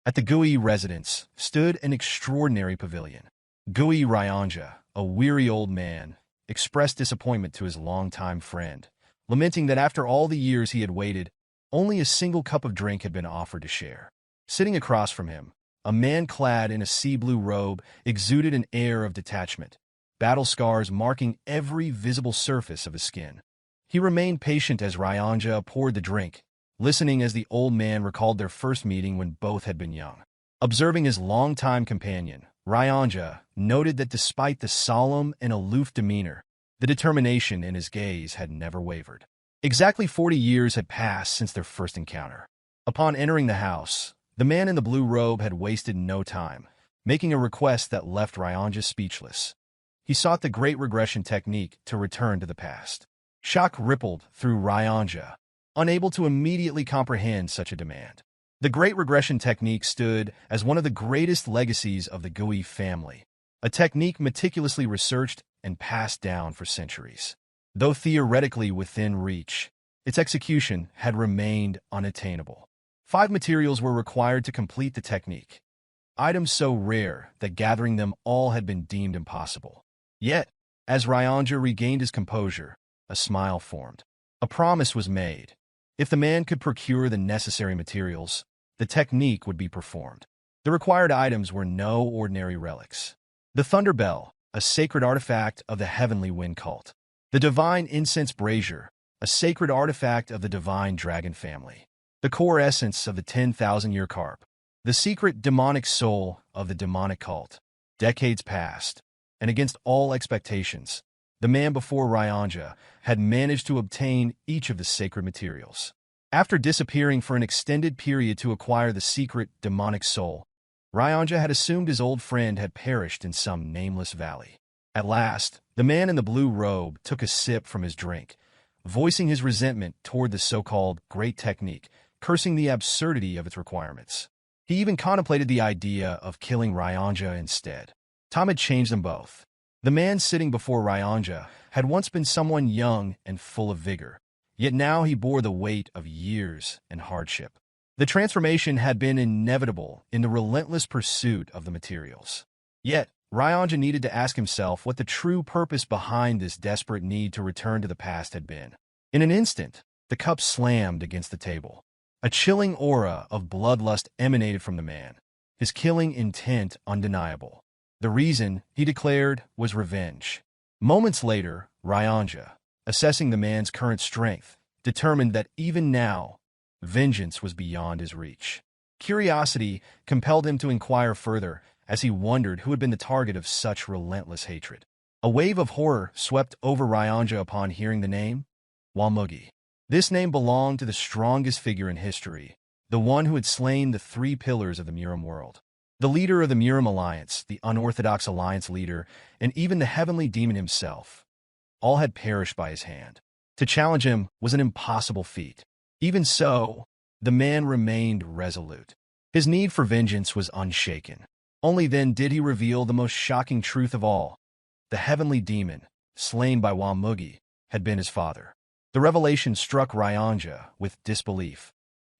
At the Gui residence stood an extraordinary pavilion. Gui Ryanja, a weary old man, expressed disappointment to his longtime friend, lamenting that after all the years he had waited, only a single cup of drink had been offered to share. Sitting across from him, a man clad in a sea-blue robe exuded an air of detachment, battle scars marking every visible surface of his skin. He remained patient as Ryanja poured the drink, listening as the old man recalled their first meeting when both had been young. Observing his longtime companion, Ryanja noted that despite the solemn and aloof demeanor, the determination in his gaze had never wavered. Exactly 40 years had passed since their first encounter. Upon entering the house, the man in the blue robe had wasted no time, making a request that left Ryanja speechless. He sought the great regression technique to return to the past. Shock rippled through Ryanja, unable to immediately comprehend such a demand. The great regression technique stood as one of the greatest legacies of the Gui family, a technique meticulously researched and passed down for centuries. Though theoretically within reach, its execution had remained unattainable. 5 materials were required to complete the technique, items so rare that gathering them all had been deemed impossible. Yet, as Ryanja regained his composure, a smile formed. A promise was made. If the man could procure the necessary materials, the technique would be performed. The required items were no ordinary relics. The Thunder Bell, a sacred artifact of the Heavenly Wind cult. The Divine Incense Brazier, a sacred artifact of the Divine Dragon family. The core essence of the 10,000-year carp. The secret demonic soul of the demonic cult. Decades passed, and against all expectations, the man before Ryanja had managed to obtain each of the sacred materials. After disappearing for an extended period to acquire the secret demonic soul, Ryanja had assumed his old friend had perished in some nameless valley. At last, the man in the blue robe took a sip from his drink, voicing his resentment toward the so-called great technique, cursing the absurdity of its requirements. He even contemplated the idea of killing Ryanja instead. Time had changed them both. The man sitting before Ryanja had once been someone young and full of vigor, yet now he bore the weight of years and hardship. The transformation had been inevitable in the relentless pursuit of the materials. Yet, Ryanja needed to ask himself what the true purpose behind this desperate need to return to the past had been. In an instant, the cup slammed against the table. A chilling aura of bloodlust emanated from the man, his killing intent undeniable. The reason, he declared, was revenge. Moments later, Ryanja, assessing the man's current strength, determined that even now, vengeance was beyond his reach. Curiosity compelled him to inquire further as he wondered who had been the target of such relentless hatred. A wave of horror swept over Ryanja upon hearing the name, Mugeuk. This name belonged to the strongest figure in history, the one who had slain the 3 pillars of the Murim world. The leader of the Murim Alliance, the unorthodox alliance leader, and even the heavenly demon himself, all had perished by his hand. To challenge him was an impossible feat. Even so, the man remained resolute. His need for vengeance was unshaken. Only then did he reveal the most shocking truth of all. The heavenly demon, slain by Mugeuk, had been his father. The revelation struck Ryanja with disbelief,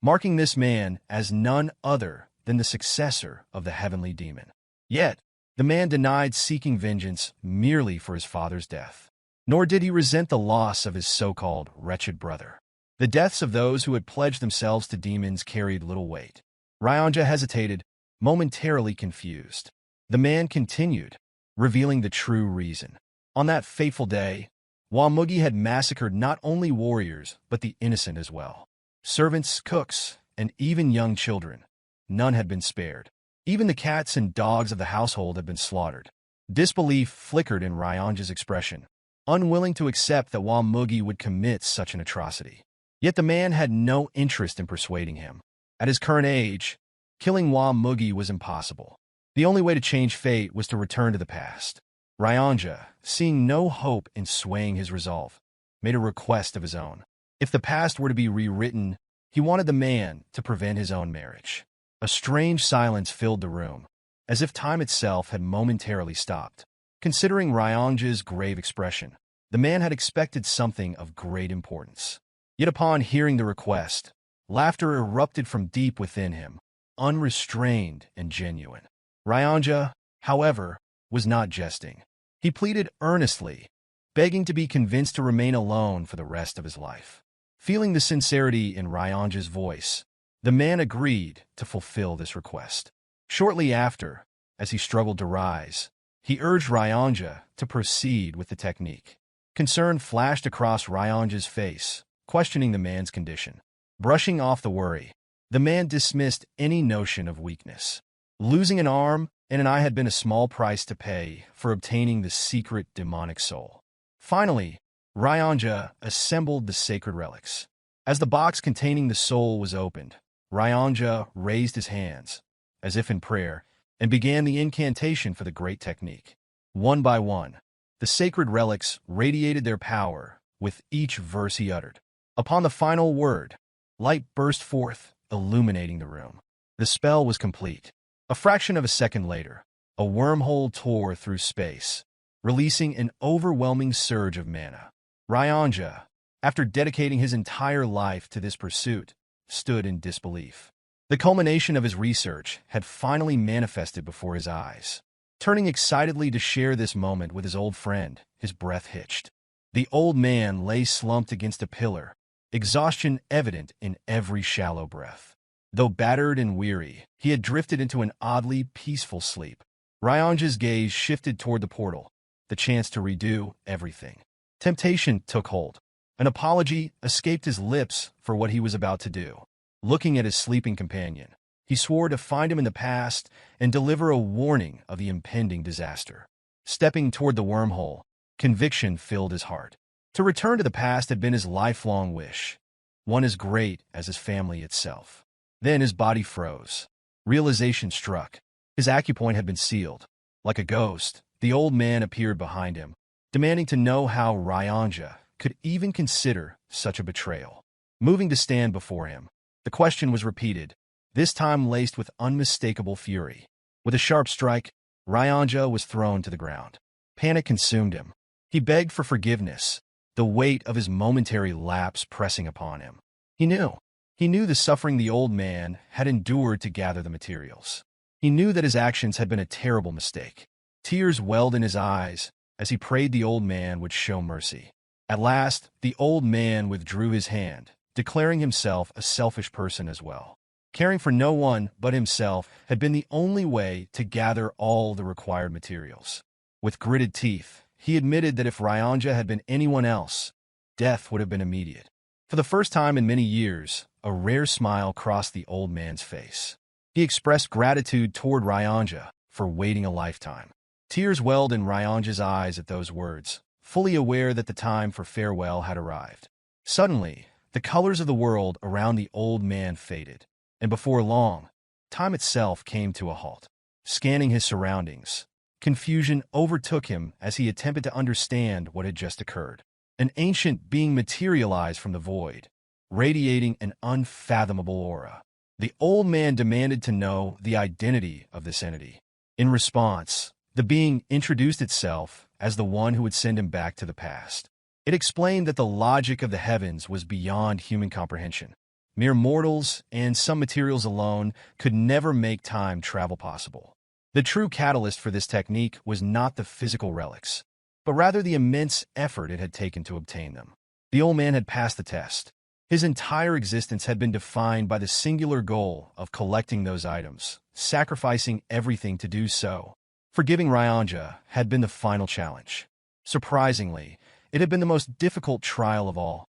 marking this man as none other than the successor of the heavenly demon. Yet, the man denied seeking vengeance merely for his father's death. Nor did he resent the loss of his so-called wretched brother. The deaths of those who had pledged themselves to demons carried little weight. Ryanja hesitated, momentarily confused. The man continued, revealing the true reason. On that fateful day, Mugeuk had massacred not only warriors, but the innocent as well. Servants, cooks, and even young children. None had been spared. Even the cats and dogs of the household had been slaughtered. Disbelief flickered in Ryanja's expression, unwilling to accept that Mugeuk would commit such an atrocity. Yet the man had no interest in persuading him. At his current age, killing Mugeuk was impossible. The only way to change fate was to return to the past. Ryanja, seeing no hope in swaying his resolve, made a request of his own. If the past were to be rewritten, he wanted the man to prevent his own marriage. A strange silence filled the room, as if time itself had momentarily stopped. Considering Ryanja's grave expression, the man had expected something of great importance. Yet upon hearing the request, laughter erupted from deep within him. unrestrained and genuine. Ryanja, however, was not jesting. He pleaded earnestly, begging to be convinced to remain alone for the rest of his life. Feeling the sincerity in Ryanja's voice, the man agreed to fulfill this request. Shortly after, as he struggled to rise, he urged Ryanja to proceed with the technique. Concern flashed across Ryanja's face, questioning the man's condition. Brushing off the worry, the man dismissed any notion of weakness. Losing an arm and an eye had been a small price to pay for obtaining the secret demonic soul. Finally, Ryanja assembled the sacred relics. As the box containing the soul was opened, Ryanja raised his hands, as if in prayer, and began the incantation for the great technique. One by one, the sacred relics radiated their power with each verse he uttered. Upon the final word, light burst forth, illuminating the room. The spell was complete. A fraction of a second later, a wormhole tore through space, releasing an overwhelming surge of mana. Ryanja, after dedicating his entire life to this pursuit, stood in disbelief. The culmination of his research had finally manifested before his eyes. Turning excitedly to share this moment with his old friend, his breath hitched. The old man lay slumped against a pillar, exhaustion evident in every shallow breath. Though battered and weary, he had drifted into an oddly peaceful sleep. Ryanja's gaze shifted toward the portal, the chance to redo everything. Temptation took hold. An apology escaped his lips for what he was about to do. Looking at his sleeping companion, he swore to find him in the past and deliver a warning of the impending disaster. Stepping toward the wormhole, conviction filled his heart. To return to the past had been his lifelong wish, one as great as his family itself. Then his body froze. Realization struck. His acupoint had been sealed. Like a ghost, the old man appeared behind him, demanding to know how Ryanja could even consider such a betrayal. Moving to stand before him, the question was repeated, this time laced with unmistakable fury. With a sharp strike, Ryanja was thrown to the ground. Panic consumed him. He begged for forgiveness, the weight of his momentary lapse pressing upon him. He knew the suffering the old man had endured to gather the materials. He knew that his actions had been a terrible mistake. Tears welled in his eyes as he prayed the old man would show mercy. At last, the old man withdrew his hand, declaring himself a selfish person as well. Caring for no one but himself had been the only way to gather all the required materials. With gritted teeth, he admitted that if Ryanja had been anyone else, death would have been immediate. For the first time in many years, a rare smile crossed the old man's face. He expressed gratitude toward Ryanja for waiting a lifetime. Tears welled in Ryanja's eyes at those words, fully aware that the time for farewell had arrived. Suddenly, the colors of the world around the old man faded, and before long, time itself came to a halt. Scanning his surroundings, confusion overtook him as he attempted to understand what had just occurred. An ancient being materialized from the void, radiating an unfathomable aura. The old man demanded to know the identity of this entity. In response, the being introduced itself as the one who would send him back to the past. It explained that the logic of the heavens was beyond human comprehension. Mere mortals and some materials alone could never make time travel possible. The true catalyst for this technique was not the physical relics, but rather the immense effort it had taken to obtain them. The old man had passed the test. His entire existence had been defined by the singular goal of collecting those items, sacrificing everything to do so. Forgiving Ryanja had been the final challenge. Surprisingly, it had been the most difficult trial of all,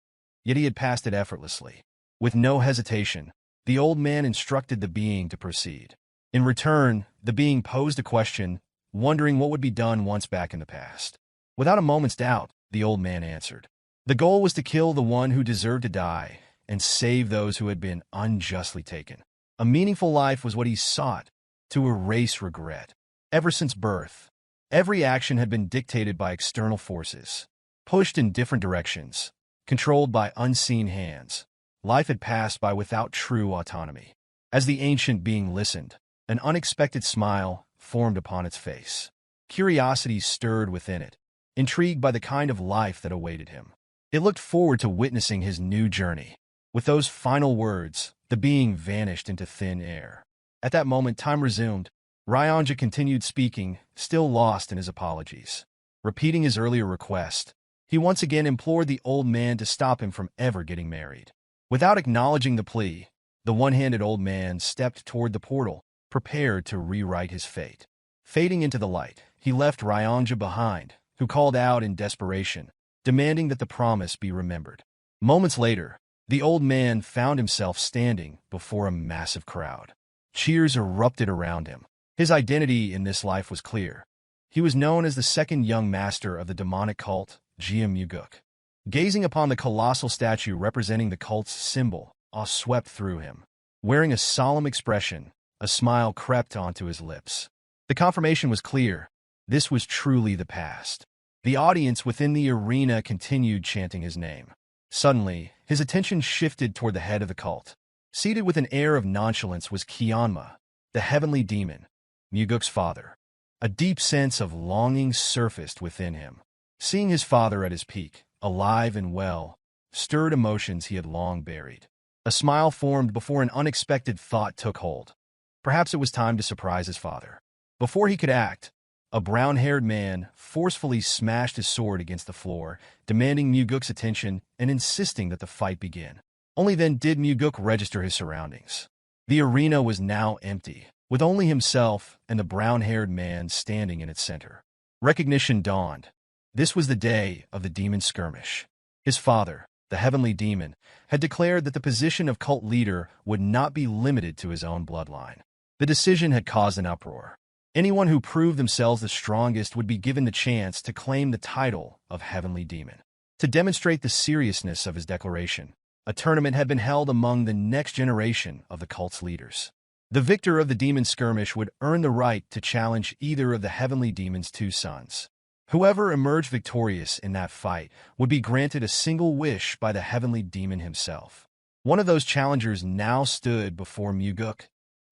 yet he had passed it effortlessly. With no hesitation, the old man instructed the being to proceed. In return, the being posed a question, wondering what would be done once back in the past. Without a moment's doubt, the old man answered. The goal was to kill the one who deserved to die and save those who had been unjustly taken. A meaningful life was what he sought, to erase regret. Ever since birth, every action had been dictated by external forces, pushed in different directions, controlled by unseen hands. Life had passed by without true autonomy. As the ancient being listened, an unexpected smile formed upon its face. Curiosity stirred within it, intrigued by the kind of life that awaited him. It looked forward to witnessing his new journey. With those final words, the being vanished into thin air. At that moment, time resumed. Ryanja continued speaking, still lost in his apologies. Repeating his earlier request, he once again implored the old man to stop him from ever getting married. Without acknowledging the plea, the one-handed old man stepped toward the portal, prepared to rewrite his fate. Fading into the light, he left Ryanja behind, who called out in desperation, demanding that the promise be remembered. Moments later, the old man found himself standing before a massive crowd. Cheers erupted around him. His identity in this life was clear. He was known as the second young master of the demonic cult, Geom Mugeuk. Gazing upon the colossal statue representing the cult's symbol, awe swept through him. Wearing a solemn expression, a smile crept onto his lips. The confirmation was clear. This was truly the past. The audience within the arena continued chanting his name. Suddenly, his attention shifted toward the head of the cult. Seated with an air of nonchalance was Kianma, the heavenly demon, Mugeuk's father. A deep sense of longing surfaced within him. Seeing his father at his peak, alive and well, stirred emotions he had long buried. A smile formed before an unexpected thought took hold. Perhaps it was time to surprise his father. Before he could act, a brown-haired man forcefully smashed his sword against the floor, demanding Mugeuk's attention and insisting that the fight begin. Only then did Mugeuk register his surroundings. The arena was now empty, with only himself and the brown-haired man standing in its center. Recognition dawned. This was the day of the demon skirmish. His father, the heavenly demon, had declared that the position of cult leader would not be limited to his own bloodline. The decision had caused an uproar. Anyone who proved themselves the strongest would be given the chance to claim the title of heavenly demon. To demonstrate the seriousness of his declaration, a tournament had been held among the next generation of the cult's leaders. The victor of the demon skirmish would earn the right to challenge either of the heavenly demon's two sons. Whoever emerged victorious in that fight would be granted a single wish by the heavenly demon himself. One of those challengers now stood before Mugeuk,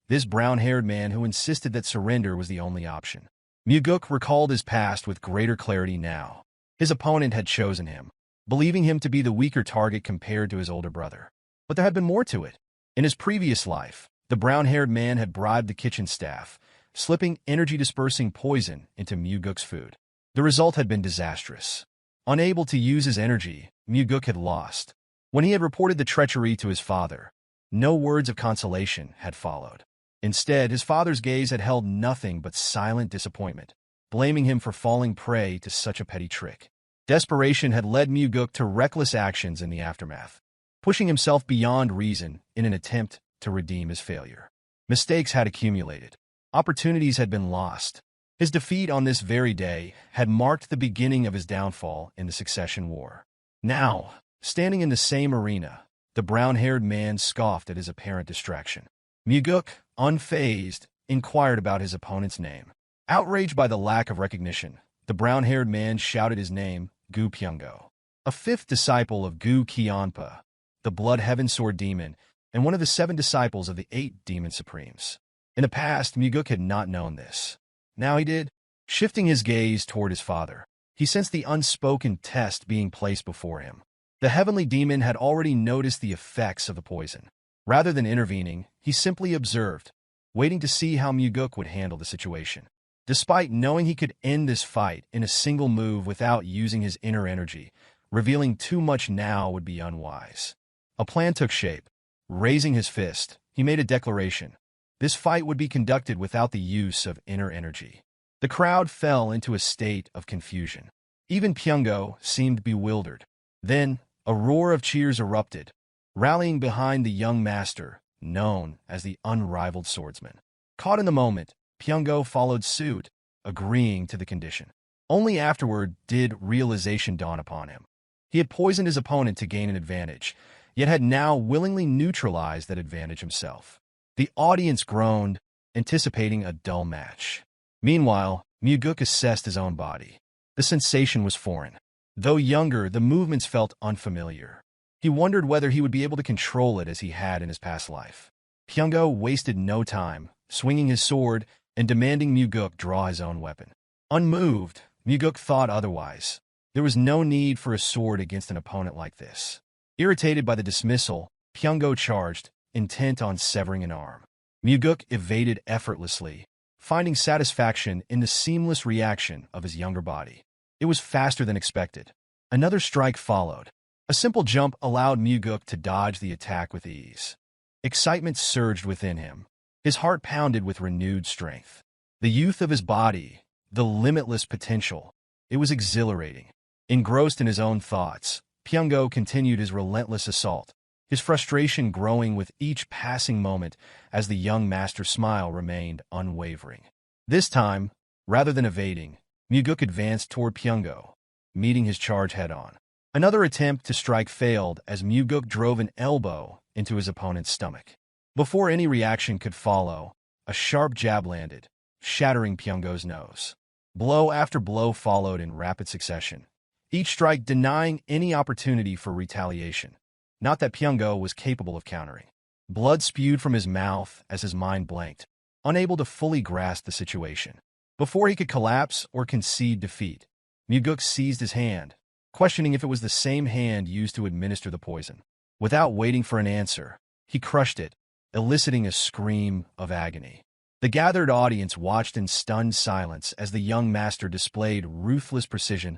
this brown-haired man who insisted that surrender was the only option. Mugeuk recalled his past with greater clarity now. His opponent had chosen him, believing him to be the weaker target compared to his older brother. But there had been more to it. In his previous life, the brown-haired man had bribed the kitchen staff, slipping energy-dispersing poison into Mugeuk's food. The result had been disastrous. Unable to use his energy, Mugeuk had lost. When he had reported the treachery to his father, no words of consolation had followed. Instead, his father's gaze had held nothing but silent disappointment, blaming him for falling prey to such a petty trick. Desperation had led Mugeuk to reckless actions in the aftermath, pushing himself beyond reason in an attempt to redeem his failure. Mistakes had accumulated. Opportunities had been lost. His defeat on this very day had marked the beginning of his downfall in the Succession War. Now, standing in the same arena, the brown-haired man scoffed at his apparent distraction. Mugeuk, unfazed, inquired about his opponent's name. Outraged by the lack of recognition, the brown-haired man shouted his name, Gu Pungo, a fifth disciple of Gu Qianpa, the Blood Heaven Sword Demon, and one of the 7 disciples of the 8 Demon Supremes. In the past, Mugeuk had not known this. Now he did. Shifting his gaze toward his father, he sensed the unspoken test being placed before him. The heavenly demon had already noticed the effects of the poison. Rather than intervening, he simply observed, waiting to see how Mugeuk would handle the situation. Despite knowing he could end this fight in a single move without using his inner energy, revealing too much now would be unwise. A plan took shape. Raising his fist, he made a declaration. This fight would be conducted without the use of inner energy. The crowd fell into a state of confusion. Even Pungo seemed bewildered. Then, a roar of cheers erupted, rallying behind the young master, known as the Unrivaled Swordsman. Caught in the moment, Pungo followed suit, agreeing to the condition. Only afterward did realization dawn upon him. He had poisoned his opponent to gain an advantage, yet had now willingly neutralized that advantage himself. The audience groaned, anticipating a dull match. Meanwhile, Mugeuk assessed his own body. The sensation was foreign. Though younger, the movements felt unfamiliar. He wondered whether he would be able to control it as he had in his past life. Pungo wasted no time, swinging his sword and demanding Mugeuk draw his own weapon. Unmoved, Mugeuk thought otherwise. There was no need for a sword against an opponent like this. Irritated by the dismissal, Pungo charged, intent on severing an arm. Mugeuk evaded effortlessly, finding satisfaction in the seamless reaction of his younger body. It was faster than expected. Another strike followed. A simple jump allowed Mugeuk to dodge the attack with ease. Excitement surged within him. His heart pounded with renewed strength. The youth of his body, the limitless potential. It was exhilarating. Engrossed in his own thoughts, Pungo continued his relentless assault, his frustration growing with each passing moment as the young master's smile remained unwavering. This time, rather than evading, Mugeuk advanced toward Pungo, meeting his charge head-on. Another attempt to strike failed as Mugeuk drove an elbow into his opponent's stomach. Before any reaction could follow, a sharp jab landed, shattering Pungo's nose. Blow after blow followed in rapid succession, each strike denying any opportunity for retaliation. Not that Pungo was capable of countering. Blood spewed from his mouth as his mind blanked, unable to fully grasp the situation. Before he could collapse or concede defeat, Mugeuk seized his hand, questioning if it was the same hand used to administer the poison. Without waiting for an answer, he crushed it, eliciting a scream of agony. The gathered audience watched in stunned silence as the young master displayed ruthless precision,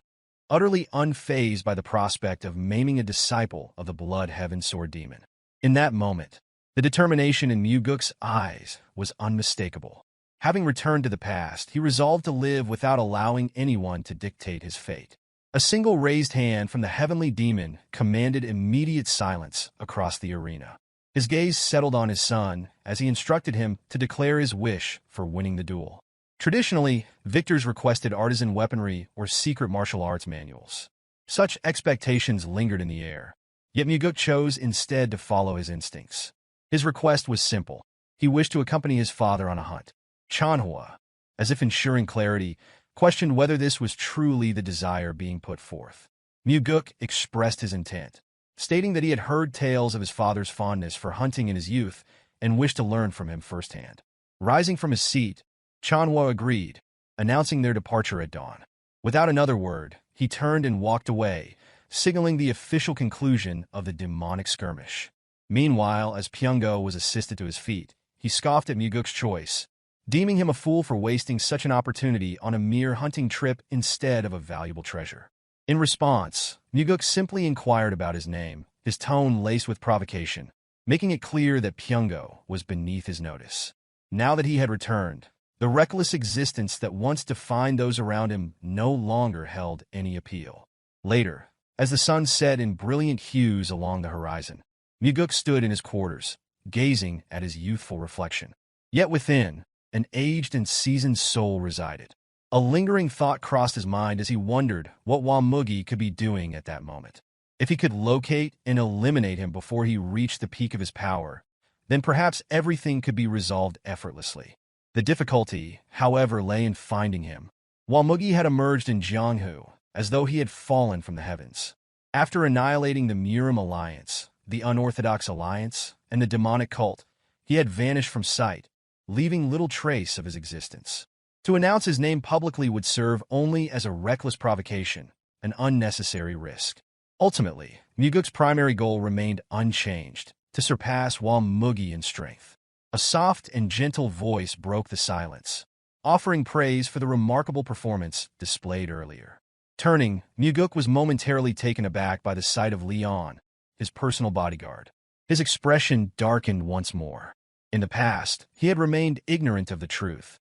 utterly unfazed by the prospect of maiming a disciple of the Blood Heaven Sword Demon. In that moment, the determination in Mugeuk's eyes was unmistakable. Having returned to the past, he resolved to live without allowing anyone to dictate his fate. A single raised hand from the heavenly demon commanded immediate silence across the arena. His gaze settled on his son as he instructed him to declare his wish for winning the duel. Traditionally, victors requested artisan weaponry or secret martial arts manuals. Such expectations lingered in the air, yet Mugeuk chose instead to follow his instincts. His request was simple. He wished to accompany his father on a hunt. Chanhua, as if ensuring clarity, questioned whether this was truly the desire being put forth. Mugeuk expressed his intent, stating that he had heard tales of his father's fondness for hunting in his youth and wished to learn from him firsthand. Rising from his seat, Chanhua agreed, announcing their departure at dawn. Without another word, he turned and walked away, signaling the official conclusion of the demonic skirmish. Meanwhile, as Pungo was assisted to his feet, he scoffed at Mugeuk's choice, deeming him a fool for wasting such an opportunity on a mere hunting trip instead of a valuable treasure. In response, Mugeuk simply inquired about his name, his tone laced with provocation, making it clear that Pungo was beneath his notice. Now that he had returned, the reckless existence that once defined those around him no longer held any appeal. Later, as the sun set in brilliant hues along the horizon, Mugeuk stood in his quarters, gazing at his youthful reflection. Yet within, an aged and seasoned soul resided. A lingering thought crossed his mind as he wondered what Mugeuk could be doing at that moment. If he could locate and eliminate him before he reached the peak of his power, then perhaps everything could be resolved effortlessly. The difficulty, however, lay in finding him. Mugeuk had emerged in Jianghu, as though he had fallen from the heavens. After annihilating the Murim alliance, the unorthodox alliance, and the demonic cult, he had vanished from sight, leaving little trace of his existence. To announce his name publicly would serve only as a reckless provocation, an unnecessary risk. Ultimately, Mugeuk's primary goal remained unchanged, to surpass Mugeuk in strength. A soft and gentle voice broke the silence, offering praise for the remarkable performance displayed earlier. Turning, Mugeuk was momentarily taken aback by the sight of Leon, his personal bodyguard. His expression darkened once more. In the past, he had remained ignorant of the truth,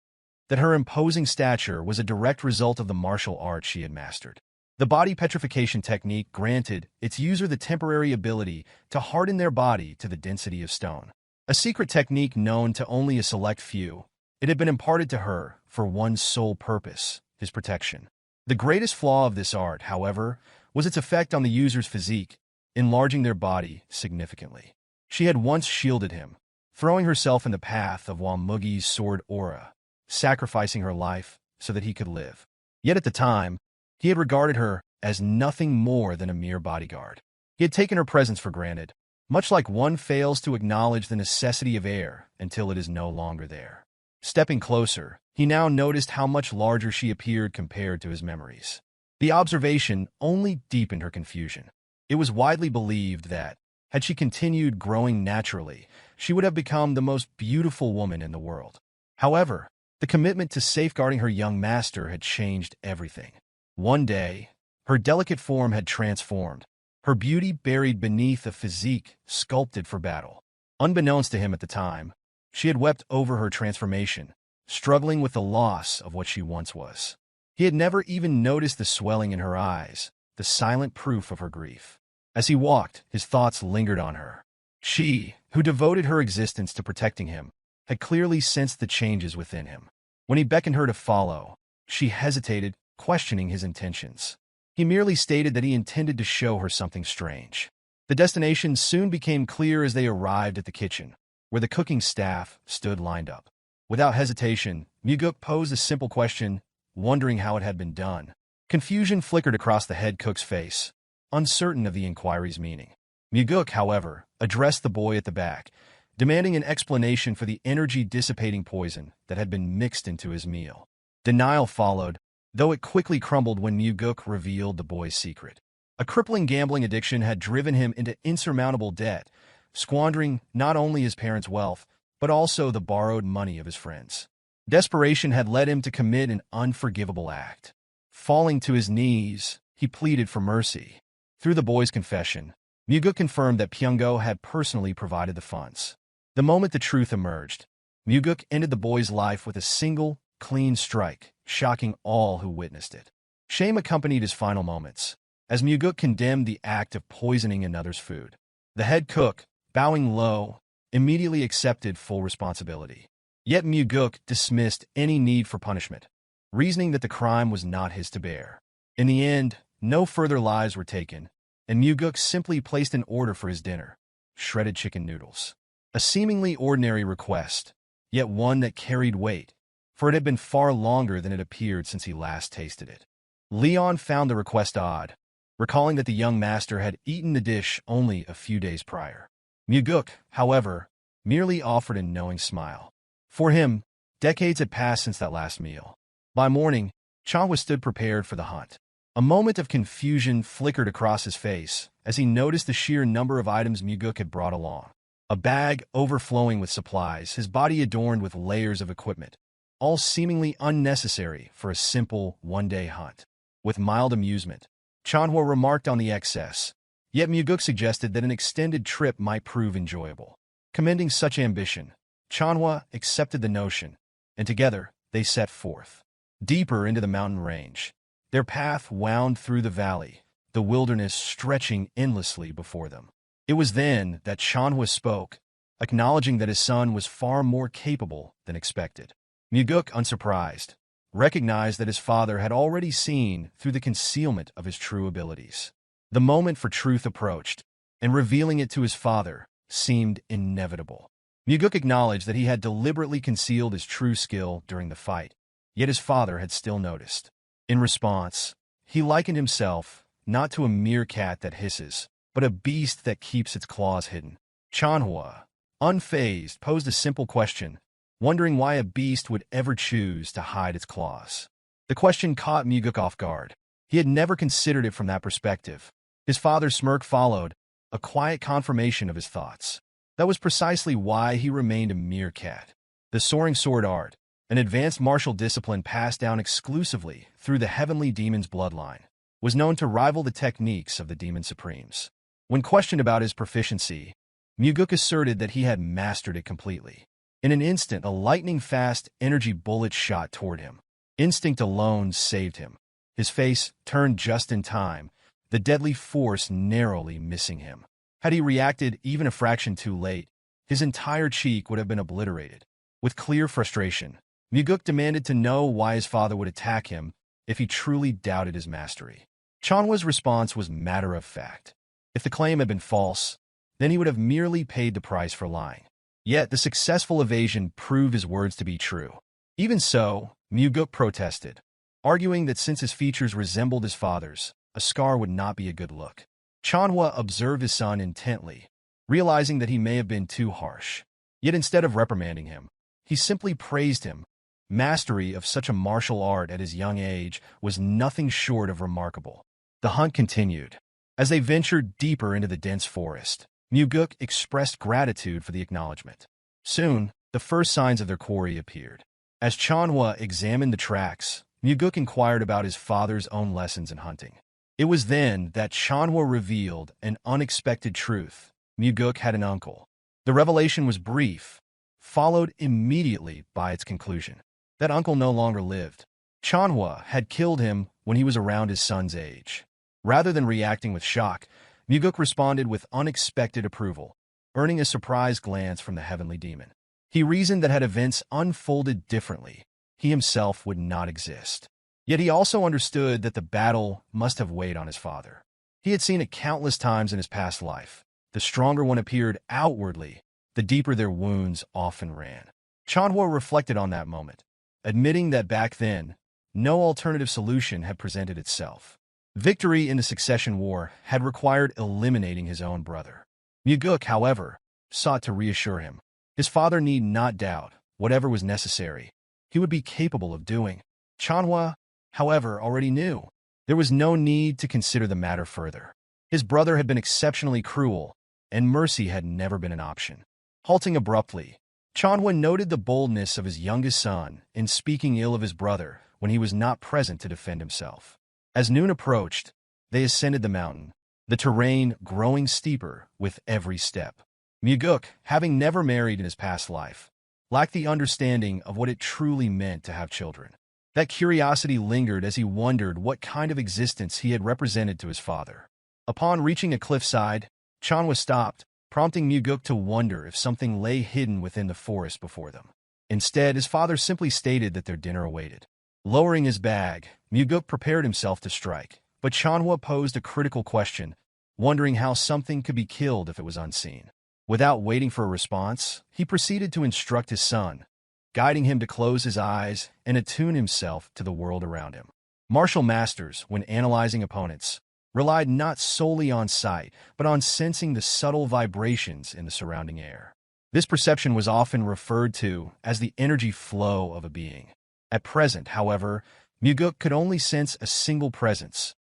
that her imposing stature was a direct result of the martial art she had mastered. The body petrification technique granted its user the temporary ability to harden their body to the density of stone. A secret technique known to only a select few, it had been imparted to her for one sole purpose, his protection. The greatest flaw of this art, however, was its effect on the user's physique, enlarging their body significantly. She had once shielded him, throwing herself in the path of Mugeuk's sword aura, sacrificing her life so that he could live. Yet at the time, he had regarded her as nothing more than a mere bodyguard. He had taken her presence for granted, much like one fails to acknowledge the necessity of air until it is no longer there. Stepping closer, he now noticed how much larger she appeared compared to his memories. The observation only deepened her confusion. It was widely believed that, had she continued growing naturally, she would have become the most beautiful woman in the world. However, the commitment to safeguarding her young master had changed everything. One day, her delicate form had transformed, her beauty buried beneath a physique sculpted for battle. Unbeknownst to him at the time, she had wept over her transformation, struggling with the loss of what she once was. He had never even noticed the swelling in her eyes, the silent proof of her grief. As he walked, his thoughts lingered on her. She, who devoted her existence to protecting him, had clearly sensed the changes within him. When he beckoned her to follow, she hesitated, questioning his intentions. He merely stated that he intended to show her something strange. The destination soon became clear as they arrived at the kitchen, where the cooking staff stood lined up. Without hesitation, Mugeuk posed a simple question, wondering how it had been done. Confusion flickered across the head cook's face, uncertain of the inquiry's meaning. Mugeuk, however, addressed the boy at the back, demanding an explanation for the energy-dissipating poison that had been mixed into his meal. Denial followed, though it quickly crumbled when Mugeuk revealed the boy's secret. A crippling gambling addiction had driven him into insurmountable debt, squandering not only his parents' wealth, but also the borrowed money of his friends. Desperation had led him to commit an unforgivable act. Falling to his knees, he pleaded for mercy. Through the boy's confession, Mugeuk confirmed that Pungo had personally provided the funds. The moment the truth emerged, Mugeuk ended the boy's life with a single, clean strike, shocking all who witnessed it. Shame accompanied his final moments, as Mugeuk condemned the act of poisoning another's food. The head cook, bowing low, immediately accepted full responsibility. Yet Mugeuk dismissed any need for punishment, reasoning that the crime was not his to bear. In the end, no further lives were taken, and Mugeuk simply placed an order for his dinner: shredded chicken noodles. A seemingly ordinary request, yet one that carried weight, for it had been far longer than it appeared since he last tasted it. Leon found the request odd, recalling that the young master had eaten the dish only a few days prior. Mugeuk, however, merely offered a knowing smile. For him, decades had passed since that last meal. By morning, Chanhua stood prepared for the hunt. A moment of confusion flickered across his face as he noticed the sheer number of items Mugeuk had brought along. A bag overflowing with supplies, his body adorned with layers of equipment, all seemingly unnecessary for a simple one-day hunt. With mild amusement, Chanhua remarked on the excess, yet Mugeuk suggested that an extended trip might prove enjoyable. Commending such ambition, Chanhua accepted the notion, and together they set forth. Deeper into the mountain range, their path wound through the valley, the wilderness stretching endlessly before them. It was then that Chanhua spoke, acknowledging that his son was far more capable than expected. Mugeuk, unsurprised, recognized that his father had already seen through the concealment of his true abilities. The moment for truth approached, and revealing it to his father seemed inevitable. Mugeuk acknowledged that he had deliberately concealed his true skill during the fight, yet his father had still noticed. In response, he likened himself not to a meerkat that hisses, but a beast that keeps its claws hidden. Chanhua, unfazed, posed a simple question, wondering why a beast would ever choose to hide its claws. The question caught Mugeuk off guard. He had never considered it from that perspective. His father's smirk followed, a quiet confirmation of his thoughts. That was precisely why he remained a meerkat. The soaring sword art, an advanced martial discipline passed down exclusively through the heavenly demon's bloodline, was known to rival the techniques of the demon supremes. When questioned about his proficiency, Mugeuk asserted that he had mastered it completely. In an instant, a lightning-fast energy bullet shot toward him. Instinct alone saved him. His face turned just in time, the deadly force narrowly missing him. Had he reacted even a fraction too late, his entire cheek would have been obliterated. With clear frustration, Mugeuk demanded to know why his father would attack him if he truly doubted his mastery. Chanhua's response was matter of fact. If the claim had been false, then he would have merely paid the price for lying. Yet the successful evasion proved his words to be true. Even so, Mugeuk protested, arguing that since his features resembled his father's, a scar would not be a good look. Chanhua observed his son intently, realizing that he may have been too harsh. Yet instead of reprimanding him, he simply praised him. Mastery of such a martial art at his young age was nothing short of remarkable. The hunt continued. As they ventured deeper into the dense forest, Mugeuk expressed gratitude for the acknowledgement. Soon, the first signs of their quarry appeared. As Chanhua examined the tracks, Mugeuk inquired about his father's own lessons in hunting. It was then that Chanhua revealed an unexpected truth. Mugeuk had an uncle. The revelation was brief, followed immediately by its conclusion. That uncle no longer lived. Chanhua had killed him when he was around his son's age. Rather than reacting with shock, Mugeuk responded with unexpected approval, earning a surprised glance from the heavenly demon. He reasoned that had events unfolded differently, he himself would not exist. Yet he also understood that the battle must have weighed on his father. He had seen it countless times in his past life. The stronger one appeared outwardly, the deeper their wounds often ran. Chanhua reflected on that moment, admitting that back then, no alternative solution had presented itself. Victory in the succession war had required eliminating his own brother. Mugeuk, however, sought to reassure him. His father need not doubt whatever was necessary. He would be capable of doing. Chanhua, however, already knew. There was no need to consider the matter further. His brother had been exceptionally cruel, and mercy had never been an option. Halting abruptly, Chanhua noted the boldness of his youngest son in speaking ill of his brother when he was not present to defend himself. As noon approached, they ascended the mountain, the terrain growing steeper with every step. Mugeuk, having never married in his past life, lacked the understanding of what it truly meant to have children. That curiosity lingered as he wondered what kind of existence he had represented to his father. Upon reaching a cliffside, Chanhua stopped, prompting Mugeuk to wonder if something lay hidden within the forest before them. Instead, his father simply stated that their dinner awaited. Lowering his bag, Mugeuk prepared himself to strike, but Chanhua posed a critical question, wondering how something could be killed if it was unseen. Without waiting for a response, he proceeded to instruct his son, guiding him to close his eyes and attune himself to the world around him. Martial masters, when analyzing opponents, relied not solely on sight, but on sensing the subtle vibrations in the surrounding air. This perception was often referred to as the energy flow of a being. At present, however, Mugeuk could only sense a single presence,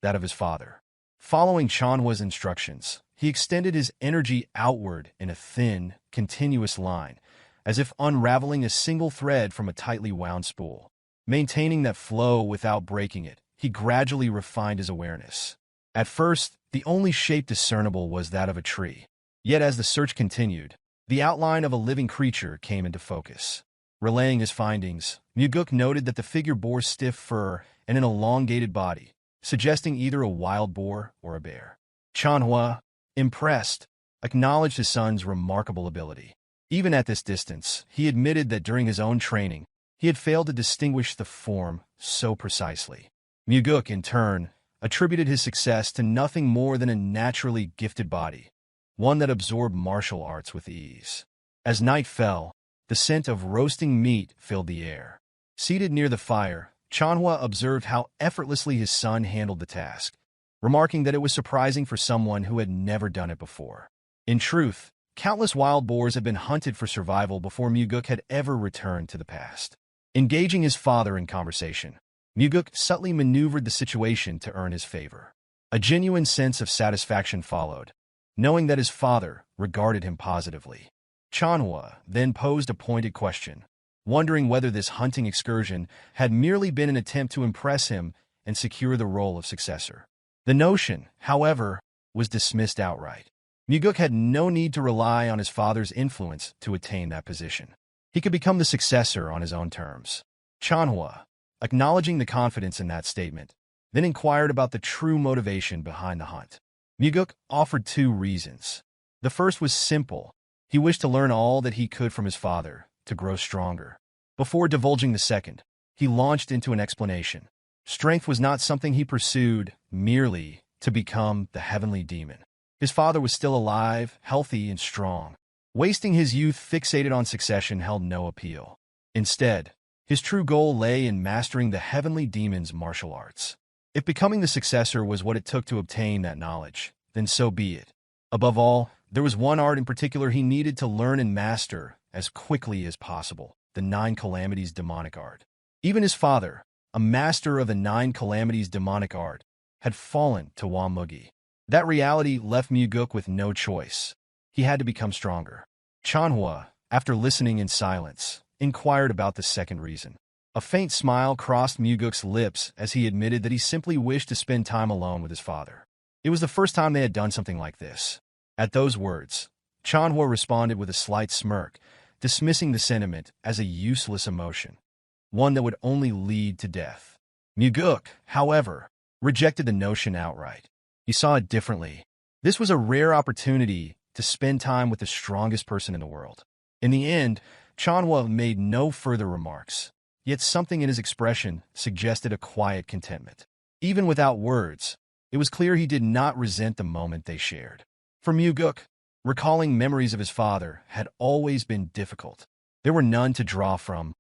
that of his father. Following Chanhua's instructions, he extended his energy outward in a thin, continuous line, as if unraveling a single thread from a tightly wound spool. Maintaining that flow without breaking it, he gradually refined his awareness. At first, the only shape discernible was that of a tree. Yet as the search continued, the outline of a living creature came into focus. Relaying his findings, Mugeuk noted that the figure bore stiff fur and an elongated body, suggesting either a wild boar or a bear. Chanhua, impressed, acknowledged his son's remarkable ability. Even at this distance, he admitted that during his own training, he had failed to distinguish the form so precisely. Mugeuk, in turn, attributed his success to nothing more than a naturally gifted body, one that absorbed martial arts with ease. As night fell, the scent of roasting meat filled the air. Seated near the fire, Chanhua observed how effortlessly his son handled the task, remarking that it was surprising for someone who had never done it before. In truth, countless wild boars had been hunted for survival before Mugeuk had ever returned to the past. Engaging his father in conversation, Mugeuk subtly maneuvered the situation to earn his favor. A genuine sense of satisfaction followed, knowing that his father regarded him positively. Chanhua then posed a pointed question, wondering whether this hunting excursion had merely been an attempt to impress him and secure the role of successor. The notion, however, was dismissed outright. Mugeuk had no need to rely on his father's influence to attain that position. He could become the successor on his own terms. Chanhua, acknowledging the confidence in that statement, then inquired about the true motivation behind the hunt. Mugeuk offered two reasons. The first was simple. He wished to learn all that he could from his father, to grow stronger. Before divulging the second, he launched into an explanation. Strength was not something he pursued merely to become the heavenly demon. His father was still alive, healthy, and strong. Wasting his youth fixated on succession held no appeal. Instead, his true goal lay in mastering the heavenly demon's martial arts. If becoming the successor was what it took to obtain that knowledge, then so be it. Above all, there was one art in particular he needed to learn and master as quickly as possible, the Nine Calamities demonic art. Even his father, a master of the Nine Calamities demonic art, had fallen to Mugeuk. That reality left Mugeuk with no choice. He had to become stronger. Chanhua, after listening in silence, inquired about the second reason. A faint smile crossed Mugeuk's lips as he admitted that he simply wished to spend time alone with his father. It was the first time they had done something like this. At those words, Chanhua responded with a slight smirk, dismissing the sentiment as a useless emotion, one that would only lead to death. Mugeuk, however, rejected the notion outright. He saw it differently. This was a rare opportunity to spend time with the strongest person in the world. In the end, Chanhua made no further remarks, yet something in his expression suggested a quiet contentment. Even without words, it was clear he did not resent the moment they shared. For Mugeuk, recalling memories of his father had always been difficult. There were none to draw from,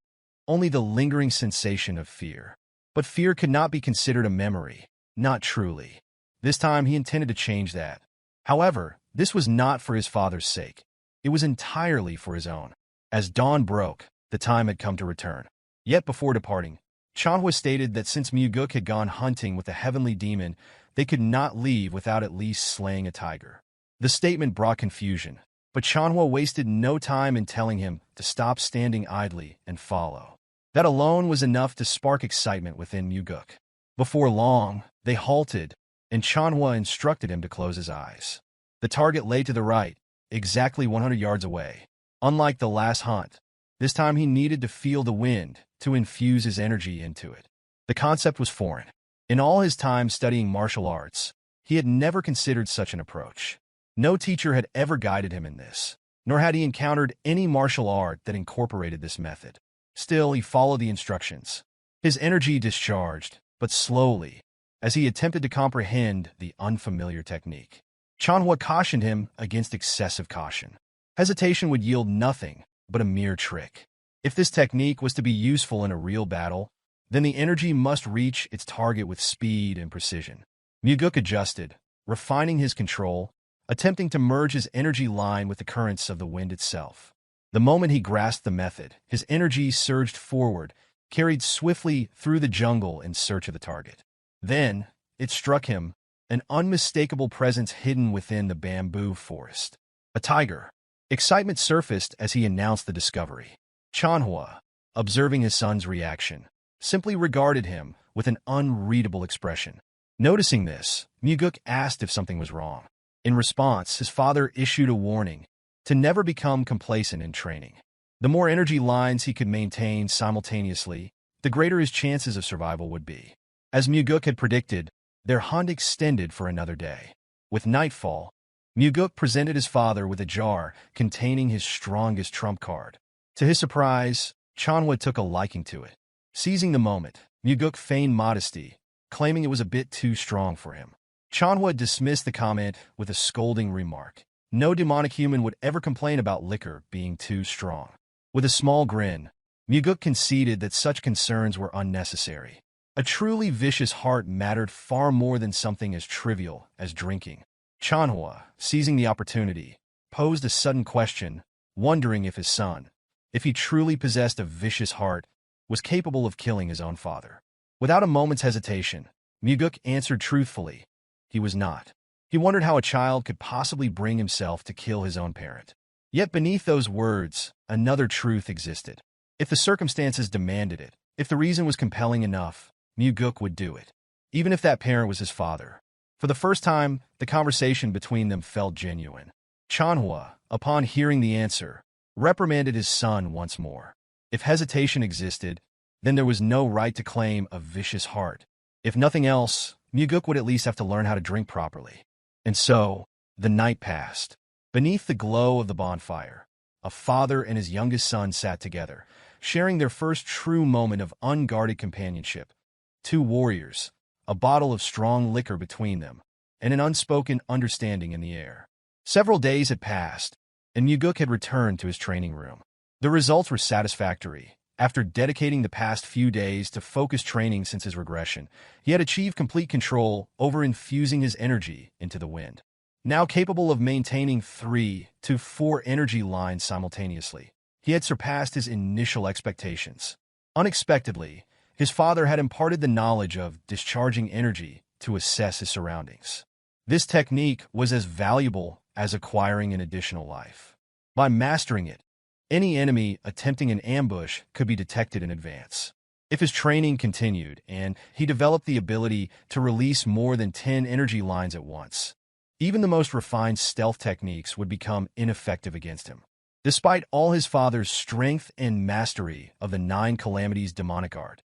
only the lingering sensation of fear. But fear could not be considered a memory, not truly. This time he intended to change that. However, this was not for his father's sake. It was entirely for his own. As dawn broke, the time had come to return. Yet before departing, Chanhua stated that since Mugeuk had gone hunting with the heavenly demon, they could not leave without at least slaying a tiger. The statement brought confusion, but Chanhua wasted no time in telling him to stop standing idly and follow. That alone was enough to spark excitement within Mugeuk. Before long, they halted, and Chanhua instructed him to close his eyes. The target lay to the right, exactly 100 yards away. Unlike the last hunt, this time he needed to feel the wind to infuse his energy into it. The concept was foreign. In all his time studying martial arts, he had never considered such an approach. No teacher had ever guided him in this, nor had he encountered any martial art that incorporated this method. Still, he followed the instructions. His energy discharged, but slowly, as he attempted to comprehend the unfamiliar technique. Chanhua cautioned him against excessive caution. Hesitation would yield nothing but a mere trick. If this technique was to be useful in a real battle, then the energy must reach its target with speed and precision. Mugeuk adjusted, refining his control, attempting to merge his energy line with the currents of the wind itself. The moment he grasped the method, his energy surged forward, carried swiftly through the jungle in search of the target. Then, it struck him, an unmistakable presence hidden within the bamboo forest. A tiger. Excitement surfaced as he announced the discovery. Chanhua, observing his son's reaction, simply regarded him with an unreadable expression. Noticing this, Mugeuk asked if something was wrong. In response, his father issued a warning to never become complacent in training. The more energy lines he could maintain simultaneously, the greater his chances of survival would be. As Mugeuk had predicted, their hunt extended for another day. With nightfall, Mugeuk presented his father with a jar containing his strongest trump card. To his surprise, Chanhua took a liking to it. Seizing the moment, Mugeuk feigned modesty, claiming it was a bit too strong for him. Chanhua dismissed the comment with a scolding remark. No demonic human would ever complain about liquor being too strong. With a small grin, Mugeuk conceded that such concerns were unnecessary. A truly vicious heart mattered far more than something as trivial as drinking. Chanhua, seizing the opportunity, posed a sudden question, wondering if his son, if he truly possessed a vicious heart, was capable of killing his own father. Without a moment's hesitation, Mugeuk answered truthfully, he was not. He wondered how a child could possibly bring himself to kill his own parent. Yet beneath those words, another truth existed. If the circumstances demanded it, if the reason was compelling enough, Mugeuk would do it, even if that parent was his father. For the first time, the conversation between them felt genuine. Chanhua, upon hearing the answer, reprimanded his son once more. If hesitation existed, then there was no right to claim a vicious heart. If nothing else, Mugeuk would at least have to learn how to drink properly. And so, the night passed. Beneath the glow of the bonfire, a father and his youngest son sat together, sharing their first true moment of unguarded companionship. Two warriors, a bottle of strong liquor between them, and an unspoken understanding in the air. Several days had passed, and Mugeuk had returned to his training room. The results were satisfactory. After dedicating the past few days to focused training since his regression, he had achieved complete control over infusing his energy into the wind. Now capable of maintaining 3 to 4 energy lines simultaneously, he had surpassed his initial expectations. Unexpectedly, his father had imparted the knowledge of discharging energy to assess his surroundings. This technique was as valuable as acquiring an additional life. By mastering it, any enemy attempting an ambush could be detected in advance. If his training continued and he developed the ability to release more than 10 energy lines at once, even the most refined stealth techniques would become ineffective against him. Despite all his father's strength and mastery of the 9 Calamities demonic art,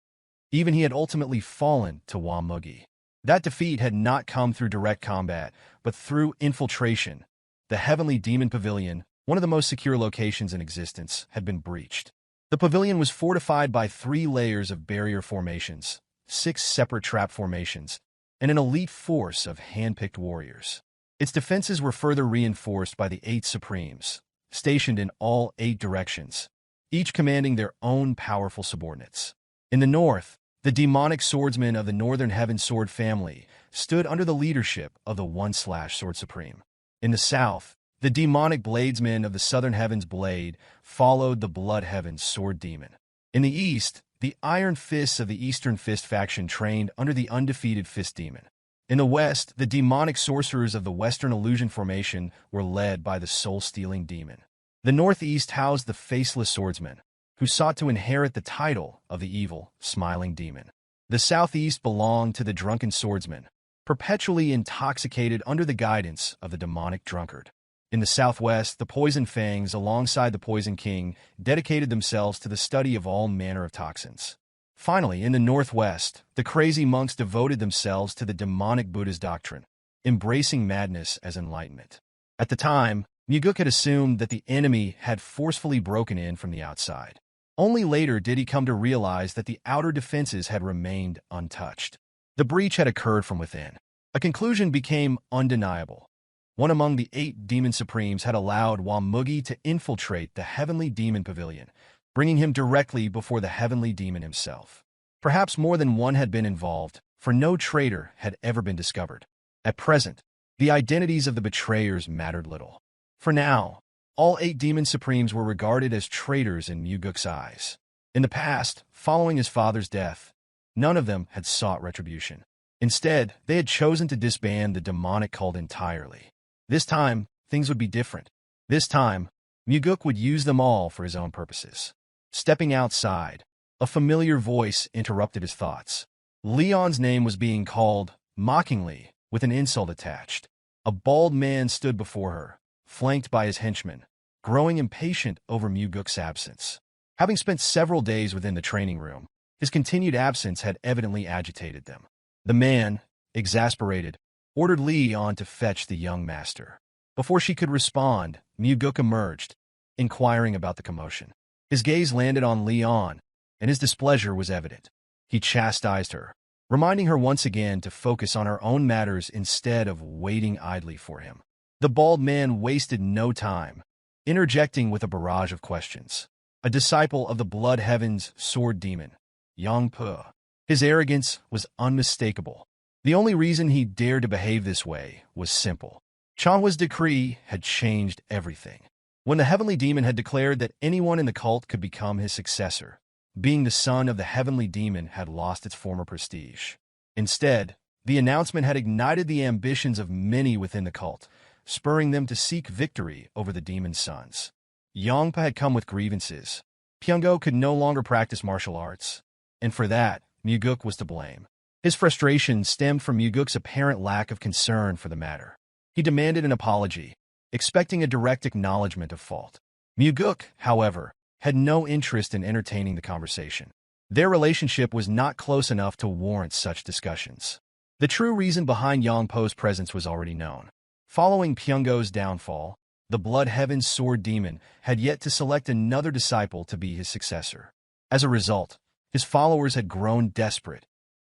even he had ultimately fallen to Mugeuk. That defeat had not come through direct combat, but through infiltration. The Heavenly Demon Pavilion, one of the most secure locations in existence, had been breached. The pavilion was fortified by 3 layers of barrier formations, 6 separate trap formations, and an elite force of hand-picked warriors. Its defenses were further reinforced by the 8 Supremes, stationed in all 8 directions, each commanding their own powerful subordinates. In the north, the demonic swordsmen of the Northern Heaven Sword family stood under the leadership of the 1/Sword Supreme. In the south, the demonic bladesmen of the Southern Heavens Blade followed the Blood Heaven's Sword Demon. In the east, the Iron Fists of the Eastern Fist faction trained under the undefeated Fist Demon. In the west, the demonic sorcerers of the Western Illusion Formation were led by the Soul-Stealing Demon. The northeast housed the Faceless Swordsman, who sought to inherit the title of the evil, Smiling Demon. The southeast belonged to the Drunken Swordsman, perpetually intoxicated under the guidance of the demonic drunkard. In the southwest, the Poison Fangs, alongside the Poison King, dedicated themselves to the study of all manner of toxins. Finally, in the northwest, the Crazy Monks devoted themselves to the demonic Buddha's doctrine, embracing madness as enlightenment. At the time, Mugeuk had assumed that the enemy had forcefully broken in from the outside. Only later did he come to realize that the outer defenses had remained untouched. The breach had occurred from within. A conclusion became undeniable. One among the 8 Demon Supremes had allowed Mugeuk to infiltrate the Heavenly Demon Pavilion, bringing him directly before the Heavenly Demon himself. Perhaps more than one had been involved, for no traitor had ever been discovered. At present, the identities of the betrayers mattered little. For now, all 8 Demon Supremes were regarded as traitors in Mugeuk's eyes. In the past, following his father's death, none of them had sought retribution. Instead, they had chosen to disband the demonic cult entirely. This time, things would be different. This time, Mugeuk would use them all for his own purposes. Stepping outside, a familiar voice interrupted his thoughts. Leon's name was being called, mockingly, with an insult attached. A bald man stood before her, flanked by his henchmen, growing impatient over Mugeuk's absence. Having spent several days within the training room, his continued absence had evidently agitated them. The man, exasperated, ordered Leon to fetch the young master. Before she could respond, Mugeuk emerged, inquiring about the commotion. His gaze landed on Leon, and his displeasure was evident. He chastised her, reminding her once again to focus on her own matters instead of waiting idly for him. The bald man wasted no time, interjecting with a barrage of questions. A disciple of the Blood Heaven's Sword Demon, Yangpu. His arrogance was unmistakable. The only reason he dared to behave this way was simple. Chanhua's decree had changed everything. When the Heavenly Demon had declared that anyone in the cult could become his successor, being the son of the Heavenly Demon had lost its former prestige. Instead, the announcement had ignited the ambitions of many within the cult, spurring them to seek victory over the demon's sons. Yangpa had come with grievances. Pungo could no longer practice martial arts, and for that, Mugeuk was to blame. His frustration stemmed from Mugeuk's apparent lack of concern for the matter. He demanded an apology, expecting a direct acknowledgement of fault. Mugeuk, however, had no interest in entertaining the conversation. Their relationship was not close enough to warrant such discussions. The true reason behind Yangpo's presence was already known. Following Pungo's downfall, the Blood Heaven's Sword Demon had yet to select another disciple to be his successor. As a result, his followers had grown desperate,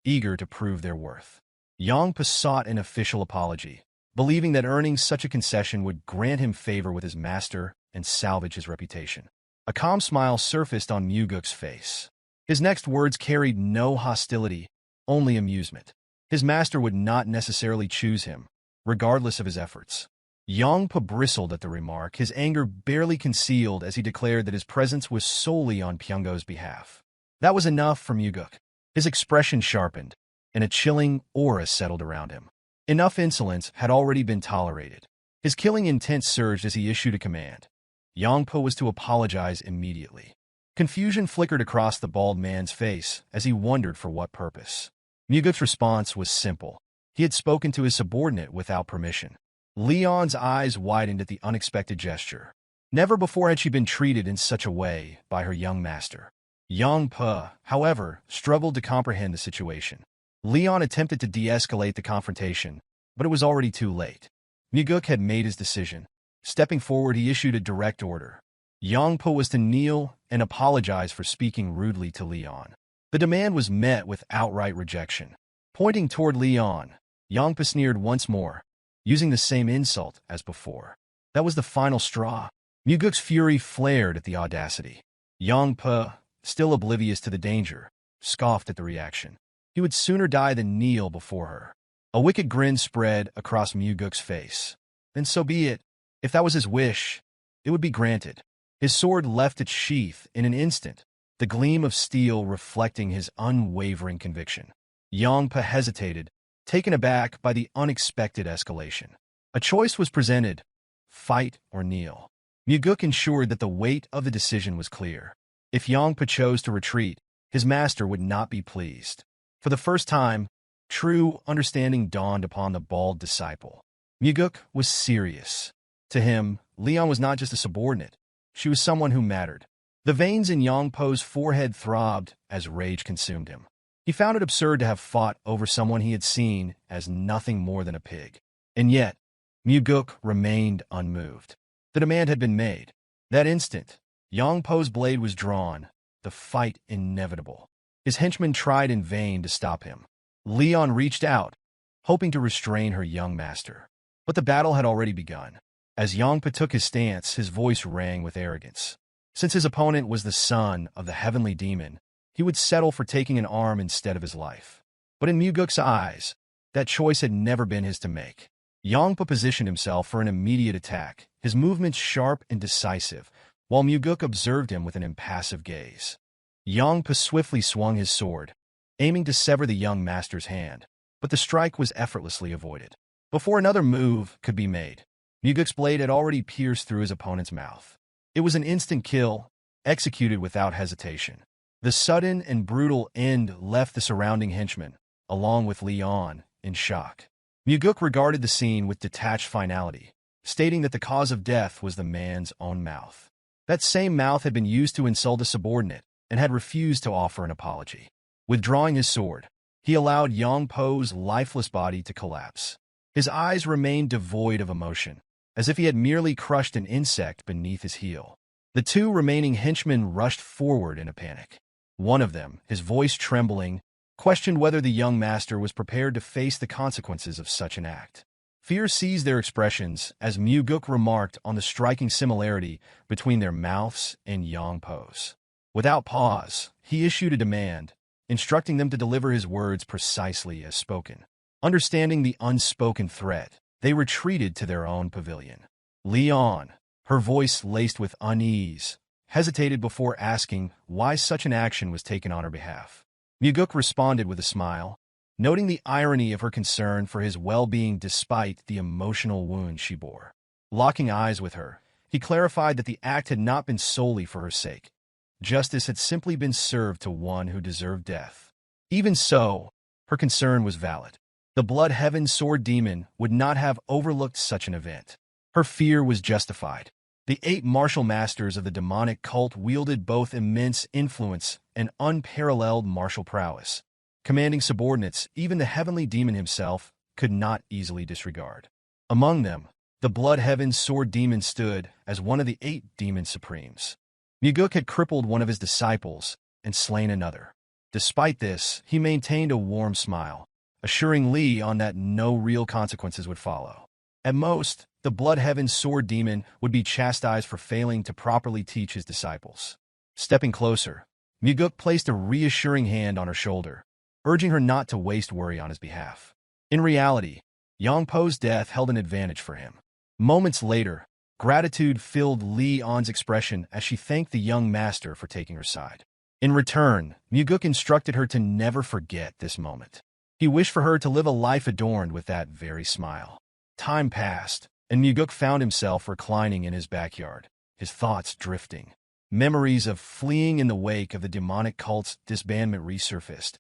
eager to prove their worth. Yangpa sought an official apology, believing that earning such a concession would grant him favor with his master and salvage his reputation. A calm smile surfaced on Mugeuk's face. His next words carried no hostility, only amusement. His master would not necessarily choose him, regardless of his efforts. Yangpa bristled at the remark, his anger barely concealed as he declared that his presence was solely on Pungo's behalf. That was enough for Mugeuk. His expression sharpened, and a chilling aura settled around him. Enough insolence had already been tolerated. His killing intent surged as he issued a command. Yongpo was to apologize immediately. Confusion flickered across the bald man's face as he wondered for what purpose. Mugeuk's response was simple. He had spoken to his subordinate without permission. Leon's eyes widened at the unexpected gesture. Never before had she been treated in such a way by her young master. Yongpo, however, struggled to comprehend the situation. Leon attempted to de-escalate the confrontation, but it was already too late. Mugeuk had made his decision. Stepping forward, he issued a direct order. Yongpo was to kneel and apologize for speaking rudely to Leon. The demand was met with outright rejection. Pointing toward Leon, Yongpo sneered once more, using the same insult as before. That was the final straw. Mugeuk's fury flared at the audacity. Yongpo, still oblivious to the danger, scoffed at the reaction. He would sooner die than kneel before her. A wicked grin spread across Mugeuk's face. Then so be it. If that was his wish, it would be granted. His sword left its sheath in an instant, the gleam of steel reflecting his unwavering conviction. Yongpo hesitated, taken aback by the unexpected escalation. A choice was presented: fight or kneel. Mugeuk ensured that the weight of the decision was clear. If Yongpo chose to retreat, his master would not be pleased. For the first time, true understanding dawned upon the bald disciple. Mugeuk was serious. To him, Leon was not just a subordinate. She was someone who mattered. The veins in Yongpo's forehead throbbed as rage consumed him. He found it absurd to have fought over someone he had seen as nothing more than a pig. And yet, Mugeuk remained unmoved. The demand had been made. That instant, Yongpo's blade was drawn, the fight inevitable. His henchmen tried in vain to stop him. Leon reached out, hoping to restrain her young master. But the battle had already begun. As Yongpo took his stance, his voice rang with arrogance. Since his opponent was the son of the heavenly demon, he would settle for taking an arm instead of his life. But in Mugeuk's eyes, that choice had never been his to make. Yongpo positioned himself for an immediate attack, his movements sharp and decisive, while Mugeuk observed him with an impassive gaze. Yongpo swiftly swung his sword, aiming to sever the young master's hand, but the strike was effortlessly avoided. Before another move could be made, Mugeuk's blade had already pierced through his opponent's mouth. It was an instant kill, executed without hesitation. The sudden and brutal end left the surrounding henchmen, along with Leon, in shock. Mugeuk regarded the scene with detached finality, stating that the cause of death was the man's own mouth. That same mouth had been used to insult a subordinate and had refused to offer an apology. Withdrawing his sword, he allowed Yongpo's lifeless body to collapse. His eyes remained devoid of emotion, as if he had merely crushed an insect beneath his heel. The two remaining henchmen rushed forward in a panic. One of them, his voice trembling, questioned whether the young master was prepared to face the consequences of such an act. Fear seized their expressions as Mugeuk remarked on the striking similarity between their mouths and Yongpo's. Without pause, he issued a demand, instructing them to deliver his words precisely as spoken. Understanding the unspoken threat, they retreated to their own pavilion. Leon, her voice laced with unease, hesitated before asking why such an action was taken on her behalf. Mugeuk responded with a smile, noting the irony of her concern for his well-being despite the emotional wound she bore. Locking eyes with her, he clarified that the act had not been solely for her sake. Justice had simply been served to one who deserved death. Even so, her concern was valid. The Blood Heaven Sword Demon would not have overlooked such an event. Her fear was justified. The 8 martial masters of the demonic cult wielded both immense influence and unparalleled martial prowess. Commanding subordinates, even the heavenly demon himself, could not easily disregard. Among them, the Blood Heaven Sword Demon stood as one of the 8 demon supremes. Mugeuk had crippled one of his disciples and slain another. Despite this, he maintained a warm smile, assuring Leon that no real consequences would follow. At most, the Blood Heaven Sword Demon would be chastised for failing to properly teach his disciples. Stepping closer, Mugeuk placed a reassuring hand on her shoulder, urging her not to waste worry on his behalf. In reality, Yongpo's death held an advantage for him. Moments later, gratitude filled Leon's expression as she thanked the young master for taking her side. In return, Mugeuk instructed her to never forget this moment. He wished for her to live a life adorned with that very smile. Time passed, and Mugeuk found himself reclining in his backyard, his thoughts drifting. Memories of fleeing in the wake of the demonic cult's disbandment resurfaced,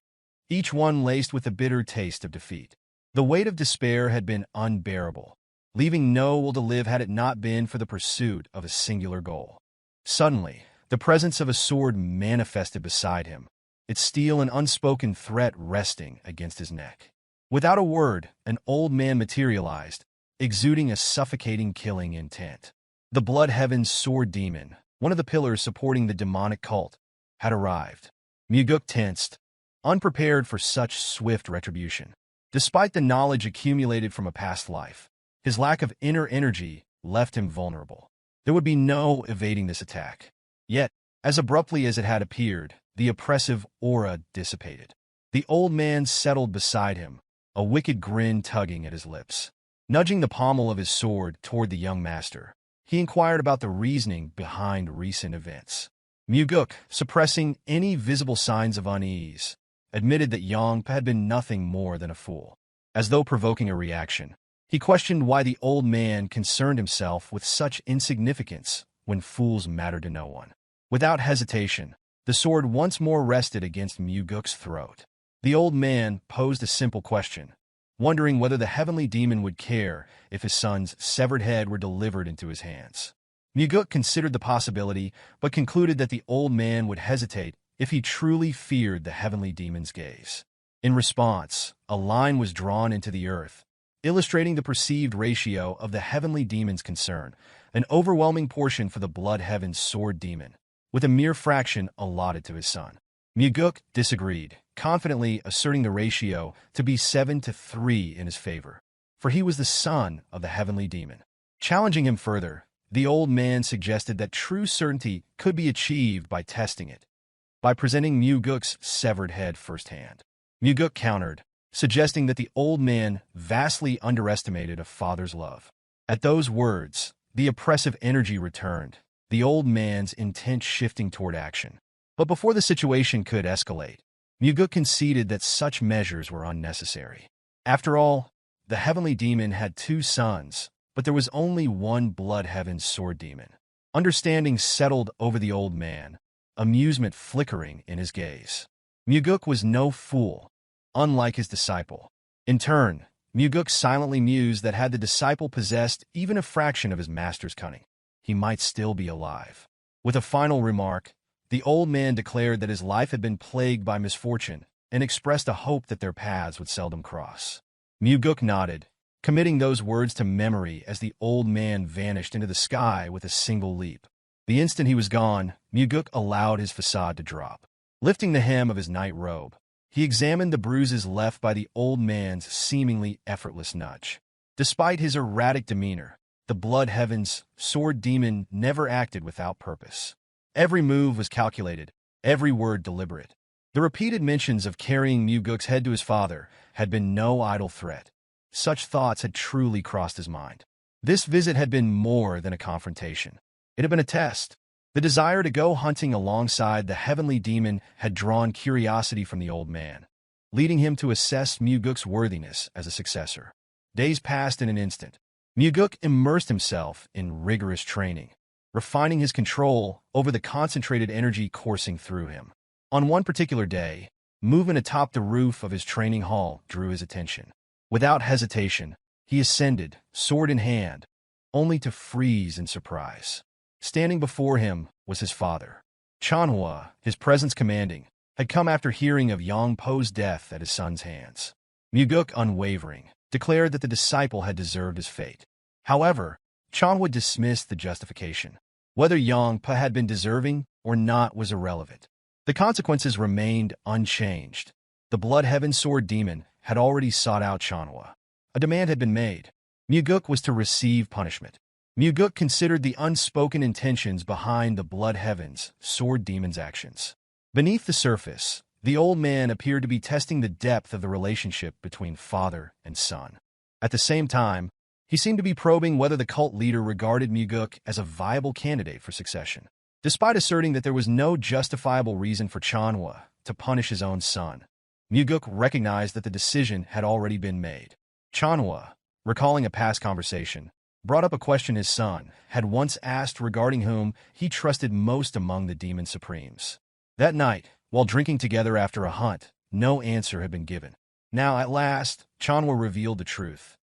each one laced with a bitter taste of defeat. The weight of despair had been unbearable, leaving no will to live had it not been for the pursuit of a singular goal. Suddenly, the presence of a sword manifested beside him, its steel an unspoken threat resting against his neck. Without a word, an old man materialized, exuding a suffocating killing intent. The Blood Heaven's sword demon, one of the pillars supporting the demonic cult, had arrived. Mugeuk tensed, unprepared for such swift retribution. Despite the knowledge accumulated from a past life, his lack of inner energy left him vulnerable. There would be no evading this attack. Yet, as abruptly as it had appeared, the oppressive aura dissipated. The old man settled beside him, a wicked grin tugging at his lips. Nudging the pommel of his sword toward the young master, he inquired about the reasoning behind recent events. Mugeuk, suppressing any visible signs of unease, admitted that Yongpa had been nothing more than a fool. As though provoking a reaction, he questioned why the old man concerned himself with such insignificance when fools mattered to no one. Without hesitation, the sword once more rested against Mugeuk's throat. The old man posed a simple question, wondering whether the heavenly demon would care if his son's severed head were delivered into his hands. Mugeuk considered the possibility, but concluded that the old man would hesitate if he truly feared the heavenly demon's gaze. In response, a line was drawn into the earth, illustrating the perceived ratio of the heavenly demon's concern, an overwhelming portion for the Blood Heaven's sword demon, with a mere fraction allotted to his son. Mugeuk disagreed, confidently asserting the ratio to be 7-3 in his favor, for he was the son of the heavenly demon. Challenging him further, the old man suggested that true certainty could be achieved by testing it, by presenting Mugeuk's severed head firsthand. Mugeuk countered, suggesting that the old man vastly underestimated a father's love. At those words, the oppressive energy returned, the old man's intent shifting toward action. But before the situation could escalate, Mugeuk conceded that such measures were unnecessary. After all, the heavenly demon had 2 sons, but there was only one Blood Heaven's sword demon. Understanding settled over the old man, amusement flickering in his gaze. Mugeuk was no fool, unlike his disciple. In turn, Mugeuk silently mused that had the disciple possessed even a fraction of his master's cunning, he might still be alive. With a final remark, the old man declared that his life had been plagued by misfortune and expressed a hope that their paths would seldom cross. Mugeuk nodded, committing those words to memory as the old man vanished into the sky with a single leap. The instant he was gone, Mugeuk allowed his facade to drop. Lifting the hem of his night robe, he examined the bruises left by the old man's seemingly effortless nudge. Despite his erratic demeanor, the Blood Heaven's sword demon never acted without purpose. Every move was calculated, every word deliberate. The repeated mentions of carrying Mugeuk's head to his father had been no idle threat. Such thoughts had truly crossed his mind. This visit had been more than a confrontation. It had been a test. The desire to go hunting alongside the heavenly demon had drawn curiosity from the old man, leading him to assess Mugeuk's worthiness as a successor. Days passed in an instant. Mugeuk immersed himself in rigorous training, refining his control over the concentrated energy coursing through him. On one particular day, movement atop the roof of his training hall drew his attention. Without hesitation, he ascended, sword in hand, only to freeze in surprise. Standing before him was his father. Chanhua, his presence commanding, had come after hearing of Yongpo's death at his son's hands. Mugeuk, unwavering, declared that the disciple had deserved his fate. However, Chanhua dismissed the justification. Whether Yongpo had been deserving or not was irrelevant. The consequences remained unchanged. The Blood Heaven sword demon had already sought out Chanhua. A demand had been made. Mugeuk was to receive punishment. Mugeuk considered the unspoken intentions behind the Blood Heaven's sword demon's actions. Beneath the surface, the old man appeared to be testing the depth of the relationship between father and son. At the same time, he seemed to be probing whether the cult leader regarded Mugeuk as a viable candidate for succession. Despite asserting that there was no justifiable reason for Chanhua to punish his own son, Mugeuk recognized that the decision had already been made. Chanhua, recalling a past conversation, brought up a question his son had once asked regarding whom he trusted most among the demon supremes. That night, while drinking together after a hunt, no answer had been given. Now, at last, Chanhua revealed the truth.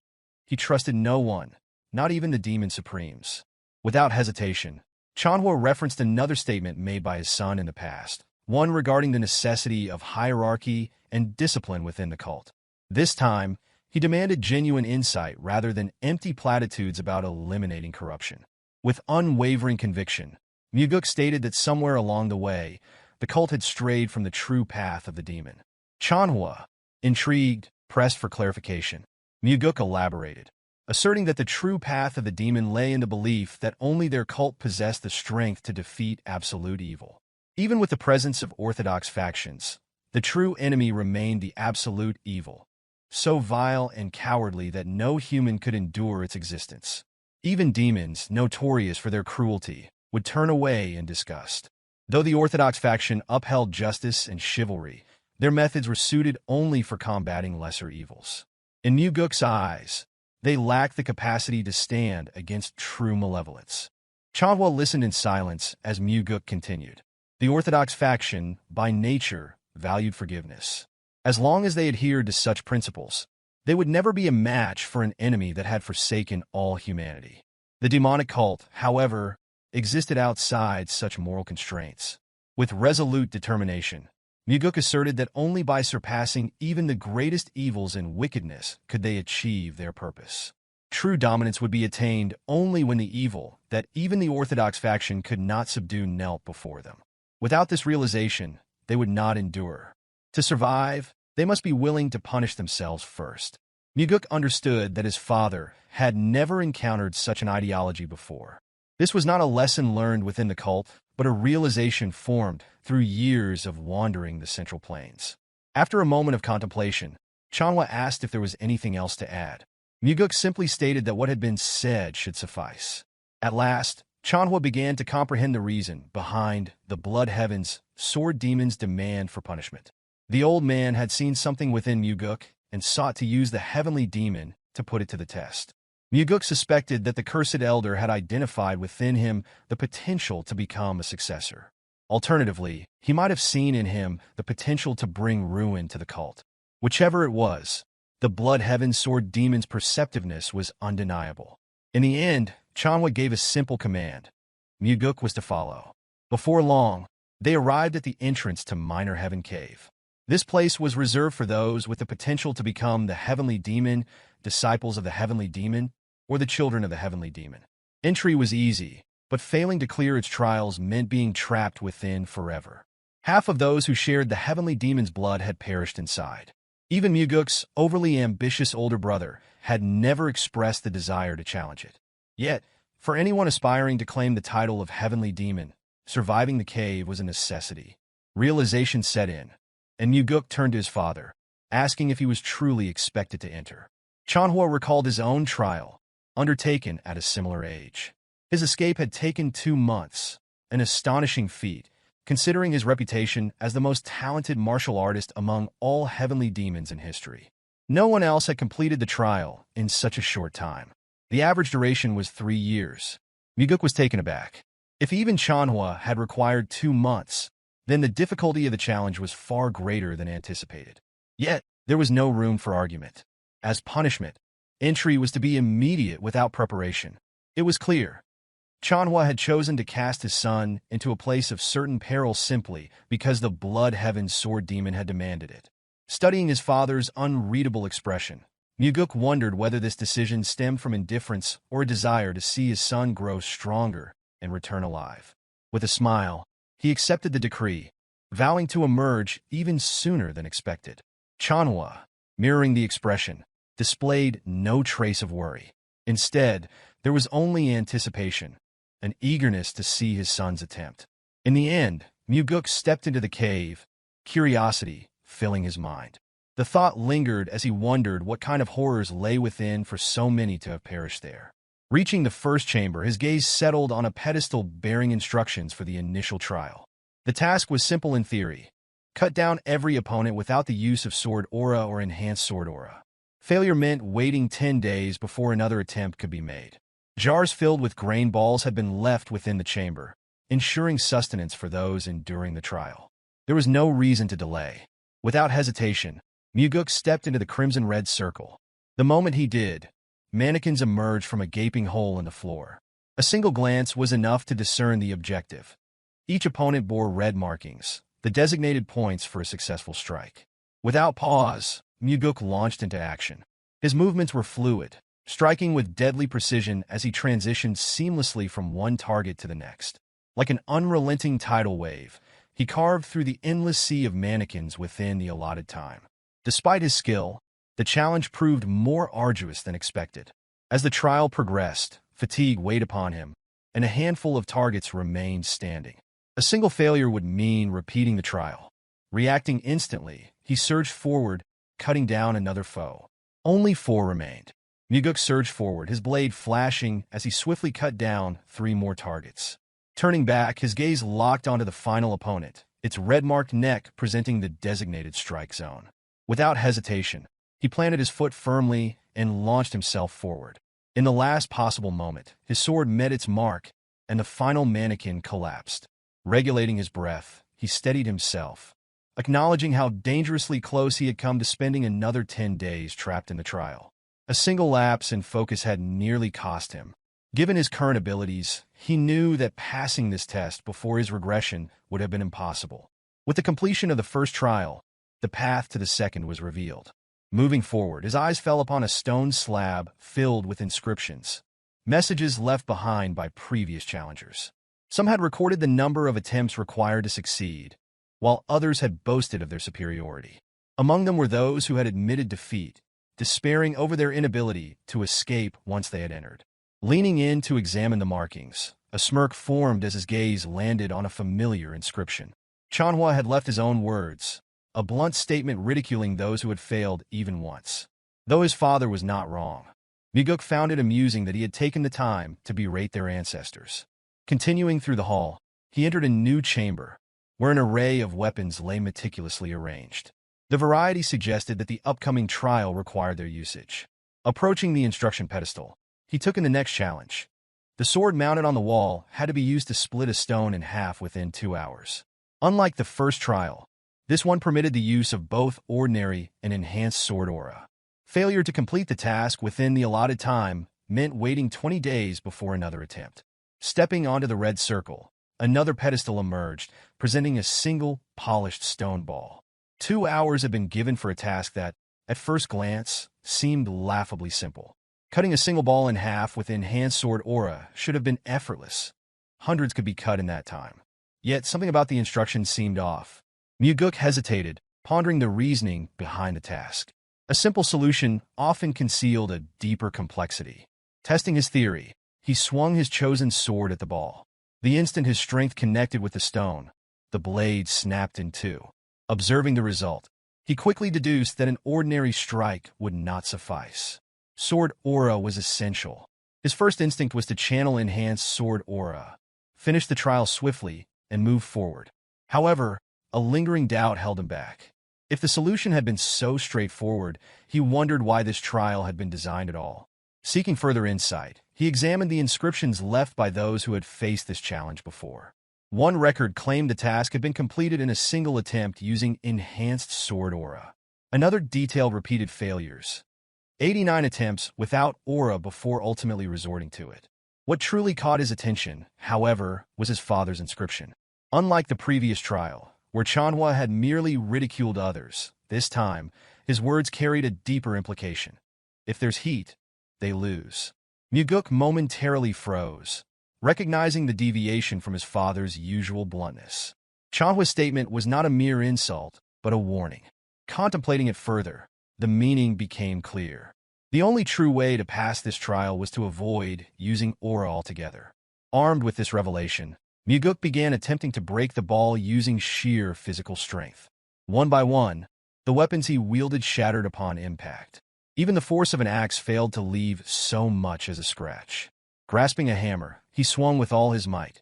He trusted no one, not even the demon supremes. Without hesitation, Chanhua referenced another statement made by his son in the past, one regarding the necessity of hierarchy and discipline within the cult. This time, he demanded genuine insight rather than empty platitudes about eliminating corruption. With unwavering conviction, Mugeuk stated that somewhere along the way, the cult had strayed from the true path of the demon. Chanhua, intrigued, pressed for clarification. Mugeuk elaborated, asserting that the true path of the demon lay in the belief that only their cult possessed the strength to defeat absolute evil. Even with the presence of orthodox factions, the true enemy remained the absolute evil, so vile and cowardly that no human could endure its existence. Even demons, notorious for their cruelty, would turn away in disgust. Though the orthodox faction upheld justice and chivalry, their methods were suited only for combating lesser evils. In Mugeuk's eyes, they lacked the capacity to stand against true malevolence. Chanhua listened in silence as Mugeuk continued. The orthodox faction, by nature, valued forgiveness. As long as they adhered to such principles, they would never be a match for an enemy that had forsaken all humanity. The demonic cult, however, existed outside such moral constraints. With resolute determination, Mugeuk asserted that only by surpassing even the greatest evils and wickedness could they achieve their purpose. True dominance would be attained only when the evil that even the orthodox faction could not subdue knelt before them. Without this realization, they would not endure. To survive, they must be willing to punish themselves first. Mugeuk understood that his father had never encountered such an ideology before. This was not a lesson learned within the cult, but a realization formed through years of wandering the Central Plains. After a moment of contemplation, Chanhua asked if there was anything else to add. Mugeuk simply stated that what had been said should suffice. At last, Chanhua began to comprehend the reason behind the Blood Heaven's sword demon's demand for punishment. The old man had seen something within Mugeuk and sought to use the heavenly demon to put it to the test. Mugeuk suspected that the cursed elder had identified within him the potential to become a successor. Alternatively, he might have seen in him the potential to bring ruin to the cult. Whichever it was, the Blood Heaven sword demon's perceptiveness was undeniable. In the end, Chanhua gave a simple command. Mugeuk was to follow. Before long, they arrived at the entrance to Minor Heaven Cave. This place was reserved for those with the potential to become the Heavenly Demon, disciples of the Heavenly Demon, or the children of the Heavenly Demon. Entry was easy, but failing to clear its trials meant being trapped within forever. Half of those who shared the Heavenly Demon's blood had perished inside. Even Mugeuk's overly ambitious older brother had never expressed the desire to challenge it. Yet, for anyone aspiring to claim the title of Heavenly Demon, surviving the cave was a necessity. Realization set in, and Mugeuk turned to his father, asking if he was truly expected to enter. Chanhua recalled his own trial, undertaken at a similar age. His escape had taken 2 months, an astonishing feat, considering his reputation as the most talented martial artist among all heavenly demons in history. No one else had completed the trial in such a short time. The average duration was 3 years. Mugeuk was taken aback. If even Chanhua had required 2 months, then the difficulty of the challenge was far greater than anticipated. Yet, there was no room for argument. As punishment, entry was to be immediate without preparation. It was clear. Chanhua had chosen to cast his son into a place of certain peril simply because the Blood Heaven sword demon had demanded it. Studying his father's unreadable expression, Mugeuk wondered whether this decision stemmed from indifference or a desire to see his son grow stronger and return alive. With a smile, he accepted the decree, vowing to emerge even sooner than expected. Chanhua, mirroring the expression, displayed no trace of worry. Instead, there was only anticipation, an eagerness to see his son's attempt. In the end, Mugeuk stepped into the cave, curiosity filling his mind. The thought lingered as he wondered what kind of horrors lay within for so many to have perished there. Reaching the first chamber, his gaze settled on a pedestal bearing instructions for the initial trial. The task was simple in theory. cut down every opponent without the use of sword aura or enhanced sword aura. Failure meant waiting 10 days before another attempt could be made. Jars filled with grain balls had been left within the chamber, ensuring sustenance for those enduring the trial. There was no reason to delay. Without hesitation, Mugeuk stepped into the crimson-red circle. The moment he did, mannequins emerged from a gaping hole in the floor. A single glance was enough to discern the objective. Each opponent bore red markings, the designated points for a successful strike. Without pause, Mugeuk launched into action. His movements were fluid, striking with deadly precision as he transitioned seamlessly from one target to the next. Like an unrelenting tidal wave, he carved through the endless sea of mannequins within the allotted time. Despite his skill, the challenge proved more arduous than expected. As the trial progressed, fatigue weighed upon him, and a handful of targets remained standing. A single failure would mean repeating the trial. Reacting instantly, he surged forward, cutting down another foe. Only 4 remained. Mugeuk surged forward, his blade flashing as he swiftly cut down 3 more targets. Turning back, his gaze locked onto the final opponent, its red-marked neck presenting the designated strike zone. Without hesitation, he planted his foot firmly and launched himself forward. In the last possible moment, his sword met its mark, and the final mannequin collapsed. Regulating his breath, he steadied himself, acknowledging how dangerously close he had come to spending another 10 days trapped in the trial. A single lapse in focus had nearly cost him. Given his current abilities, he knew that passing this test before his regression would have been impossible. With the completion of the first trial, the path to the second was revealed. Moving forward, his eyes fell upon a stone slab filled with inscriptions, messages left behind by previous challengers. Some had recorded the number of attempts required to succeed, while others had boasted of their superiority. Among them were those who had admitted defeat, despairing over their inability to escape once they had entered. Leaning in to examine the markings, a smirk formed as his gaze landed on a familiar inscription. Chanhua had left his own words, a blunt statement ridiculing those who had failed even once. Though his father was not wrong, Mugeuk found it amusing that he had taken the time to berate their ancestors. Continuing through the hall, he entered a new chamber, where an array of weapons lay meticulously arranged. The variety suggested that the upcoming trial required their usage. Approaching the instruction pedestal, he took in the next challenge. The sword mounted on the wall had to be used to split a stone in half within 2 hours. Unlike the first trial, this one permitted the use of both ordinary and enhanced sword aura. Failure to complete the task within the allotted time meant waiting 20 days before another attempt. Stepping onto the red circle, another pedestal emerged, presenting a single, polished stone ball. 2 hours had been given for a task that, at first glance, seemed laughably simple. Cutting a single ball in half with enhanced sword aura should have been effortless. Hundreds could be cut in that time. Yet something about the instructions seemed off. Mugeuk hesitated, pondering the reasoning behind the task. A simple solution often concealed a deeper complexity. Testing his theory, he swung his chosen sword at the ball. The instant his strength connected with the stone, the blade snapped in two. Observing the result, he quickly deduced that an ordinary strike would not suffice. Sword aura was essential. His first instinct was to channel enhanced sword aura, finish the trial swiftly, and move forward. However, a lingering doubt held him back. If the solution had been so straightforward, he wondered why this trial had been designed at all. Seeking further insight, he examined the inscriptions left by those who had faced this challenge before. One record claimed the task had been completed in a single attempt using enhanced sword aura. Another detailed repeated failures. 89 attempts without aura before ultimately resorting to it. What truly caught his attention, however, was his father's inscription. Unlike the previous trial, where Chanhua had merely ridiculed others, this time, his words carried a deeper implication. If there's heat, they lose. Mugeuk momentarily froze, recognizing the deviation from his father's usual bluntness. Chanhua's statement was not a mere insult, but a warning. Contemplating it further, the meaning became clear. The only true way to pass this trial was to avoid using aura altogether. Armed with this revelation, Mugeuk began attempting to break the ball using sheer physical strength. One by one, the weapons he wielded shattered upon impact. Even the force of an axe failed to leave so much as a scratch. Grasping a hammer, he swung with all his might.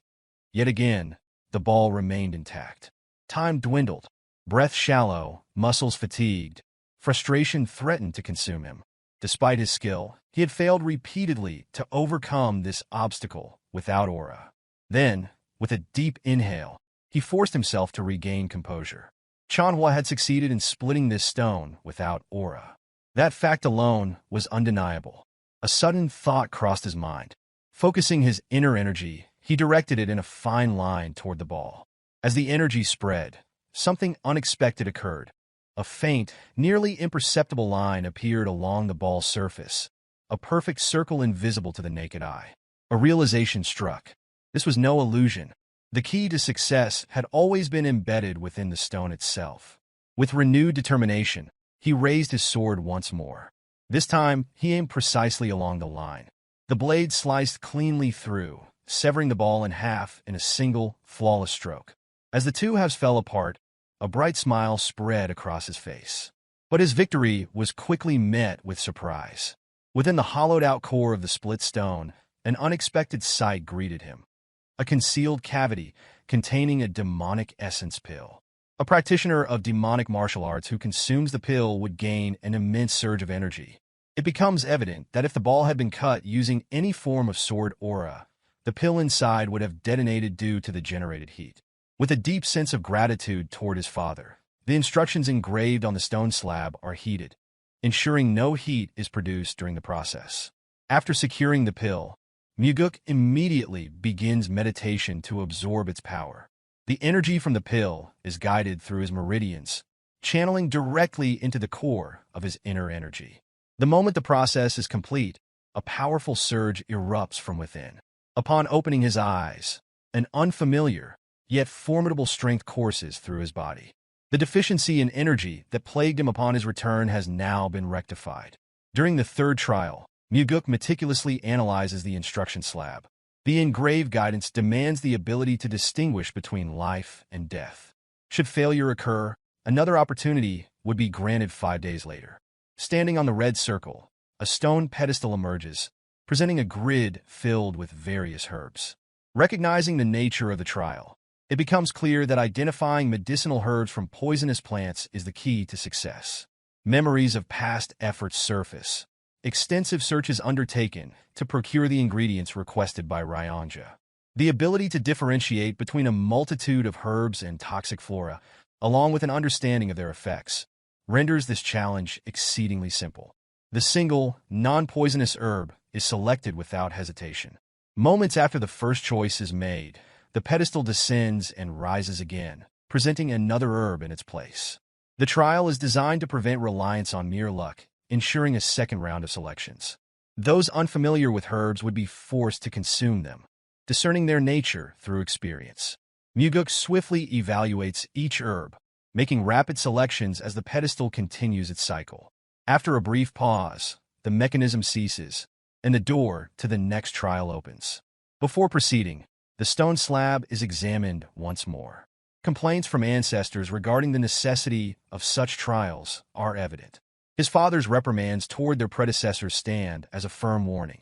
Yet again, the ball remained intact. Time dwindled, Breath shallow, muscles fatigued, frustration threatened to consume him. Despite his skill, he had failed repeatedly to overcome this obstacle without aura. Then, with a deep inhale, he forced himself to regain composure. Chanhua had succeeded in splitting this stone without aura. That fact alone was undeniable. A sudden thought crossed his mind. Focusing his inner energy, he directed it in a fine line toward the ball. As the energy spread, something unexpected occurred. A faint, nearly imperceptible line appeared along the ball's surface, a perfect circle invisible to the naked eye. A realization struck. This was no illusion. The key to success had always been embedded within the stone itself. With renewed determination, he raised his sword once more. This time, he aimed precisely along the line. The blade sliced cleanly through, severing the ball in half in a single, flawless stroke. As the two halves fell apart, a bright smile spread across his face. But his victory was quickly met with surprise. Within the hollowed-out core of the split stone, an unexpected sight greeted him. A concealed cavity containing a demonic essence pill. A practitioner of demonic martial arts who consumes the pill would gain an immense surge of energy. It becomes evident that if the ball had been cut using any form of sword aura, the pill inside would have detonated due to the generated heat. With a deep sense of gratitude toward his father, the instructions engraved on the stone slab are heated, ensuring no heat is produced during the process. After securing the pill, Mugeuk immediately begins meditation to absorb its power. The energy from the pill is guided through his meridians, channeling directly into the core of his inner energy. The moment the process is complete, a powerful surge erupts from within. Upon opening his eyes, an unfamiliar, yet formidable strength courses through his body. The deficiency in energy that plagued him upon his return has now been rectified. During the third trial, Mugeuk meticulously analyzes the instruction slab. The engraved guidance demands the ability to distinguish between life and death. Should failure occur, another opportunity would be granted 5 days later. Standing on the red circle, a stone pedestal emerges, presenting a grid filled with various herbs. Recognizing the nature of the trial, it becomes clear that identifying medicinal herbs from poisonous plants is the key to success. Memories of past efforts surface. Extensive searches undertaken to procure the ingredients requested by Ryanja. The ability to differentiate between a multitude of herbs and toxic flora, along with an understanding of their effects, renders this challenge exceedingly simple. The single, non-poisonous herb is selected without hesitation. Moments after the first choice is made, the pedestal descends and rises again, presenting another herb in its place. The trial is designed to prevent reliance on mere luck, ensuring a second round of selections. Those unfamiliar with herbs would be forced to consume them, discerning their nature through experience. Mugeuk swiftly evaluates each herb, making rapid selections as the pedestal continues its cycle. After a brief pause, the mechanism ceases, and the door to the next trial opens. Before proceeding, the stone slab is examined once more. Complaints from ancestors regarding the necessity of such trials are evident. His father's reprimands toward their predecessors stand as a firm warning.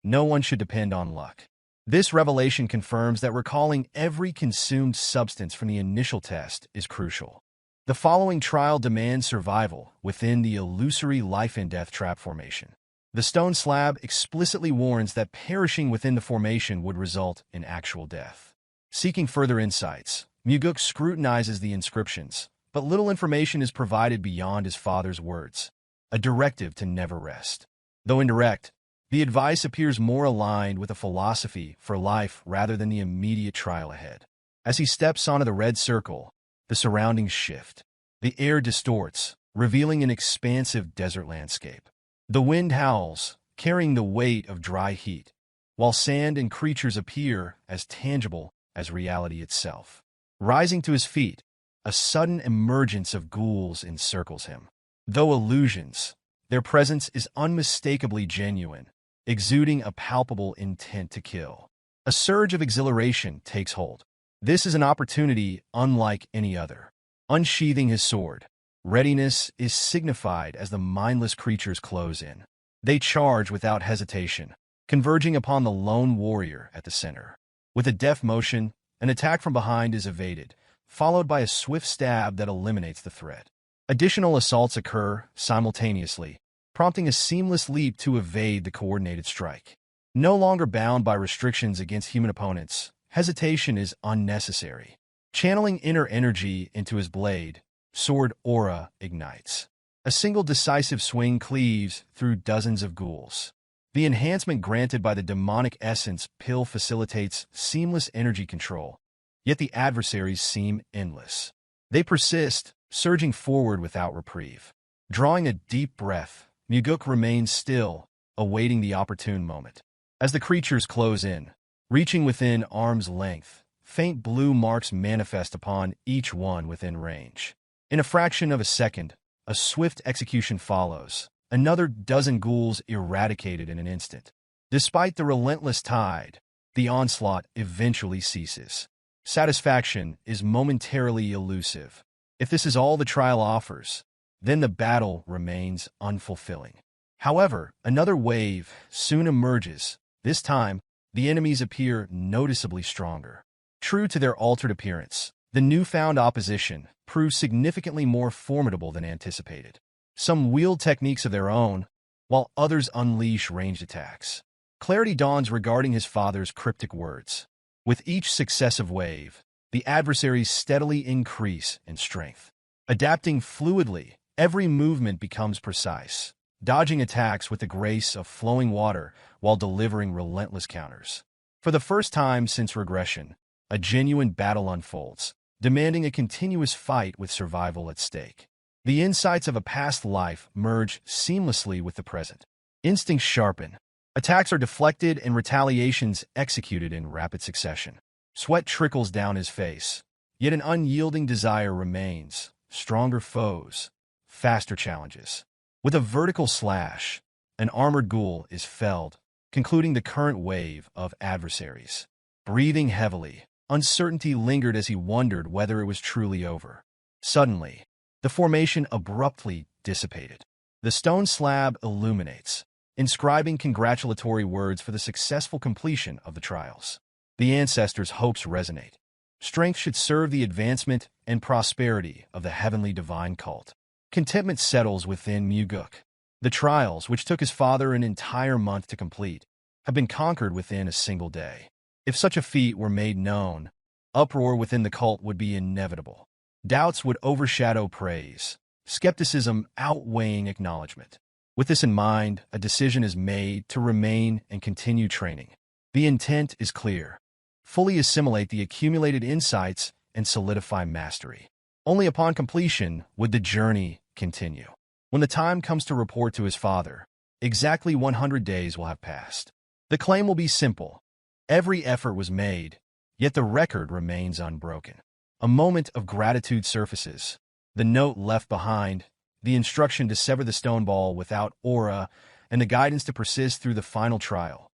No one should depend on luck. This revelation confirms that recalling every consumed substance from the initial test is crucial. The following trial demands survival within the illusory life-and-death trap formation. The stone slab explicitly warns that perishing within the formation would result in actual death. Seeking further insights, Mugeuk scrutinizes the inscriptions, but little information is provided beyond his father's words, a directive to never rest. Though indirect, the advice appears more aligned with a philosophy for life rather than the immediate trial ahead. As he steps onto the red circle, the surroundings shift. The air distorts, revealing an expansive desert landscape. The wind howls, carrying the weight of dry heat, while sand and creatures appear as tangible as reality itself. Rising to his feet, a sudden emergence of ghouls encircles him. Though illusions, their presence is unmistakably genuine, exuding a palpable intent to kill. A surge of exhilaration takes hold. This is an opportunity unlike any other. Unsheathing his sword, readiness is signified as the mindless creatures close in. They charge without hesitation, converging upon the lone warrior at the center. With a deft motion, an attack from behind is evaded, followed by a swift stab that eliminates the threat. Additional assaults occur simultaneously, prompting a seamless leap to evade the coordinated strike. No longer bound by restrictions against human opponents, hesitation is unnecessary. Channeling inner energy into his blade, sword aura ignites. A single decisive swing cleaves through dozens of ghouls. The enhancement granted by the demonic essence pill facilitates seamless energy control, yet the adversaries seem endless. They persist, surging forward without reprieve. Drawing a deep breath, Mugeuk remains still, awaiting the opportune moment. As the creatures close in, reaching within arm's length, faint blue marks manifest upon each one within range. In a fraction of a second, a swift execution follows, another dozen ghouls eradicated in an instant. Despite the relentless tide, the onslaught eventually ceases. Satisfaction is momentarily elusive. If this is all the trial offers, then the battle remains unfulfilling. However, another wave soon emerges. This time, the enemies appear noticeably stronger. True to their altered appearance, the newfound opposition proves significantly more formidable than anticipated. Some wield techniques of their own, while others unleash ranged attacks. Clarity dawns regarding his father's cryptic words. With each successive wave, the adversaries steadily increase in strength. Adapting fluidly, every movement becomes precise, dodging attacks with the grace of flowing water while delivering relentless counters. For the first time since Regression, a genuine battle unfolds, demanding a continuous fight with survival at stake. The insights of a past life merge seamlessly with the present. Instincts sharpen. Attacks are deflected and retaliations executed in rapid succession. Sweat trickles down his face, yet an unyielding desire remains. Stronger foes, faster challenges. With a vertical slash, an armored ghoul is felled, concluding the current wave of adversaries. Breathing heavily, uncertainty lingered as he wondered whether it was truly over. Suddenly, the formation abruptly dissipated. The stone slab illuminates, inscribing congratulatory words for the successful completion of the trials. The ancestors' hopes resonate. Strength should serve the advancement and prosperity of the heavenly divine cult. Contentment settles within Mugeuk. The trials, which took his father an entire month to complete, have been conquered within a single day. If such a feat were made known, uproar within the cult would be inevitable. Doubts would overshadow praise, skepticism outweighing acknowledgement. With this in mind, a decision is made to remain and continue training. The intent is clear. Fully assimilate the accumulated insights and solidify mastery. Only upon completion would the journey continue. When the time comes to report to his father, exactly 100 days will have passed. The claim will be simple. Every effort was made, yet the record remains unbroken. A moment of gratitude surfaces. The note left behind, the instruction to sever the stone ball without aura, and the guidance to persist through the final trial.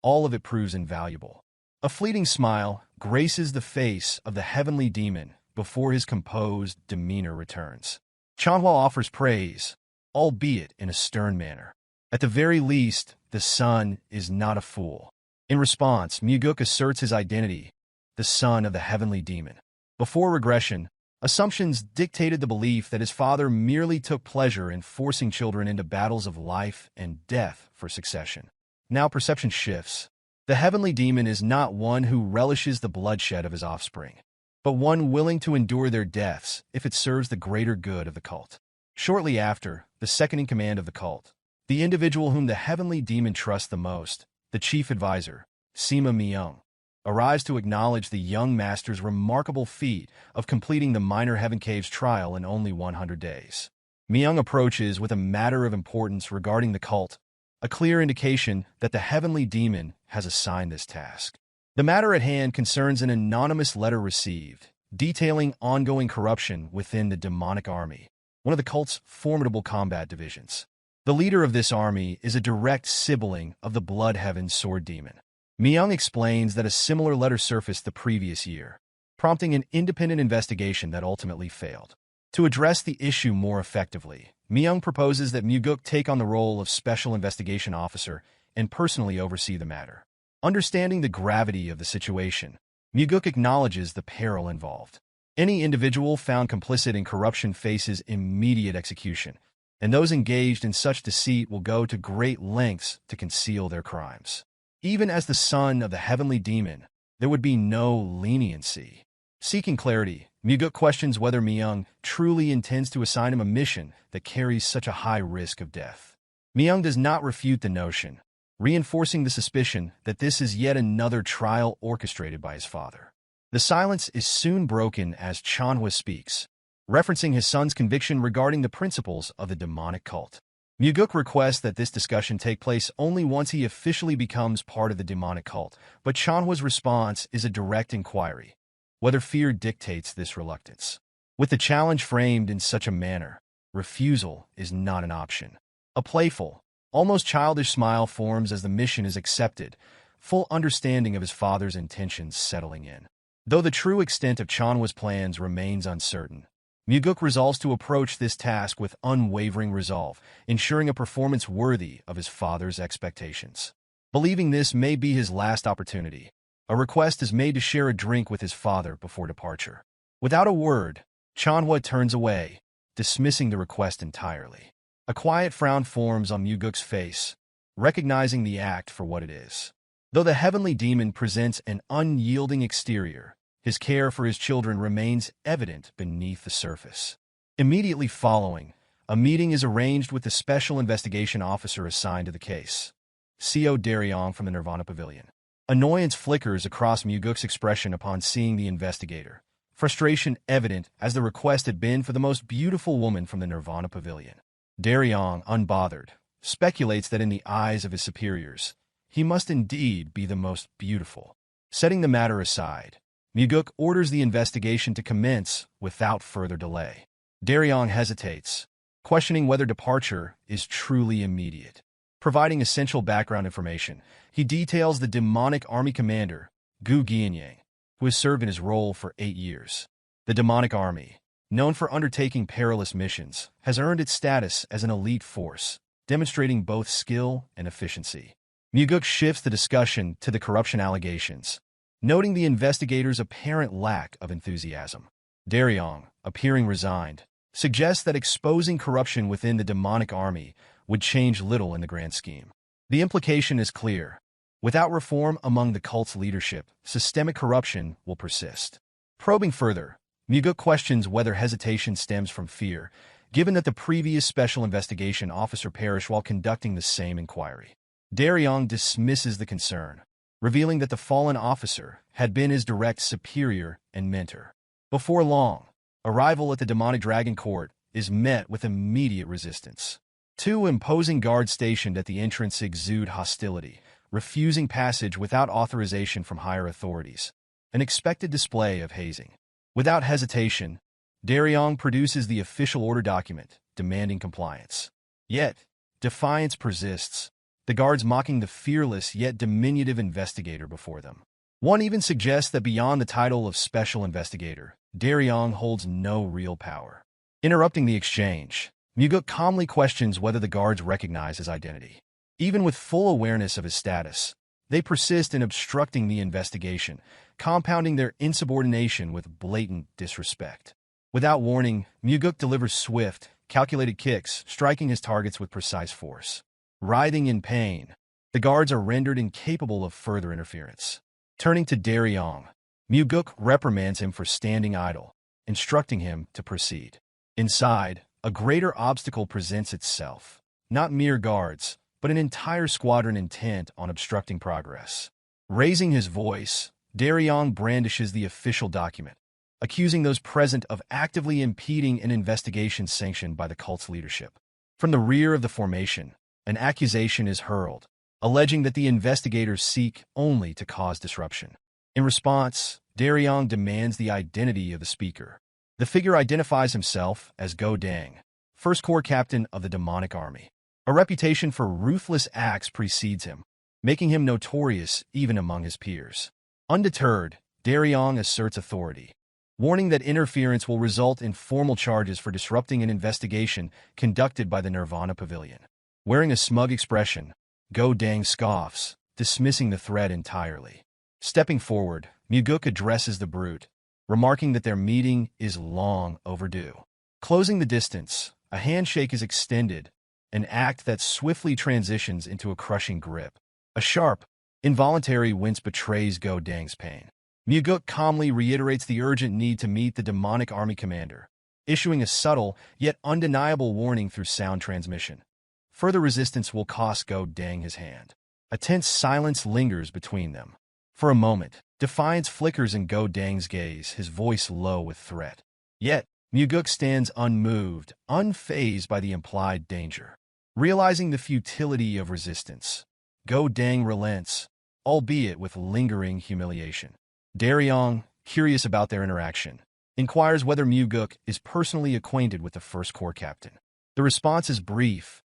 All of it proves invaluable. A fleeting smile graces the face of the heavenly demon before his composed demeanor returns. Chanhua offers praise, albeit in a stern manner. At the very least, the son is not a fool. In response, Mugeuk asserts his identity, the son of the heavenly demon. Before Regression, assumptions dictated the belief that his father merely took pleasure in forcing children into battles of life and death for succession. Now perception shifts. The heavenly demon is not one who relishes the bloodshed of his offspring, but one willing to endure their deaths if it serves the greater good of the cult. Shortly after, the second-in-command of the cult, the individual whom the heavenly demon trusts the most, the chief advisor, Sima Myung, arrives to acknowledge the young master's remarkable feat of completing the Minor Heaven Caves trial in only 100 days. Myung approaches with a matter of importance regarding the cult, a clear indication that the heavenly demon has assigned this task. The matter at hand concerns an anonymous letter received, detailing ongoing corruption within the demonic army, one of the cult's formidable combat divisions. The leader of this army is a direct sibling of the Bloodheaven sword demon. Myung explains that a similar letter surfaced the previous year, prompting an independent investigation that ultimately failed. To address the issue more effectively, Myung proposes that Mugeuk take on the role of Special Investigation Officer and personally oversee the matter. Understanding the gravity of the situation, Mugeuk acknowledges the peril involved. Any individual found complicit in corruption faces immediate execution, and those engaged in such deceit will go to great lengths to conceal their crimes. Even as the son of the heavenly demon, there would be no leniency. Seeking clarity, Mugeuk questions whether Myung truly intends to assign him a mission that carries such a high risk of death. Myung does not refute the notion, reinforcing the suspicion that this is yet another trial orchestrated by his father. The silence is soon broken as Chanhua speaks, referencing his son's conviction regarding the principles of the demonic cult. Mugeuk requests that this discussion take place only once he officially becomes part of the demonic cult, but Chanhua's response is a direct inquiry, whether fear dictates this reluctance. With the challenge framed in such a manner, refusal is not an option. A playful, almost childish smile forms as the mission is accepted, full understanding of his father's intentions settling in. Though the true extent of Chanhua's plans remains uncertain, Mugeuk resolves to approach this task with unwavering resolve, ensuring a performance worthy of his father's expectations. Believing this may be his last opportunity, a request is made to share a drink with his father before departure. Without a word, Chanhua turns away, dismissing the request entirely. A quiet frown forms on Mugeuk's face, recognizing the act for what it is. Though the heavenly demon presents an unyielding exterior, his care for his children remains evident beneath the surface. Immediately following, a meeting is arranged with the special investigation officer assigned to the case, Co. Daryong from the Nirvana Pavilion. Annoyance flickers across Mugeuk's expression upon seeing the investigator, frustration evident as the request had been for the most beautiful woman from the Nirvana Pavilion. Daryong, unbothered, speculates that in the eyes of his superiors, he must indeed be the most beautiful. Setting the matter aside, Mugeuk orders the investigation to commence without further delay. Daryong hesitates, questioning whether departure is truly immediate. Providing essential background information, he details the demonic army commander, Gu Gianyang, who has served in his role for 8 years. The demonic army, known for undertaking perilous missions, has earned its status as an elite force, demonstrating both skill and efficiency. Mugeuk shifts the discussion to the corruption allegations, noting the investigators' apparent lack of enthusiasm. Daryong, appearing resigned, suggests that exposing corruption within the demonic army would change little in the grand scheme. The implication is clear. Without reform among the cult's leadership, systemic corruption will persist. Probing further, Mugeuk questions whether hesitation stems from fear, given that the previous special investigation officer perished while conducting the same inquiry. Daryong dismisses the concern, revealing that the fallen officer had been his direct superior and mentor. Before long, arrival at the demonic dragon court is met with immediate resistance. 2 imposing guards stationed at the entrance exude hostility, refusing passage without authorization from higher authorities, an expected display of hazing. Without hesitation, Daryong produces the official order document, demanding compliance. Yet, defiance persists, the guards mocking the fearless yet diminutive investigator before them. One even suggests that beyond the title of special investigator, Daryong holds no real power. Interrupting the exchange, Mugeuk calmly questions whether the guards recognize his identity. Even with full awareness of his status, they persist in obstructing the investigation, compounding their insubordination with blatant disrespect. Without warning, Mugeuk delivers swift, calculated kicks, striking his targets with precise force. Writhing in pain, the guards are rendered incapable of further interference. Turning to Daryong, Mugeuk reprimands him for standing idle, instructing him to proceed. Inside, a greater obstacle presents itself. Not mere guards, but an entire squadron intent on obstructing progress. Raising his voice, Daryong brandishes the official document, accusing those present of actively impeding an investigation sanctioned by the cult's leadership. From the rear of the formation, an accusation is hurled, alleging that the investigators seek only to cause disruption. In response, Daryong demands the identity of the speaker. The figure identifies himself as Go Dang, First Corps Captain of the Demonic Army. A reputation for ruthless acts precedes him, making him notorious even among his peers. Undeterred, Daryong asserts authority, warning that interference will result in formal charges for disrupting an investigation conducted by the Nirvana Pavilion. Wearing a smug expression, Go Dang scoffs, dismissing the threat entirely. Stepping forward, Mugeuk addresses the brute, remarking that their meeting is long overdue. Closing the distance, a handshake is extended, an act that swiftly transitions into a crushing grip. A sharp, involuntary wince betrays Go Dang's pain. Mugeuk calmly reiterates the urgent need to meet the demonic army commander, issuing a subtle yet undeniable warning through sound transmission. Further resistance will cost Go Dang his hand. A tense silence lingers between them. For a moment, defiance flickers in Go Dang's gaze, his voice low with threat. Yet, Mugeuk stands unmoved, unfazed by the implied danger. Realizing the futility of resistance, Go Dang relents, albeit with lingering humiliation. Daryong, curious about their interaction, inquires whether Mugeuk is personally acquainted with the First Corps captain. The response is brief.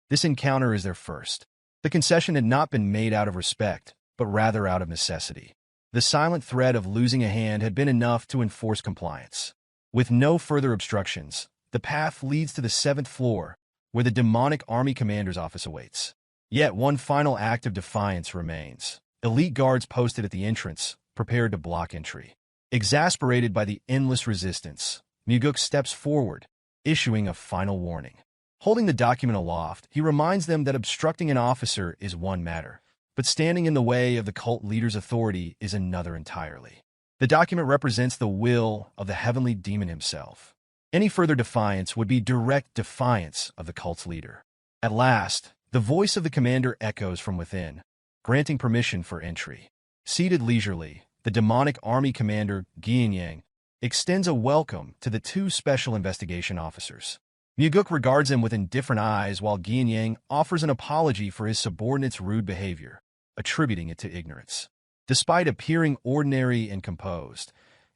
This encounter is their first. The concession had not been made out of respect, but rather out of necessity. The silent threat of losing a hand had been enough to enforce compliance. With no further obstructions, the path leads to the 7th floor, where the demonic army commander's office awaits. Yet one final act of defiance remains. Elite guards posted at the entrance, prepared to block entry. Exasperated by the endless resistance, Mugeuk steps forward, issuing a final warning. Holding the document aloft, he reminds them that obstructing an officer is one matter, but standing in the way of the cult leader's authority is another entirely. The document represents the will of the heavenly demon himself. Any further defiance would be direct defiance of the cult's leader. At last, the voice of the commander echoes from within, granting permission for entry. Seated leisurely, the demonic army commander, Geom, extends a welcome to the 2 special investigation officers. Mugeuk regards him with indifferent eyes while Geom offers an apology for his subordinate's rude behavior, attributing it to ignorance. Despite appearing ordinary and composed,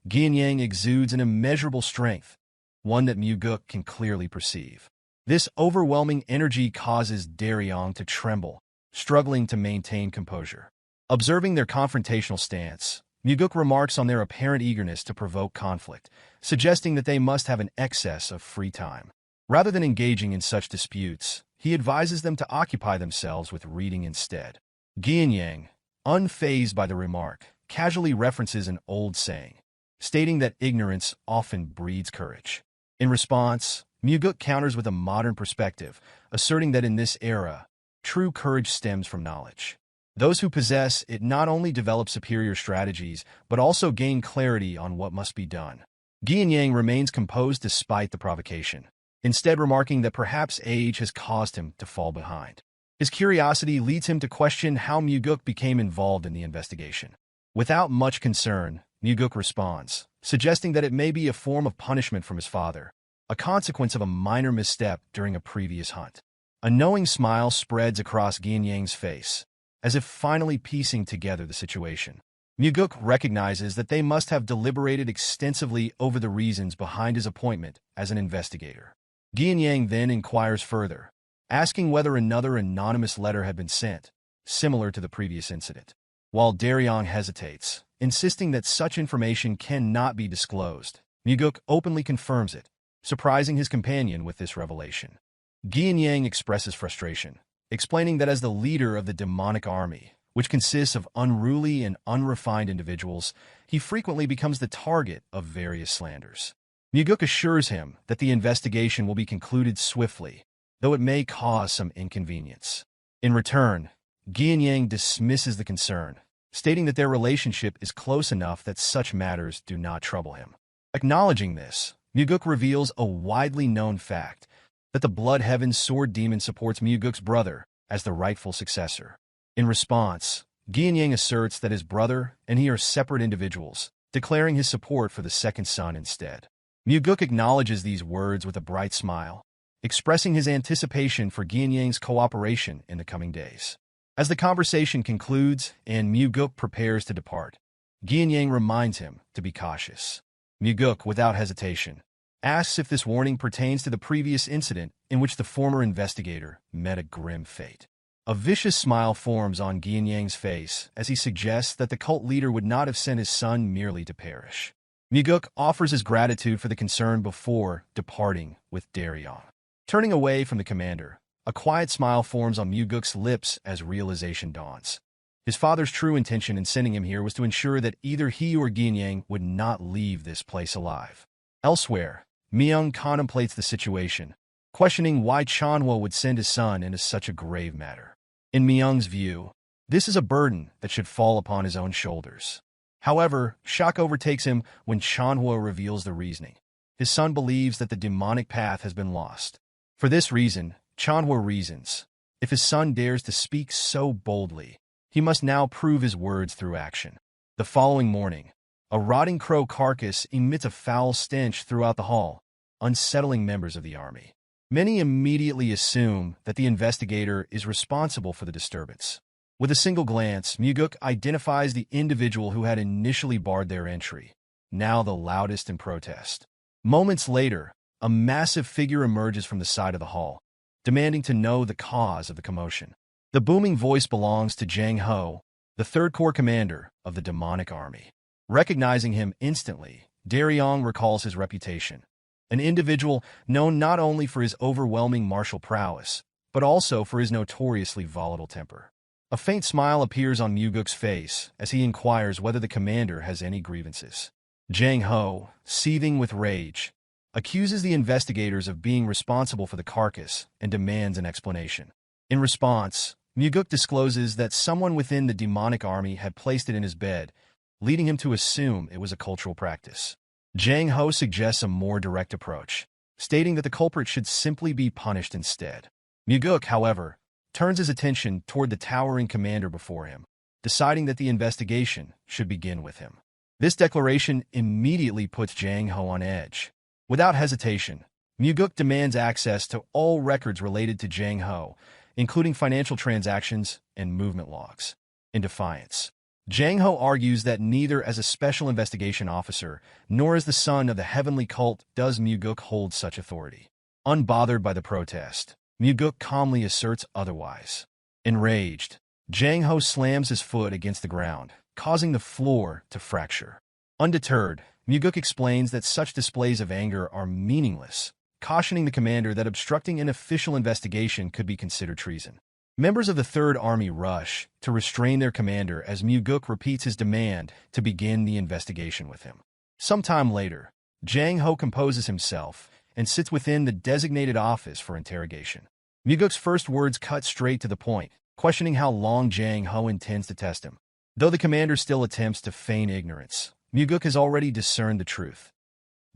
Geom exudes an immeasurable strength, one that Mugeuk can clearly perceive. This overwhelming energy causes Daryong to tremble, struggling to maintain composure. Observing their confrontational stance, Mugeuk remarks on their apparent eagerness to provoke conflict, suggesting that they must have an excess of free time. Rather than engaging in such disputes, he advises them to occupy themselves with reading instead. Geom, unfazed by the remark, casually references an old saying, stating that ignorance often breeds courage. In response, Mugeuk counters with a modern perspective, asserting that in this era, true courage stems from knowledge. Those who possess it not only develop superior strategies, but also gain clarity on what must be done. Geom remains composed despite the provocation, instead remarking that perhaps age has caused him to fall behind. His curiosity leads him to question how Mugeuk became involved in the investigation. Without much concern, Mugeuk responds, suggesting that it may be a form of punishment from his father, a consequence of a minor misstep during a previous hunt. A knowing smile spreads across Geom's face, as if finally piecing together the situation. Mugeuk recognizes that they must have deliberated extensively over the reasons behind his appointment as an investigator. Geom then inquires further, asking whether another anonymous letter had been sent, similar to the previous incident. While Daryong hesitates, insisting that such information cannot be disclosed, Mugeuk openly confirms it, surprising his companion with this revelation. Geom expresses frustration, explaining that as the leader of the demonic army, which consists of unruly and unrefined individuals, he frequently becomes the target of various slanders. Mugeuk assures him that the investigation will be concluded swiftly, though it may cause some inconvenience. In return, Geom dismisses the concern, stating that their relationship is close enough that such matters do not trouble him. Acknowledging this, Mugeuk reveals a widely known fact, that the Blood Heaven Sword Demon supports Mugeuk's brother as the rightful successor. In response, Geom asserts that his brother and he are separate individuals, declaring his support for the second son instead. Mugeuk acknowledges these words with a bright smile, expressing his anticipation for Geom's cooperation in the coming days. As the conversation concludes and Mugeuk prepares to depart, Geom reminds him to be cautious. Mugeuk, without hesitation, asks if this warning pertains to the previous incident in which the former investigator met a grim fate. A vicious smile forms on Geom's face as he suggests that the cult leader would not have sent his son merely to perish. Mugeuk offers his gratitude for the concern before departing with Daryong. Turning away from the commander, a quiet smile forms on Mugeuk's lips as realization dawns. His father's true intention in sending him here was to ensure that either he or Ginyang would not leave this place alive. Elsewhere, Myung contemplates the situation, questioning why Chanhua would send his son into such a grave matter. In Myung's view, this is a burden that should fall upon his own shoulders. However, shock overtakes him when Chanhua reveals the reasoning. His son believes that the demonic path has been lost. For this reason, Chanhua reasons, if his son dares to speak so boldly, he must now prove his words through action. The following morning, a rotting crow carcass emits a foul stench throughout the hall, unsettling members of the army. Many immediately assume that the investigator is responsible for the disturbance. With a single glance, Mugeuk identifies the individual who had initially barred their entry, now the loudest in protest. Moments later, a massive figure emerges from the side of the hall, demanding to know the cause of the commotion. The booming voice belongs to Jang Ho, the Third Corps commander of the demonic army. Recognizing him instantly, Daryong recalls his reputation, an individual known not only for his overwhelming martial prowess, but also for his notoriously volatile temper. A faint smile appears on Mugeuk's face as he inquires whether the commander has any grievances. Jang Ho, seething with rage, accuses the investigators of being responsible for the carcass and demands an explanation. In response, Mugeuk discloses that someone within the demonic army had placed it in his bed, leading him to assume it was a cultural practice. Jang Ho suggests a more direct approach, stating that the culprit should simply be punished instead. Mugeuk, however, turns his attention toward the towering commander before him, deciding that the investigation should begin with him. This declaration immediately puts Jang Ho on edge. Without hesitation, Mugeuk demands access to all records related to Jang Ho, including financial transactions and movement logs. In defiance, Jang Ho argues that neither as a special investigation officer nor as the son of the heavenly cult does Mugeuk hold such authority. Unbothered by the protest, Mugeuk calmly asserts otherwise. Enraged, Jang Ho slams his foot against the ground, causing the floor to fracture. Undeterred, Mugeuk explains that such displays of anger are meaningless, cautioning the commander that obstructing an official investigation could be considered treason. Members of the Third Army rush to restrain their commander as Mugeuk repeats his demand to begin the investigation with him. Sometime later, Jang Ho composes himself and sits within the designated office for interrogation. Mugeuk's first words cut straight to the point, questioning how long Jang Ho intends to test him. Though the commander still attempts to feign ignorance, Mugeuk has already discerned the truth.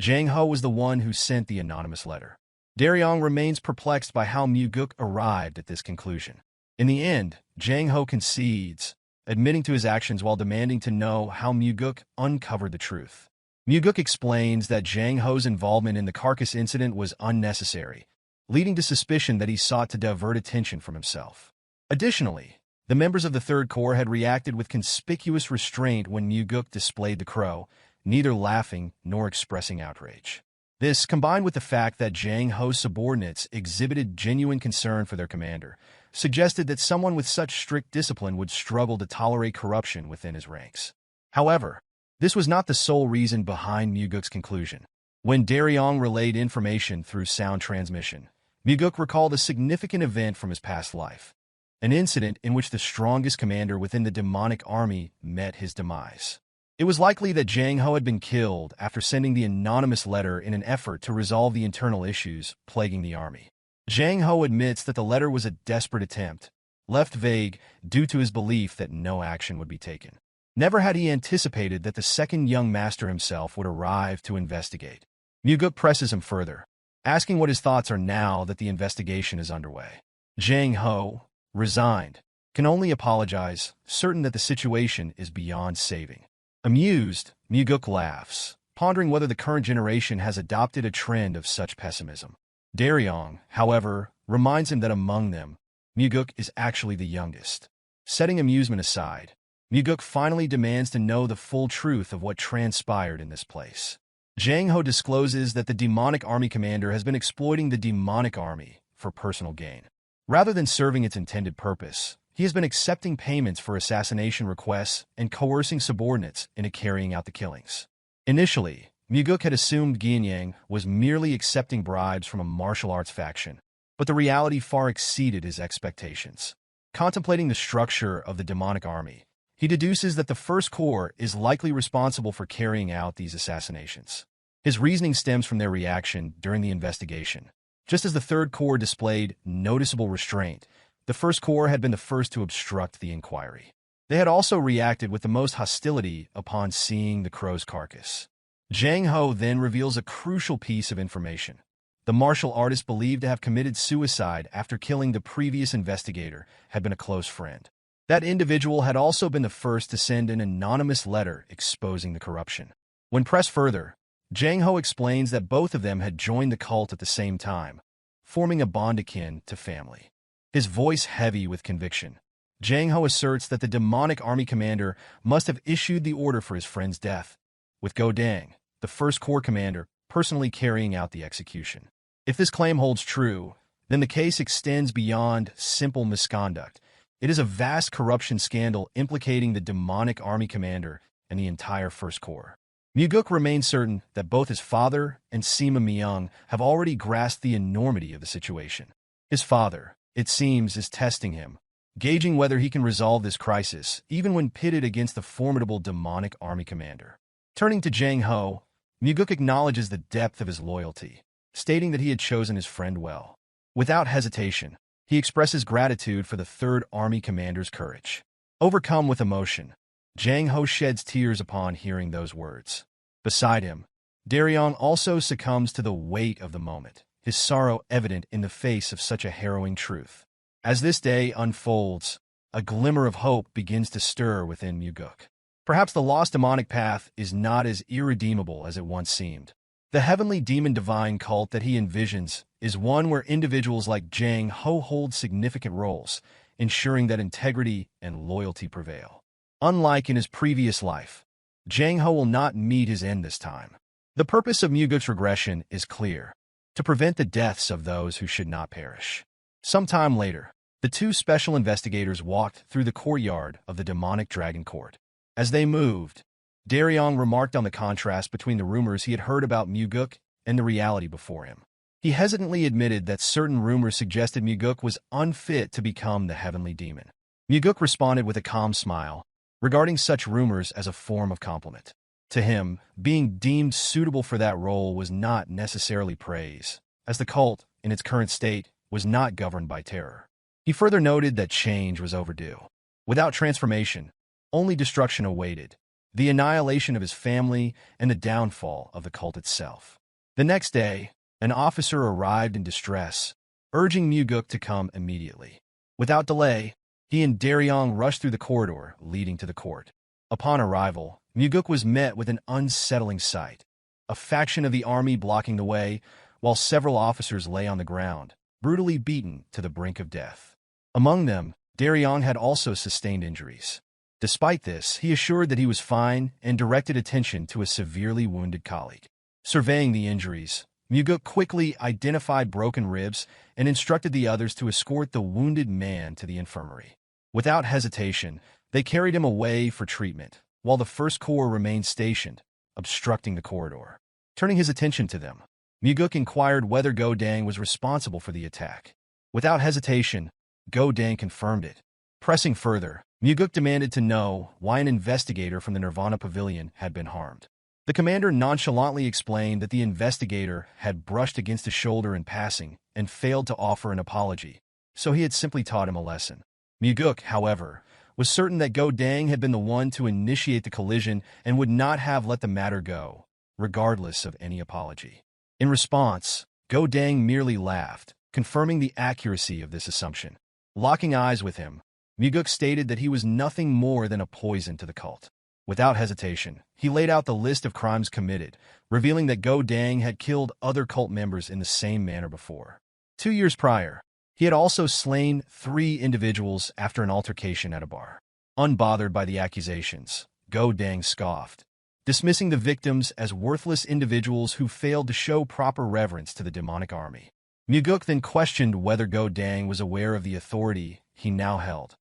Jang Ho was the one who sent the anonymous letter. Daryong remains perplexed by how Mugeuk arrived at this conclusion. In the end, Jang Ho concedes, admitting to his actions while demanding to know how Mugeuk uncovered the truth. Mugeuk explains that Jang Ho's involvement in the carcass incident was unnecessary, leading to suspicion that he sought to divert attention from himself. Additionally, the members of the Third Corps had reacted with conspicuous restraint when Mugeuk displayed the crow, neither laughing nor expressing outrage. This, combined with the fact that Jang Ho's subordinates exhibited genuine concern for their commander, suggested that someone with such strict discipline would struggle to tolerate corruption within his ranks. However, this was not the sole reason behind Mugeuk's conclusion. When Daryong relayed information through sound transmission, Mugeuk recalled a significant event from his past life, an incident in which the strongest commander within the demonic army met his demise. It was likely that Jang Ho had been killed after sending the anonymous letter in an effort to resolve the internal issues plaguing the army. Jang Ho admits that the letter was a desperate attempt, left vague due to his belief that no action would be taken. Never had he anticipated that the second young master himself would arrive to investigate. Mugeuk presses him further, asking what his thoughts are now that the investigation is underway. Jang Ho, resigned, can only apologize, certain that the situation is beyond saving. Amused, Mugeuk laughs, pondering whether the current generation has adopted a trend of such pessimism. Daryong, however, reminds him that among them, Mugeuk is actually the youngest. Setting amusement aside, Mugeuk finally demands to know the full truth of what transpired in this place. Jang Ho discloses that the demonic army commander has been exploiting the demonic army for personal gain. Rather than serving its intended purpose, he has been accepting payments for assassination requests and coercing subordinates into carrying out the killings. Initially, Mugeuk had assumed Ginyang was merely accepting bribes from a martial arts faction, but the reality far exceeded his expectations. Contemplating the structure of the demonic army, he deduces that the First Corps is likely responsible for carrying out these assassinations. His reasoning stems from their reaction during the investigation. Just as the Third Corps displayed noticeable restraint, the First Corps had been the first to obstruct the inquiry. They had also reacted with the most hostility upon seeing the crow's carcass. Jang Ho then reveals a crucial piece of information. The martial artist believed to have committed suicide after killing the previous investigator had been a close friend. That individual had also been the first to send an anonymous letter exposing the corruption. When pressed further, Jang Ho explains that both of them had joined the cult at the same time, forming a bond akin to family. His voice heavy with conviction, Jang Ho asserts that the demonic army commander must have issued the order for his friend's death, with Go Dang, the First Corps commander, personally carrying out the execution. If this claim holds true, then the case extends beyond simple misconduct. It is a vast corruption scandal implicating the demonic army commander and the entire First Corps. Mugeuk remains certain that both his father and Sima Myung have already grasped the enormity of the situation. His father, it seems, is testing him, gauging whether he can resolve this crisis, even when pitted against the formidable demonic army commander. Turning to Jang Ho, Mugeuk acknowledges the depth of his loyalty, stating that he had chosen his friend well. Without hesitation, he expresses gratitude for the Third Army commander's courage. Overcome with emotion, Jang Ho sheds tears upon hearing those words. Beside him, Daryong also succumbs to the weight of the moment, his sorrow evident in the face of such a harrowing truth. As this day unfolds, a glimmer of hope begins to stir within Mugeuk. Perhaps the lost demonic path is not as irredeemable as it once seemed. The heavenly demon-divine cult that he envisions is one where individuals like Jang Ho hold significant roles, ensuring that integrity and loyalty prevail. Unlike in his previous life, Jang Ho will not meet his end this time. The purpose of Mugeuk's regression is clear: to prevent the deaths of those who should not perish. Sometime later, the two special investigators walked through the courtyard of the demonic dragon court. As they moved, Daryong remarked on the contrast between the rumors he had heard about Mugeuk and the reality before him. He hesitantly admitted that certain rumors suggested Mugeuk was unfit to become the heavenly demon. Mugeuk responded with a calm smile, regarding such rumors as a form of compliment. To him, being deemed suitable for that role was not necessarily praise, as the cult, in its current state, was not governed by terror. He further noted that change was overdue. Without transformation, only destruction awaited, the annihilation of his family and the downfall of the cult itself. The next day, an officer arrived in distress, urging Mugeuk to come immediately. Without delay, he and Daryong rushed through the corridor leading to the court. Upon arrival, Mugeuk was met with an unsettling sight: a faction of the army blocking the way, while several officers lay on the ground, brutally beaten to the brink of death. Among them, Daryong had also sustained injuries. Despite this, he assured that he was fine and directed attention to a severely wounded colleague. Surveying the injuries, Mugeuk quickly identified broken ribs and instructed the others to escort the wounded man to the infirmary. Without hesitation, they carried him away for treatment, while the First Corps remained stationed, obstructing the corridor. Turning his attention to them, Mugeuk inquired whether Go Dang was responsible for the attack. Without hesitation, Go Dang confirmed it. Pressing further, Mugeuk demanded to know why an investigator from the Nirvana Pavilion had been harmed. The commander nonchalantly explained that the investigator had brushed against his shoulder in passing and failed to offer an apology, so he had simply taught him a lesson. Mugeuk, however, was certain that Go Dang had been the one to initiate the collision and would not have let the matter go, regardless of any apology. In response, Go Dang merely laughed, confirming the accuracy of this assumption. Locking eyes with him, Mugeuk stated that he was nothing more than a poison to the cult. Without hesitation, he laid out the list of crimes committed, revealing that Go Dang had killed other cult members in the same manner before. 2 years prior, he had also slain 3 individuals after an altercation at a bar. Unbothered by the accusations, Go Dang scoffed, dismissing the victims as worthless individuals who failed to show proper reverence to the demonic army. Mugeuk then questioned whether Go Dang was aware of the authority he now held,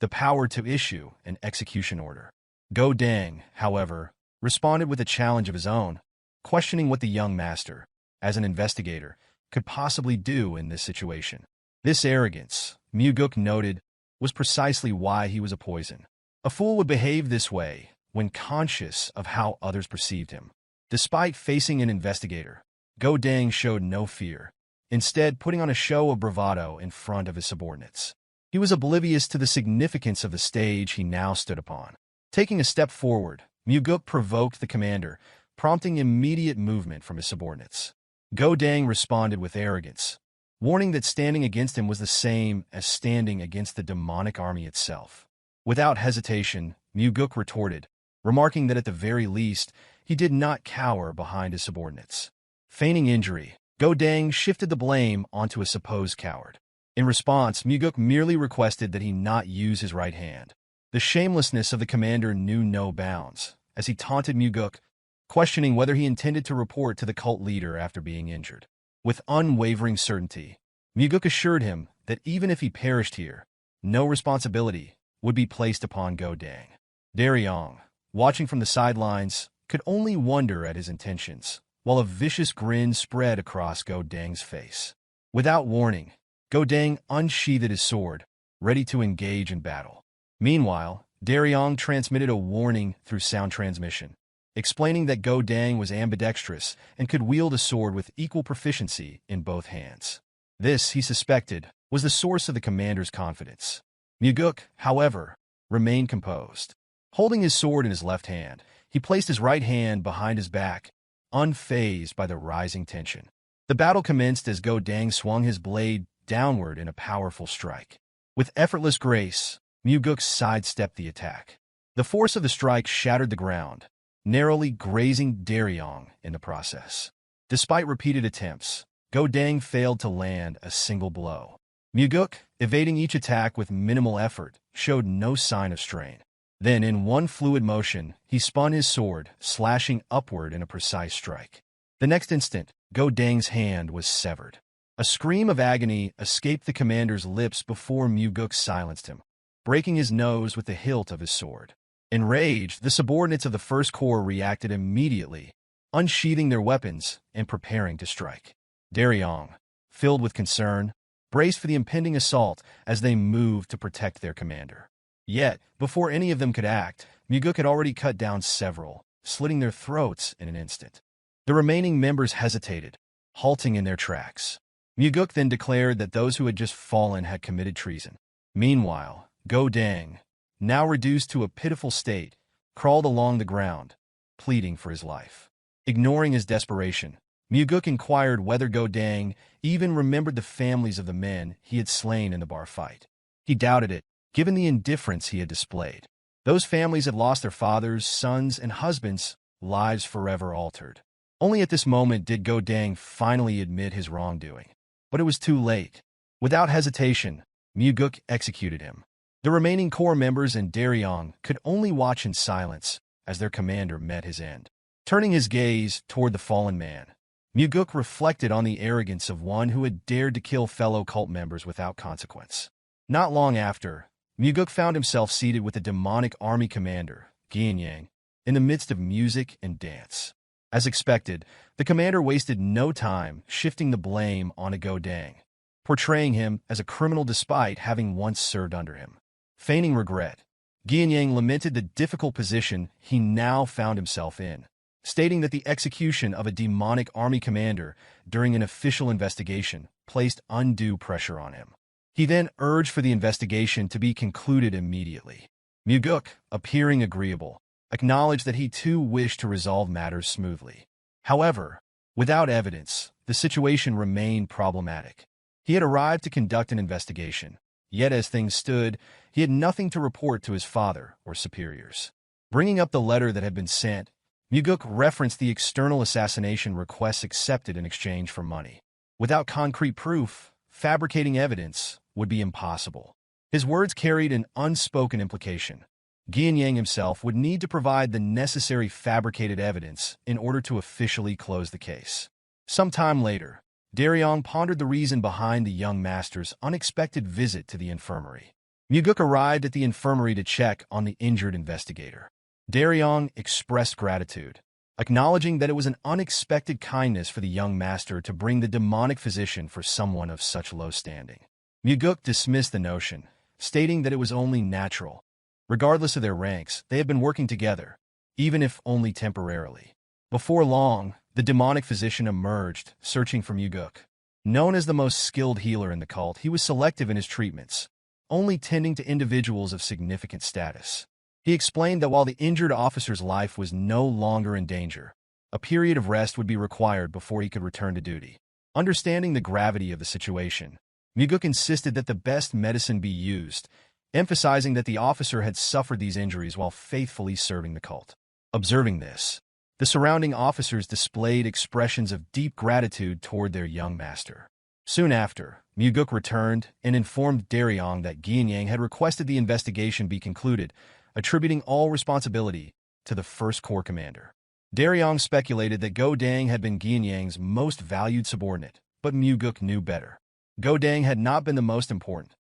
the power to issue an execution order. Go Dang, however, responded with a challenge of his own, questioning what the young master, as an investigator, could possibly do in this situation. This arrogance, Mugeuk noted, was precisely why he was a poison. A fool would behave this way when conscious of how others perceived him. Despite facing an investigator, Go Dang showed no fear, instead putting on a show of bravado in front of his subordinates. He was oblivious to the significance of the stage he now stood upon. Taking a step forward, Mugeuk provoked the commander, prompting immediate movement from his subordinates. Go Dang responded with arrogance, warning that standing against him was the same as standing against the demonic army itself. Without hesitation, Mugeuk retorted, remarking that at the very least, he did not cower behind his subordinates. Feigning injury, Go Dang shifted the blame onto a supposed coward. In response, Mugeuk merely requested that he not use his right hand. The shamelessness of the commander knew no bounds, as he taunted Mugeuk, questioning whether he intended to report to the cult leader after being injured. With unwavering certainty, Mugeuk assured him that even if he perished here, no responsibility would be placed upon Go Dang. Daryong, watching from the sidelines, could only wonder at his intentions, while a vicious grin spread across Go Dang's face. Without warning, Go Dang unsheathed his sword, ready to engage in battle. Meanwhile, Daryong transmitted a warning through sound transmission, explaining that Go Dang was ambidextrous and could wield a sword with equal proficiency in both hands. This, he suspected, was the source of the commander's confidence. Mugeuk, however, remained composed. Holding his sword in his left hand, he placed his right hand behind his back, unfazed by the rising tension. The battle commenced as Go Dang swung his blade downward in a powerful strike. With effortless grace, Mugeuk sidestepped the attack. The force of the strike shattered the ground, narrowly grazing Daryong in the process. Despite repeated attempts, Go Dang failed to land a single blow. Mugeuk, evading each attack with minimal effort, showed no sign of strain. Then, in one fluid motion, he spun his sword, slashing upward in a precise strike. The next instant, Go Dang's hand was severed. A scream of agony escaped the commander's lips before Mugeuk silenced him, breaking his nose with the hilt of his sword. Enraged, the subordinates of the First Corps reacted immediately, unsheathing their weapons and preparing to strike. Daryong, filled with concern, braced for the impending assault as they moved to protect their commander. Yet, before any of them could act, Mugeuk had already cut down several, slitting their throats in an instant. The remaining members hesitated, halting in their tracks. Mugeuk then declared that those who had just fallen had committed treason. Meanwhile, Go Dang, now reduced to a pitiful state, crawled along the ground, pleading for his life. Ignoring his desperation, Mugeuk inquired whether Go Dang even remembered the families of the men he had slain in the bar fight. He doubted it, given the indifference he had displayed. Those families had lost their fathers, sons, and husbands, lives forever altered. Only at this moment did Go Dang finally admit his wrongdoing. But it was too late. Without hesitation, Mugeuk executed him. The remaining Corps members and Daryong could only watch in silence as their commander met his end. Turning his gaze toward the fallen man, Mugeuk reflected on the arrogance of one who had dared to kill fellow cult members without consequence. Not long after, Mugeuk found himself seated with the demonic army commander, Geom, in the midst of music and dance. As expected, the commander wasted no time shifting the blame on Go Dang, portraying him as a criminal despite having once served under him. Feigning regret, Geom lamented the difficult position he now found himself in, stating that the execution of a demonic army commander during an official investigation placed undue pressure on him. He then urged for the investigation to be concluded immediately. Mugeuk, appearing agreeable, acknowledged that he too wished to resolve matters smoothly. However, without evidence, the situation remained problematic. He had arrived to conduct an investigation, yet as things stood, he had nothing to report to his father or superiors. Bringing up the letter that had been sent, Mugeuk referenced the external assassination requests accepted in exchange for money. Without concrete proof, fabricating evidence would be impossible. His words carried an unspoken implication. Geom himself would need to provide the necessary fabricated evidence in order to officially close the case. Some time later, Daryong pondered the reason behind the young master's unexpected visit to the infirmary. Mugeuk arrived at the infirmary to check on the injured investigator. Daryong expressed gratitude, acknowledging that it was an unexpected kindness for the young master to bring the demonic physician for someone of such low standing. Mugeuk dismissed the notion, stating that it was only natural. Regardless of their ranks, they had been working together, even if only temporarily. Before long, the demonic physician emerged, searching for Mugeuk. Known as the most skilled healer in the cult, he was selective in his treatments, only tending to individuals of significant status. He explained that while the injured officer's life was no longer in danger, a period of rest would be required before he could return to duty. Understanding the gravity of the situation, Mugeuk insisted that the best medicine be used, emphasizing that the officer had suffered these injuries while faithfully serving the cult. Observing this, the surrounding officers displayed expressions of deep gratitude toward their young master. Soon after, Mugeuk returned and informed Daryong that Geom had requested the investigation be concluded, attributing all responsibility to the First Corps commander. Daryong speculated that Go Dang had been Geom's most valued subordinate, but Mugeuk knew better. Go Dang had not been the most important,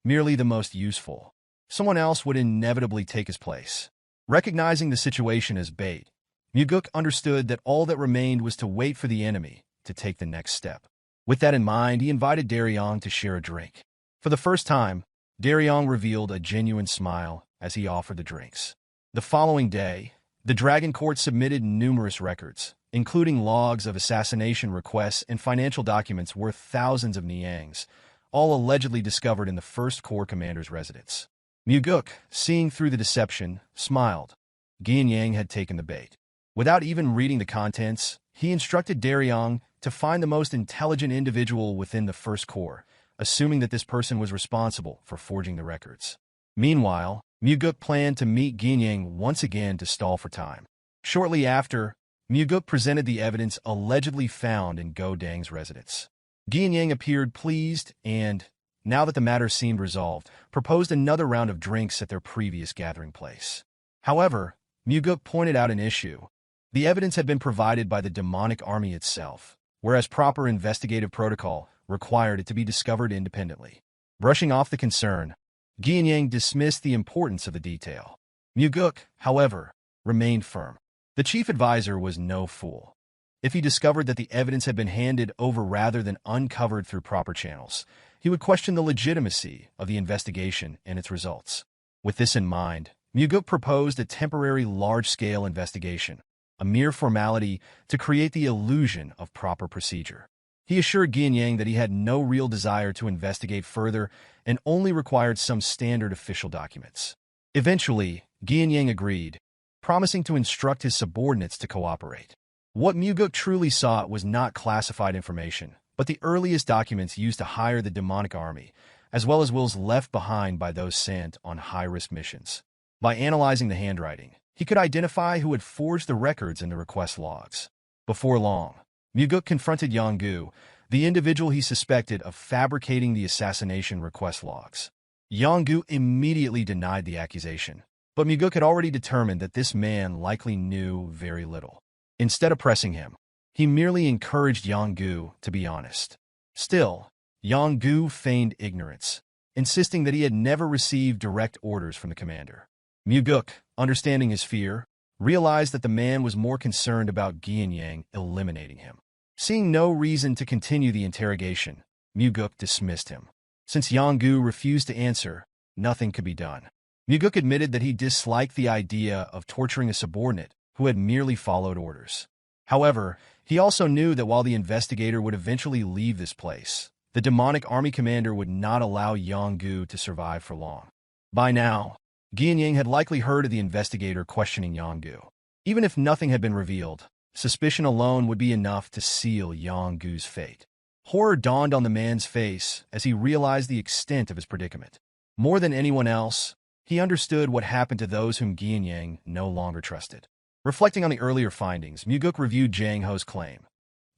merely the most useful. Someone else would inevitably take his place. Recognizing the situation as bait, Mugeuk understood that all that remained was to wait for the enemy to take the next step. With that in mind, he invited Daryong to share a drink. For the first time, Daryong revealed a genuine smile as he offered the drinks. The following day, the Dragon Court submitted numerous records, including logs of assassination requests and financial documents worth thousands of niangs, all allegedly discovered in the First Corps commander's residence. Mugeuk, seeing through the deception, smiled. Geom had taken the bait. Without even reading the contents, he instructed Daryong to find the most intelligent individual within the First Corps, assuming that this person was responsible for forging the records. Meanwhile, Mugeuk planned to meet Geom once again to stall for time. Shortly after, Mugeuk presented the evidence allegedly found in Go Dang's residence. Geom appeared pleased and, now that the matter seemed resolved, proposed another round of drinks at their previous gathering place. However, Mugeuk pointed out an issue. The evidence had been provided by the demonic army itself, whereas proper investigative protocol required it to be discovered independently. Brushing off the concern, Geom dismissed the importance of the detail. Mugeuk, however, remained firm. The chief advisor was no fool. If he discovered that the evidence had been handed over rather than uncovered through proper channels, he would question the legitimacy of the investigation and its results. With this in mind, Mugeuk proposed a temporary large-scale investigation, a mere formality to create the illusion of proper procedure. He assured Geom that he had no real desire to investigate further and only required some standard official documents. Eventually, Geom agreed, promising to instruct his subordinates to cooperate. What Mugeuk truly sought was not classified information, but the earliest documents used to hire the demonic army, as well as wills left behind by those sent on high-risk missions. By analyzing the handwriting, he could identify who had forged the records in the request logs. Before long, Mugeuk confronted Yonggu, the individual he suspected of fabricating the assassination request logs. Yonggu immediately denied the accusation, but Mugeuk had already determined that this man likely knew very little. Instead of pressing him, he merely encouraged Yonggu to be honest. Still, Yonggu feigned ignorance, insisting that he had never received direct orders from the commander. Mugeuk, understanding his fear, realized that the man was more concerned about Geom eliminating him. Seeing no reason to continue the interrogation, Mugeuk dismissed him. Since Yonggu refused to answer, nothing could be done. Mugeuk admitted that he disliked the idea of torturing a subordinate who had merely followed orders. However, he also knew that while the investigator would eventually leave this place, the demonic army commander would not allow Yonggu to survive for long. By now, Geom had likely heard of the investigator questioning Yonggu. Even if nothing had been revealed, suspicion alone would be enough to seal Yonggu's fate. Horror dawned on the man's face as he realized the extent of his predicament. More than anyone else, he understood what happened to those whom Geom no longer trusted. Reflecting on the earlier findings, Mugeuk reviewed Jang Ho's claim.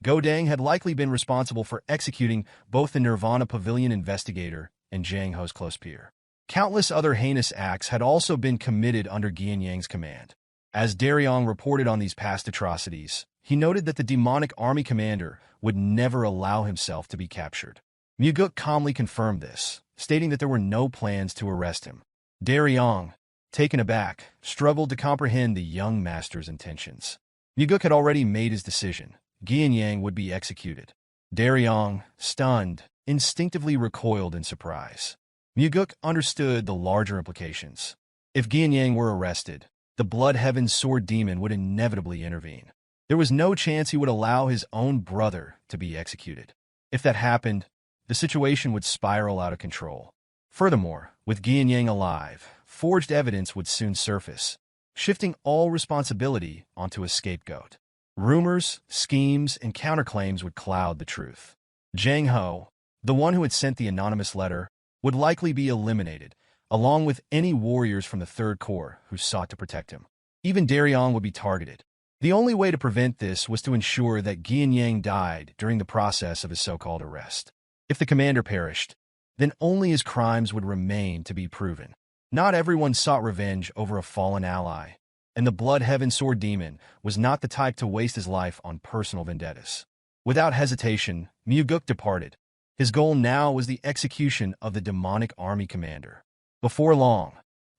Go Dang had likely been responsible for executing both the Nirvana Pavilion investigator and Jang Ho's close peer. Countless other heinous acts had also been committed under Geom's command. As Daryong reported on these past atrocities, he noted that the demonic army commander would never allow himself to be captured. Mugeuk calmly confirmed this, stating that there were no plans to arrest him. Daryong, taken aback, struggled to comprehend the young master's intentions. Mugeuk had already made his decision. Geom would be executed. Daryong, stunned, instinctively recoiled in surprise. Mugeuk understood the larger implications. If Gianyang were arrested, the Blood Heaven's Sword Demon would inevitably intervene. There was no chance he would allow his own brother to be executed. If that happened, the situation would spiral out of control. Furthermore, with Gianyang alive, forged evidence would soon surface, shifting all responsibility onto a scapegoat. Rumors, schemes, and counterclaims would cloud the truth. Zhang Ho, the one who had sent the anonymous letter, would likely be eliminated, along with any warriors from the Third Corps who sought to protect him. Even Darion would be targeted. The only way to prevent this was to ensure that Gianyang died during the process of his so-called arrest. If the commander perished, then only his crimes would remain to be proven. Not everyone sought revenge over a fallen ally, and the Blood Heaven Sword Demon was not the type to waste his life on personal vendettas. Without hesitation, Mugeuk departed. His goal now was the execution of the demonic army commander. Before long,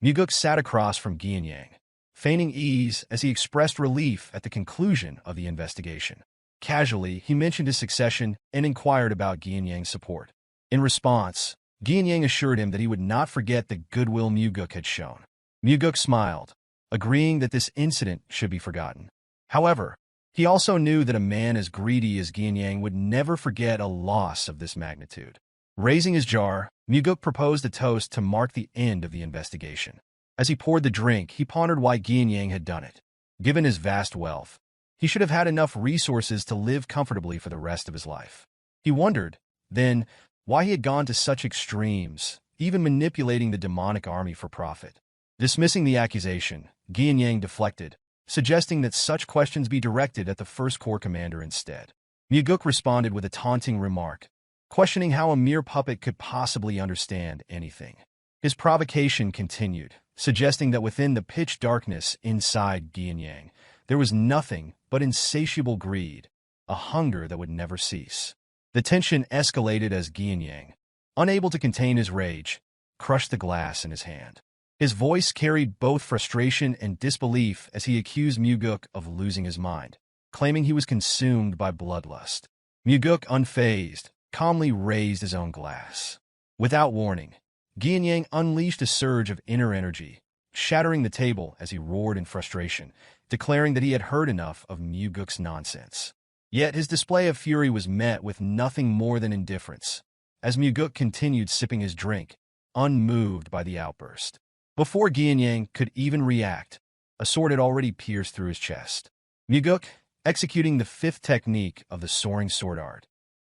Mugeuk sat across from Gianyang, feigning ease as he expressed relief at the conclusion of the investigation. Casually, he mentioned his succession and inquired about Gianyang's support. In response, Gianyang assured him that he would not forget the goodwill Mugeuk had shown. Mugeuk smiled, agreeing that this incident should be forgotten. However, he also knew that a man as greedy as Gianyang would never forget a loss of this magnitude. Raising his jar, Mugeuk proposed a toast to mark the end of the investigation. As he poured the drink, he pondered why Gianyang had done it. Given his vast wealth, he should have had enough resources to live comfortably for the rest of his life. He wondered, then, why he had gone to such extremes, even manipulating the demonic army for profit. Dismissing the accusation, Gianyang deflected, suggesting that such questions be directed at the First Corps commander instead. Mugeuk responded with a taunting remark, questioning how a mere puppet could possibly understand anything. His provocation continued, suggesting that within the pitch darkness inside Gianyang, there was nothing but insatiable greed, a hunger that would never cease. The tension escalated as Gianyang, unable to contain his rage, crushed the glass in his hand. His voice carried both frustration and disbelief as he accused Mugeuk of losing his mind, claiming he was consumed by bloodlust. Mugeuk, unfazed, calmly raised his own glass. Without warning, Gianyang unleashed a surge of inner energy, shattering the table as he roared in frustration, declaring that he had heard enough of Mugeuk's nonsense. Yet his display of fury was met with nothing more than indifference, as Mugeuk continued sipping his drink, unmoved by the outburst. Before Gianyang could even react, a sword had already pierced through his chest. Mugeuk, executing the fifth technique of the soaring sword art,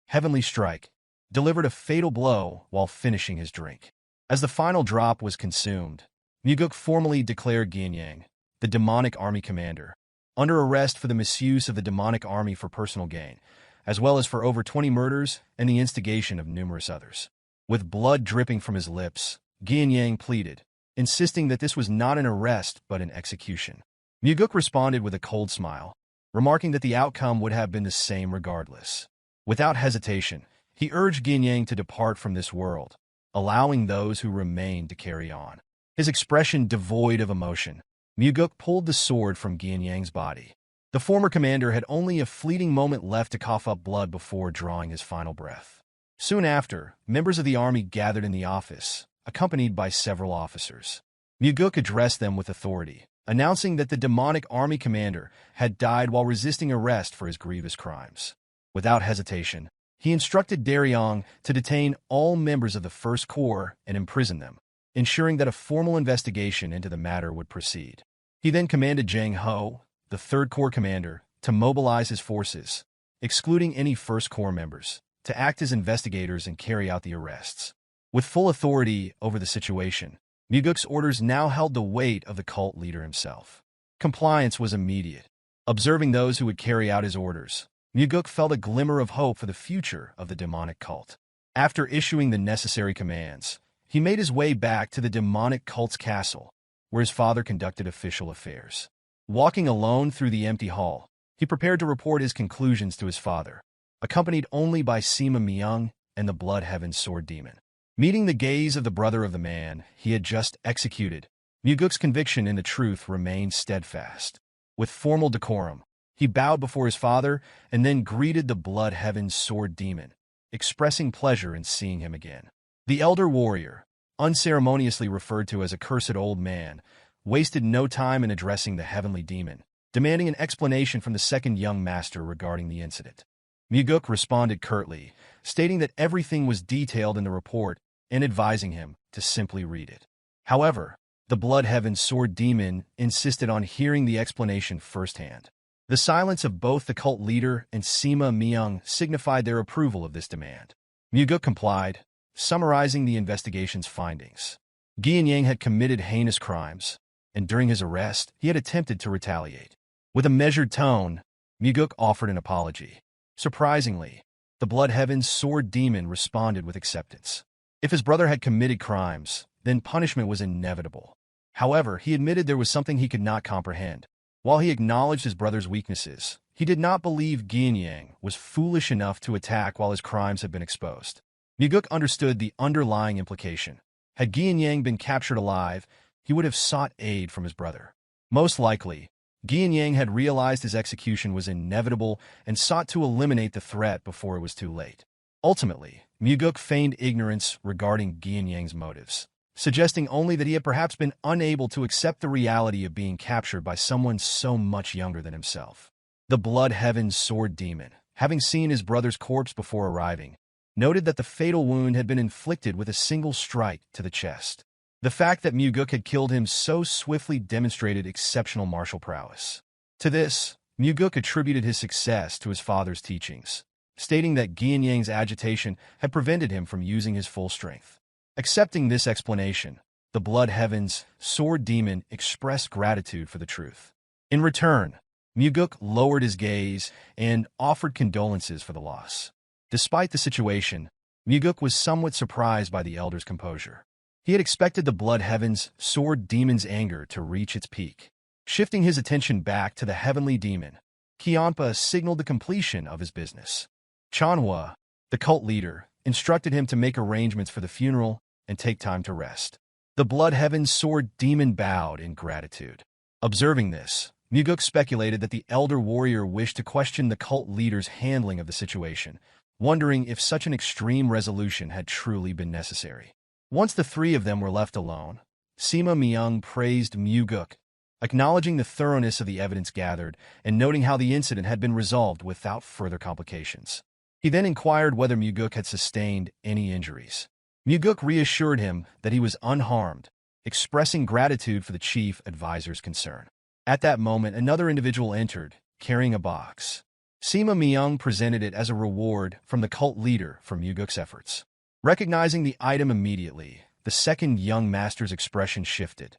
Heavenly Strike, delivered a fatal blow while finishing his drink. As the final drop was consumed, Mugeuk formally declared Gianyang, the demonic army commander, under arrest for the misuse of the demonic army for personal gain, as well as for over 20 murders and the instigation of numerous others. With blood dripping from his lips, Gianyang pleaded, insisting that this was not an arrest but an execution. Mugeuk responded with a cold smile, remarking that the outcome would have been the same regardless. Without hesitation, he urged Gianyang to depart from this world, allowing those who remained to carry on. His expression devoid of emotion, Mugeuk pulled the sword from Gianyang's body. The former commander had only a fleeting moment left to cough up blood before drawing his final breath. Soon after, members of the army gathered in the office, accompanied by several officers. Mugeuk addressed them with authority, announcing that the demonic army commander had died while resisting arrest for his grievous crimes. Without hesitation, he instructed Darion to detain all members of the First Corps and imprison them, ensuring that a formal investigation into the matter would proceed. He then commanded Zhang Ho, the Third Corps commander, to mobilize his forces, excluding any First Corps members, to act as investigators and carry out the arrests. With full authority over the situation, Mugeuk's orders now held the weight of the cult leader himself. Compliance was immediate. Observing those who would carry out his orders, Mugeuk felt a glimmer of hope for the future of the demonic cult. After issuing the necessary commands, he made his way back to the demonic cult's castle, where his father conducted official affairs. Walking alone through the empty hall, he prepared to report his conclusions to his father, accompanied only by Sima Myung and the Blood Heaven Sword Demon. Meeting the gaze of the brother of the man he had just executed, Mugeuk's conviction in the truth remained steadfast. With formal decorum, he bowed before his father and then greeted the Blood Heaven Sword Demon, expressing pleasure in seeing him again. The elder warrior, unceremoniously referred to as a cursed old man, wasted no time in addressing the heavenly demon, demanding an explanation from the second young master regarding the incident. Mugeuk responded curtly, stating that everything was detailed in the report and advising him to simply read it. However, the Blood Heaven Sword Demon insisted on hearing the explanation firsthand. The silence of both the cult leader and Sima Myung signified their approval of this demand. Mugeuk complied, summarizing the investigation's findings. Yang had committed heinous crimes, and during his arrest, he had attempted to retaliate. With a measured tone, Mugeuk offered an apology. Surprisingly, the Blood Heaven's Sword Demon responded with acceptance. If his brother had committed crimes, then punishment was inevitable. However, he admitted there was something he could not comprehend. While he acknowledged his brother's weaknesses, he did not believe Yang was foolish enough to attack while his crimes had been exposed. Mugeuk understood the underlying implication. Had Yang been captured alive, he would have sought aid from his brother. Most likely, Yang had realized his execution was inevitable and sought to eliminate the threat before it was too late. Ultimately, Mugeuk feigned ignorance regarding Yang's motives, suggesting only that he had perhaps been unable to accept the reality of being captured by someone so much younger than himself. The Blood Heaven's Sword Demon, having seen his brother's corpse before arriving, noted that the fatal wound had been inflicted with a single strike to the chest. The fact that Mugeuk had killed him so swiftly demonstrated exceptional martial prowess. To this, Mugeuk attributed his success to his father's teachings, stating that Yang's agitation had prevented him from using his full strength. Accepting this explanation, the Blood Heaven's Sword Demon expressed gratitude for the truth. In return, Mugeuk lowered his gaze and offered condolences for the loss. Despite the situation, Mugeuk was somewhat surprised by the elder's composure. He had expected the Blood Heaven's Sword Demon's anger to reach its peak. Shifting his attention back to the heavenly demon, Kionpa signaled the completion of his business. Chanhua, the cult leader, instructed him to make arrangements for the funeral and take time to rest. The Blood Heaven's Sword Demon bowed in gratitude. Observing this, Mugeuk speculated that the elder warrior wished to question the cult leader's handling of the situation, wondering if such an extreme resolution had truly been necessary. Once the three of them were left alone, Sima Myung praised Mugeuk, acknowledging the thoroughness of the evidence gathered and noting how the incident had been resolved without further complications. He then inquired whether Mugeuk had sustained any injuries. Mugeuk reassured him that he was unharmed, expressing gratitude for the chief advisor's concern. At that moment, another individual entered, carrying a box. Sima Myung presented it as a reward from the cult leader for Mugeuk's efforts. Recognizing the item immediately, the second young master's expression shifted.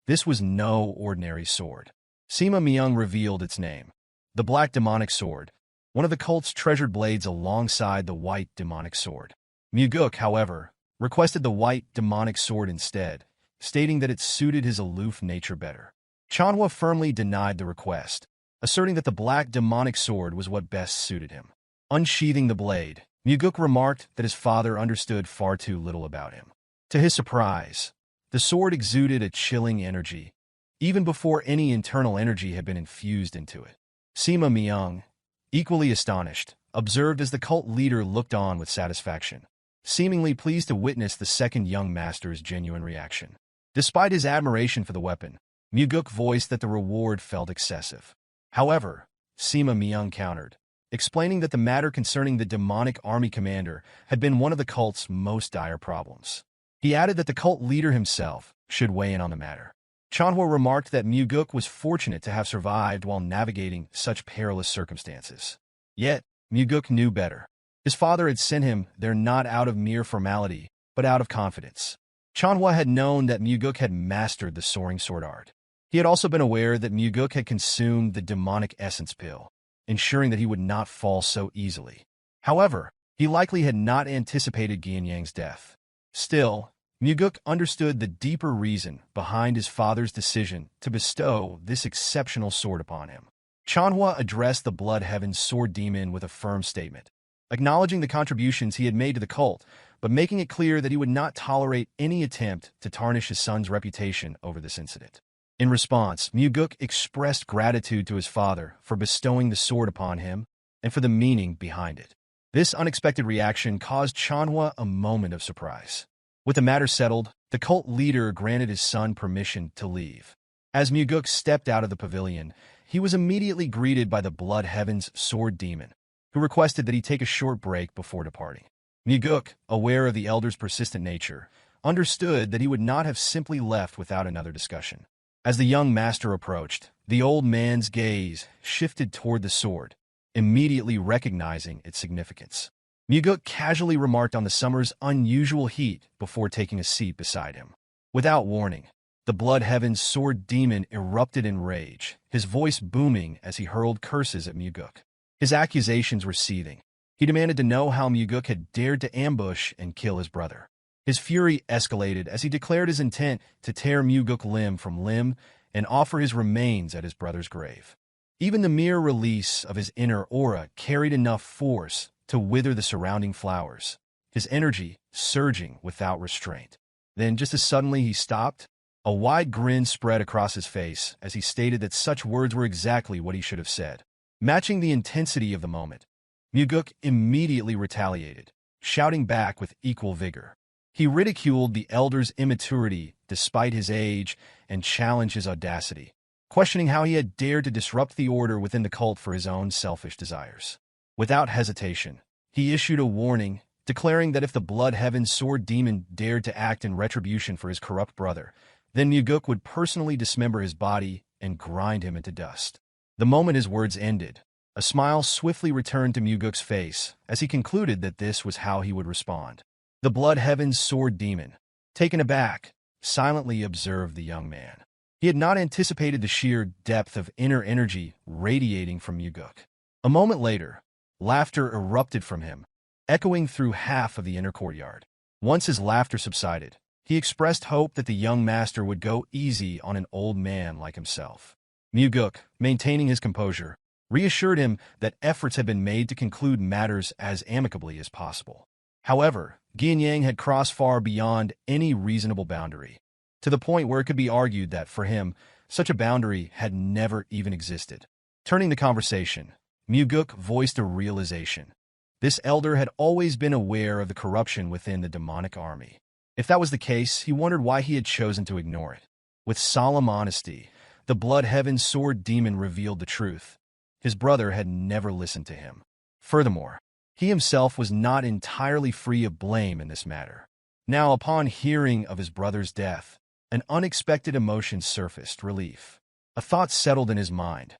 This was no ordinary sword. Sima Myung revealed its name, the Black Demonic Sword, one of the cult's treasured blades alongside the White Demonic Sword. Mugeuk, however, requested the White Demonic Sword instead, stating that it suited his aloof nature better. Chanhua firmly denied the request, asserting that the Black Demonic Sword was what best suited him. Unsheathing the blade, Mugeuk remarked that his father understood far too little about him. To his surprise, the sword exuded a chilling energy, even before any internal energy had been infused into it. Sima Myung, equally astonished, observed as the cult leader looked on with satisfaction, seemingly pleased to witness the second young master's genuine reaction. Despite his admiration for the weapon, Mugeuk voiced that the reward felt excessive. However, Sima Myung countered, explaining that the matter concerning the demonic army commander had been one of the cult's most dire problems. He added that the cult leader himself should weigh in on the matter. Chanhua remarked that Mugeuk was fortunate to have survived while navigating such perilous circumstances. Yet, Mugeuk knew better. His father had sent him there not out of mere formality, but out of confidence. Chanhua had known that Mugeuk had mastered the soaring sword art. He had also been aware that Mugeuk had consumed the demonic essence pill, ensuring that he would not fall so easily. However, he likely had not anticipated Yang's death. Still, Mugeuk understood the deeper reason behind his father's decision to bestow this exceptional sword upon him. Chanhua addressed the Blood Heaven's Sword Demon with a firm statement, acknowledging the contributions he had made to the cult, but making it clear that he would not tolerate any attempt to tarnish his son's reputation over this incident. In response, Mugeuk expressed gratitude to his father for bestowing the sword upon him and for the meaning behind it. This unexpected reaction caused Chanhua a moment of surprise. With the matter settled, the cult leader granted his son permission to leave. As Mugeuk stepped out of the pavilion, he was immediately greeted by the Blood Heaven's sword demon, who requested that he take a short break before departing. Mugeuk, aware of the elder's persistent nature, understood that he would not have simply left without another discussion. As the young master approached, the old man's gaze shifted toward the sword, immediately recognizing its significance. Mugeuk casually remarked on the summer's unusual heat before taking a seat beside him. Without warning, the Blood Heaven's sword demon erupted in rage, his voice booming as he hurled curses at Mugeuk. His accusations were seething. He demanded to know how Mugeuk had dared to ambush and kill his brother. His fury escalated as he declared his intent to tear Mugeuk limb from limb and offer his remains at his brother's grave. Even the mere release of his inner aura carried enough force to wither the surrounding flowers, his energy surging without restraint. Then, just as suddenly he stopped, a wide grin spread across his face as he stated that such words were exactly what he should have said. Matching the intensity of the moment, Mugeuk immediately retaliated, shouting back with equal vigor. He ridiculed the elder's immaturity despite his age and challenged his audacity, questioning how he had dared to disrupt the order within the cult for his own selfish desires. Without hesitation, he issued a warning, declaring that if the Blood Heaven's sword demon dared to act in retribution for his corrupt brother, then Mugeuk would personally dismember his body and grind him into dust. The moment his words ended, a smile swiftly returned to Mugeuk's face as he concluded that this was how he would respond. The Blood Heaven's sword demon, taken aback, silently observed the young man. He had not anticipated the sheer depth of inner energy radiating from Mugeuk. A moment later, laughter erupted from him, echoing through half of the inner courtyard. Once his laughter subsided, he expressed hope that the young master would go easy on an old man like himself. Mugeuk, maintaining his composure, reassured him that efforts had been made to conclude matters as amicably as possible. However, Geom had crossed far beyond any reasonable boundary, to the point where it could be argued that, for him, such a boundary had never even existed. Turning the conversation, Mugeuk voiced a realization. This elder had always been aware of the corruption within the demonic army. If that was the case, he wondered why he had chosen to ignore it. With solemn honesty, the Blood Heaven's sword demon revealed the truth. His brother had never listened to him. Furthermore, he himself was not entirely free of blame in this matter. Now, upon hearing of his brother's death, an unexpected emotion surfaced: relief. A thought settled in his mind.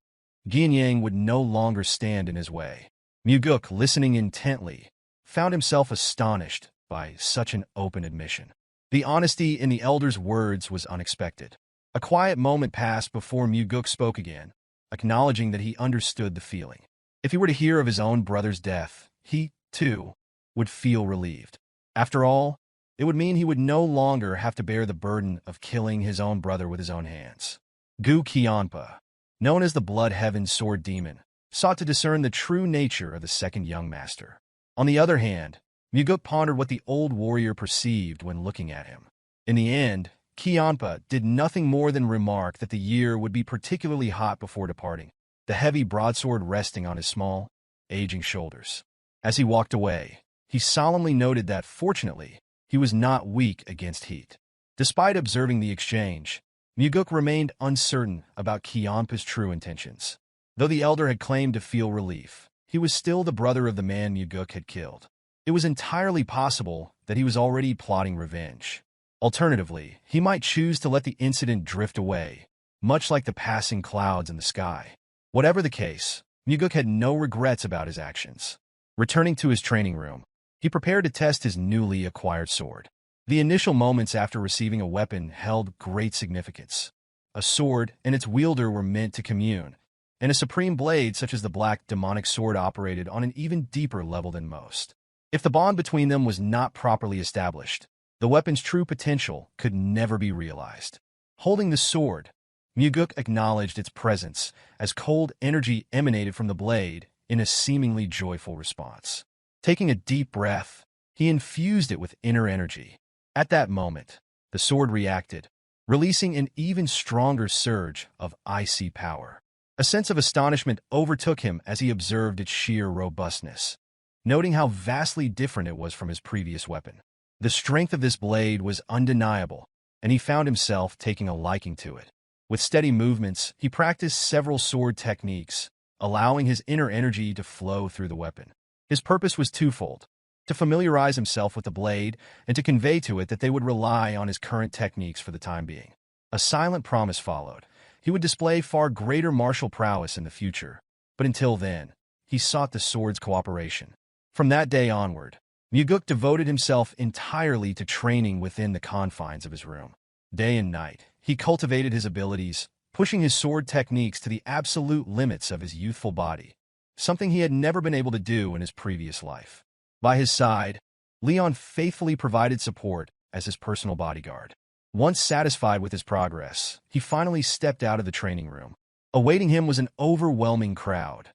Geom would no longer stand in his way. Mugeuk, listening intently, found himself astonished by such an open admission. The honesty in the elder's words was unexpected. A quiet moment passed before Mugeuk spoke again, acknowledging that he understood the feeling. If he were to hear of his own brother's death, he, too, would feel relieved. After all, it would mean he would no longer have to bear the burden of killing his own brother with his own hands. Gu Qianpa, known as the Blood Heaven's sword demon, sought to discern the true nature of the second young master. On the other hand, Mugeuk pondered what the old warrior perceived when looking at him. In the end, Qianpa did nothing more than remark that the year would be particularly hot before departing, the heavy broadsword resting on his small, aging shoulders. As he walked away, he solemnly noted that, fortunately, he was not weak against heat. Despite observing the exchange, Mugeuk remained uncertain about Qianpa's true intentions. Though the elder had claimed to feel relief, he was still the brother of the man Mugeuk had killed. It was entirely possible that he was already plotting revenge. Alternatively, he might choose to let the incident drift away, much like the passing clouds in the sky. Whatever the case, Mugeuk had no regrets about his actions. Returning to his training room, he prepared to test his newly acquired sword. The initial moments after receiving a weapon held great significance. A sword and its wielder were meant to commune, and a supreme blade such as the black demonic sword operated on an even deeper level than most. If the bond between them was not properly established, the weapon's true potential could never be realized. Holding the sword, Mugeuk acknowledged its presence as cold energy emanated from the blade in a seemingly joyful response. Taking a deep breath, he infused it with inner energy. At that moment, the sword reacted, releasing an even stronger surge of icy power. A sense of astonishment overtook him as he observed its sheer robustness, noting how vastly different it was from his previous weapon. The strength of this blade was undeniable, and he found himself taking a liking to it. With steady movements, he practiced several sword techniques, allowing his inner energy to flow through the weapon. His purpose was twofold: to familiarize himself with the blade and to convey to it that they would rely on his current techniques for the time being. A silent promise followed. He would display far greater martial prowess in the future, but until then, he sought the sword's cooperation. From that day onward, Mugeuk devoted himself entirely to training within the confines of his room. Day and night, he cultivated his abilities, pushing his sword techniques to the absolute limits of his youthful body, something he had never been able to do in his previous life. By his side, Leon faithfully provided support as his personal bodyguard. Once satisfied with his progress, he finally stepped out of the training room. Awaiting him was an overwhelming crowd.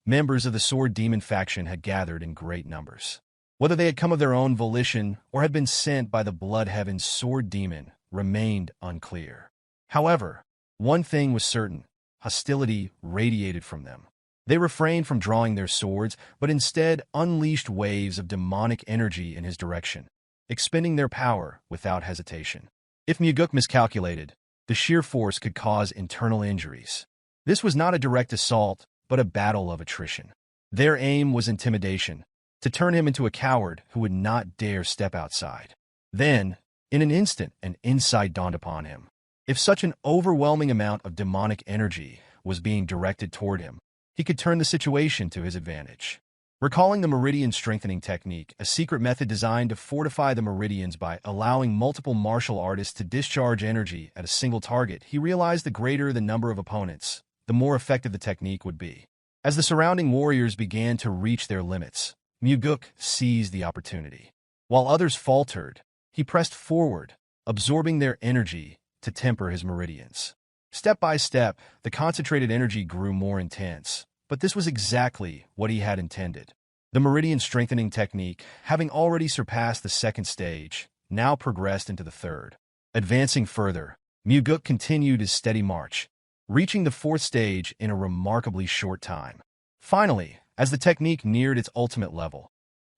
Members of the Sword Demon faction had gathered in great numbers. Whether they had come of their own volition or had been sent by the Bloodheaven's Sword Demon remained unclear. However, one thing was certain: hostility radiated from them. They refrained from drawing their swords, but instead unleashed waves of demonic energy in his direction, expending their power without hesitation. If Mugeuk miscalculated, the sheer force could cause internal injuries. This was not a direct assault, but a battle of attrition. Their aim was intimidation, to turn him into a coward who would not dare step outside. Then, in an instant, an insight dawned upon him. If such an overwhelming amount of demonic energy was being directed toward him, he could turn the situation to his advantage. Recalling the meridian strengthening technique, a secret method designed to fortify the meridians by allowing multiple martial artists to discharge energy at a single target, he realized the greater the number of opponents, the more effective the technique would be. As the surrounding warriors began to reach their limits, Mugeuk seized the opportunity. While others faltered, he pressed forward, absorbing their energy to temper his meridians. Step by step, the concentrated energy grew more intense, but this was exactly what he had intended. The meridian strengthening technique, having already surpassed the second stage, now progressed into the third. Advancing further, Mugeuk continued his steady march, reaching the fourth stage in a remarkably short time. Finally, as the technique neared its ultimate level,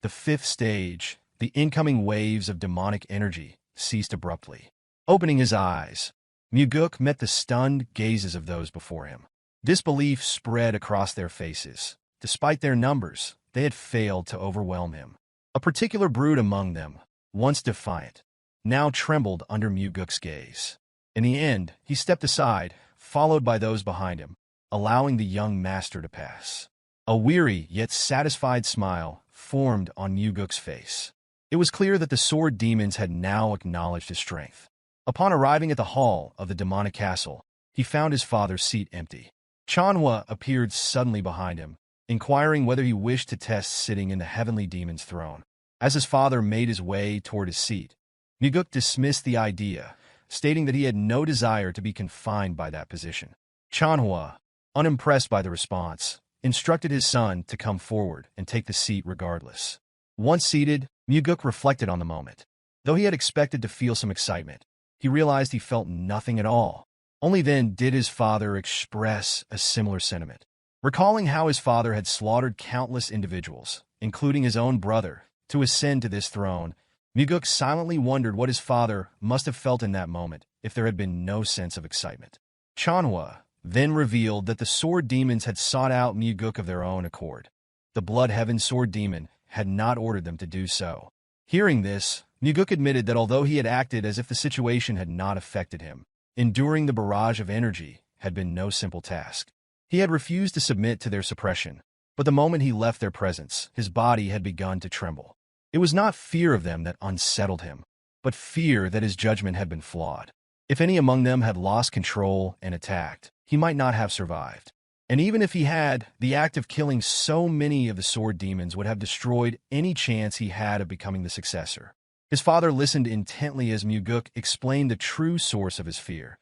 the fifth stage, the incoming waves of demonic energy ceased abruptly. Opening his eyes, Mugeuk met the stunned gazes of those before him. Disbelief spread across their faces. Despite their numbers, they had failed to overwhelm him. A particular brood among them, once defiant, now trembled under Mugeuk's gaze. In the end, he stepped aside, followed by those behind him, allowing the young master to pass. A weary yet satisfied smile formed on Mugeuk's face. It was clear that the sword demons had now acknowledged his strength. Upon arriving at the hall of the demonic castle, he found his father's seat empty. Chanhua appeared suddenly behind him, inquiring whether he wished to test sitting in the heavenly demon's throne. As his father made his way toward his seat, Mugeuk dismissed the idea, stating that he had no desire to be confined by that position. Chanhua, unimpressed by the response, instructed his son to come forward and take the seat regardless. Once seated, Mugeuk reflected on the moment. Though he had expected to feel some excitement, he realized he felt nothing at all. Only then did his father express a similar sentiment. Recalling how his father had slaughtered countless individuals, including his own brother, to ascend to this throne, Mugeuk silently wondered what his father must have felt in that moment if there had been no sense of excitement. Chanhua then revealed that the sword demons had sought out Mugeuk of their own accord. The Bloodheaven sword demon had not ordered them to do so. Hearing this, Mugeuk admitted that although he had acted as if the situation had not affected him, enduring the barrage of energy had been no simple task. He had refused to submit to their suppression, but the moment he left their presence, his body had begun to tremble. It was not fear of them that unsettled him, but fear that his judgment had been flawed. If any among them had lost control and attacked, he might not have survived. And even if he had, the act of killing so many of the sword demons would have destroyed any chance he had of becoming the successor. His father listened intently as Mugeuk explained the true source of his fear: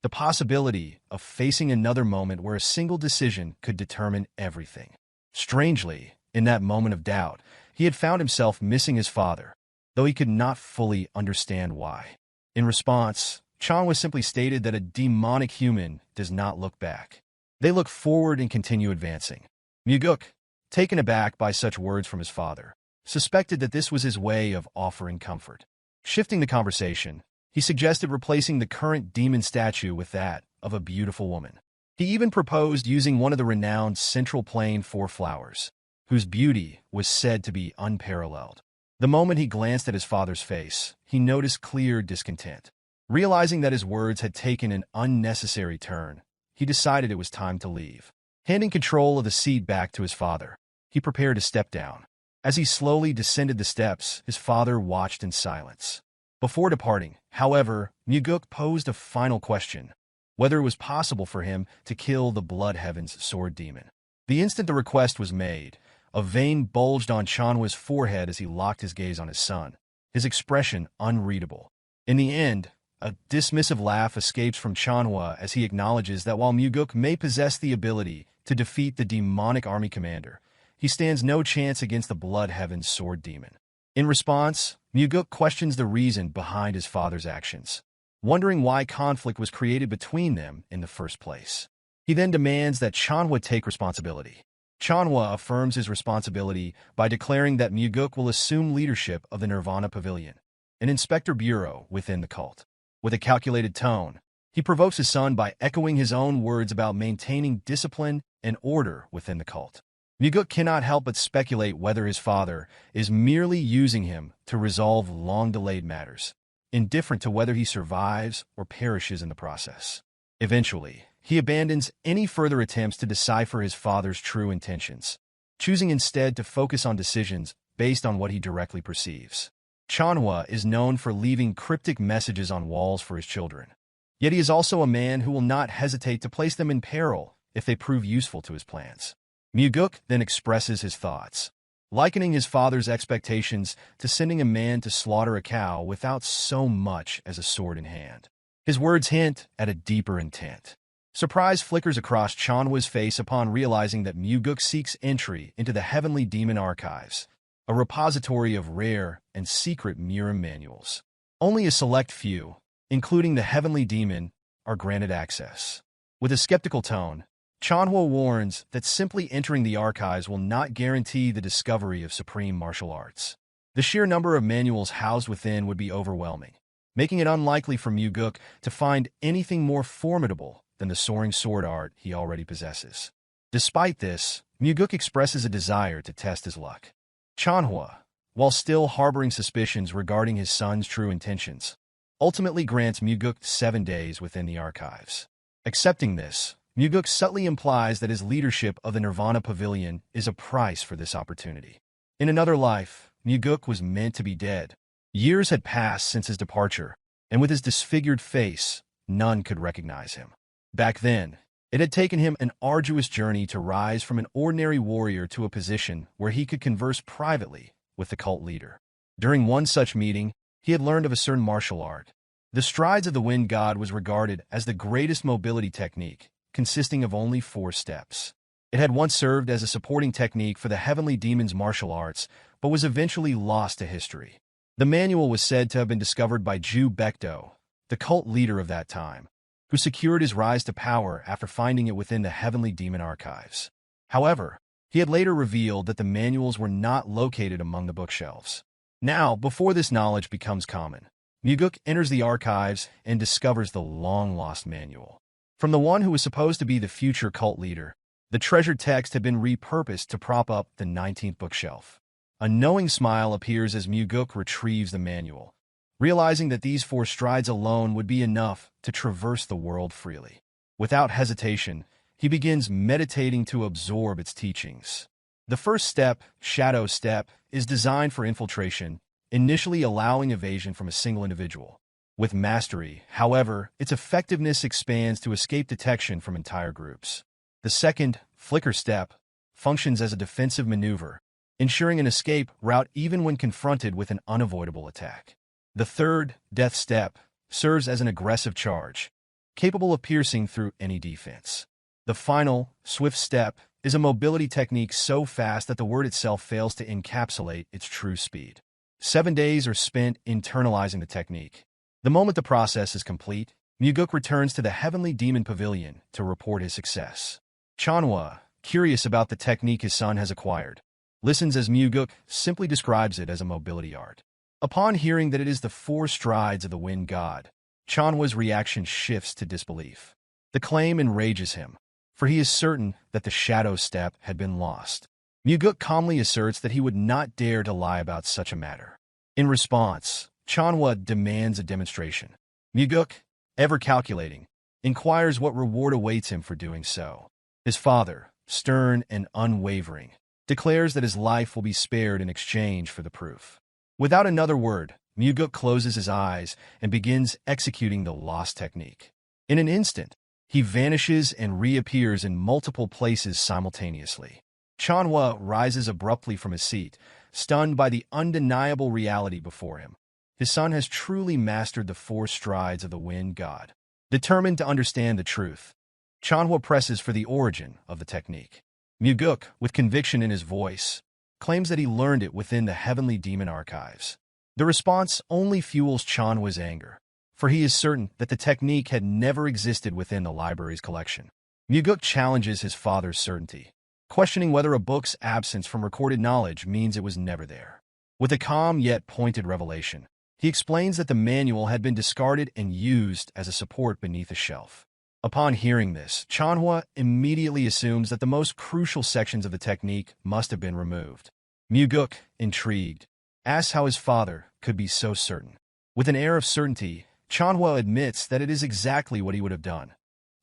the possibility of facing another moment where a single decision could determine everything. Strangely, in that moment of doubt, he had found himself missing his father, though he could not fully understand why. In response, Chanhua simply stated that a demonic human does not look back. They look forward and continue advancing. Mugeuk, taken aback by such words from his father, suspected that this was his way of offering comfort. Shifting the conversation, he suggested replacing the current demon statue with that of a beautiful woman. He even proposed using one of the renowned Central Plain Four Flowers, whose beauty was said to be unparalleled. The moment he glanced at his father's face, he noticed clear discontent. Realizing that his words had taken an unnecessary turn, he decided it was time to leave. Handing control of the seat back to his father, he prepared to step down. As he slowly descended the steps, his father watched in silence. Before departing, however, Mugeuk posed a final question: whether it was possible for him to kill the Blood Heaven's sword demon. The instant the request was made, a vein bulged on Chanwa's forehead as he locked his gaze on his son, his expression unreadable. In the end, a dismissive laugh escapes from Chanwa as he acknowledges that while Mugeuk may possess the ability to defeat the demonic army commander, he stands no chance against the Blood Heaven's sword demon. In response, Mugeuk questions the reason behind his father's actions, wondering why conflict was created between them in the first place. He then demands that Chanwa take responsibility. Chanwa affirms his responsibility by declaring that Mugeuk will assume leadership of the Nirvana Pavilion, an inspector bureau within the cult. With a calculated tone, he provokes his son by echoing his own words about maintaining discipline and order within the cult. Mugeuk cannot help but speculate whether his father is merely using him to resolve long-delayed matters, indifferent to whether he survives or perishes in the process. Eventually, he abandons any further attempts to decipher his father's true intentions, choosing instead to focus on decisions based on what he directly perceives. Chanwa is known for leaving cryptic messages on walls for his children. Yet he is also a man who will not hesitate to place them in peril if they prove useful to his plans. Mugeuk then expresses his thoughts, likening his father's expectations to sending a man to slaughter a cow without so much as a sword in hand. His words hint at a deeper intent. Surprise flickers across Chanwa's face upon realizing that Mugeuk seeks entry into the Heavenly Demon Archives, a repository of rare and secret Murim manuals. Only a select few, including the Heavenly Demon, are granted access. With a skeptical tone, Chanwa warns that simply entering the archives will not guarantee the discovery of supreme martial arts. The sheer number of manuals housed within would be overwhelming, making it unlikely for Mugeuk to find anything more formidable than the soaring sword art he already possesses. Despite this, Mugeuk expresses a desire to test his luck. Chanwa, while still harboring suspicions regarding his son's true intentions, ultimately grants Mugeuk 7 days within the archives. Accepting this, Mugeuk subtly implies that his leadership of the Nirvana Pavilion is a price for this opportunity. In another life, Mugeuk was meant to be dead. Years had passed since his departure, and with his disfigured face, none could recognize him. Back then, it had taken him an arduous journey to rise from an ordinary warrior to a position where he could converse privately with the cult leader. During one such meeting, he had learned of a certain martial art. The Strides of the Wind God was regarded as the greatest mobility technique, consisting of only 4 steps. It had once served as a supporting technique for the Heavenly Demon's martial arts, but was eventually lost to history. The manual was said to have been discovered by Ju Baekdo, the cult leader of that time, who secured his rise to power after finding it within the Heavenly Demon archives. However, he had later revealed that the manuals were not located among the bookshelves. Now, before this knowledge becomes common, Mugeuk enters the archives and discovers the long-lost manual. From the one who was supposed to be the future cult leader, the treasured text had been repurposed to prop up the 19th bookshelf. A knowing smile appears as Mugeuk retrieves the manual, realizing that these 4 strides alone would be enough to traverse the world freely. Without hesitation, he begins meditating to absorb its teachings. The first step, Shadow Step, is designed for infiltration, initially allowing evasion from a single individual. With mastery, however, its effectiveness expands to escape detection from entire groups. The second, Flicker Step, functions as a defensive maneuver, ensuring an escape route even when confronted with an unavoidable attack. The third, Death Step, serves as an aggressive charge, capable of piercing through any defense. The final, Swift Step, is a mobility technique so fast that the word itself fails to encapsulate its true speed. 7 days are spent internalizing the technique. The moment the process is complete, Mugeuk returns to the Heavenly Demon Pavilion to report his success. Chanwa, curious about the technique his son has acquired, listens as Mugeuk simply describes it as a mobility art. Upon hearing that it is the 4 strides of the wind god, Chanhwa's reaction shifts to disbelief. The claim enrages him, for he is certain that the shadow step had been lost. Mugeuk calmly asserts that he would not dare to lie about such a matter. In response, Chanhwa demands a demonstration. Mugeuk, ever calculating, inquires what reward awaits him for doing so. His father, stern and unwavering, declares that his life will be spared in exchange for the proof. Without another word, Mugeuk closes his eyes and begins executing the lost technique. In an instant, he vanishes and reappears in multiple places simultaneously. Chanhwa rises abruptly from his seat, stunned by the undeniable reality before him. His son has truly mastered the 4 strides of the wind god. Determined to understand the truth, Chanhwa presses for the origin of the technique. Mugeuk, with conviction in his voice, claims that he learned it within the heavenly demon archives. The response only fuels Chanhwa's anger, for he is certain that the technique had never existed within the library's collection. Mugeuk challenges his father's certainty, questioning whether a book's absence from recorded knowledge means it was never there. With a calm yet pointed revelation, he explains that the manual had been discarded and used as a support beneath a shelf. Upon hearing this, Chanhwa immediately assumes that the most crucial sections of the technique must have been removed. Mugeuk, intrigued, asks how his father could be so certain. With an air of certainty, Chanhwa admits that it is exactly what he would have done,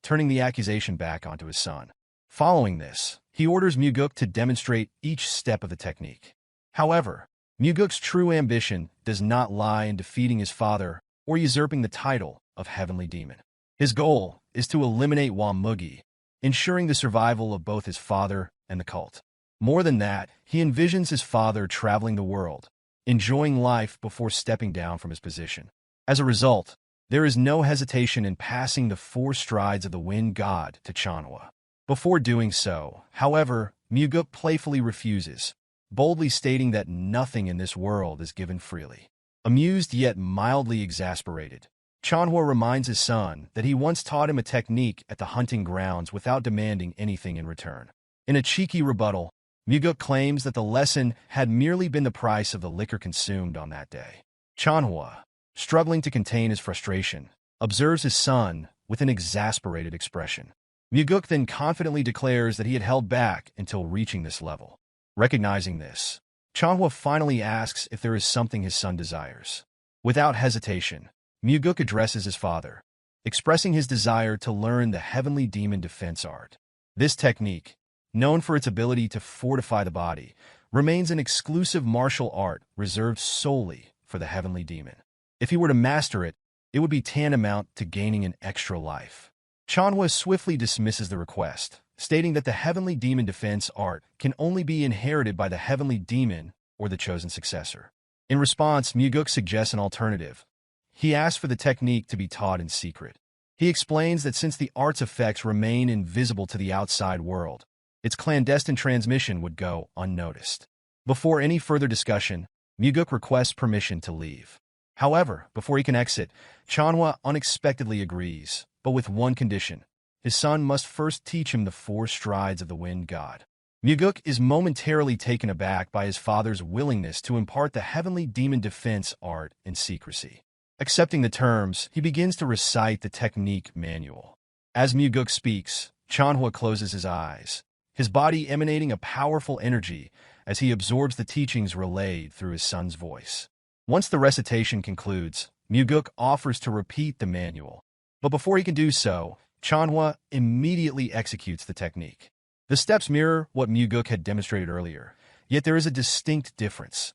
turning the accusation back onto his son. Following this, he orders Mugeuk to demonstrate each step of the technique. However, Mugeuk's true ambition does not lie in defeating his father or usurping the title of Heavenly Demon. His goal is to eliminate Mugeuk, ensuring the survival of both his father and the cult. More than that, he envisions his father traveling the world, enjoying life before stepping down from his position. As a result, there is no hesitation in passing the 4 strides of the wind god to Chanhwa. Before doing so, however, Mugeuk playfully refuses, boldly stating that nothing in this world is given freely. Amused yet mildly exasperated, Chanhwa reminds his son that he once taught him a technique at the hunting grounds without demanding anything in return. In a cheeky rebuttal, Mugeuk claims that the lesson had merely been the price of the liquor consumed on that day. Chanhwa, struggling to contain his frustration, observes his son with an exasperated expression. Mugeuk then confidently declares that he had held back until reaching this level. Recognizing this, Chanhwa finally asks if there is something his son desires. Without hesitation, Mugeuk addresses his father, expressing his desire to learn the Heavenly Demon defense art. This technique, known for its ability to fortify the body, remains an exclusive martial art reserved solely for the Heavenly Demon. If he were to master it, it would be tantamount to gaining an extra life. Chanhwa swiftly dismisses the request, stating that the Heavenly Demon defense art can only be inherited by the Heavenly Demon or the chosen successor. In response, Mugeuk suggests an alternative. He asks for the technique to be taught in secret. He explains that since the art's effects remain invisible to the outside world, its clandestine transmission would go unnoticed. Before any further discussion, Mugeuk requests permission to leave. However, before he can exit, Chanhwa unexpectedly agrees, but with one condition. His son must first teach him the 4 strides of the wind god. Mugeuk is momentarily taken aback by his father's willingness to impart the Heavenly Demon defense art in secrecy. Accepting the terms, he begins to recite the technique manual. As Mugeuk speaks, Chanhwa closes his eyes, his body emanating a powerful energy as he absorbs the teachings relayed through his son's voice. Once the recitation concludes, Mugeuk offers to repeat the manual. But before he can do so, Chanhwa immediately executes the technique. The steps mirror what Mugeuk had demonstrated earlier, yet there is a distinct difference.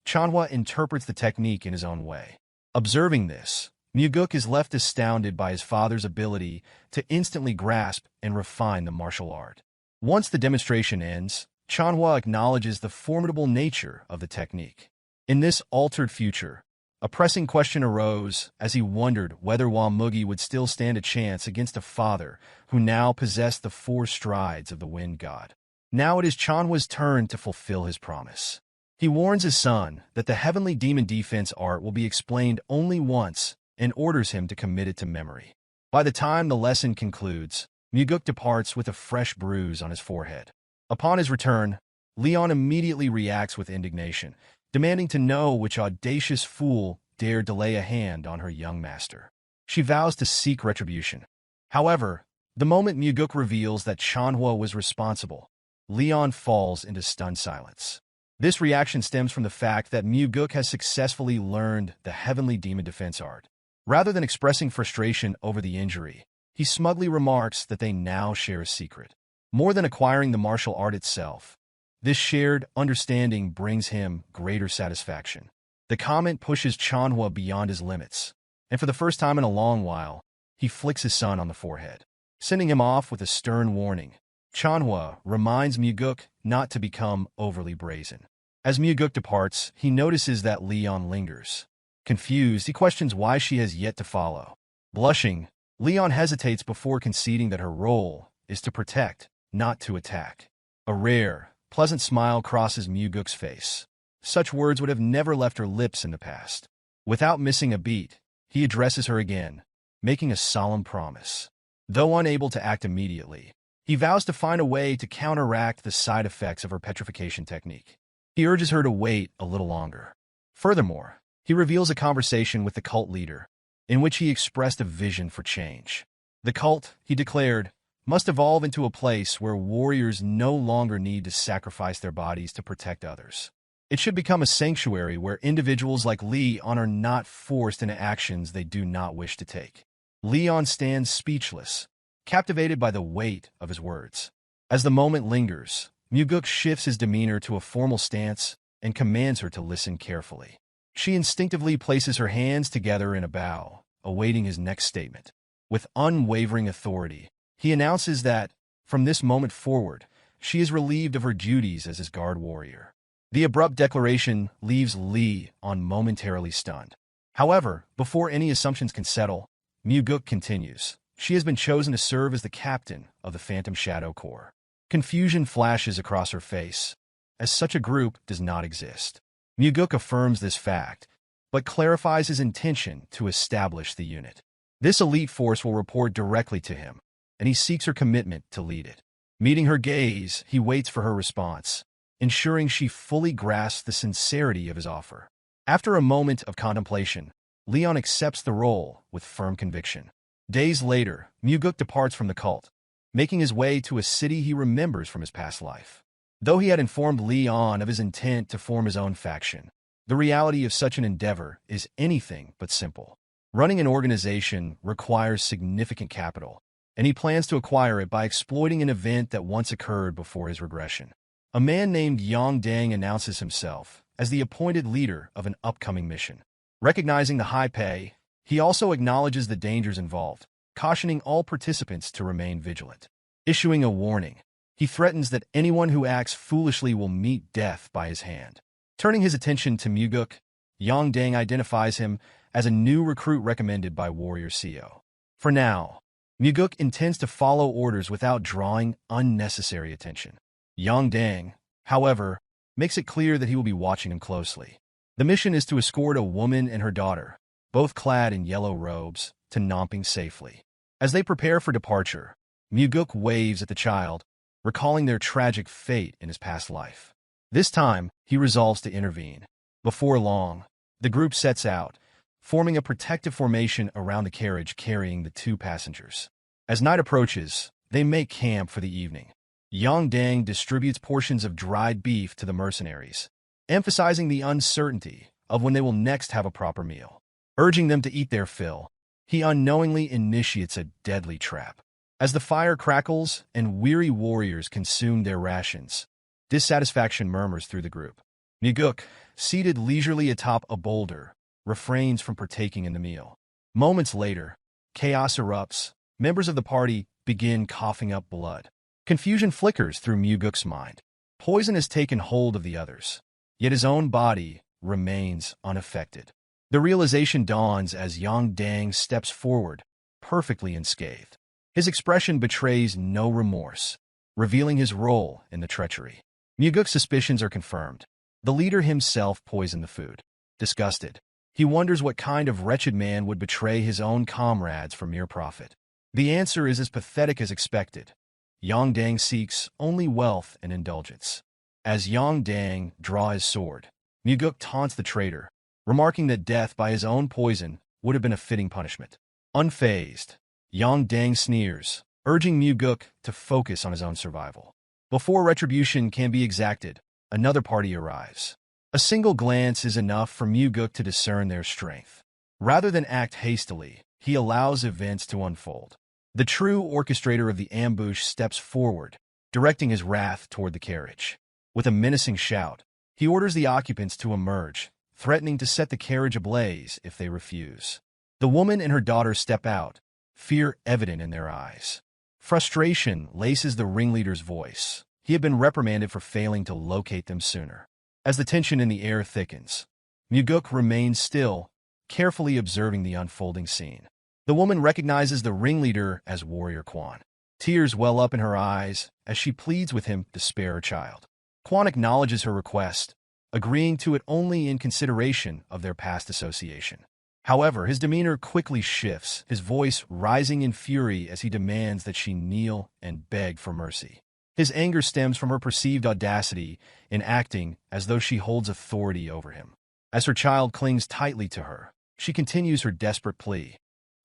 Chanhwa interprets the technique in his own way. Observing this, Mugeuk is left astounded by his father's ability to instantly grasp and refine the martial art. Once the demonstration ends, Chanhwa acknowledges the formidable nature of the technique. In this altered future, a pressing question arose as he wondered whether Mugeuk would still stand a chance against a father who now possessed the 4 strides of the wind god. Now it is Chanhwa's turn to fulfill his promise. He warns his son that the Heavenly Demon defense art will be explained only once and orders him to commit it to memory. By the time the lesson concludes, Mugeuk departs with a fresh bruise on his forehead. Upon his return, Leon immediately reacts with indignation, demanding to know which audacious fool dared to lay a hand on her young master. She vows to seek retribution. However, the moment Mugeuk reveals that Chanhua was responsible, Leon falls into stunned silence. This reaction stems from the fact that Mugeuk has successfully learned the Heavenly Demon Defense art. Rather than expressing frustration over the injury, he smugly remarks that they now share a secret. More than acquiring the martial art itself, this shared understanding brings him greater satisfaction. The comet pushes Chanhua beyond his limits, and for the first time in a long while, he flicks his son on the forehead, sending him off with a stern warning. Chanhua reminds Mugeuk not to become overly brazen. As Mugeuk departs, he notices that Leon lingers. Confused, he questions why she has yet to follow. Blushing, Leon hesitates before conceding that her role is to protect, not to attack. A rare, pleasant smile crosses Mugeuk's face. Such words would have never left her lips in the past. Without missing a beat, he addresses her again, making a solemn promise. Though unable to act immediately, he vows to find a way to counteract the side effects of her petrification technique. He urges her to wait a little longer. Furthermore, he reveals a conversation with the cult leader, in which he expressed a vision for change. The cult, he declared, must evolve into a place where warriors no longer need to sacrifice their bodies to protect others. It should become a sanctuary where individuals like Leon are not forced into actions they do not wish to take. Leon stands speechless, captivated by the weight of his words. As the moment lingers, Mugeuk shifts his demeanor to a formal stance and commands her to listen carefully. She instinctively places her hands together in a bow, awaiting his next statement. With unwavering authority, he announces that, from this moment forward, she is relieved of her duties as his guard warrior. The abrupt declaration leaves Leon momentarily stunned. However, before any assumptions can settle, Mugeuk continues. She has been chosen to serve as the captain of the Phantom Shadow Corps. Confusion flashes across her face, as such a group does not exist. Mugeuk affirms this fact, but clarifies his intention to establish the unit. This elite force will report directly to him, and he seeks her commitment to lead it. Meeting her gaze, he waits for her response, ensuring she fully grasps the sincerity of his offer. After a moment of contemplation, Leon accepts the role with firm conviction. Days later, Mugeuk departs from the cult, making his way to a city he remembers from his past life. Though he had informed Leon of his intent to form his own faction, the reality of such an endeavor is anything but simple. Running an organization requires significant capital, and he plans to acquire it by exploiting an event that once occurred before his regression. A man named Yang Dang announces himself as the appointed leader of an upcoming mission. Recognizing the high pay, he also acknowledges the dangers involved, cautioning all participants to remain vigilant. Issuing a warning, he threatens that anyone who acts foolishly will meet death by his hand. Turning his attention to Mugeuk, Yang Dang identifies him as a new recruit recommended by Warrior CO. For now, Mugeuk intends to follow orders without drawing unnecessary attention. Yang Dang, however, makes it clear that he will be watching him closely. The mission is to escort a woman and her daughter, both clad in yellow robes, to Namping safely. As they prepare for departure, Mugeuk waves at the child, recalling their tragic fate in his past life. This time, he resolves to intervene. Before long, the group sets out, forming a protective formation around the carriage carrying the two passengers. As night approaches, they make camp for the evening. Yang Dang distributes portions of dried beef to the mercenaries, emphasizing the uncertainty of when they will next have a proper meal. Urging them to eat their fill, he unknowingly initiates a deadly trap. As the fire crackles and weary warriors consume their rations, dissatisfaction murmurs through the group. Mugeuk, seated leisurely atop a boulder, refrains from partaking in the meal. Moments later, chaos erupts. Members of the party begin coughing up blood. Confusion flickers through Mugeuk's mind. Poison has taken hold of the others, yet his own body remains unaffected. The realization dawns as Yang Dang steps forward, perfectly unscathed. His expression betrays no remorse, revealing his role in the treachery. Mugeuk's suspicions are confirmed. The leader himself poisoned the food. Disgusted, he wonders what kind of wretched man would betray his own comrades for mere profit. The answer is as pathetic as expected. Yang Dang seeks only wealth and indulgence. As Dang draw his sword, Mugeuk taunts the traitor, remarking that death by his own poison would have been a fitting punishment. Unfazed, Dang sneers, urging Mugeuk to focus on his own survival. Before retribution can be exacted, another party arrives. A single glance is enough for Mugeuk to discern their strength. Rather than act hastily, he allows events to unfold. The true orchestrator of the ambush steps forward, directing his wrath toward the carriage. With a menacing shout, he orders the occupants to emerge, threatening to set the carriage ablaze if they refuse. The woman and her daughter step out, fear evident in their eyes. Frustration laces the ringleader's voice. He had been reprimanded for failing to locate them sooner. As the tension in the air thickens, Mugeuk remains still, carefully observing the unfolding scene. The woman recognizes the ringleader as Warrior Quan. Tears well up in her eyes as she pleads with him to spare her child. Quan acknowledges her request, agreeing to it only in consideration of their past association. However, his demeanor quickly shifts, his voice rising in fury as he demands that she kneel and beg for mercy. His anger stems from her perceived audacity in acting as though she holds authority over him. As her child clings tightly to her, she continues her desperate plea,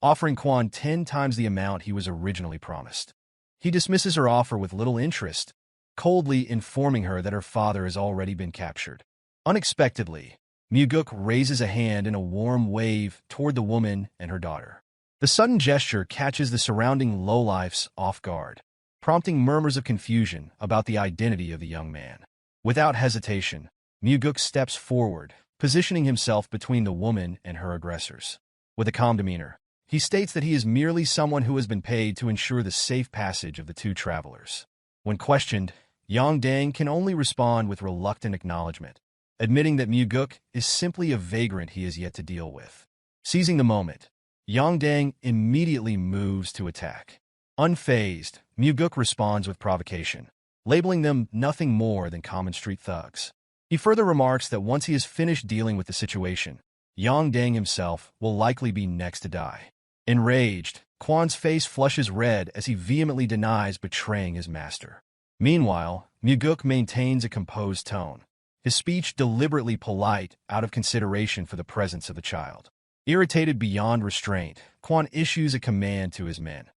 offering Quan 10 times the amount he was originally promised. He dismisses her offer with little interest, coldly informing her that her father has already been captured. Unexpectedly, Mugeuk raises a hand in a warm wave toward the woman and her daughter. The sudden gesture catches the surrounding lowlifes off guard, prompting murmurs of confusion about the identity of the young man. Without hesitation, Mugeuk steps forward, positioning himself between the woman and her aggressors. With a calm demeanor, he states that he is merely someone who has been paid to ensure the safe passage of the two travelers. When questioned, Dang can only respond with reluctant acknowledgement, admitting that Mugeuk is simply a vagrant he has yet to deal with. Seizing the moment, Dang immediately moves to attack. Unfazed, Mugeuk responds with provocation, labeling them nothing more than common street thugs. He further remarks that once he is finished dealing with the situation, Dang himself will likely be next to die. Enraged, Quan's face flushes red as he vehemently denies betraying his master. Meanwhile, Mugeuk maintains a composed tone, his speech deliberately polite out of consideration for the presence of the child. Irritated beyond restraint, Quan issues a command to his men.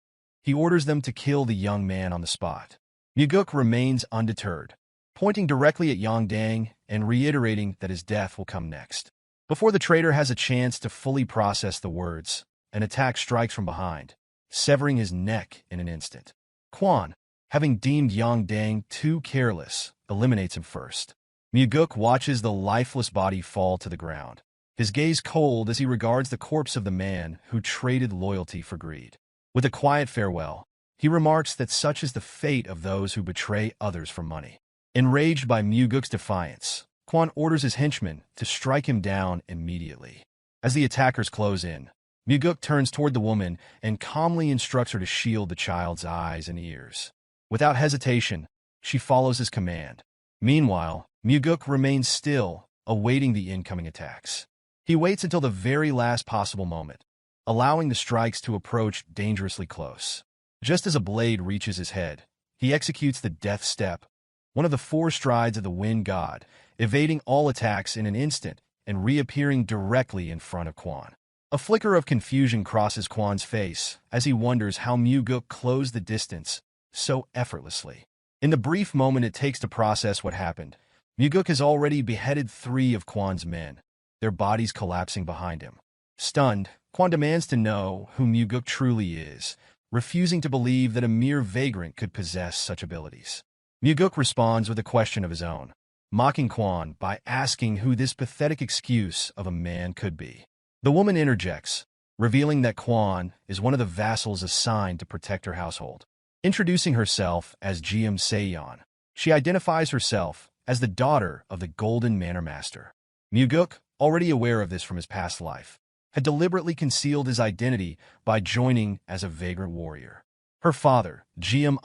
He orders them to kill the young man on the spot. Mugeuk remains undeterred, pointing directly at Dang and reiterating that his death will come next. Before the traitor has a chance to fully process the words, an attack strikes from behind, severing his neck in an instant. Quan, having deemed Dang too careless, eliminates him first. Mugeuk watches the lifeless body fall to the ground, his gaze cold as he regards the corpse of the man who traded loyalty for greed. With a quiet farewell, he remarks that such is the fate of those who betray others for money. Enraged by Mugeuk's defiance, Quan orders his henchmen to strike him down immediately. As the attackers close in, Mugeuk turns toward the woman and calmly instructs her to shield the child's eyes and ears. Without hesitation, she follows his command. Meanwhile, Mugeuk remains still, awaiting the incoming attacks. He waits until the very last possible moment, allowing the strikes to approach dangerously close. Just as a blade reaches his head, he executes the death step, one of the 4 strides of the wind god, evading all attacks in an instant and reappearing directly in front of Quan. A flicker of confusion crosses Quan's face as he wonders how Mugeuk closed the distance so effortlessly. In the brief moment it takes to process what happened, Mugeuk has already beheaded 3 of Quan's men, their bodies collapsing behind him. Stunned, Quan demands to know who Mugeuk truly is, refusing to believe that a mere vagrant could possess such abilities. Mugeuk responds with a question of his own, mocking Quan by asking who this pathetic excuse of a man could be. The woman interjects, revealing that Quan is one of the vassals assigned to protect her household. Introducing herself as Geom, she identifies herself as the daughter of the Golden Manor Master. Mugeuk, already aware of this from his past life, had deliberately concealed his identity by joining as a vagrant warrior. Her father, Geom,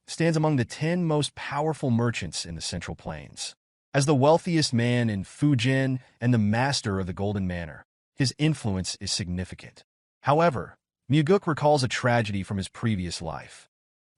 stands among the 10 most powerful merchants in the Central Plains. As the wealthiest man in Feuds and the master of the Golden Manor, his influence is significant. However, Mugeuk recalls a tragedy from his previous life.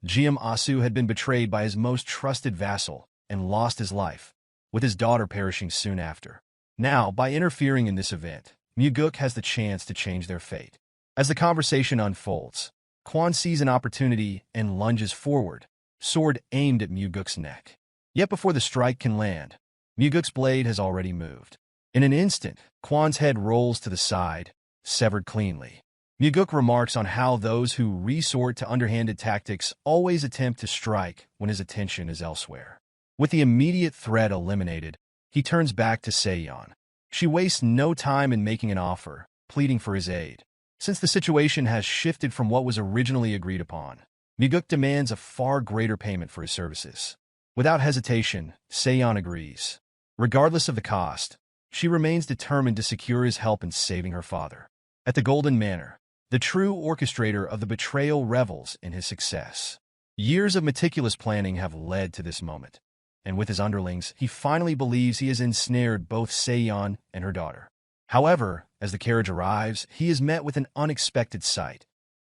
Geom had been betrayed by his most trusted vassal, and lost his life, with his daughter perishing soon after. Now, by interfering in this event, Mugeuk has the chance to change their fate. As the conversation unfolds, Quan sees an opportunity and lunges forward, sword aimed at Mugeuk's neck. Yet before the strike can land, Mugeuk's blade has already moved. In an instant, Quan's head rolls to the side, severed cleanly. Mugeuk remarks on how those who resort to underhanded tactics always attempt to strike when his attention is elsewhere. With the immediate threat eliminated, he turns back to Seiyun. She wastes no time in making an offer, pleading for his aid. Since the situation has shifted from what was originally agreed upon, Mugeuk demands a far greater payment for his services. Without hesitation, Seiyun agrees. Regardless of the cost, she remains determined to secure his help in saving her father. At the Golden Manor, the true orchestrator of the betrayal revels in his success. Years of meticulous planning have led to this moment, and with his underlings, he finally believes he has ensnared both Seiyun and her daughter. However, as the carriage arrives, he is met with an unexpected sight.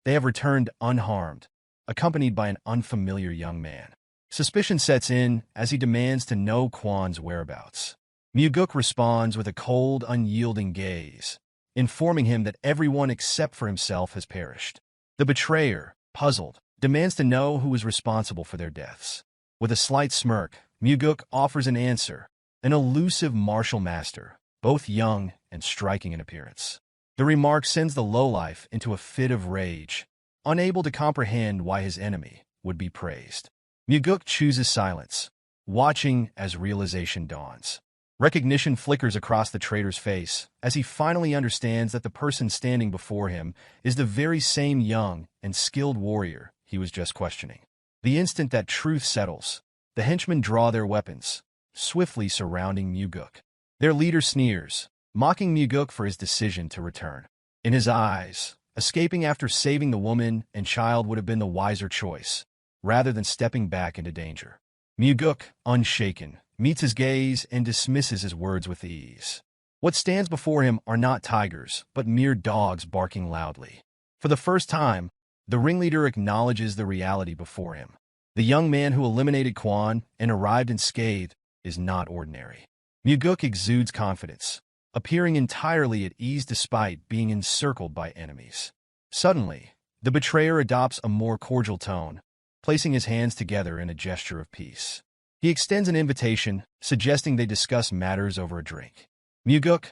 They have returned unharmed, accompanied by an unfamiliar young man. Suspicion sets in as he demands to know Quan's whereabouts. Mugeuk responds with a cold, unyielding gaze, informing him that everyone except for himself has perished. The betrayer, puzzled, demands to know who is responsible for their deaths. With a slight smirk, Mugeuk offers an answer, an elusive martial master, both young and striking in appearance. The remark sends the lowlife into a fit of rage, unable to comprehend why his enemy would be praised. Mugeuk chooses silence, watching as realization dawns. Recognition flickers across the traitor's face as he finally understands that the person standing before him is the very same young and skilled warrior he was just questioning. The instant that truth settles, the henchmen draw their weapons, swiftly surrounding Mugeuk. Their leader sneers, mocking Mugeuk for his decision to return. In his eyes, escaping after saving the woman and child would have been the wiser choice, rather than stepping back into danger. Mugeuk, unshaken, meets his gaze and dismisses his words with ease. What stands before him are not tigers, but mere dogs barking loudly. For the first time, the ringleader acknowledges the reality before him. The young man who eliminated Quan and arrived unscathed is not ordinary. Mugeuk exudes confidence, appearing entirely at ease despite being encircled by enemies. Suddenly, the betrayer adopts a more cordial tone, placing his hands together in a gesture of peace. He extends an invitation, suggesting they discuss matters over a drink. Mugeuk,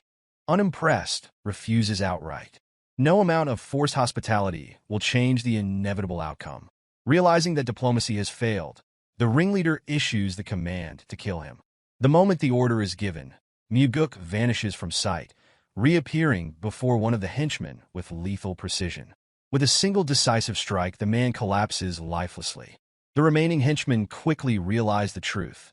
unimpressed, refuses outright. No amount of forced hospitality will change the inevitable outcome. Realizing that diplomacy has failed, the ringleader issues the command to kill him. The moment the order is given, Mugeuk vanishes from sight, reappearing before one of the henchmen with lethal precision. With a single decisive strike, the man collapses lifelessly. The remaining henchmen quickly realize the truth.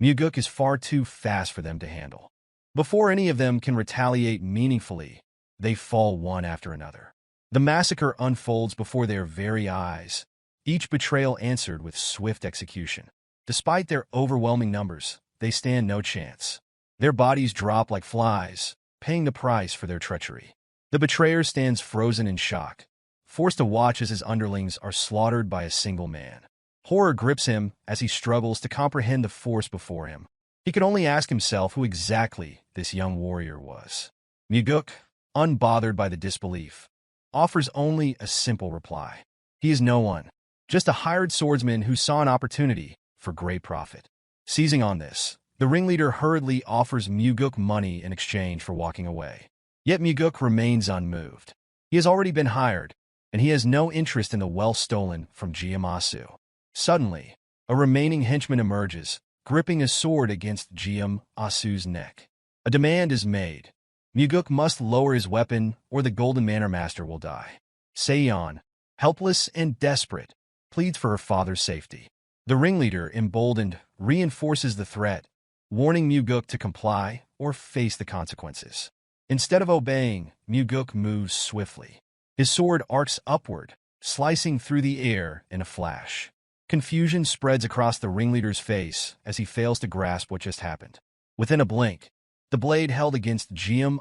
Mugeuk is far too fast for them to handle. Before any of them can retaliate meaningfully, they fall one after another. The massacre unfolds before their very eyes, each betrayal answered with swift execution. Despite their overwhelming numbers, they stand no chance. Their bodies drop like flies, paying the price for their treachery. The betrayer stands frozen in shock, forced to watch as his underlings are slaughtered by a single man. Horror grips him as he struggles to comprehend the force before him. He could only ask himself who exactly this young warrior was. Mugeuk, unbothered by the disbelief, offers only a simple reply. He is no one, just a hired swordsman who saw an opportunity for great profit. Seizing on this, the ringleader hurriedly offers Mugeuk money in exchange for walking away. Yet Mugeuk remains unmoved. He has already been hired, and he has no interest in the wealth stolen from Geom. Suddenly, a remaining henchman emerges, gripping a sword against Geom's neck. A demand is made. Mugeuk must lower his weapon, or the Golden Manor Master will die. Seiyun, helpless and desperate, pleads for her father's safety. The ringleader, emboldened, reinforces the threat, warning Mugeuk to comply or face the consequences. Instead of obeying, Mugeuk moves swiftly. His sword arcs upward, slicing through the air in a flash. Confusion spreads across the ringleader's face as he fails to grasp what just happened. Within a blink, the blade held against Geom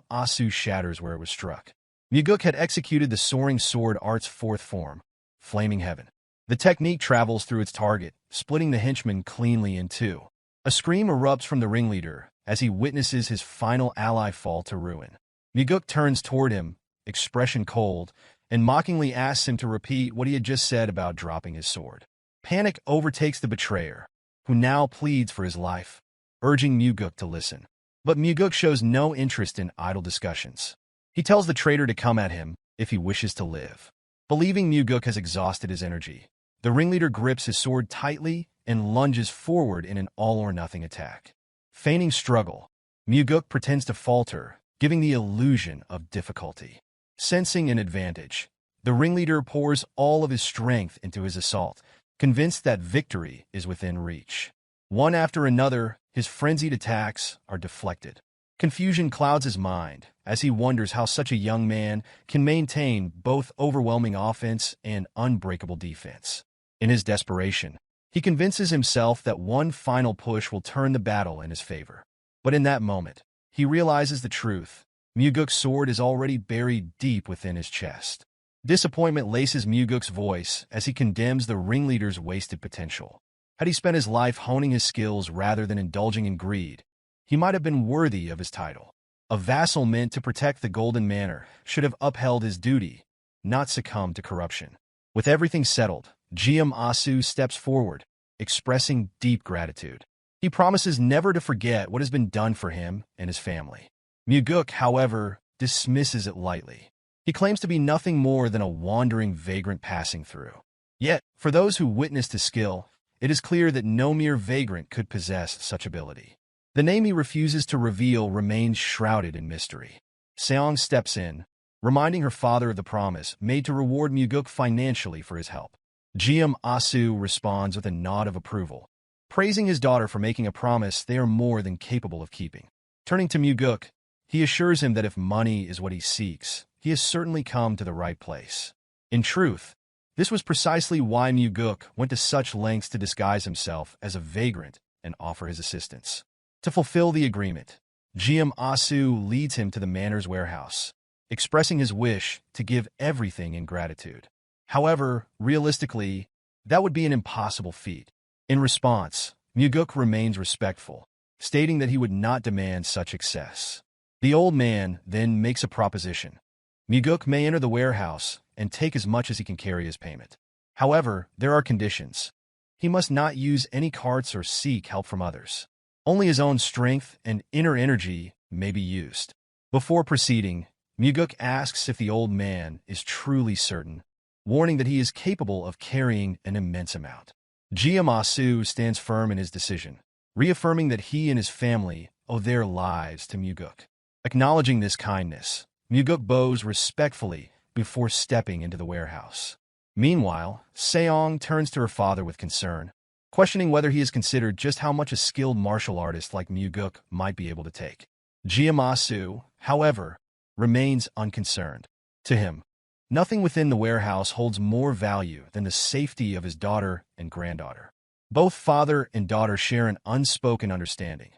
shatters where it was struck. Mugeuk had executed the soaring sword art's fourth form, Flaming Heaven. The technique travels through its target, splitting the henchman cleanly in two. A scream erupts from the ringleader as he witnesses his final ally fall to ruin. Mugeuk turns toward him, expression cold, and mockingly asks him to repeat what he had just said about dropping his sword. Panic overtakes the betrayer, who now pleads for his life, urging Mugeuk to listen. But Mugeuk shows no interest in idle discussions. He tells the traitor to come at him if he wishes to live. Believing Mugeuk has exhausted his energy, the ringleader grips his sword tightly and lunges forward in an all-or-nothing attack. Feigning struggle, Mugeuk pretends to falter, giving the illusion of difficulty. Sensing an advantage, the ringleader pours all of his strength into his assault, convinced that victory is within reach. One after another, his frenzied attacks are deflected. Confusion clouds his mind as he wonders how such a young man can maintain both overwhelming offense and unbreakable defense. In his desperation, he convinces himself that one final push will turn the battle in his favor. But in that moment, he realizes the truth. Mugeuk's sword is already buried deep within his chest. Disappointment laces Mugeuk's voice as he condemns the ringleader's wasted potential. Had he spent his life honing his skills rather than indulging in greed, he might have been worthy of his title. A vassal meant to protect the Golden Manor should have upheld his duty, not succumbed to corruption. With everything settled, Geom steps forward, expressing deep gratitude. He promises never to forget what has been done for him and his family. Mugeuk, however, dismisses it lightly. He claims to be nothing more than a wandering vagrant passing through. Yet, for those who witnessed his skill, it is clear that no mere vagrant could possess such ability. The name he refuses to reveal remains shrouded in mystery. Seong steps in, reminding her father of the promise made to reward Mugeuk financially for his help. Geom responds with a nod of approval, praising his daughter for making a promise they are more than capable of keeping. Turning to Mugeuk, he assures him that if money is what he seeks, he has certainly come to the right place. In truth, this was precisely why Mugeuk went to such lengths to disguise himself as a vagrant and offer his assistance. To fulfill the agreement, Geom leads him to the manor's warehouse, expressing his wish to give everything in gratitude. However, realistically, that would be an impossible feat. In response, Mugeuk remains respectful, stating that he would not demand such excess. The old man then makes a proposition. Mugeuk may enter the warehouse and take as much as he can carry as payment. However, there are conditions. He must not use any carts or seek help from others. Only his own strength and inner energy may be used. Before proceeding, Mugeuk asks if the old man is truly certain, warning that he is capable of carrying an immense amount. Geom stands firm in his decision, reaffirming that he and his family owe their lives to Mugeuk. Acknowledging this kindness, Mugeuk bows respectfully before stepping into the warehouse. Meanwhile, Seong turns to her father with concern, questioning whether he has considered just how much a skilled martial artist like Mugeuk might be able to take. Geom, however, remains unconcerned. To him, nothing within the warehouse holds more value than the safety of his daughter and granddaughter. Both father and daughter share an unspoken understanding.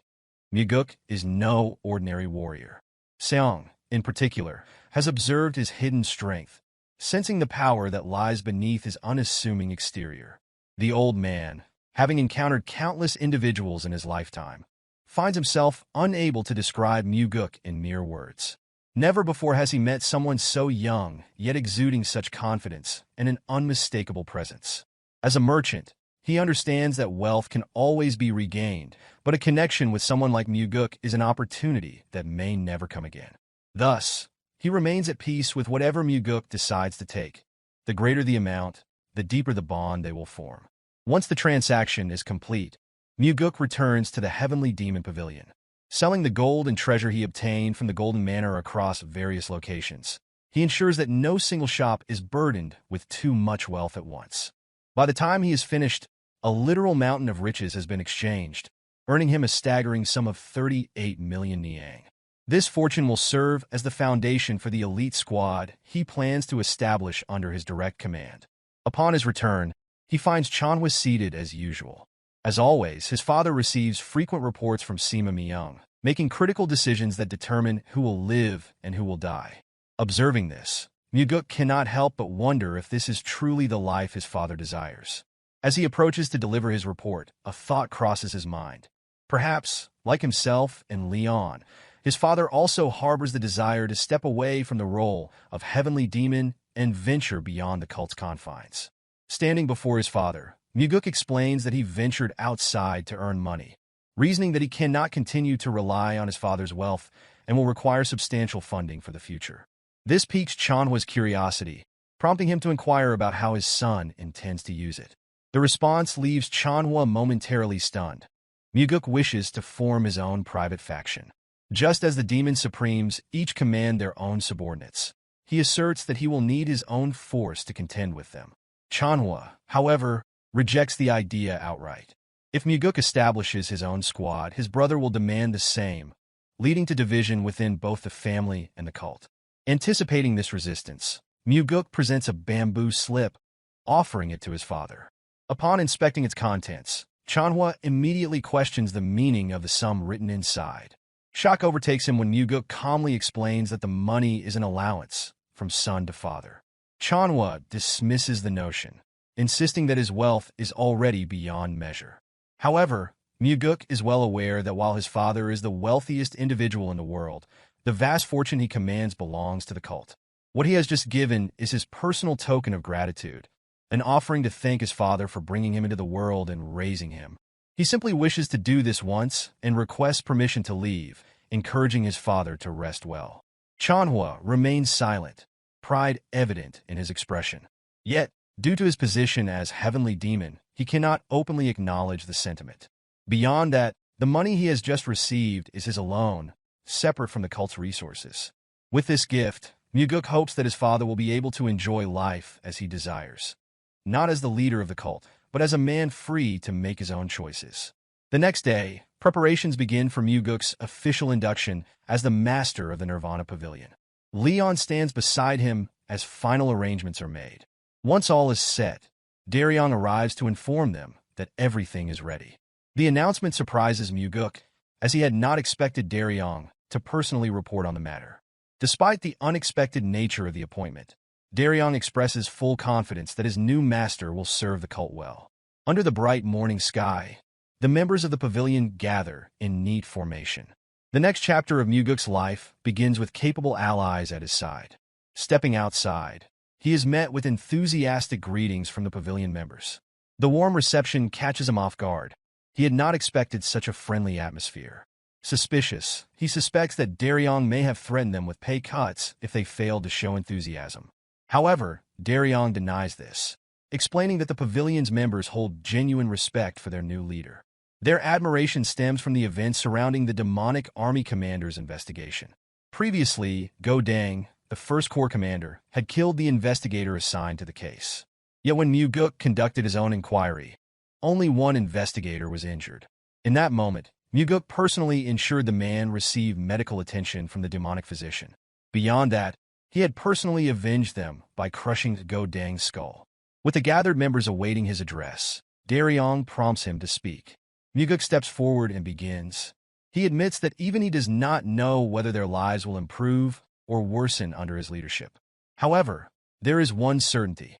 Mugeuk is no ordinary warrior. Seong, in particular, has observed his hidden strength, sensing the power that lies beneath his unassuming exterior. The old man, having encountered countless individuals in his lifetime, finds himself unable to describe Mugeuk in mere words. Never before has he met someone so young, yet exuding such confidence and an unmistakable presence. As a merchant, he understands that wealth can always be regained, but a connection with someone like Mugeuk is an opportunity that may never come again. Thus, he remains at peace with whatever Mugeuk decides to take. The greater the amount, the deeper the bond they will form. Once the transaction is complete, Mugeuk returns to the Heavenly Demon Pavilion, selling the gold and treasure he obtained from the Golden Manor across various locations. He ensures that no single shop is burdened with too much wealth at once. By the time he is finished, a literal mountain of riches has been exchanged, earning him a staggering sum of 38 million niang. This fortune will serve as the foundation for the elite squad he plans to establish under his direct command. Upon his return, he finds Chanhua seated as usual. As always, his father receives frequent reports from Sima Myung, making critical decisions that determine who will live and who will die. Observing this, Mugeuk cannot help but wonder if this is truly the life his father desires. As he approaches to deliver his report, a thought crosses his mind. Perhaps, like himself and Leon, his father also harbors the desire to step away from the role of heavenly demon and venture beyond the cult's confines. Standing before his father, Mugeuk explains that he ventured outside to earn money, reasoning that he cannot continue to rely on his father's wealth and will require substantial funding for the future. This piques Chanhua's curiosity, prompting him to inquire about how his son intends to use it. The response leaves Chanhua momentarily stunned. Mugeuk wishes to form his own private faction. Just as the Demon Supremes each command their own subordinates, he asserts that he will need his own force to contend with them. Chanhua, however, rejects the idea outright. If Mugeuk establishes his own squad, his brother will demand the same, leading to division within both the family and the cult. Anticipating this resistance, Mugeuk presents a bamboo slip, offering it to his father. Upon inspecting its contents, Chanhua immediately questions the meaning of the sum written inside. Shock overtakes him when Mugeuk calmly explains that the money is an allowance from son to father. Chanhua dismisses the notion, insisting that his wealth is already beyond measure. However, Mugeuk is well aware that while his father is the wealthiest individual in the world, the vast fortune he commands belongs to the cult. What he has just given is his personal token of gratitude, an offering to thank his father for bringing him into the world and raising him. He simply wishes to do this once and requests permission to leave, encouraging his father to rest well. Chanhua remains silent, pride evident in his expression. Yet, due to his position as heavenly demon, he cannot openly acknowledge the sentiment. Beyond that, the money he has just received is his alone, separate from the cult's resources. With this gift, Mugeuk hopes that his father will be able to enjoy life as he desires. Not as the leader of the cult, but as a man free to make his own choices. The next day, preparations begin for Mugeuk's official induction as the master of the Nirvana Pavilion. Leon stands beside him as final arrangements are made. Once all is set, Daryong arrives to inform them that everything is ready. The announcement surprises Mugeuk, as he had not expected Daryong to personally report on the matter. Despite the unexpected nature of the appointment, Daryong expresses full confidence that his new master will serve the cult well. Under the bright morning sky, the members of the pavilion gather in neat formation. The next chapter of Mugeuk's life begins with capable allies at his side. Stepping outside, he is met with enthusiastic greetings from the pavilion members. The warm reception catches him off guard. He had not expected such a friendly atmosphere. Suspicious, he suspects that Daryong may have threatened them with pay cuts if they failed to show enthusiasm. However, Daryong denies this, explaining that the pavilion's members hold genuine respect for their new leader. Their admiration stems from the events surrounding the demonic army commander's investigation. Previously, Go Dang, the first corps commander, had killed the investigator assigned to the case. Yet when Mugeuk conducted his own inquiry, only one investigator was injured. In that moment, Mugeuk personally ensured the man received medical attention from the demonic physician. Beyond that, he had personally avenged them by crushing Go Dang's skull. With the gathered members awaiting his address, Daryong prompts him to speak. Mugeuk steps forward and begins. He admits that even he does not know whether their lives will improve or worsen under his leadership. However, there is one certainty.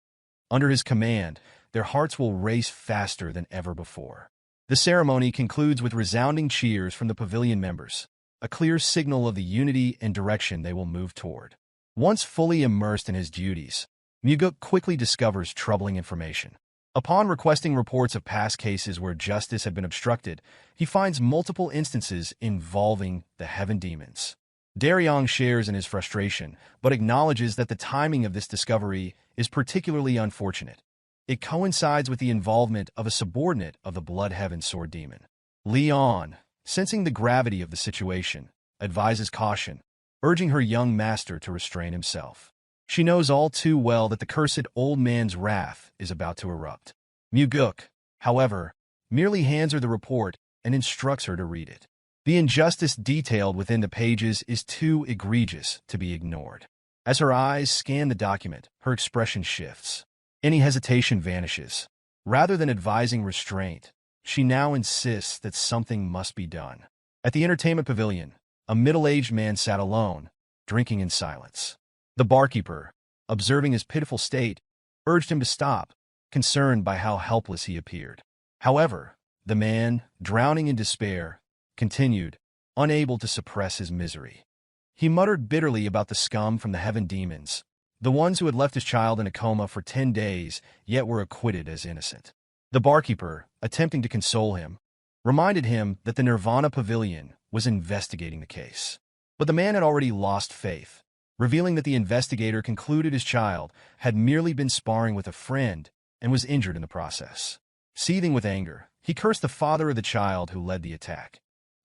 Under his command, their hearts will race faster than ever before. The ceremony concludes with resounding cheers from the pavilion members, a clear signal of the unity and direction they will move toward. Once fully immersed in his duties, Mugeuk quickly discovers troubling information. Upon requesting reports of past cases where justice had been obstructed, he finds multiple instances involving the heaven demons. Daryong shares in his frustration, but acknowledges that the timing of this discovery is particularly unfortunate. It coincides with the involvement of a subordinate of the Blood Heaven Sword Demon. Leon, sensing the gravity of the situation, advises caution, urging her young master to restrain himself. She knows all too well that the cursed old man's wrath is about to erupt. Mugeuk, however, merely hands her the report and instructs her to read it. The injustice detailed within the pages is too egregious to be ignored. As her eyes scan the document, her expression shifts. Any hesitation vanishes. Rather than advising restraint, she now insists that something must be done. At the entertainment pavilion, a middle-aged man sat alone, drinking in silence. The barkeeper, observing his pitiful state, urged him to stop, concerned by how helpless he appeared. However, the man, drowning in despair, continued, unable to suppress his misery. He muttered bitterly about the scum from the heaven demons, the ones who had left his child in a coma for 10 days, yet were acquitted as innocent. The barkeeper, attempting to console him, reminded him that the Nirvana Pavilion was investigating the case. But the man had already lost faith, revealing that the investigator concluded his child had merely been sparring with a friend and was injured in the process. Seething with anger, he cursed the father of the child who led the attack.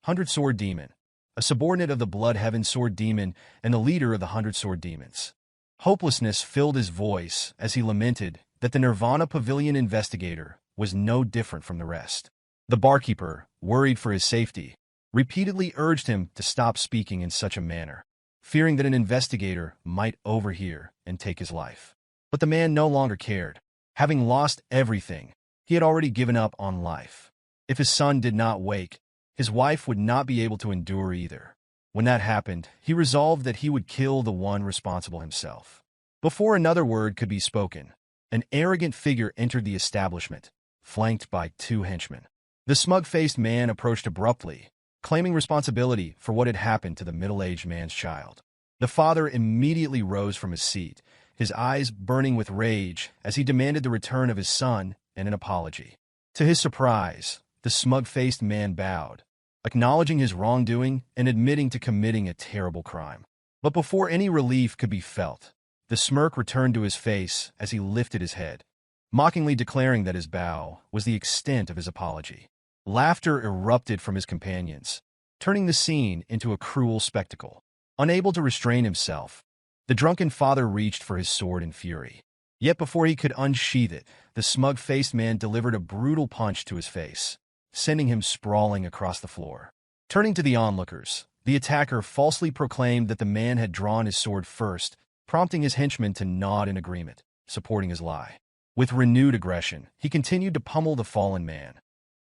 100-Sword Demon, a subordinate of the Blood Heaven Sword Demon and the leader of the 100-Sword Demons. Hopelessness filled his voice as he lamented that the Nirvana Pavilion investigator was no different from the rest. The barkeeper, worried for his safety, repeatedly urged him to stop speaking in such a manner, fearing that an investigator might overhear and take his life. But the man no longer cared. Having lost everything, he had already given up on life. If his son did not wake, his wife would not be able to endure either. When that happened, he resolved that he would kill the one responsible himself. Before another word could be spoken, an arrogant figure entered the establishment, flanked by 2 henchmen. The smug-faced man approached abruptly, claiming responsibility for what had happened to the middle-aged man's child. The father immediately rose from his seat, his eyes burning with rage as he demanded the return of his son and an apology. To his surprise, the smug-faced man bowed, acknowledging his wrongdoing and admitting to committing a terrible crime. But before any relief could be felt, the smirk returned to his face as he lifted his head, mockingly declaring that his bow was the extent of his apology. Laughter erupted from his companions, turning the scene into a cruel spectacle. Unable to restrain himself, the drunken father reached for his sword in fury. Yet before he could unsheath it, the smug-faced man delivered a brutal punch to his face, sending him sprawling across the floor. Turning to the onlookers, the attacker falsely proclaimed that the man had drawn his sword first, prompting his henchmen to nod in agreement, supporting his lie. With renewed aggression, he continued to pummel the fallen man,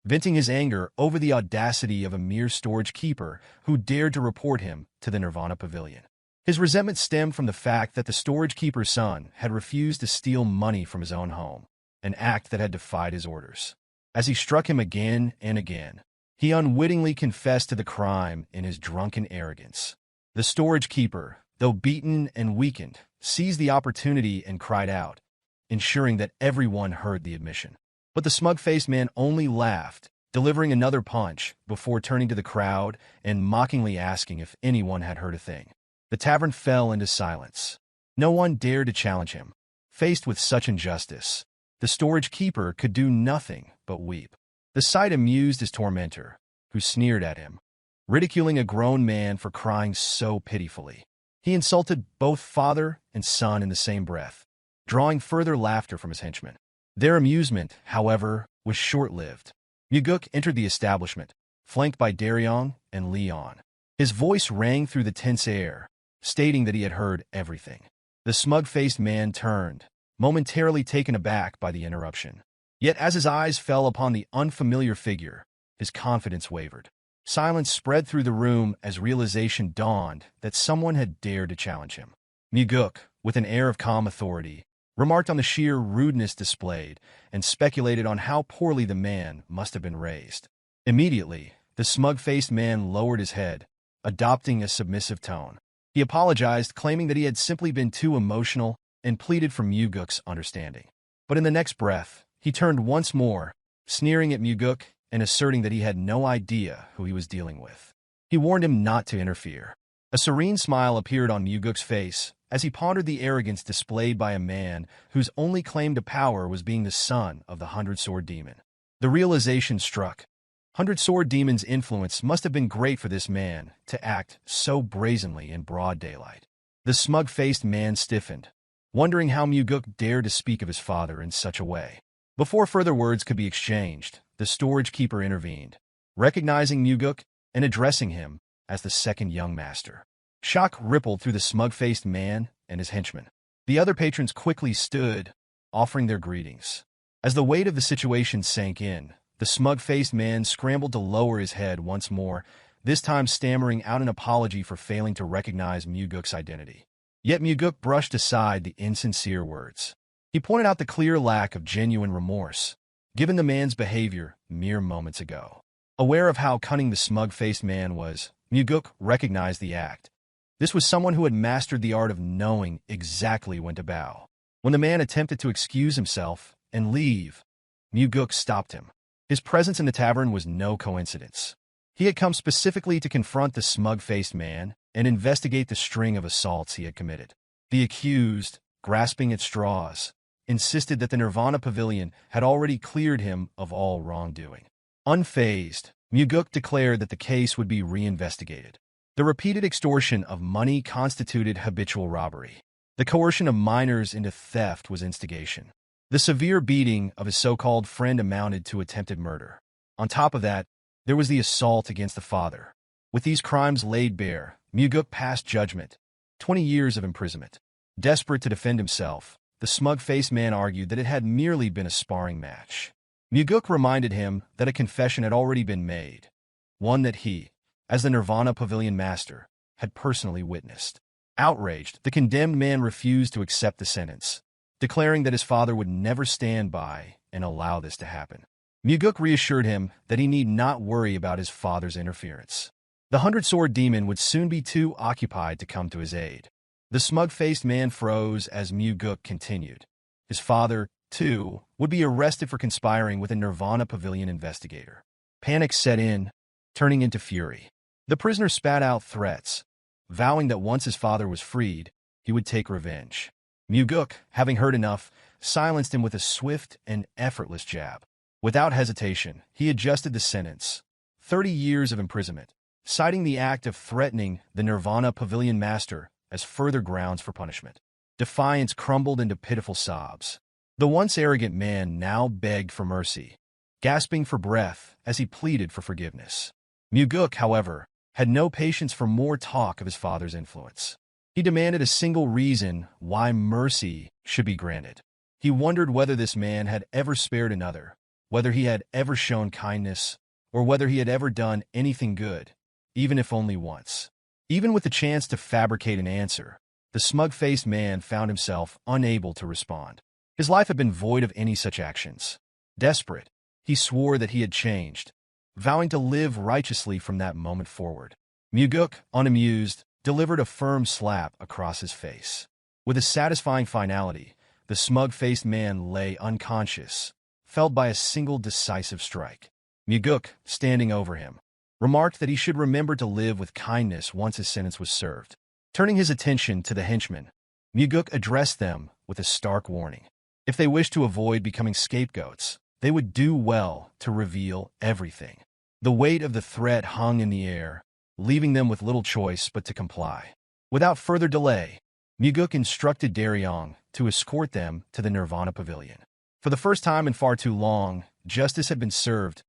venting his anger over the audacity of a mere storage keeper who dared to report him to the Nirvana Pavilion. His resentment stemmed from the fact that the storage keeper's son had refused to steal money from his own home, an act that had defied his orders. As he struck him again and again, he unwittingly confessed to the crime in his drunken arrogance. The storage keeper, though beaten and weakened, seized the opportunity and cried out, ensuring that everyone heard the admission. But the smug-faced man only laughed, delivering another punch before turning to the crowd and mockingly asking if anyone had heard a thing. The tavern fell into silence. No one dared to challenge him. Faced with such injustice, the storage keeper could do nothing but weep. The sight amused his tormentor, who sneered at him, ridiculing a grown man for crying so pitifully. He insulted both father and son in the same breath, drawing further laughter from his henchmen. Their amusement, however, was short-lived. Mugeuk entered the establishment, flanked by Daryong and Leon. His voice rang through the tense air, stating that he had heard everything. The smug-faced man turned, momentarily taken aback by the interruption. Yet as his eyes fell upon the unfamiliar figure, his confidence wavered. Silence spread through the room as realization dawned that someone had dared to challenge him. Mugeuk, with an air of calm authority, remarked on the sheer rudeness displayed and speculated on how poorly the man must have been raised. Immediately, the smug-faced man lowered his head, adopting a submissive tone. He apologized, claiming that he had simply been too emotional and pleaded for Mugeuk's understanding. But in the next breath, he turned once more, sneering at Mugeuk and asserting that he had no idea who he was dealing with. He warned him not to interfere. A serene smile appeared on Mugeuk's face as he pondered the arrogance displayed by a man whose only claim to power was being the son of the 100-Sword Demon. The realization struck. 100-Sword Demon's influence must have been great for this man to act so brazenly in broad daylight. The smug-faced man stiffened, wondering how Mugeuk dared to speak of his father in such a way. Before further words could be exchanged, the storage keeper intervened, recognizing Mugeuk and addressing him as the second young master. Shock rippled through the smug-faced man and his henchmen. The other patrons quickly stood, offering their greetings. As the weight of the situation sank in, the smug-faced man scrambled to lower his head once more, this time stammering out an apology for failing to recognize Mugeuk's identity. Yet Mugeuk brushed aside the insincere words. He pointed out the clear lack of genuine remorse, given the man's behavior mere moments ago. Aware of how cunning the smug-faced man was, Mugeuk recognized the act. This was someone who had mastered the art of knowing exactly when to bow. When the man attempted to excuse himself and leave, Mugeuk stopped him. His presence in the tavern was no coincidence. He had come specifically to confront the smug-faced man and investigate the string of assaults he had committed. The accused, grasping at straws, insisted that the Nirvana Pavilion had already cleared him of all wrongdoing. Unfazed, Mugeuk declared that the case would be reinvestigated. The repeated extortion of money constituted habitual robbery. The coercion of minors into theft was instigation. The severe beating of his so-called friend amounted to attempted murder. On top of that, there was the assault against the father. With these crimes laid bare, Mugeuk passed judgment, 20 years of imprisonment. Desperate to defend himself, the smug-faced man argued that it had merely been a sparring match. Mugeuk reminded him that a confession had already been made, one that he, as the Nirvana Pavilion master, had personally witnessed. Outraged, the condemned man refused to accept the sentence, declaring that his father would never stand by and allow this to happen. Mugeuk reassured him that he need not worry about his father's interference. The 100-sword demon would soon be too occupied to come to his aid. The smug-faced man froze as Mugeuk continued. His father, too, would be arrested for conspiring with a Nirvana Pavilion investigator. Panic set in, turning into fury. The prisoner spat out threats, vowing that once his father was freed, he would take revenge. Mugeuk, having heard enough, silenced him with a swift and effortless jab. Without hesitation, he adjusted the sentence, 30 years of imprisonment, citing the act of threatening the Nirvana Pavilion master as further grounds for punishment. Defiance crumbled into pitiful sobs. The once arrogant man now begged for mercy, gasping for breath as he pleaded for forgiveness. Mugeuk, however, had no patience for more talk of his father's influence. He demanded a single reason why mercy should be granted. He wondered whether this man had ever spared another, whether he had ever shown kindness, or whether he had ever done anything good, even if only once. Even with the chance to fabricate an answer, the smug-faced man found himself unable to respond. His life had been void of any such actions. Desperate, he swore that he had changed, vowing to live righteously from that moment forward. Mugeuk, unamused, delivered a firm slap across his face. With a satisfying finality, the smug-faced man lay unconscious, felled by a single decisive strike. Mugeuk, standing over him, remarked that he should remember to live with kindness once his sentence was served. Turning his attention to the henchmen, Mugeuk addressed them with a stark warning. If they wished to avoid becoming scapegoats, they would do well to reveal everything. The weight of the threat hung in the air, leaving them with little choice but to comply. Without further delay, Mugeuk instructed Daryong to escort them to the Nirvana Pavilion. For the first time in far too long, justice had been served,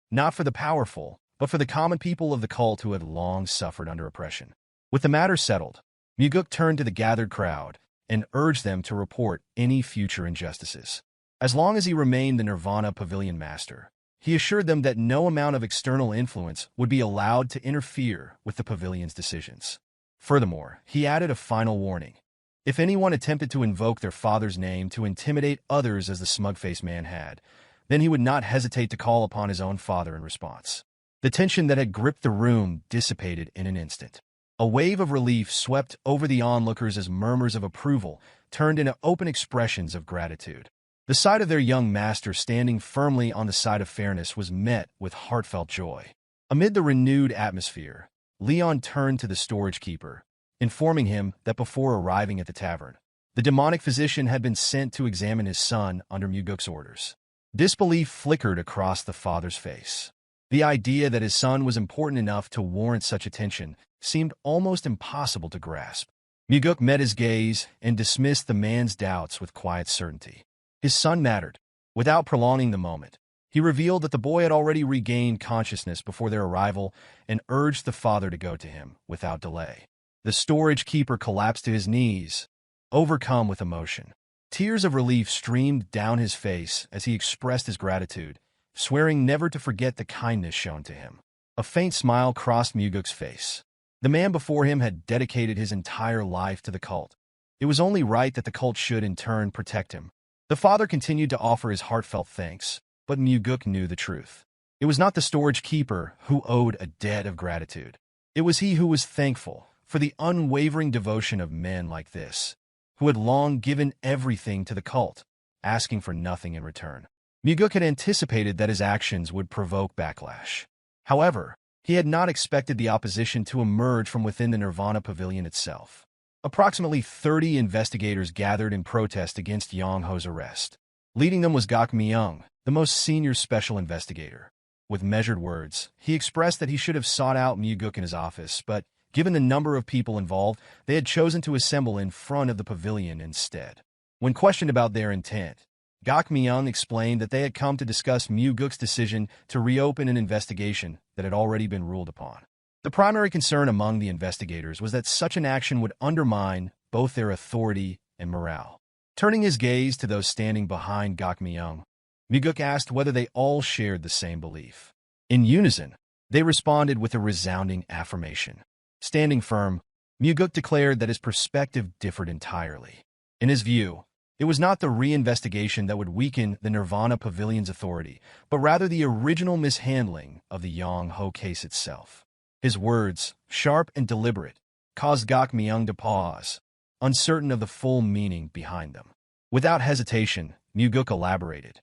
not for the powerful, but for the common people of the cult who had long suffered under oppression. With the matter settled, Mugeuk turned to the gathered crowd and urged them to report any future injustices. As long as he remained the Nirvana Pavilion master, he assured them that no amount of external influence would be allowed to interfere with the pavilion's decisions. Furthermore, he added a final warning. If anyone attempted to invoke their father's name to intimidate others as the smug-faced man had, then he would not hesitate to call upon his own father in response. The tension that had gripped the room dissipated in an instant. A wave of relief swept over the onlookers as murmurs of approval turned into open expressions of gratitude. The sight of their young master standing firmly on the side of fairness was met with heartfelt joy. Amid the renewed atmosphere, Leon turned to the storage keeper, informing him that before arriving at the tavern, the demonic physician had been sent to examine his son under Mugeuk's orders. Disbelief flickered across the father's face. The idea that his son was important enough to warrant such attention seemed almost impossible to grasp. Mugeuk met his gaze and dismissed the man's doubts with quiet certainty. His son mattered. Without prolonging the moment, he revealed that the boy had already regained consciousness before their arrival and urged the father to go to him without delay. The storage keeper collapsed to his knees, overcome with emotion. Tears of relief streamed down his face as he expressed his gratitude, swearing never to forget the kindness shown to him. A faint smile crossed Mugeuk's face. The man before him had dedicated his entire life to the cult. It was only right that the cult should, in turn, protect him. The father continued to offer his heartfelt thanks, but Mugeuk knew the truth. It was not the storage keeper who owed a debt of gratitude. It was he who was thankful for the unwavering devotion of men like this, who had long given everything to the cult, asking for nothing in return. Mugeuk had anticipated that his actions would provoke backlash. However, he had not expected the opposition to emerge from within the Nirvana Pavilion itself. Approximately 30 investigators gathered in protest against Yang Ho's arrest. Leading them was Gok Myung, the most senior special investigator. With measured words, he expressed that he should have sought out Mugeuk in his office, but given the number of people involved, they had chosen to assemble in front of the pavilion instead. When questioned about their intent, Gok Myung explained that they had come to discuss Mugeuk's decision to reopen an investigation that had already been ruled upon. The primary concern among the investigators was that such an action would undermine both their authority and morale. Turning his gaze to those standing behind Gok Myung, Mugeuk asked whether they all shared the same belief. In unison, they responded with a resounding affirmation. Standing firm, Mugeuk declared that his perspective differed entirely. In his view, it was not the reinvestigation that would weaken the Nirvana Pavilion's authority, but rather the original mishandling of the Yang Ho case itself. His words, sharp and deliberate, caused Gok Myung to pause, uncertain of the full meaning behind them. Without hesitation, Mugeuk elaborated.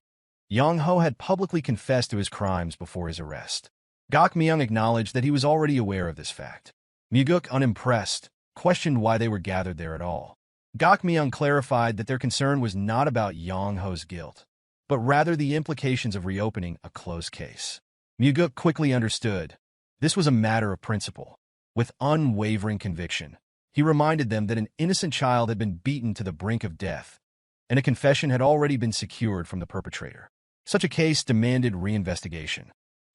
Yang Ho had publicly confessed to his crimes before his arrest. Gok Myung acknowledged that he was already aware of this fact. Mugeuk, unimpressed, questioned why they were gathered there at all. Gok Myung clarified that their concern was not about Yang Ho's guilt, but rather the implications of reopening a closed case. Mugeuk quickly understood. This was a matter of principle. With unwavering conviction, he reminded them that an innocent child had been beaten to the brink of death, and a confession had already been secured from the perpetrator. Such a case demanded reinvestigation.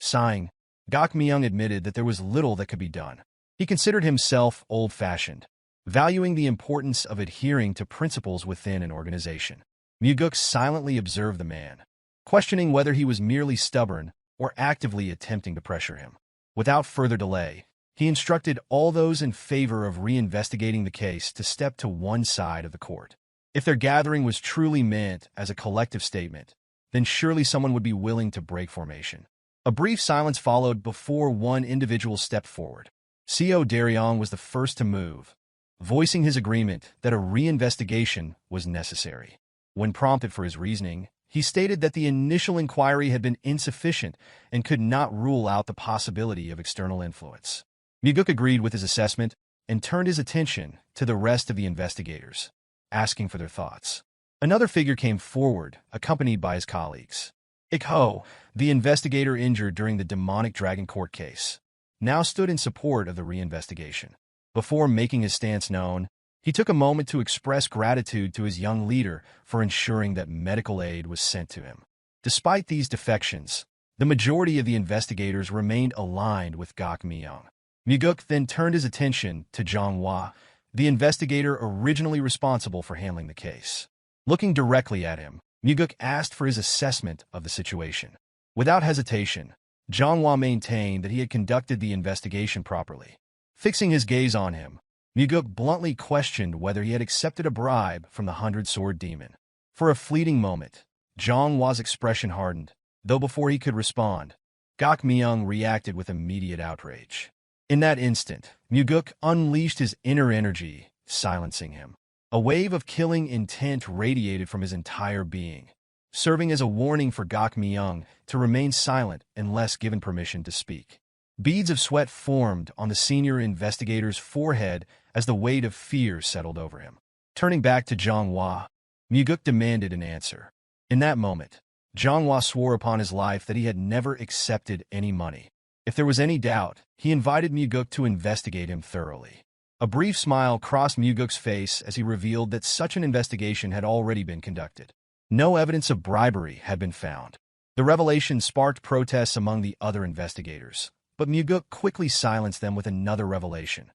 Sighing, Gok Myung admitted that there was little that could be done. He considered himself old-fashioned, valuing the importance of adhering to principles within an organization. Mugeuk silently observed the man, questioning whether he was merely stubborn or actively attempting to pressure him. Without further delay, he instructed all those in favor of reinvestigating the case to step to one side of the court. If their gathering was truly meant as a collective statement, then surely someone would be willing to break formation. A brief silence followed before one individual stepped forward. Co Daryong was the first to move, voicing his agreement that a reinvestigation was necessary. When prompted for his reasoning, he stated that the initial inquiry had been insufficient and could not rule out the possibility of external influence. Mugeuk agreed with his assessment and turned his attention to the rest of the investigators, asking for their thoughts. Another figure came forward, accompanied by his colleagues. Echhi, the investigator injured during the demonic dragon court case, now stood in support of the reinvestigation. Before making his stance known, he took a moment to express gratitude to his young leader for ensuring that medical aid was sent to him. Despite these defections, the majority of the investigators remained aligned with Gok Myung. Mugeuk then turned his attention to Zhang Hua, the investigator originally responsible for handling the case. Looking directly at him, Mugeuk asked for his assessment of the situation. Without hesitation, Zhang Hua maintained that he had conducted the investigation properly. Fixing his gaze on him, Mugeuk bluntly questioned whether he had accepted a bribe from the 100-sword demon. For a fleeting moment, Zhang Hua's expression hardened, though before he could respond, Gok Myung reacted with immediate outrage. In that instant, Mugeuk unleashed his inner energy, silencing him. A wave of killing intent radiated from his entire being, serving as a warning for Gok Myung to remain silent unless given permission to speak. Beads of sweat formed on the senior investigator's forehead as the weight of fear settled over him. Turning back to Zhang Hua, Mugeuk demanded an answer. In that moment, Zhang Hua swore upon his life that he had never accepted any money. If there was any doubt, he invited Mugeuk to investigate him thoroughly. A brief smile crossed Mugeuk's face as he revealed that such an investigation had already been conducted. No evidence of bribery had been found. The revelation sparked protests among the other investigators, but Mugeuk quickly silenced them with another revelation.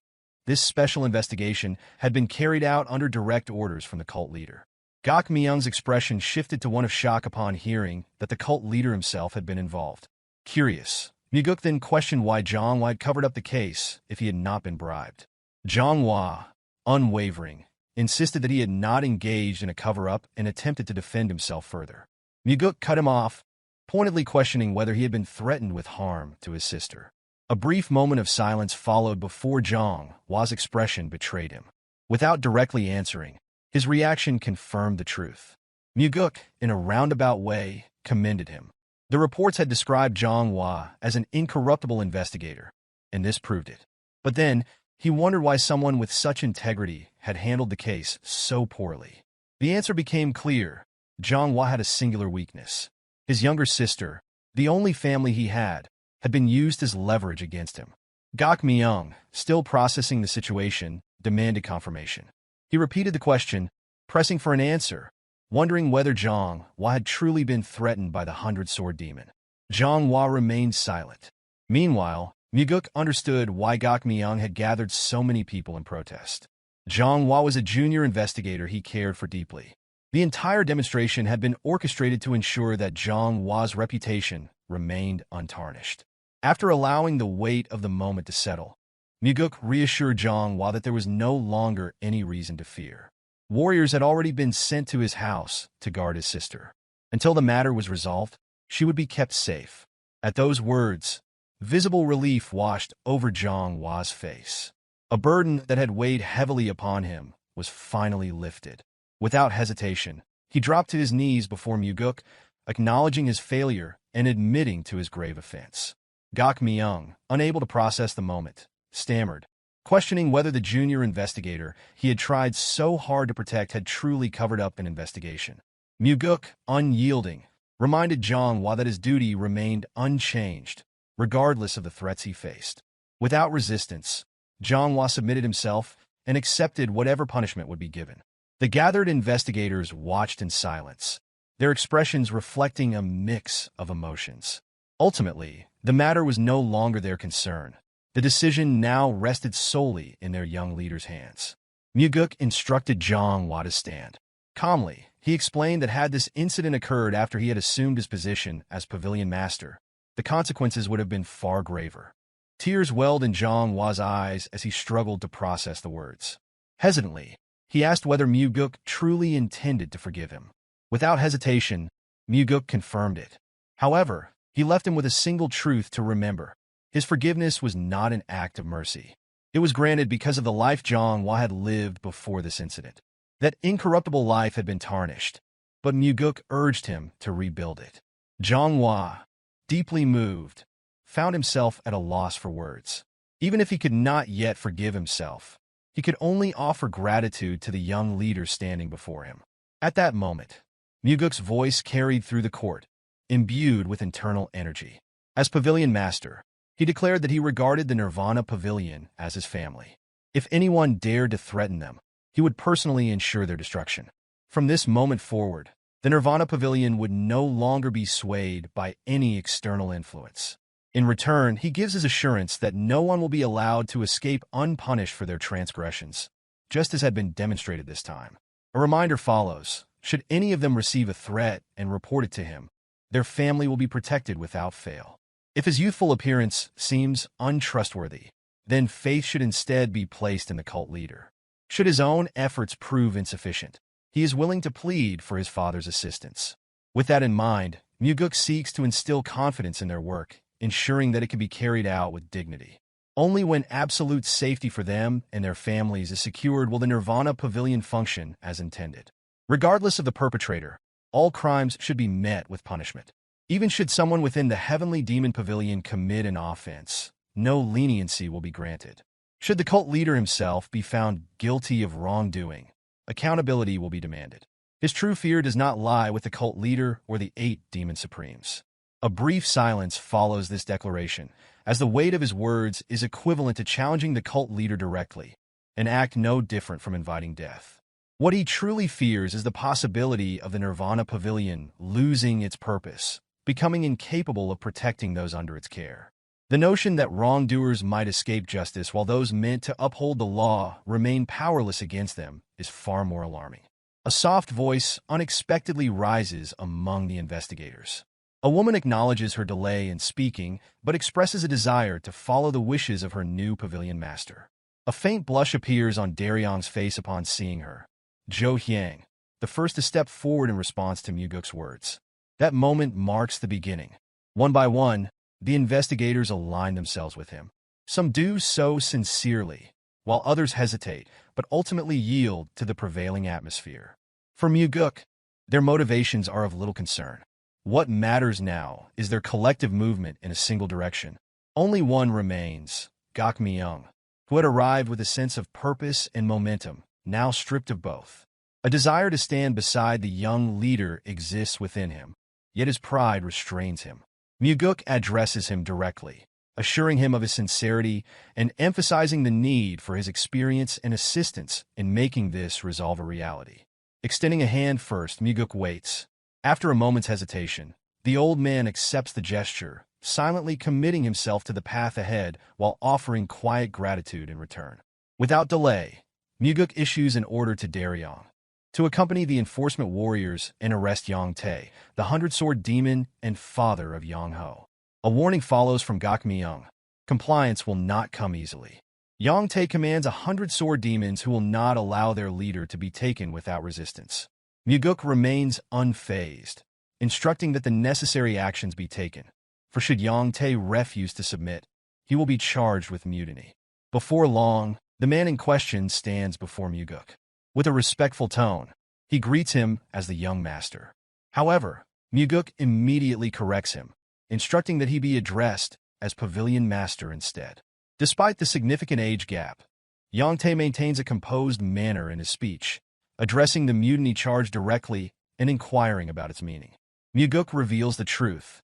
This special investigation had been carried out under direct orders from the cult leader. Gok Myung's expression shifted to one of shock upon hearing that the cult leader himself had been involved. Curious, Mugeuk then questioned why Zhang Hua had covered up the case if he had not been bribed. Zhang Hua, unwavering, insisted that he had not engaged in a cover-up and attempted to defend himself further. Mugeuk cut him off, pointedly questioning whether he had been threatened with harm to his sister. A brief moment of silence followed before Zhang Hua's expression betrayed him. Without directly answering, his reaction confirmed the truth. Mugeuk, in a roundabout way, commended him. The reports had described Zhang Hua as an incorruptible investigator, and this proved it. But then, he wondered why someone with such integrity had handled the case so poorly. The answer became clear. Zhang Hua had a singular weakness. His younger sister, the only family he had been used as leverage against him. Gok Myung, still processing the situation, demanded confirmation. He repeated the question, pressing for an answer, wondering whether Zhang Hua had truly been threatened by the 100-sword demon. Zhang Hua remained silent. Meanwhile, Mugeuk understood why Gok Myung had gathered so many people in protest. Zhang Hua was a junior investigator he cared for deeply. The entire demonstration had been orchestrated to ensure that Zhang Hua's reputation remained untarnished. After allowing the weight of the moment to settle, Mugeuk reassured Zhang Hua that there was no longer any reason to fear. Warriors had already been sent to his house to guard his sister. Until the matter was resolved, she would be kept safe. At those words, visible relief washed over Zhang Hua's face. A burden that had weighed heavily upon him was finally lifted. Without hesitation, he dropped to his knees before Mugeuk, acknowledging his failure and admitting to his grave offense. Gok Myung, unable to process the moment, stammered, questioning whether the junior investigator he had tried so hard to protect had truly covered up an investigation. Mugeuk, unyielding, reminded Zhang Hua that his duty remained unchanged, regardless of the threats he faced. Without resistance, Zhang Hua submitted himself and accepted whatever punishment would be given. The gathered investigators watched in silence, their expressions reflecting a mix of emotions. Ultimately, the matter was no longer their concern. The decision now rested solely in their young leader's hands. Mugeuk instructed Zhang Hua to stand. Calmly, he explained that had this incident occurred after he had assumed his position as pavilion master, the consequences would have been far graver. Tears welled in Zhang Hua's eyes as he struggled to process the words. Hesitantly, he asked whether Mugeuk truly intended to forgive him. Without hesitation, Mugeuk confirmed it. However, he left him with a single truth to remember. His forgiveness was not an act of mercy. It was granted because of the life Zhang Hua had lived before this incident. That incorruptible life had been tarnished, but Mugeuk urged him to rebuild it. Zhang Hua, deeply moved, found himself at a loss for words. Even if he could not yet forgive himself, he could only offer gratitude to the young leader standing before him. At that moment, Mugeuk's voice carried through the court, imbued with internal energy. As pavilion master, he declared that he regarded the Nirvana Pavilion as his family. If anyone dared to threaten them, he would personally ensure their destruction. From this moment forward, the Nirvana Pavilion would no longer be swayed by any external influence. In return, he gives his assurance that no one will be allowed to escape unpunished for their transgressions, just as had been demonstrated this time. A reminder follows. Should any of them receive a threat and report it to him, their family will be protected without fail. If his youthful appearance seems untrustworthy, then faith should instead be placed in the cult leader. Should his own efforts prove insufficient, he is willing to plead for his father's assistance. With that in mind, Mugeuk seeks to instill confidence in their work, ensuring that it can be carried out with dignity. Only when absolute safety for them and their families is secured will the Nirvana Pavilion function as intended. Regardless of the perpetrator, all crimes should be met with punishment. Even should someone within the Heavenly Demon Pavilion commit an offense, no leniency will be granted. Should the cult leader himself be found guilty of wrongdoing, accountability will be demanded. His true fear does not lie with the cult leader or the 8 demon supremes. A brief silence follows this declaration, as the weight of his words is equivalent to challenging the cult leader directly, an act no different from inviting death. What he truly fears is the possibility of the Nirvana Pavilion losing its purpose, becoming incapable of protecting those under its care. The notion that wrongdoers might escape justice while those meant to uphold the law remain powerless against them is far more alarming. A soft voice unexpectedly rises among the investigators. A woman acknowledges her delay in speaking, but expresses a desire to follow the wishes of her new pavilion master. A faint blush appears on Daryong's face upon seeing her. Zhou Hyang, the first to step forward in response to Mugeuk's words. That moment marks the beginning. One by one, the investigators align themselves with him. Some do so sincerely, while others hesitate, but ultimately yield to the prevailing atmosphere. For Mugeuk, their motivations are of little concern. What matters now is their collective movement in a single direction. Only one remains, Gakmyeong, who had arrived with a sense of purpose and momentum, now stripped of both. A desire to stand beside the young leader exists within him, yet his pride restrains him. Mugeuk addresses him directly, assuring him of his sincerity and emphasizing the need for his experience and assistance in making this resolve a reality. Extending a hand first, Mugeuk waits. After a moment's hesitation, the old man accepts the gesture, silently committing himself to the path ahead while offering quiet gratitude in return. Without delay, Mugeuk issues an order to Daryong to accompany the enforcement warriors and arrest Yang Tae, the 100-sword demon and father of Yang Ho. A warning follows from Gakmyeong. Compliance will not come easily. Yang Tae commands 100-sword demons who will not allow their leader to be taken without resistance. Mugeuk remains unfazed, instructing that the necessary actions be taken, for should Yang Tae refuse to submit, he will be charged with mutiny. Before long, the man in question stands before Mugeuk. With a respectful tone, he greets him as the young master. However, Mugeuk immediately corrects him, instructing that he be addressed as pavilion master instead. Despite the significant age gap, Yang Tae maintains a composed manner in his speech, addressing the mutiny charge directly and inquiring about its meaning. Mugeuk reveals the truth.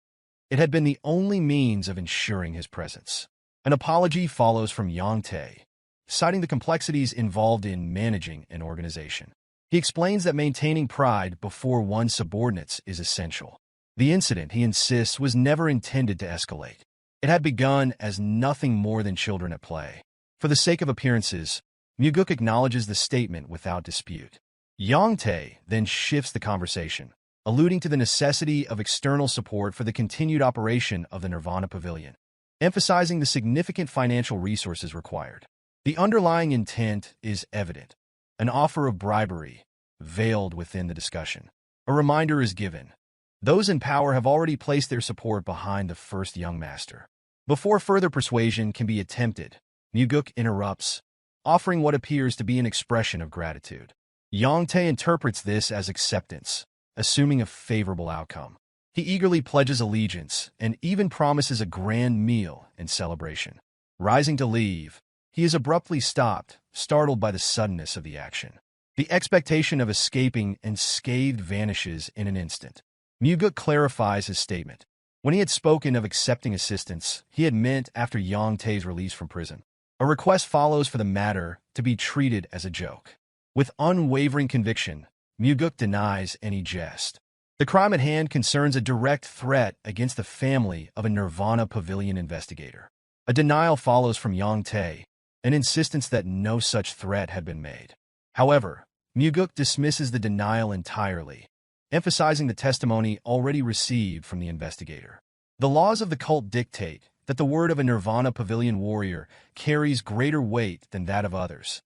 It had been the only means of ensuring his presence. An apology follows from Yang Tae, citing the complexities involved in managing an organization. He explains that maintaining pride before one's subordinates is essential. The incident, he insists, was never intended to escalate. It had begun as nothing more than children at play. For the sake of appearances, Mugeuk acknowledges the statement without dispute. Yang Tae then shifts the conversation, alluding to the necessity of external support for the continued operation of the Nirvana Pavilion, emphasizing the significant financial resources required. The underlying intent is evident, an offer of bribery, veiled within the discussion. A reminder is given. Those in power have already placed their support behind the first young master. Before further persuasion can be attempted, Mugeuk interrupts, offering what appears to be an expression of gratitude. Yang Tae interprets this as acceptance, assuming a favorable outcome. He eagerly pledges allegiance and even promises a grand meal in celebration. Rising to leave, he is abruptly stopped, startled by the suddenness of the action. The expectation of escaping unscathed vanishes in an instant. Mugeuk clarifies his statement. When he had spoken of accepting assistance, he had meant after Yang Tae's release from prison. A request follows for the matter to be treated as a joke. With unwavering conviction, Mugeuk denies any jest. The crime at hand concerns a direct threat against the family of a Nirvana Pavilion investigator. A denial follows from Yang Tae, an insistence that no such threat had been made. However, Mugeuk dismisses the denial entirely, emphasizing the testimony already received from the investigator. The laws of the cult dictate that the word of a Nirvana Pavilion warrior carries greater weight than that of others,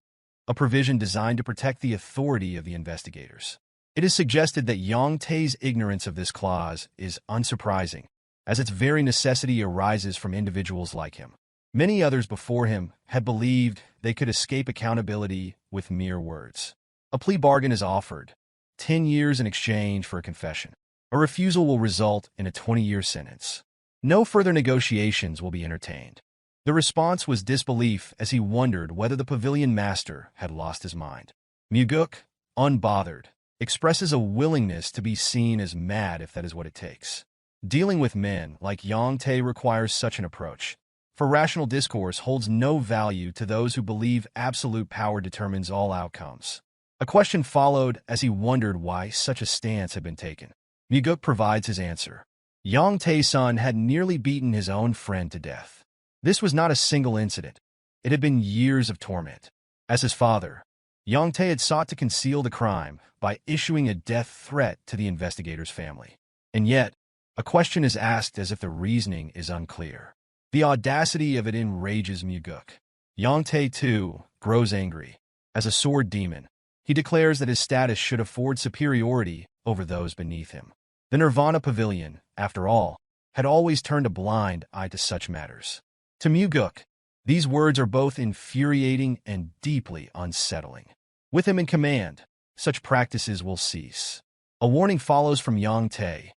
a provision designed to protect the authority of the investigators. It is suggested that Yang Tae's ignorance of this clause is unsurprising, as its very necessity arises from individuals like him. Many others before him had believed they could escape accountability with mere words. A plea bargain is offered, 10 years in exchange for a confession. A refusal will result in a 20-year sentence. No further negotiations will be entertained. The response was disbelief as he wondered whether the pavilion master had lost his mind. Mugeuk, unbothered, expresses a willingness to be seen as mad if that is what it takes. Dealing with men like Yang Tae requires such an approach, for rational discourse holds no value to those who believe absolute power determines all outcomes. A question followed as he wondered why such a stance had been taken. Mugeuk provides his answer. Yang Tae's son had nearly beaten his own friend to death. This was not a single incident. It had been years of torment. As his father, Yang Tae had sought to conceal the crime by issuing a death threat to the investigator's family. And yet, a question is asked as if the reasoning is unclear. The audacity of it enrages Mugeuk. Yang Tae, too, grows angry. As a sword demon, he declares that his status should afford superiority over those beneath him. The Nirvana Pavilion, after all, had always turned a blind eye to such matters. To Mugeuk, these words are both infuriating and deeply unsettling. With him in command, such practices will cease. A warning follows from Yang Te.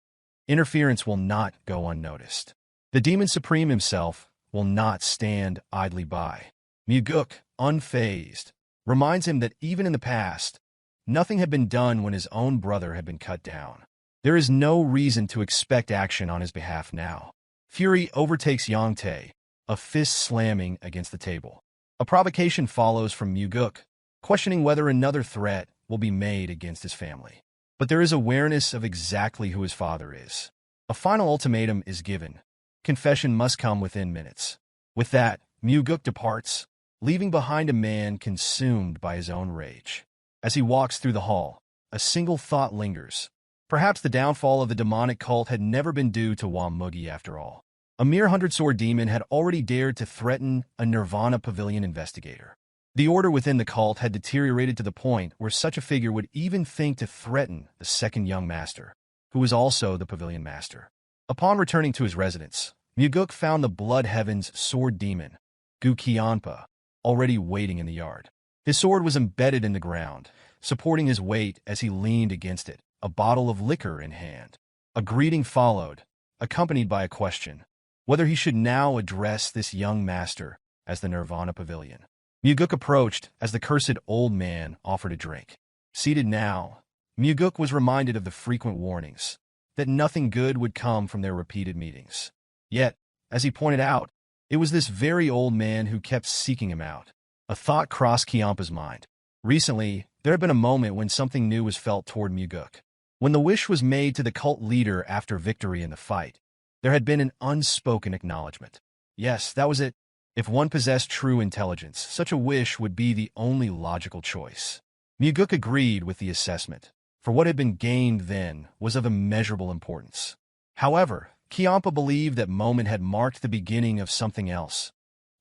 Interference will not go unnoticed. The Demon Supreme himself will not stand idly by. Mugeuk, unfazed, reminds him that even in the past, nothing had been done when his own brother had been cut down. There is no reason to expect action on his behalf now. Fury overtakes Yang Te, a fist slamming against the table. A provocation follows from Mugeuk, questioning whether another threat will be made against his family. But there is awareness of exactly who his father is. A final ultimatum is given. Confession must come within minutes. With that, Mugeuk departs, leaving behind a man consumed by his own rage. As he walks through the hall, a single thought lingers. Perhaps the downfall of the demonic cult had never been due to Mugeuk after all. A mere 100-sword demon had already dared to threaten a Nirvana Pavilion investigator. The order within the cult had deteriorated to the point where such a figure would even think to threaten the second young master, who was also the pavilion master. Upon returning to his residence, Mugeuk found the Blood Heaven's sword demon, Guqianpa, already waiting in the yard. His sword was embedded in the ground, supporting his weight as he leaned against it, a bottle of liquor in hand. A greeting followed, accompanied by a question, whether he should now address this young master as the Nirvana Pavilion. Mugeuk approached as the cursed old man offered a drink. Seated now, Mugeuk was reminded of the frequent warnings that nothing good would come from their repeated meetings. Yet, as he pointed out, it was this very old man who kept seeking him out. A thought crossed Kiampa's mind. Recently, there had been a moment when something new was felt toward Mugeuk. When the wish was made to the cult leader after victory in the fight, there had been an unspoken acknowledgement. Yes, that was it. If one possessed true intelligence, such a wish would be the only logical choice. Mugeuk agreed with the assessment, for what had been gained then was of immeasurable importance. However, Kiampa believed that moment had marked the beginning of something else,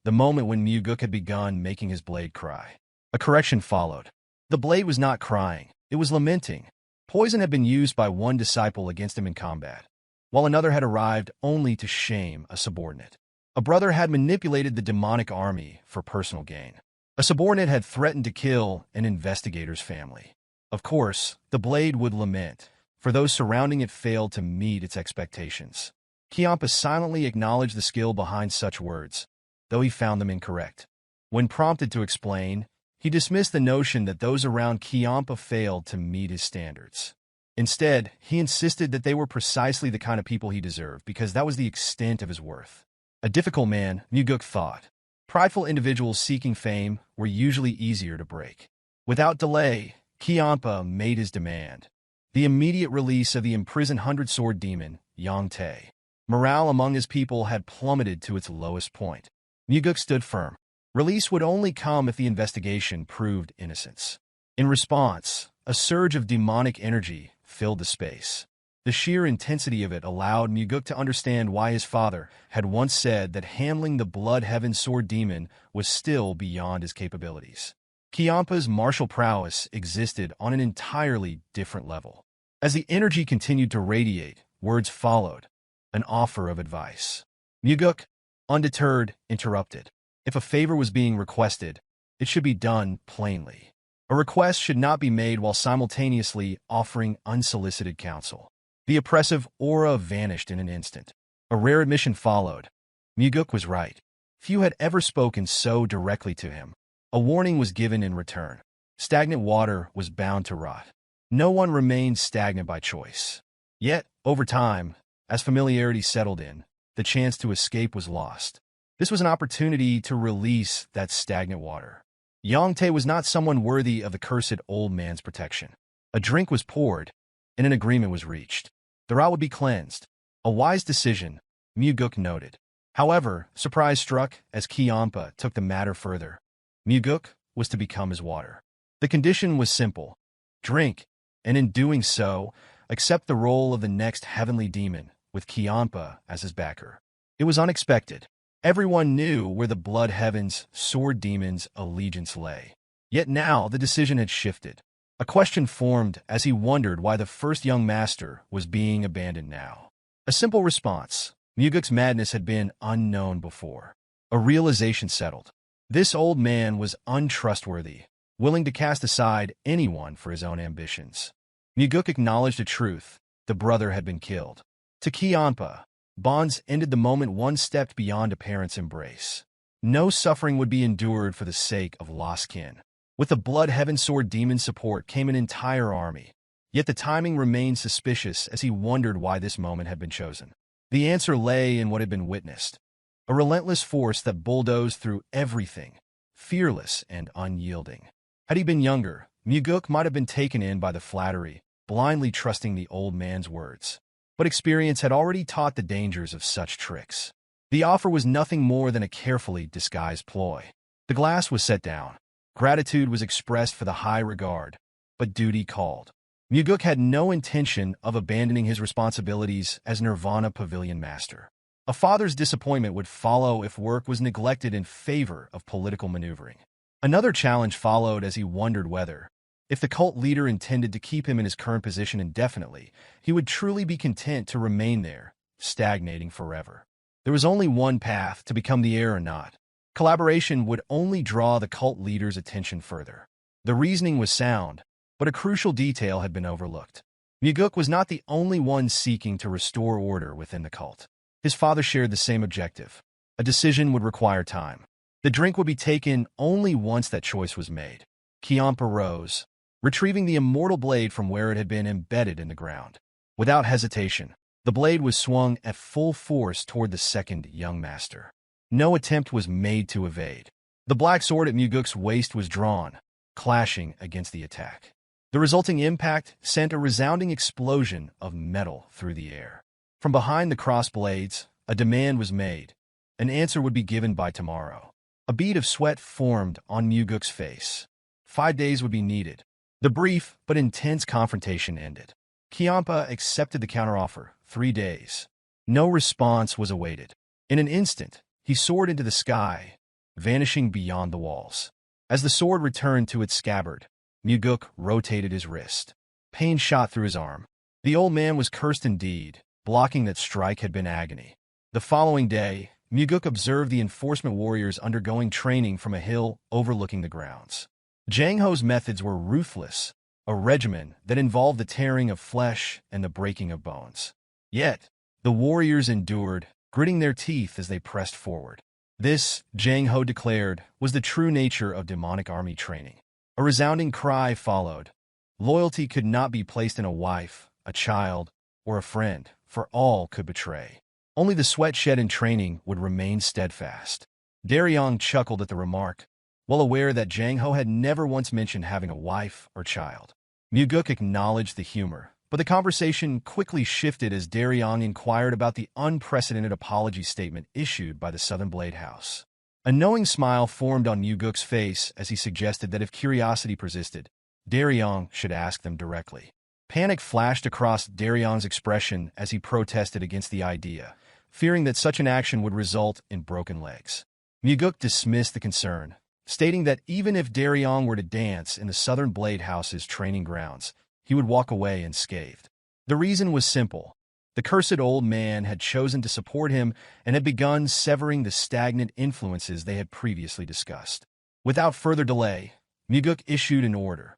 the moment when Mugeuk had begun making his blade cry. A correction followed. The blade was not crying, it was lamenting. Poison had been used by one disciple against him in combat, while another had arrived only to shame a subordinate. A brother had manipulated the demonic army for personal gain. A subordinate had threatened to kill an investigator's family. Of course, the blade would lament, for those surrounding it failed to meet its expectations. Kiampa silently acknowledged the skill behind such words, though he found them incorrect. When prompted to explain, he dismissed the notion that those around Kiampa failed to meet his standards. Instead, he insisted that they were precisely the kind of people he deserved because that was the extent of his worth. A difficult man, Mugeuk thought. Prideful individuals seeking fame were usually easier to break. Without delay, Kiampa made his demand. The immediate release of the imprisoned 100-sword demon, Yang Te. Morale among his people had plummeted to its lowest point. Mugeuk stood firm. Release would only come if the investigation proved innocence. In response, a surge of demonic energy filled the space. The sheer intensity of it allowed Mugeuk to understand why his father had once said that handling the Blood Heaven sword demon was still beyond his capabilities. Kiampa's martial prowess existed on an entirely different level. As the energy continued to radiate, words followed, an offer of advice. Mugeuk, undeterred, interrupted. If a favor was being requested, it should be done plainly. A request should not be made while simultaneously offering unsolicited counsel. The oppressive aura vanished in an instant. A rare admission followed. Mugeuk was right. Few had ever spoken so directly to him. A warning was given in return. Stagnant water was bound to rot. No one remained stagnant by choice. Yet, over time, as familiarity settled in, the chance to escape was lost. This was an opportunity to release that stagnant water. Yang Te was not someone worthy of the cursed old man's protection. A drink was poured, and an agreement was reached. The route would be cleansed. A wise decision, Mugeuk noted. However, surprise struck as Kiampa took the matter further. Mugeuk was to become his water. The condition was simple. Drink, and in doing so, accept the role of the next heavenly demon, with Kiampa as his backer. It was unexpected. Everyone knew where the Blood Heaven's sword demon's allegiance lay. Yet now the decision had shifted. A question formed as he wondered why the first young master was being abandoned now. A simple response: Mugeuk's madness had been unknown before. A realization settled. This old man was untrustworthy, willing to cast aside anyone for his own ambitions. Mugeuk acknowledged a truth: the brother had been killed. To Kianpa, bonds ended the moment one stepped beyond a parent's embrace. No suffering would be endured for the sake of lost kin. With the Blood Heaven Sword Demon support came an entire army. Yet the timing remained suspicious as he wondered why this moment had been chosen. The answer lay in what had been witnessed. A relentless force that bulldozed through everything, fearless and unyielding. Had he been younger, Mugeuk might have been taken in by the flattery, blindly trusting the old man's words. But experience had already taught the dangers of such tricks. The offer was nothing more than a carefully disguised ploy. The glass was set down. Gratitude was expressed for the high regard, but duty called. Mugeuk had no intention of abandoning his responsibilities as Nirvana Pavilion Master. A father's disappointment would follow if work was neglected in favor of political maneuvering. Another challenge followed as he wondered whether, if the cult leader intended to keep him in his current position indefinitely, he would truly be content to remain there, stagnating forever. There was only one path: to become the heir or not. Collaboration would only draw the cult leader's attention further. The reasoning was sound, but a crucial detail had been overlooked. Mugeuk was not the only one seeking to restore order within the cult. His father shared the same objective. A decision would require time. The drink would be taken only once that choice was made. Kianpa rose, retrieving the immortal blade from where it had been embedded in the ground. Without hesitation, the blade was swung at full force toward the second young master. No attempt was made to evade. The black sword at Mugeuk's waist was drawn, clashing against the attack. The resulting impact sent a resounding explosion of metal through the air. From behind the crossed blades, a demand was made. An answer would be given by tomorrow. A bead of sweat formed on Mugeuk's face. 5 days would be needed. The brief but intense confrontation ended. Kianpa accepted the counteroffer: 3 days. No response was awaited. In an instant, he soared into the sky, vanishing beyond the walls. As the sword returned to its scabbard, Mugeuk rotated his wrist. Pain shot through his arm. The old man was cursed indeed. Blocking that strike had been agony. The following day, Mugeuk observed the enforcement warriors undergoing training from a hill overlooking the grounds. Jang Ho's methods were ruthless, a regimen that involved the tearing of flesh and the breaking of bones. Yet, the warriors endured, gritting their teeth as they pressed forward. This, Jang Ho declared, was the true nature of demonic army training. A resounding cry followed. Loyalty could not be placed in a wife, a child, or a friend, for all could betray. Only the sweat shed in training would remain steadfast. Daryong chuckled at the remark, well aware that Jang Ho had never once mentioned having a wife or child. Mugeuk acknowledged the humor, but the conversation quickly shifted as Daryong inquired about the unprecedented apology statement issued by the Southern Blade House. A knowing smile formed on Mugeuk's face as he suggested that if curiosity persisted, Daryong should ask them directly. Panic flashed across Daryong's expression as he protested against the idea, fearing that such an action would result in broken legs. Mugeuk dismissed the concern, stating that even if Daryong were to dance in the Southern Blade House's training grounds, he would walk away unscathed. The reason was simple. The cursed old man had chosen to support him and had begun severing the stagnant influences they had previously discussed. Without further delay, Mugeuk issued an order.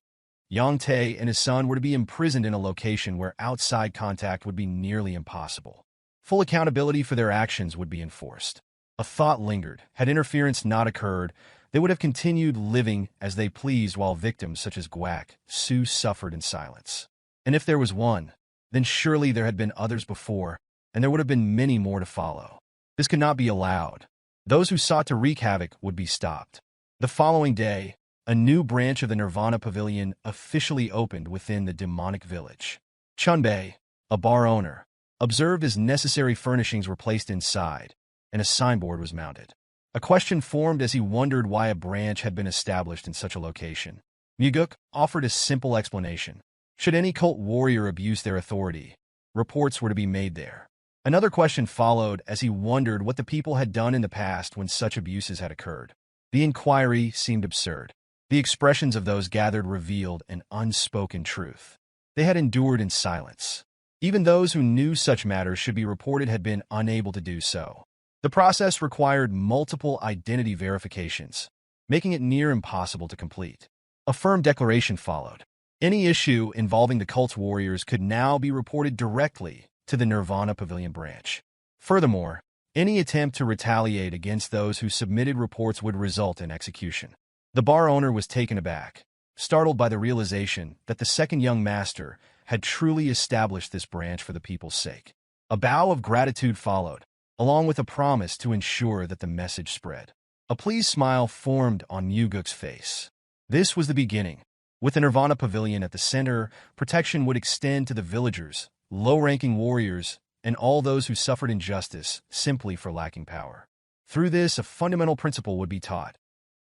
Yang Tae and his son were to be imprisoned in a location where outside contact would be nearly impossible. Full accountability for their actions would be enforced. A thought lingered. Had interference not occurred, they would have continued living as they pleased while victims such as Guak, Su suffered in silence. And if there was one, then surely there had been others before, and there would have been many more to follow. This could not be allowed. Those who sought to wreak havoc would be stopped. The following day, a new branch of the Nirvana Pavilion officially opened within the demonic village. Chunbei, a bar owner, observed as necessary furnishings were placed inside, and a signboard was mounted. A question formed as he wondered why a branch had been established in such a location. Mugeuk offered a simple explanation. Should any cult warrior abuse their authority, reports were to be made there. Another question followed as he wondered what the people had done in the past when such abuses had occurred. The inquiry seemed absurd. The expressions of those gathered revealed an unspoken truth. They had endured in silence. Even those who knew such matters should be reported had been unable to do so. The process required multiple identity verifications, making it near impossible to complete. A firm declaration followed. Any issue involving the cult's warriors could now be reported directly to the Nirvana Pavilion branch. Furthermore, any attempt to retaliate against those who submitted reports would result in execution. The bar owner was taken aback, startled by the realization that the second young master had truly established this branch for the people's sake. A bow of gratitude followed, along with a promise to ensure that the message spread. A pleased smile formed on Mugeuk's face. This was the beginning. With the Nirvana Pavilion at the center, protection would extend to the villagers, low-ranking warriors, and all those who suffered injustice simply for lacking power. Through this, a fundamental principle would be taught.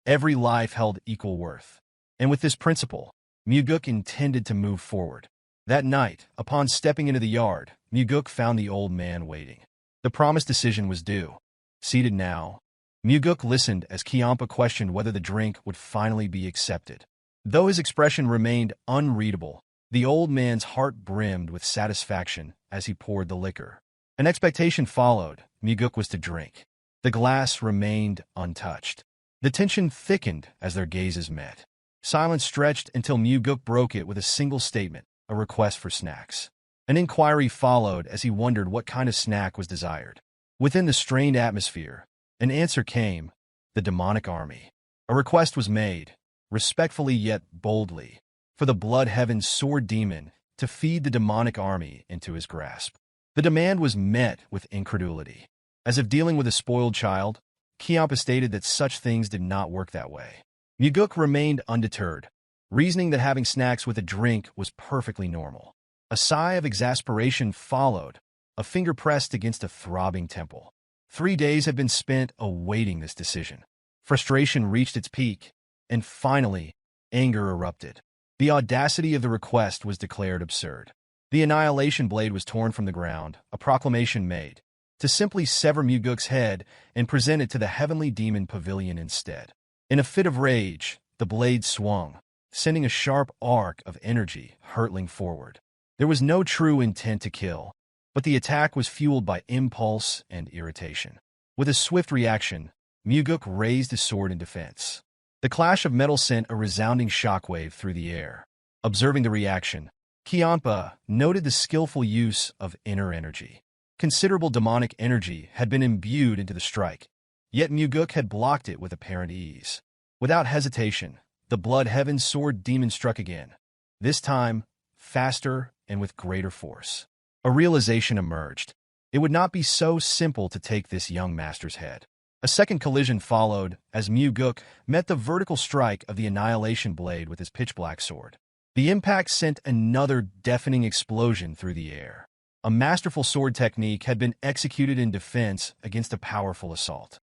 Every life held equal worth. And with this principle, Mugeuk intended to move forward. That night, upon stepping into the yard, Mugeuk found the old man waiting. The promised decision was due. Seated now, Mugeuk listened as Kiampa questioned whether the drink would finally be accepted. Though his expression remained unreadable, the old man's heart brimmed with satisfaction as he poured the liquor. An expectation followed. Mugeuk was to drink. The glass remained untouched. The tension thickened as their gazes met. Silence stretched until Mugeuk broke it with a single statement, a request for snacks. An inquiry followed as he wondered what kind of snack was desired. Within the strained atmosphere, an answer came: the demonic army. A request was made, respectfully yet boldly, for the Blood Heaven Sword Demon to feed the demonic army into his grasp. The demand was met with incredulity. As if dealing with a spoiled child, Kiampa stated that such things did not work that way. Mugeuk remained undeterred, reasoning that having snacks with a drink was perfectly normal. A sigh of exasperation followed, a finger pressed against a throbbing temple. 3 days had been spent awaiting this decision. Frustration reached its peak, and finally, anger erupted. The audacity of the request was declared absurd. The Annihilation Blade was torn from the ground, a proclamation made, to simply sever Mugeuk's head and present it to the Heavenly Demon Pavilion instead. In a fit of rage, the blade swung, sending a sharp arc of energy hurtling forward. There was no true intent to kill, but the attack was fueled by impulse and irritation. With a swift reaction, Mugeuk raised his sword in defense. The clash of metal sent a resounding shockwave through the air. Observing the reaction, Kiampa noted the skillful use of inner energy. Considerable demonic energy had been imbued into the strike, yet Mugeuk had blocked it with apparent ease. Without hesitation, the Blood Heaven Sword Demon struck again, this time faster and with greater force. A realization emerged. It would not be so simple to take this young master's head. A second collision followed as Mugeuk met the vertical strike of the Annihilation Blade with his pitch-black sword. The impact sent another deafening explosion through the air. A masterful sword technique had been executed in defense against a powerful assault.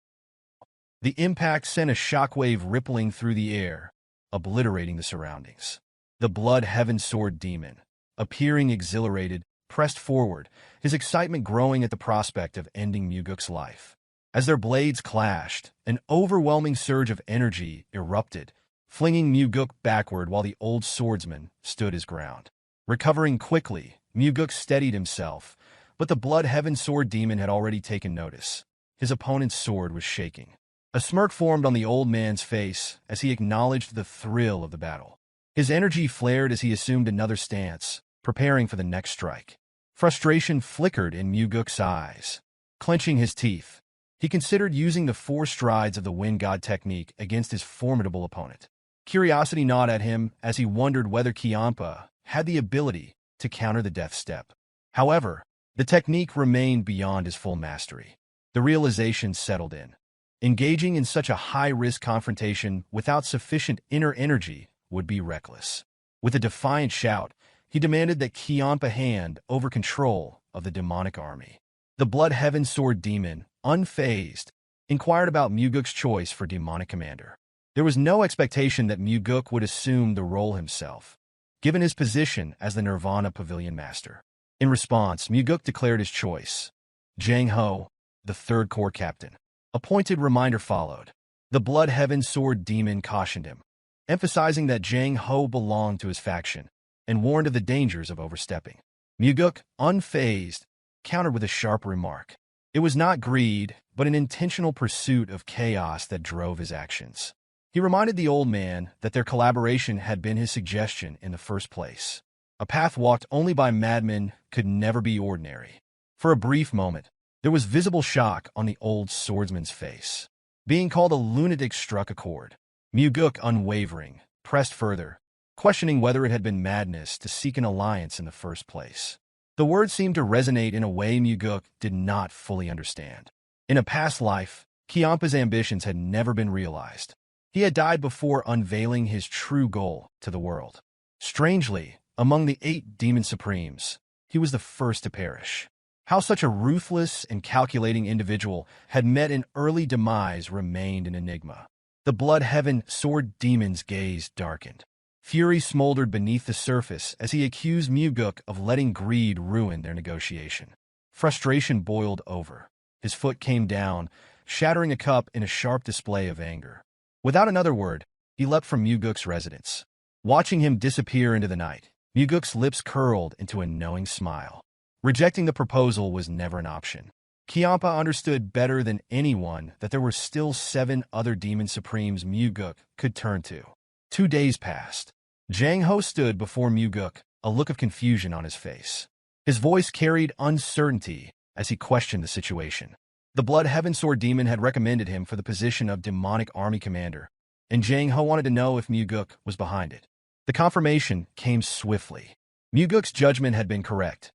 The impact sent a shockwave rippling through the air, obliterating the surroundings. The Blood Heaven Sword Demon, appearing exhilarated, pressed forward, his excitement growing at the prospect of ending Mugeuk's life. As their blades clashed, an overwhelming surge of energy erupted, flinging Mugeuk backward while the old swordsman stood his ground. Recovering quickly, Mugeuk steadied himself, but the Blood Heaven Sword Demon had already taken notice. His opponent's sword was shaking. A smirk formed on the old man's face as he acknowledged the thrill of the battle. His energy flared as he assumed another stance, preparing for the next strike. Frustration flickered in Mugeuk's eyes. Clenching his teeth, he considered using the 4 strides of the Wind God technique against his formidable opponent. Curiosity gnawed at him as he wondered whether Kiampa had the ability to counter the death step. However, the technique remained beyond his full mastery. The realization settled in. Engaging in such a high-risk confrontation without sufficient inner energy would be reckless. With a defiant shout, he demanded that Kiampa hand over control of the demonic army. The Blood Heaven Sword Demon, unfazed, inquired about Mugeuk's choice for demonic commander. There was no expectation that Mugeuk would assume the role himself, given his position as the Nirvana Pavilion Master. In response, Mugeuk declared his choice. Jang Ho, the 3rd Corps Captain. A pointed reminder followed. The Blood Heaven Sword Demon cautioned him. emphasizing that Jang Ho belonged to his faction, and warned of the dangers of overstepping. Mugeuk, unfazed, countered with a sharp remark. It was not greed, but an intentional pursuit of chaos that drove his actions. He reminded the old man that their collaboration had been his suggestion in the first place. A path walked only by madmen could never be ordinary. For a brief moment, there was visible shock on the old swordsman's face. Being called a lunatic struck a chord. Mugeuk, unwavering, pressed further, questioning whether it had been madness to seek an alliance in the first place. The words seemed to resonate in a way Mugeuk did not fully understand. In a past life, Kiampa's ambitions had never been realized. He had died before unveiling his true goal to the world. Strangely, among the 8 demon supremes, he was the first to perish. How such a ruthless and calculating individual had met an early demise remained an enigma. The blood heaven sword demon's gaze darkened. Fury smoldered beneath the surface as he accused Mugeuk of letting greed ruin their negotiation. Frustration boiled over. His foot came down, shattering a cup in a sharp display of anger. Without another word, he leapt from Mugeuk's residence. Watching him disappear into the night, Mugeuk's lips curled into a knowing smile. Rejecting the proposal was never an option. Kiampa understood better than anyone that there were still 7 other demon supremes Mugeuk could turn to. 2 days passed. Jang Ho stood before Mugeuk, a look of confusion on his face. His voice carried uncertainty as he questioned the situation. The Blood Heaven Sword Demon had recommended him for the position of Demonic Army Commander, and Jang Ho wanted to know if Mugeuk was behind it. The confirmation came swiftly. Mugeuk's judgment had been correct.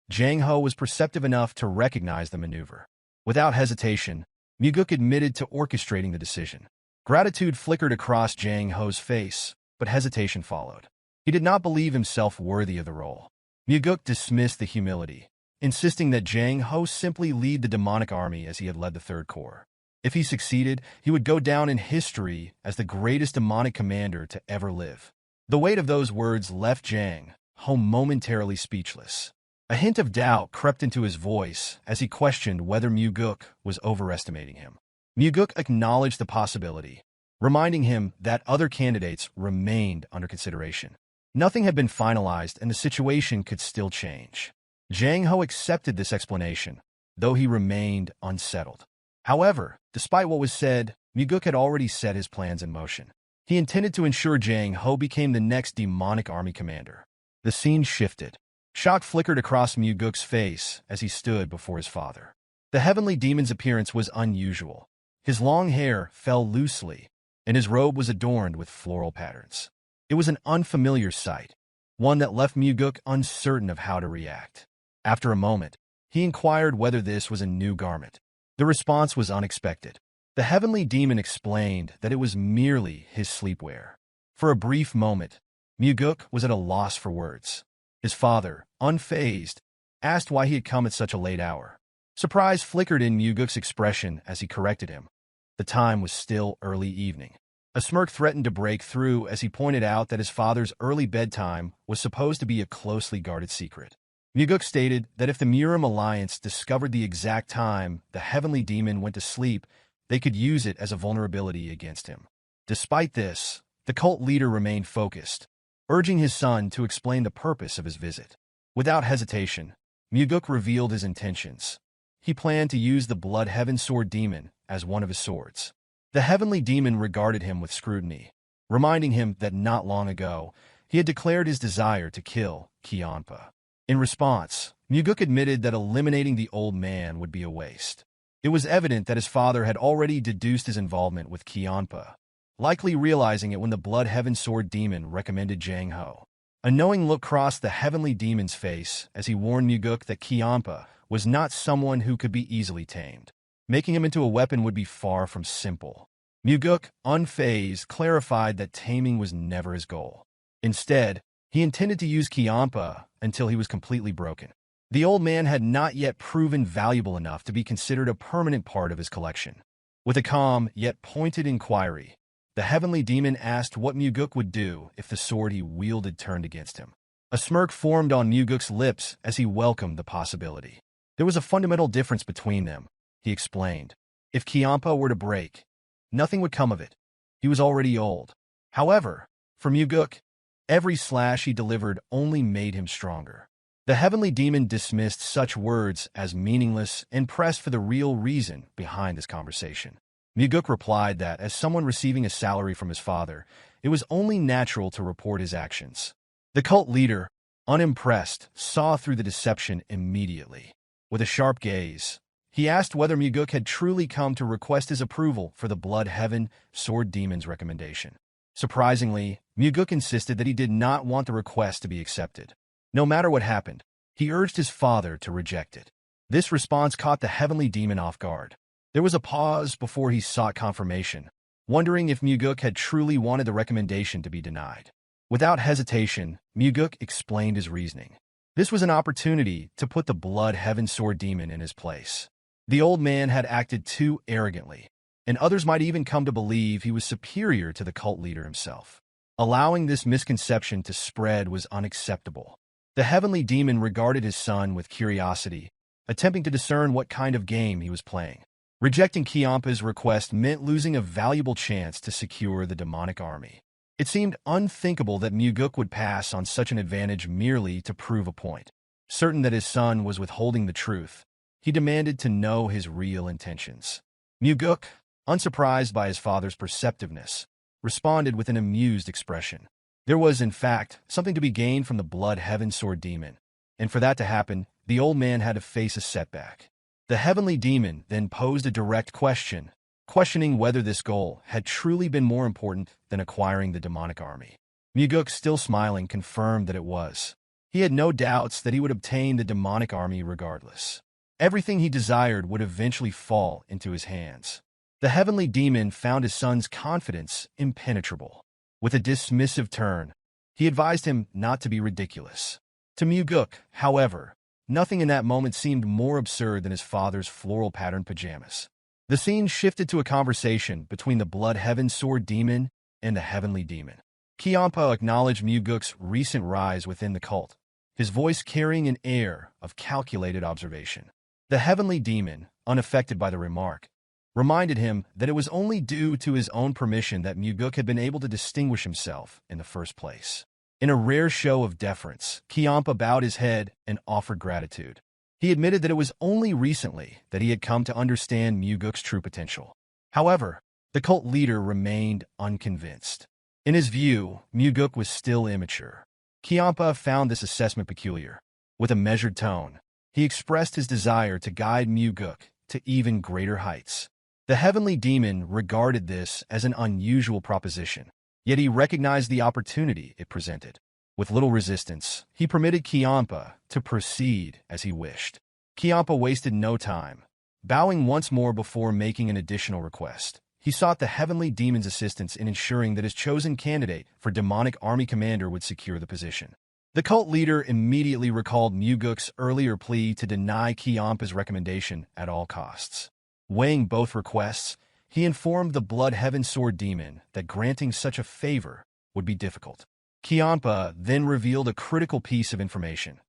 Jang Ho was perceptive enough to recognize the maneuver. Without hesitation, Mugeuk admitted to orchestrating the decision. Gratitude flickered across Jang Ho's face, but hesitation followed. He did not believe himself worthy of the role. Mugeuk dismissed the humility, insisting that Jang Ho simply lead the demonic army as he had led the Third Corps. If he succeeded, he would go down in history as the greatest demonic commander to ever live. The weight of those words left Jang Ho momentarily speechless. A hint of doubt crept into his voice as he questioned whether Mugeuk was overestimating him. Mugeuk acknowledged the possibility, reminding him that other candidates remained under consideration. Nothing had been finalized and the situation could still change. Jang Ho accepted this explanation, though he remained unsettled. However, despite what was said, Mugeuk had already set his plans in motion. He intended to ensure Jang Ho became the next demonic army commander. The scene shifted. Shock flickered across Mugeuk's face as he stood before his father. The heavenly demon's appearance was unusual. His long hair fell loosely, and his robe was adorned with floral patterns. It was an unfamiliar sight, one that left Mugeuk uncertain of how to react. After a moment, he inquired whether this was a new garment. The response was unexpected. The heavenly demon explained that it was merely his sleepwear. For a brief moment, Mugeuk was at a loss for words. His father, unfazed, asked why he had come at such a late hour. Surprise flickered in Mugeuk's expression as he corrected him. The time was still early evening. A smirk threatened to break through as he pointed out that his father's early bedtime was supposed to be a closely guarded secret. Mugeuk stated that if the Murim Alliance discovered the exact time the heavenly demon went to sleep, they could use it as a vulnerability against him. Despite this, the cult leader remained focused, urging his son to explain the purpose of his visit. Without hesitation, Mugeuk revealed his intentions. He planned to use the Blood Heaven Sword Demon as one of his swords. The heavenly demon regarded him with scrutiny, reminding him that not long ago, he had declared his desire to kill Kiampa. In response, Mugeuk admitted that eliminating the old man would be a waste. It was evident that his father had already deduced his involvement with Kiampa, likely realizing it when the Blood Heaven Sword Demon recommended Jang Ho. A knowing look crossed the heavenly demon's face as he warned Mugeuk that Kiampa was not someone who could be easily tamed. Making him into a weapon would be far from simple. Mugeuk, unfazed, clarified that taming was never his goal. Instead, he intended to use Kiampa until he was completely broken. The old man had not yet proven valuable enough to be considered a permanent part of his collection. With a calm yet pointed inquiry, the heavenly demon asked what Mugeuk would do if the sword he wielded turned against him. A smirk formed on Mugeuk's lips as he welcomed the possibility. There was a fundamental difference between them, he explained. If Kiampa were to break, nothing would come of it. He was already old. However, for Mugeuk, every slash he delivered only made him stronger. The heavenly demon dismissed such words as meaningless and pressed for the real reason behind this conversation. Mugeuk replied that, as someone receiving a salary from his father, it was only natural to report his actions. The cult leader, unimpressed, saw through the deception immediately. With a sharp gaze, he asked whether Mugeuk had truly come to request his approval for the Blood Heaven Sword Demon's recommendation. Surprisingly, Mugeuk insisted that he did not want the request to be accepted. No matter what happened, he urged his father to reject it. This response caught the heavenly demon off guard. There was a pause before he sought confirmation, wondering if Mugeuk had truly wanted the recommendation to be denied. Without hesitation, Mugeuk explained his reasoning. This was an opportunity to put the Blood Heaven Sword Demon in his place. The old man had acted too arrogantly, and others might even come to believe he was superior to the cult leader himself. Allowing this misconception to spread was unacceptable. The heavenly demon regarded his son with curiosity, attempting to discern what kind of game he was playing. Rejecting Kiampa's request meant losing a valuable chance to secure the demonic army. It seemed unthinkable that Mugeuk would pass on such an advantage merely to prove a point. Certain that his son was withholding the truth, he demanded to know his real intentions. Mugeuk, unsurprised by his father's perceptiveness, responded with an amused expression. There was, in fact, something to be gained from the Blood Heaven Sword Demon, and for that to happen, the old man had to face a setback. The heavenly demon then posed a direct question, questioning whether this goal had truly been more important than acquiring the demonic army. Mugeuk, still smiling, confirmed that it was. He had no doubts that he would obtain the demonic army regardless. Everything he desired would eventually fall into his hands. The heavenly demon found his son's confidence impenetrable. With a dismissive turn, he advised him not to be ridiculous. To Mugeuk, however, nothing in that moment seemed more absurd than his father's floral-patterned pajamas. The scene shifted to a conversation between the Blood Heaven Sword Demon and the heavenly demon. Kiampa acknowledged Mugeuk's recent rise within the cult, his voice carrying an air of calculated observation. The heavenly demon, unaffected by the remark, reminded him that it was only due to his own permission that Mugeuk had been able to distinguish himself in the first place. In a rare show of deference, Kiampa bowed his head and offered gratitude. He admitted that it was only recently that he had come to understand Mugeuk's true potential. However, the cult leader remained unconvinced. In his view, Mugeuk was still immature. Kiampa found this assessment peculiar. With a measured tone, he expressed his desire to guide Mugeuk to even greater heights. The heavenly demon regarded this as an unusual proposition, yet he recognized the opportunity it presented. With little resistance, he permitted Kiampa to proceed as he wished. Kiampa wasted no time. Bowing once more before making an additional request, he sought the heavenly demon's assistance in ensuring that his chosen candidate for demonic army commander would secure the position. The cult leader immediately recalled Mugeuk's earlier plea to deny Kiampa's recommendation at all costs. Weighing both requests, he informed the Blood Heaven Sword Demon that granting such a favor would be difficult. Kiampa then revealed a critical piece of information.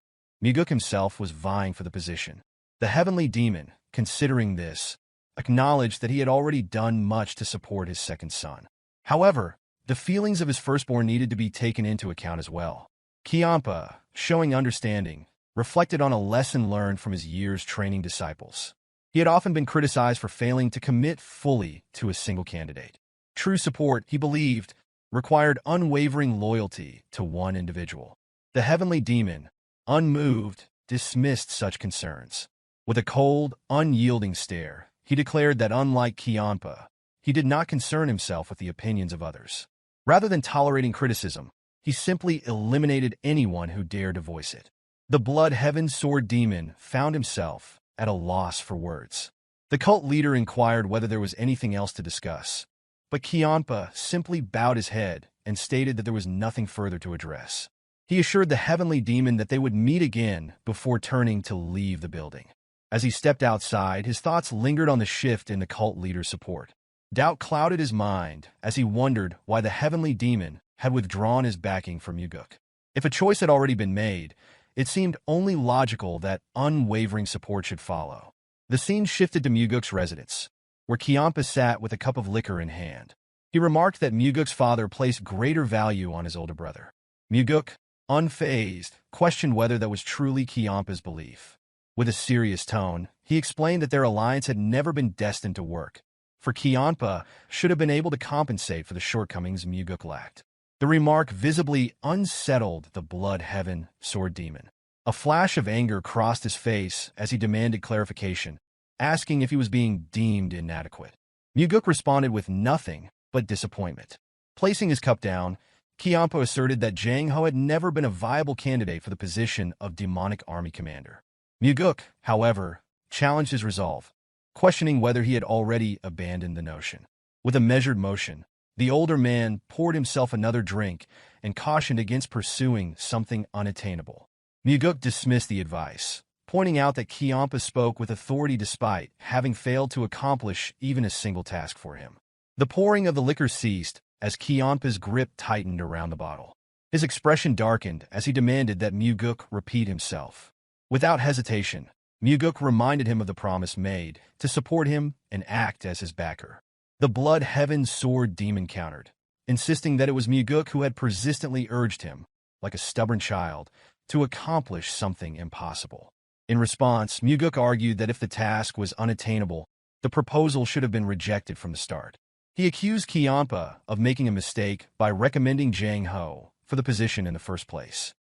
Mugeuk himself was vying for the position. The heavenly demon, considering this, acknowledged that he had already done much to support his second son. However, the feelings of his firstborn needed to be taken into account as well. Kiampa, showing understanding, reflected on a lesson learned from his years training disciples. He had often been criticized for failing to commit fully to a single candidate. True support, he believed, required unwavering loyalty to one individual. The heavenly demon, unmoved, dismissed such concerns. With a cold, unyielding stare, he declared that unlike Kiampa, he did not concern himself with the opinions of others. Rather than tolerating criticism, he simply eliminated anyone who dared to voice it. The Blood Heaven Sword Demon found himself at a loss for words. The cult leader inquired whether there was anything else to discuss, but Kiampa simply bowed his head and stated that there was nothing further to address. He assured the heavenly demon that they would meet again before turning to leave the building. As he stepped outside, his thoughts lingered on the shift in the cult leader's support. Doubt clouded his mind as he wondered why the heavenly demon had withdrawn his backing from Mugeuk. If a choice had already been made, it seemed only logical that unwavering support should follow. The scene shifted to Mugeuk's residence, where Kiampa sat with a cup of liquor in hand. He remarked that Mugeuk's father placed greater value on his older brother. Mugeuk, unfazed, questioned whether that was truly Kiampa's belief. With a serious tone, he explained that their alliance had never been destined to work, for Kiampa should have been able to compensate for the shortcomings Mugeuk lacked. The remark visibly unsettled the blood heaven sword demon. A flash of anger crossed his face as he demanded clarification, asking if he was being deemed inadequate. Mugeuk responded with nothing but disappointment. Placing his cup down, Kiampa asserted that Jang Ho had never been a viable candidate for the position of demonic army commander. Mugeuk, however, challenged his resolve, questioning whether he had already abandoned the notion. With a measured motion, the older man poured himself another drink and cautioned against pursuing something unattainable. Mugeuk dismissed the advice, pointing out that Kiampa spoke with authority despite having failed to accomplish even a single task for him. The pouring of the liquor ceased as Kiampa's grip tightened around the bottle. His expression darkened as he demanded that Mugeuk repeat himself. Without hesitation, Mugeuk reminded him of the promise made to support him and act as his backer. The blood heaven sword demon countered, insisting that it was Mugeuk who had persistently urged him, like a stubborn child, to accomplish something impossible. In response, Mugeuk argued that if the task was unattainable, the proposal should have been rejected from the start. He accused Kiampa of making a mistake by recommending Jang Ho for the position in the first place.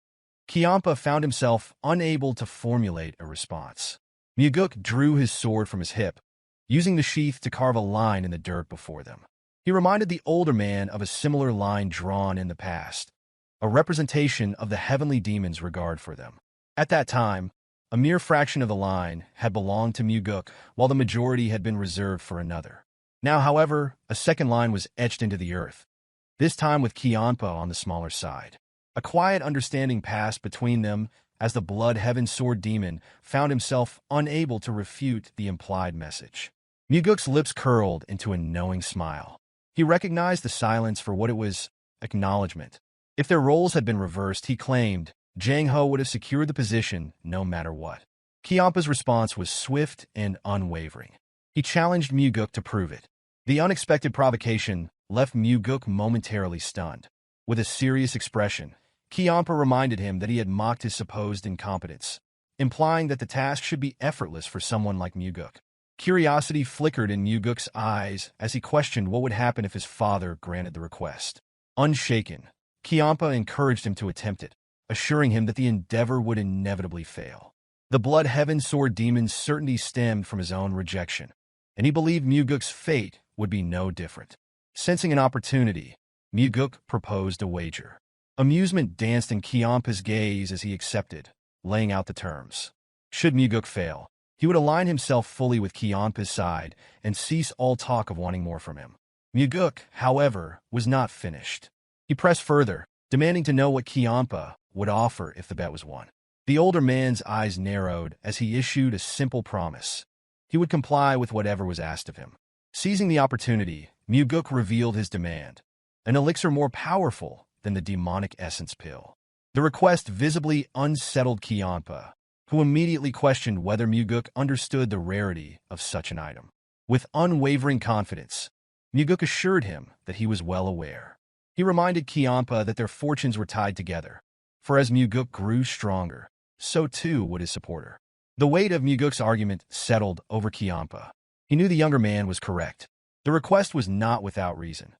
Kiampa found himself unable to formulate a response. Mugeuk drew his sword from his hip, using the sheath to carve a line in the dirt before them. He reminded the older man of a similar line drawn in the past, a representation of the heavenly demon's regard for them. At that time, a mere fraction of the line had belonged to Mugeuk, while the majority had been reserved for another. Now, however, a second line was etched into the earth, this time with Kiampa on the smaller side. A quiet understanding passed between them as the blood heaven sword demon found himself unable to refute the implied message. Mugeuk's lips curled into a knowing smile. He recognized the silence for what it was: acknowledgement. If their roles had been reversed, he claimed, Jang Ho would have secured the position no matter what. Kiampa's response was swift and unwavering. He challenged Mugeuk to prove it. The unexpected provocation left Mugeuk momentarily stunned. With a serious expression, Kiampa reminded him that he had mocked his supposed incompetence, implying that the task should be effortless for someone like Mugeuk. Curiosity flickered in Mugeuk's eyes as he questioned what would happen if his father granted the request. Unshaken, Kiampa encouraged him to attempt it, assuring him that the endeavor would inevitably fail. The blood heaven sword demon's certainty stemmed from his own rejection, and he believed Mugeuk's fate would be no different. Sensing an opportunity, Mugeuk proposed a wager. Amusement danced in Kiampa's gaze as he accepted, laying out the terms. Should Mugeuk fail, he would align himself fully with Kiampa's side and cease all talk of wanting more from him. Mugeuk, however, was not finished. He pressed further, demanding to know what Kiampa would offer if the bet was won. The older man's eyes narrowed as he issued a simple promise. He would comply with whatever was asked of him. Seizing the opportunity, Mugeuk revealed his demand: an elixir more powerful than the demonic essence pill. The request visibly unsettled Kiampa, who immediately questioned whether Mugeuk understood the rarity of such an item. With unwavering confidence, Mugeuk assured him that he was well aware. He reminded Kiampa that their fortunes were tied together, for as Mugeuk grew stronger, so too would his supporter. The weight of Mugeuk's argument settled over Kiampa. He knew the younger man was correct. The request was not without reason.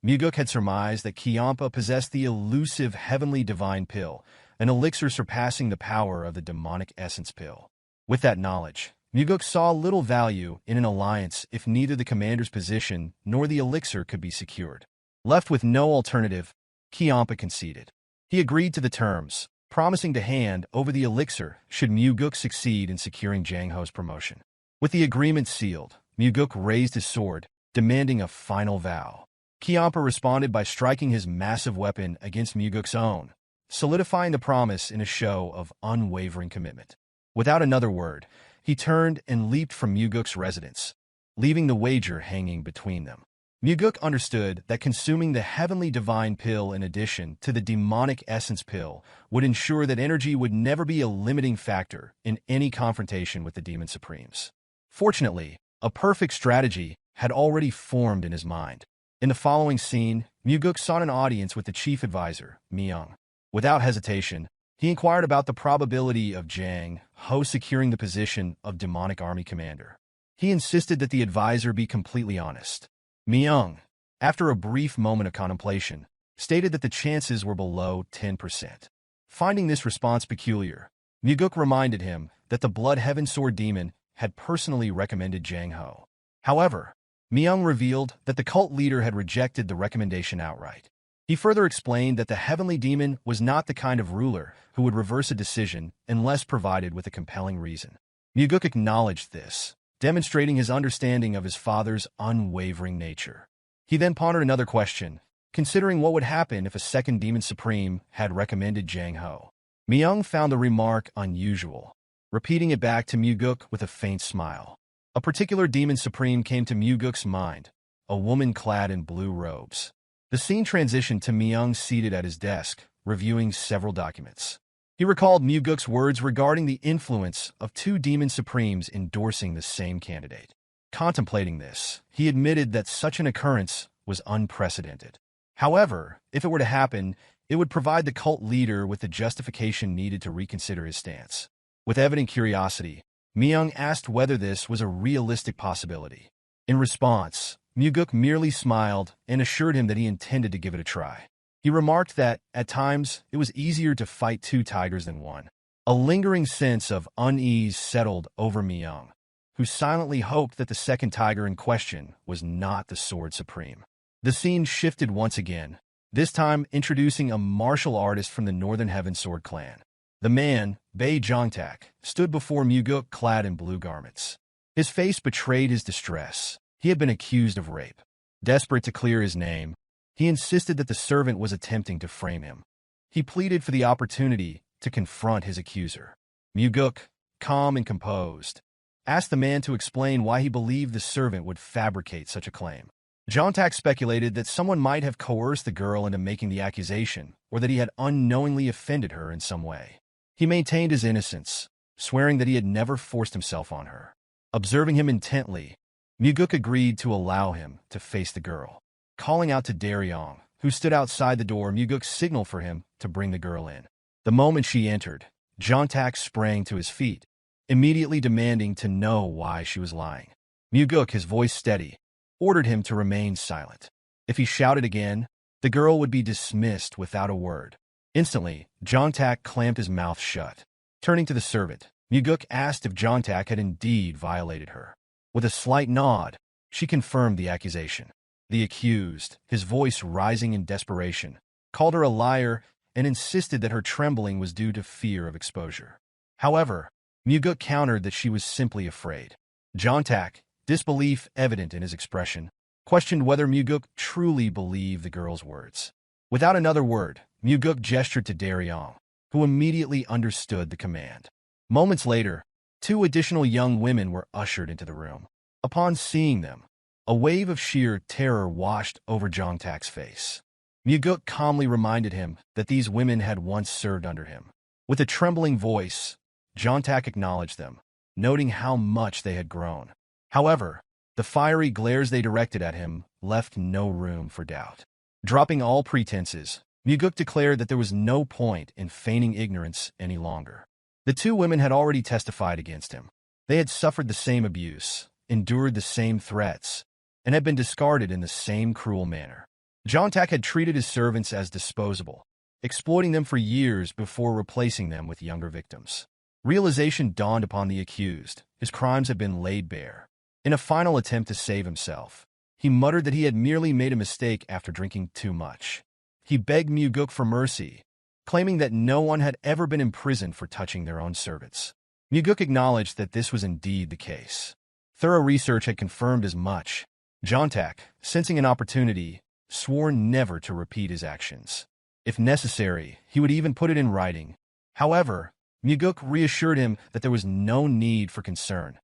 Mugeuk had surmised that Kiampa possessed the elusive heavenly divine pill, an elixir surpassing the power of the demonic essence pill. With that knowledge, Mugeuk saw little value in an alliance if neither the commander's position nor the elixir could be secured. Left with no alternative, Kiampa conceded. He agreed to the terms, promising to hand over the elixir should Mugeuk succeed in securing Jang Ho's promotion. With the agreement sealed, Mugeuk raised his sword, demanding a final vow. Kiampa responded by striking his massive weapon against Mugeuk's own, solidifying the promise in a show of unwavering commitment. Without another word, he turned and leaped from Mugeuk's residence, leaving the wager hanging between them. Mugeuk understood that consuming the heavenly divine pill in addition to the demonic essence pill would ensure that energy would never be a limiting factor in any confrontation with the Demon Supremes. Fortunately, a perfect strategy had already formed in his mind. In the following scene, Mugeuk sought an audience with the chief advisor, Myung. Without hesitation, he inquired about the probability of Jang Ho securing the position of demonic army commander. He insisted that the advisor be completely honest. Myung, after a brief moment of contemplation, stated that the chances were below 10%. Finding this response peculiar, Mugeuk reminded him that the Blood Heaven Sword Demon had personally recommended Jang Ho. However, Myung revealed that the cult leader had rejected the recommendation outright. He further explained that the Heavenly Demon was not the kind of ruler who would reverse a decision unless provided with a compelling reason. Mugeuk acknowledged this, demonstrating his understanding of his father's unwavering nature. He then pondered another question, considering what would happen if a second Demon Supreme had recommended Jang Ho. Myung found the remark unusual, repeating it back to Mugeuk with a faint smile. A particular Demon Supreme came to Mugeuk's mind, a woman clad in blue robes. The scene transitioned to Myung seated at his desk, reviewing several documents. He recalled Mugeuk's words regarding the influence of two Demon Supremes endorsing the same candidate. Contemplating this, he admitted that such an occurrence was unprecedented. However, if it were to happen, it would provide the cult leader with the justification needed to reconsider his stance. With evident curiosity, Myung asked whether this was a realistic possibility. In response, Mugeuk merely smiled and assured him that he intended to give it a try. He remarked that, at times, it was easier to fight two tigers than one. A lingering sense of unease settled over Myung, who silently hoped that the second tiger in question was not the Sword Supreme. The scene shifted once again, this time introducing a martial artist from the Northern Heaven Sword clan. The man, Bae Jongtak, stood before Mugeuk clad in blue garments. His face betrayed his distress. He had been accused of rape. Desperate to clear his name, he insisted that the servant was attempting to frame him. He pleaded for the opportunity to confront his accuser. Mugeuk, calm and composed, asked the man to explain why he believed the servant would fabricate such a claim. Jongtak speculated that someone might have coerced the girl into making the accusation, or that he had unknowingly offended her in some way. He maintained his innocence, swearing that he had never forced himself on her. Observing him intently, Mugeuk agreed to allow him to face the girl. Calling out to Daryong, who stood outside the door, Mugeuk signaled for him to bring the girl in. The moment she entered, Jongtak sprang to his feet, immediately demanding to know why she was lying. Mugeuk, his voice steady, ordered him to remain silent. If he shouted again, the girl would be dismissed without a word. Instantly, Jongtak clamped his mouth shut. Turning to the servant, Mugeuk asked if Jongtak had indeed violated her. With a slight nod, she confirmed the accusation. The accused, his voice rising in desperation, called her a liar and insisted that her trembling was due to fear of exposure. However, Mugeuk countered that she was simply afraid. Jongtak, disbelief evident in his expression, questioned whether Mugeuk truly believed the girl's words. Without another word, Mugeuk gestured to Daryong, who immediately understood the command. Moments later, two additional young women were ushered into the room. Upon seeing them, a wave of sheer terror washed over Jongtak's face. Mugeuk calmly reminded him that these women had once served under him. With a trembling voice, Jongtak acknowledged them, noting how much they had grown. However, the fiery glares they directed at him left no room for doubt. Dropping all pretenses, Mugeuk declared that there was no point in feigning ignorance any longer. The two women had already testified against him. They had suffered the same abuse, endured the same threats, and had been discarded in the same cruel manner. Jongtak had treated his servants as disposable, exploiting them for years before replacing them with younger victims. Realization dawned upon the accused. His crimes had been laid bare. In a final attempt to save himself, he muttered that he had merely made a mistake after drinking too much. He begged Mugeuk for mercy, claiming that no one had ever been imprisoned for touching their own servants. Mugeuk acknowledged that this was indeed the case. Thorough research had confirmed as much. Jongtak, sensing an opportunity, swore never to repeat his actions. If necessary, he would even put it in writing. However, Mugeuk reassured him that there was no need for concern.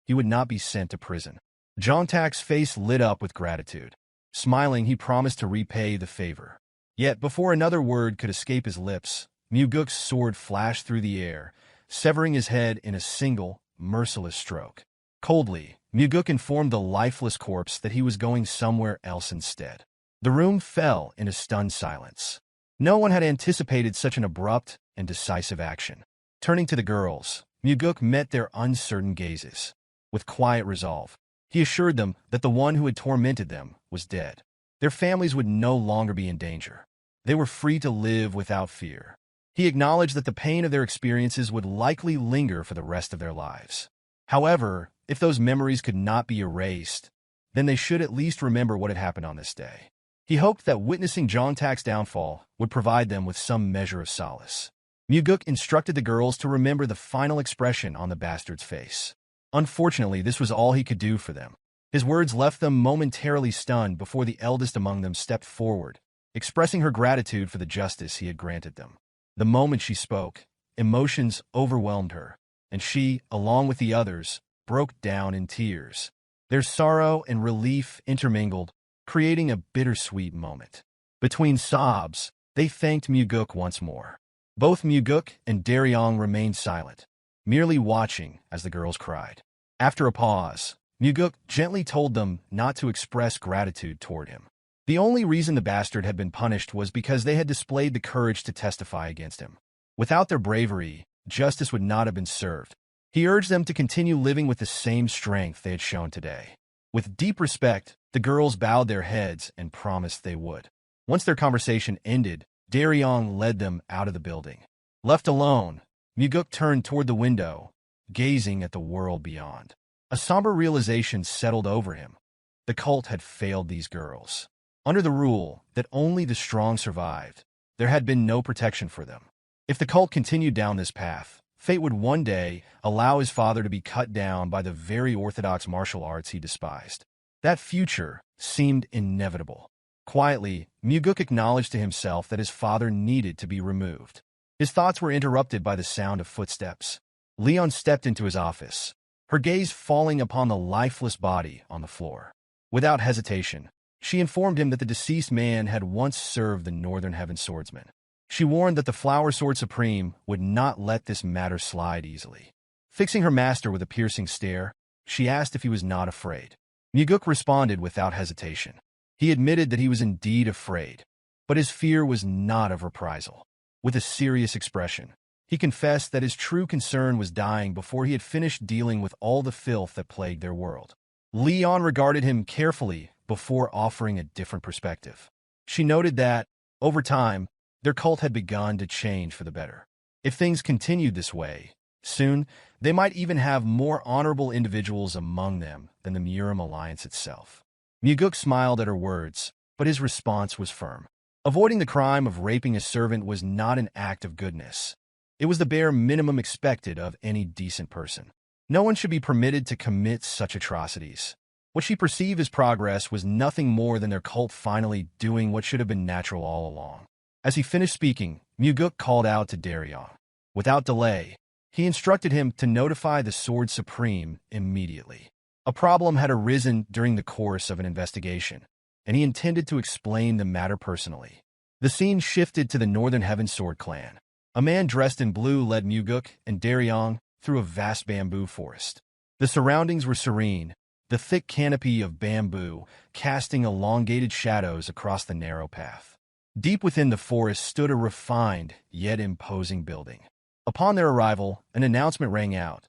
He would not be sent to prison. Jongtak's face lit up with gratitude. Smiling, he promised to repay the favor. Yet before another word could escape his lips, Mugeuk's sword flashed through the air, severing his head in a single, merciless stroke. Coldly, Mugeuk informed the lifeless corpse that he was going somewhere else instead. The room fell in a stunned silence. No one had anticipated such an abrupt and decisive action. Turning to the girls, Mugeuk met their uncertain gazes. With quiet resolve, he assured them that the one who had tormented them was dead. Their families would no longer be in danger. They were free to live without fear. He acknowledged that the pain of their experiences would likely linger for the rest of their lives. However, if those memories could not be erased, then they should at least remember what had happened on this day. He hoped that witnessing Jongtak's downfall would provide them with some measure of solace. Mugeuk instructed the girls to remember the final expression on the bastard's face. Unfortunately, this was all he could do for them. His words left them momentarily stunned before the eldest among them stepped forward, expressing her gratitude for the justice he had granted them. The moment she spoke, emotions overwhelmed her, and she, along with the others, broke down in tears. Their sorrow and relief intermingled, creating a bittersweet moment. Between sobs, they thanked Mugeuk once more. Both Mugeuk and Daryong remained silent, merely watching as the girls cried. After a pause, Mugeuk gently told them not to express gratitude toward him. The only reason the bastard had been punished was because they had displayed the courage to testify against him. Without their bravery, justice would not have been served. He urged them to continue living with the same strength they had shown today. With deep respect, the girls bowed their heads and promised they would. Once their conversation ended, Daryong led them out of the building. Left alone, Mugeuk turned toward the window, gazing at the world beyond. A somber realization settled over him. The cult had failed these girls. Under the rule that only the strong survived, there had been no protection for them. If the cult continued down this path, fate would one day allow his father to be cut down by the very orthodox martial arts he despised. That future seemed inevitable. Quietly, Mugeuk acknowledged to himself that his father needed to be removed. His thoughts were interrupted by the sound of footsteps. Leon stepped into his office, her gaze falling upon the lifeless body on the floor. Without hesitation, she informed him that the deceased man had once served the Northern Heaven Swordsman. She warned that the Flower Sword Supreme would not let this matter slide easily. Fixing her master with a piercing stare, she asked if he was not afraid. Mugeuk responded without hesitation. He admitted that he was indeed afraid, but his fear was not of reprisal. With a serious expression, he confessed that his true concern was dying before he had finished dealing with all the filth that plagued their world. Leon regarded him carefully before offering a different perspective. She noted that, over time, their cult had begun to change for the better. If things continued this way, soon they might even have more honorable individuals among them than the Murim alliance itself. Mugeuk smiled at her words, but his response was firm. Avoiding the crime of raping a servant was not an act of goodness. It was the bare minimum expected of any decent person. No one should be permitted to commit such atrocities. What she perceived as progress was nothing more than their cult finally doing what should have been natural all along. As he finished speaking, Mugeuk called out to Daryong. Without delay, he instructed him to notify the Sword Supreme immediately. A problem had arisen during the course of an investigation, and he intended to explain the matter personally. The scene shifted to the Northern Heaven Sword clan. A man dressed in blue led Mugeuk and Daryong through a vast bamboo forest. The surroundings were serene, the thick canopy of bamboo casting elongated shadows across the narrow path. Deep within the forest stood a refined yet imposing building. Upon their arrival, an announcement rang out.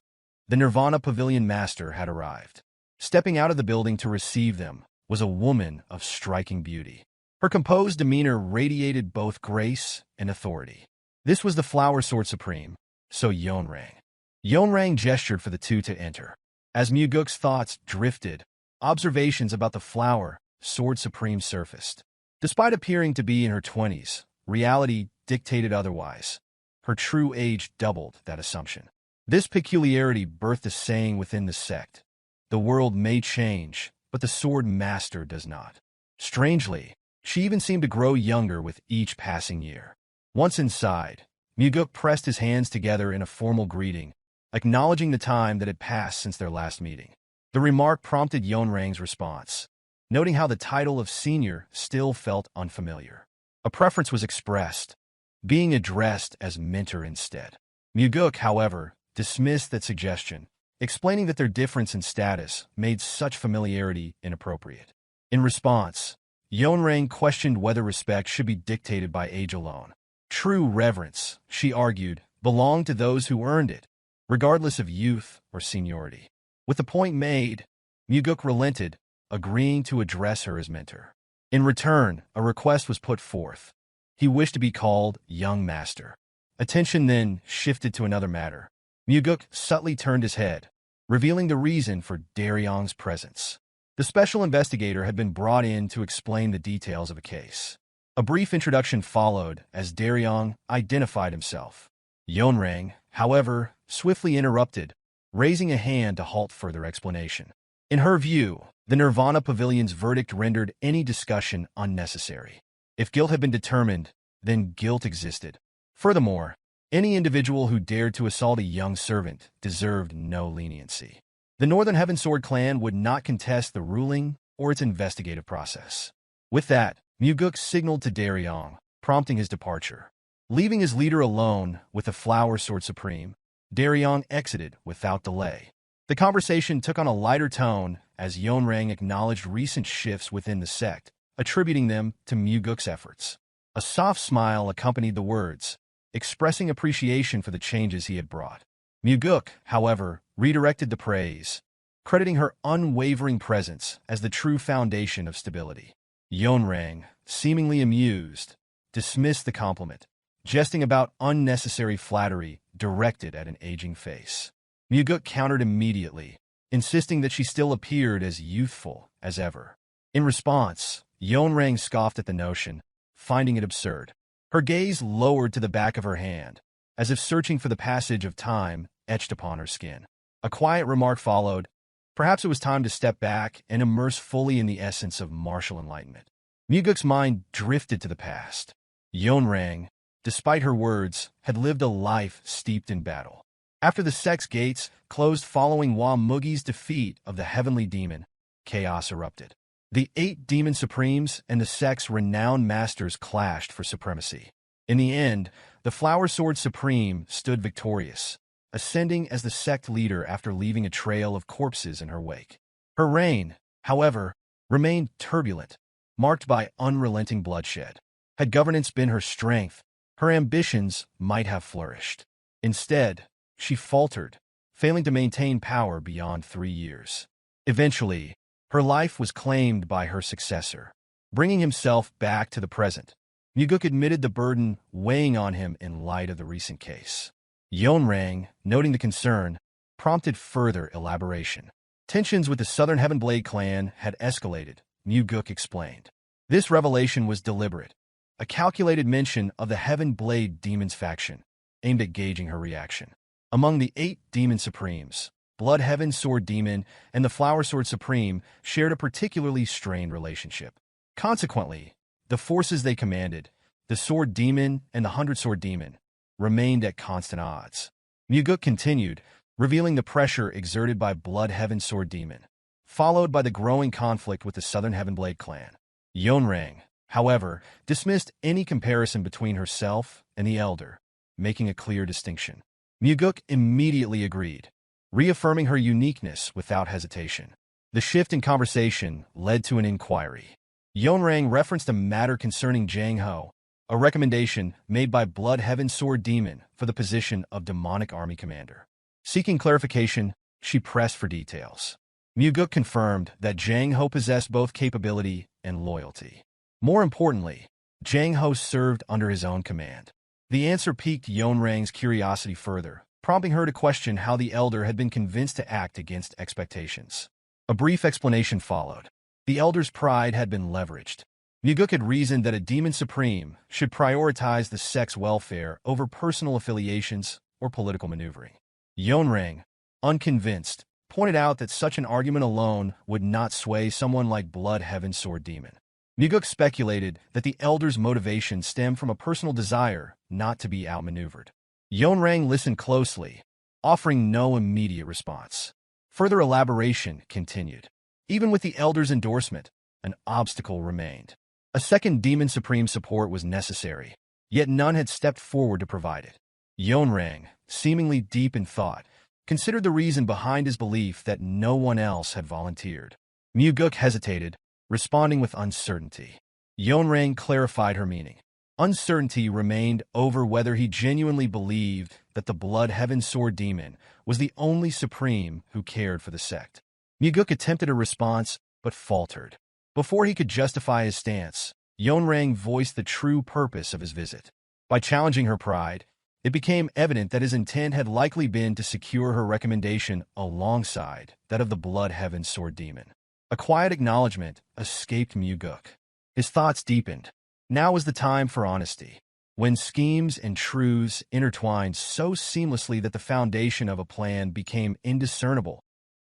The Nirvana Pavilion Master had arrived. Stepping out of the building to receive them was a woman of striking beauty. Her composed demeanor radiated both grace and authority. This was the Flower Sword Supreme, so Yeonrang. Yeonrang gestured for the two to enter. As Mugeuk's thoughts drifted, observations about the Flower Sword Supreme surfaced. Despite appearing to be in her 20s, reality dictated otherwise. Her true age doubled that assumption. This peculiarity birthed a saying within the sect. The world may change, but the Sword Master does not. Strangely, she even seemed to grow younger with each passing year. Once inside, Mugeuk pressed his hands together in a formal greeting, acknowledging the time that had passed since their last meeting. The remark prompted Yeonrang's response, noting how the title of senior still felt unfamiliar. A preference was expressed, being addressed as mentor instead. Mugeuk, however, dismissed that suggestion, explaining that their difference in status made such familiarity inappropriate. In response, Yeonrang questioned whether respect should be dictated by age alone. True reverence, she argued, belonged to those who earned it, regardless of youth or seniority. With the point made, Mugeuk relented, agreeing to address her as mentor. In return, a request was put forth. He wished to be called Young Master. Attention then shifted to another matter. Mugeuk subtly turned his head, revealing the reason for Daryong's presence. The special investigator had been brought in to explain the details of a case. A brief introduction followed as Daryong identified himself. Yeonrang, however, swiftly interrupted, raising a hand to halt further explanation. In her view, the Nirvana Pavilion's verdict rendered any discussion unnecessary. If guilt had been determined, then guilt existed. Furthermore, any individual who dared to assault a young servant deserved no leniency. The Northern Heavensword clan would not contest the ruling or its investigative process. With that, Mugeuk signaled to Daryong, prompting his departure. Leaving his leader alone with the Flower Sword Supreme, Daryong exited without delay. The conversation took on a lighter tone as Yeonrang acknowledged recent shifts within the sect, attributing them to Mugeuk's efforts. A soft smile accompanied the words, expressing appreciation for the changes he had brought. Mugeuk, however, redirected the praise, crediting her unwavering presence as the true foundation of stability. Yeonrang, seemingly amused, dismissed the compliment, jesting about unnecessary flattery directed at an aging face. Mugeuk countered immediately, insisting that she still appeared as youthful as ever. In response, Yeonrang scoffed at the notion, finding it absurd. Her gaze lowered to the back of her hand, as if searching for the passage of time etched upon her skin. A quiet remark followed. Perhaps it was time to step back and immerse fully in the essence of martial enlightenment. Mugeuk's mind drifted to the past. Yeonrang, despite her words, had lived a life steeped in battle. After the sect's gates closed following Mugi's defeat of the heavenly demon, chaos erupted. The 8 demon supremes and the sect's renowned masters clashed for supremacy. In the end, the Flower Sword Supreme stood victorious, ascending as the sect leader after leaving a trail of corpses in her wake. Her reign, however, remained turbulent, marked by unrelenting bloodshed. Had governance been her strength, her ambitions might have flourished. Instead, she faltered, failing to maintain power beyond 3 years. Eventually, her life was claimed by her successor, bringing himself back to the present. Mugeuk admitted the burden weighing on him in light of the recent case. Yeonrang, noting the concern, prompted further elaboration. Tensions with the Southern Heavenblade clan had escalated, Mugeuk explained. This revelation was deliberate, a calculated mention of the Heavenblade Demons faction, aimed at gauging her reaction. Among the 8 Demon Supremes, Blood Heaven Sword Demon and the Flower Sword Supreme shared a particularly strained relationship. Consequently, the forces they commanded, the Sword Demon and the 100 Sword Demon, remained at constant odds. Mugeuk continued, revealing the pressure exerted by Blood Heaven Sword Demon, followed by the growing conflict with the Southern Heavenblade clan. Yeonrang, however, dismissed any comparison between herself and the Elder, making a clear distinction. Mugeuk immediately agreed, reaffirming her uniqueness without hesitation. The shift in conversation led to an inquiry. Yeonrang referenced a matter concerning Jang Ho, a recommendation made by Blood Heaven Sword Demon for the position of Demonic Army Commander. Seeking clarification, she pressed for details. Mugeuk confirmed that Jang Ho possessed both capability and loyalty. More importantly, Jang Ho served under his own command. The answer piqued Yeonrang's curiosity further, prompting her to question how the Elder had been convinced to act against expectations. A brief explanation followed. The Elder's pride had been leveraged. Mugeuk had reasoned that a Demon Supreme should prioritize the sect's welfare over personal affiliations or political maneuvering. Yeonrang, unconvinced, pointed out that such an argument alone would not sway someone like Blood Heaven Sword Demon. Mugeuk speculated that the Elder's motivation stemmed from a personal desire not to be outmaneuvered. Yeonrang listened closely, offering no immediate response. Further elaboration continued. Even with the Elder's endorsement, an obstacle remained. A second Demon Supreme support was necessary, yet none had stepped forward to provide it. Yeonrang, seemingly deep in thought, considered the reason behind his belief that no one else had volunteered. Mugeuk hesitated, responding with uncertainty. Yeonrang clarified her meaning. Uncertainty remained over whether he genuinely believed that the Blood Heaven Sword Demon was the only supreme who cared for the sect. Mugeuk attempted a response, but faltered. Before he could justify his stance, Yeonrang voiced the true purpose of his visit. By challenging her pride, it became evident that his intent had likely been to secure her recommendation alongside that of the Blood Heaven Sword Demon. A quiet acknowledgement escaped Mugeuk. His thoughts deepened. Now was the time for honesty. When schemes and truths intertwined so seamlessly that the foundation of a plan became indiscernible,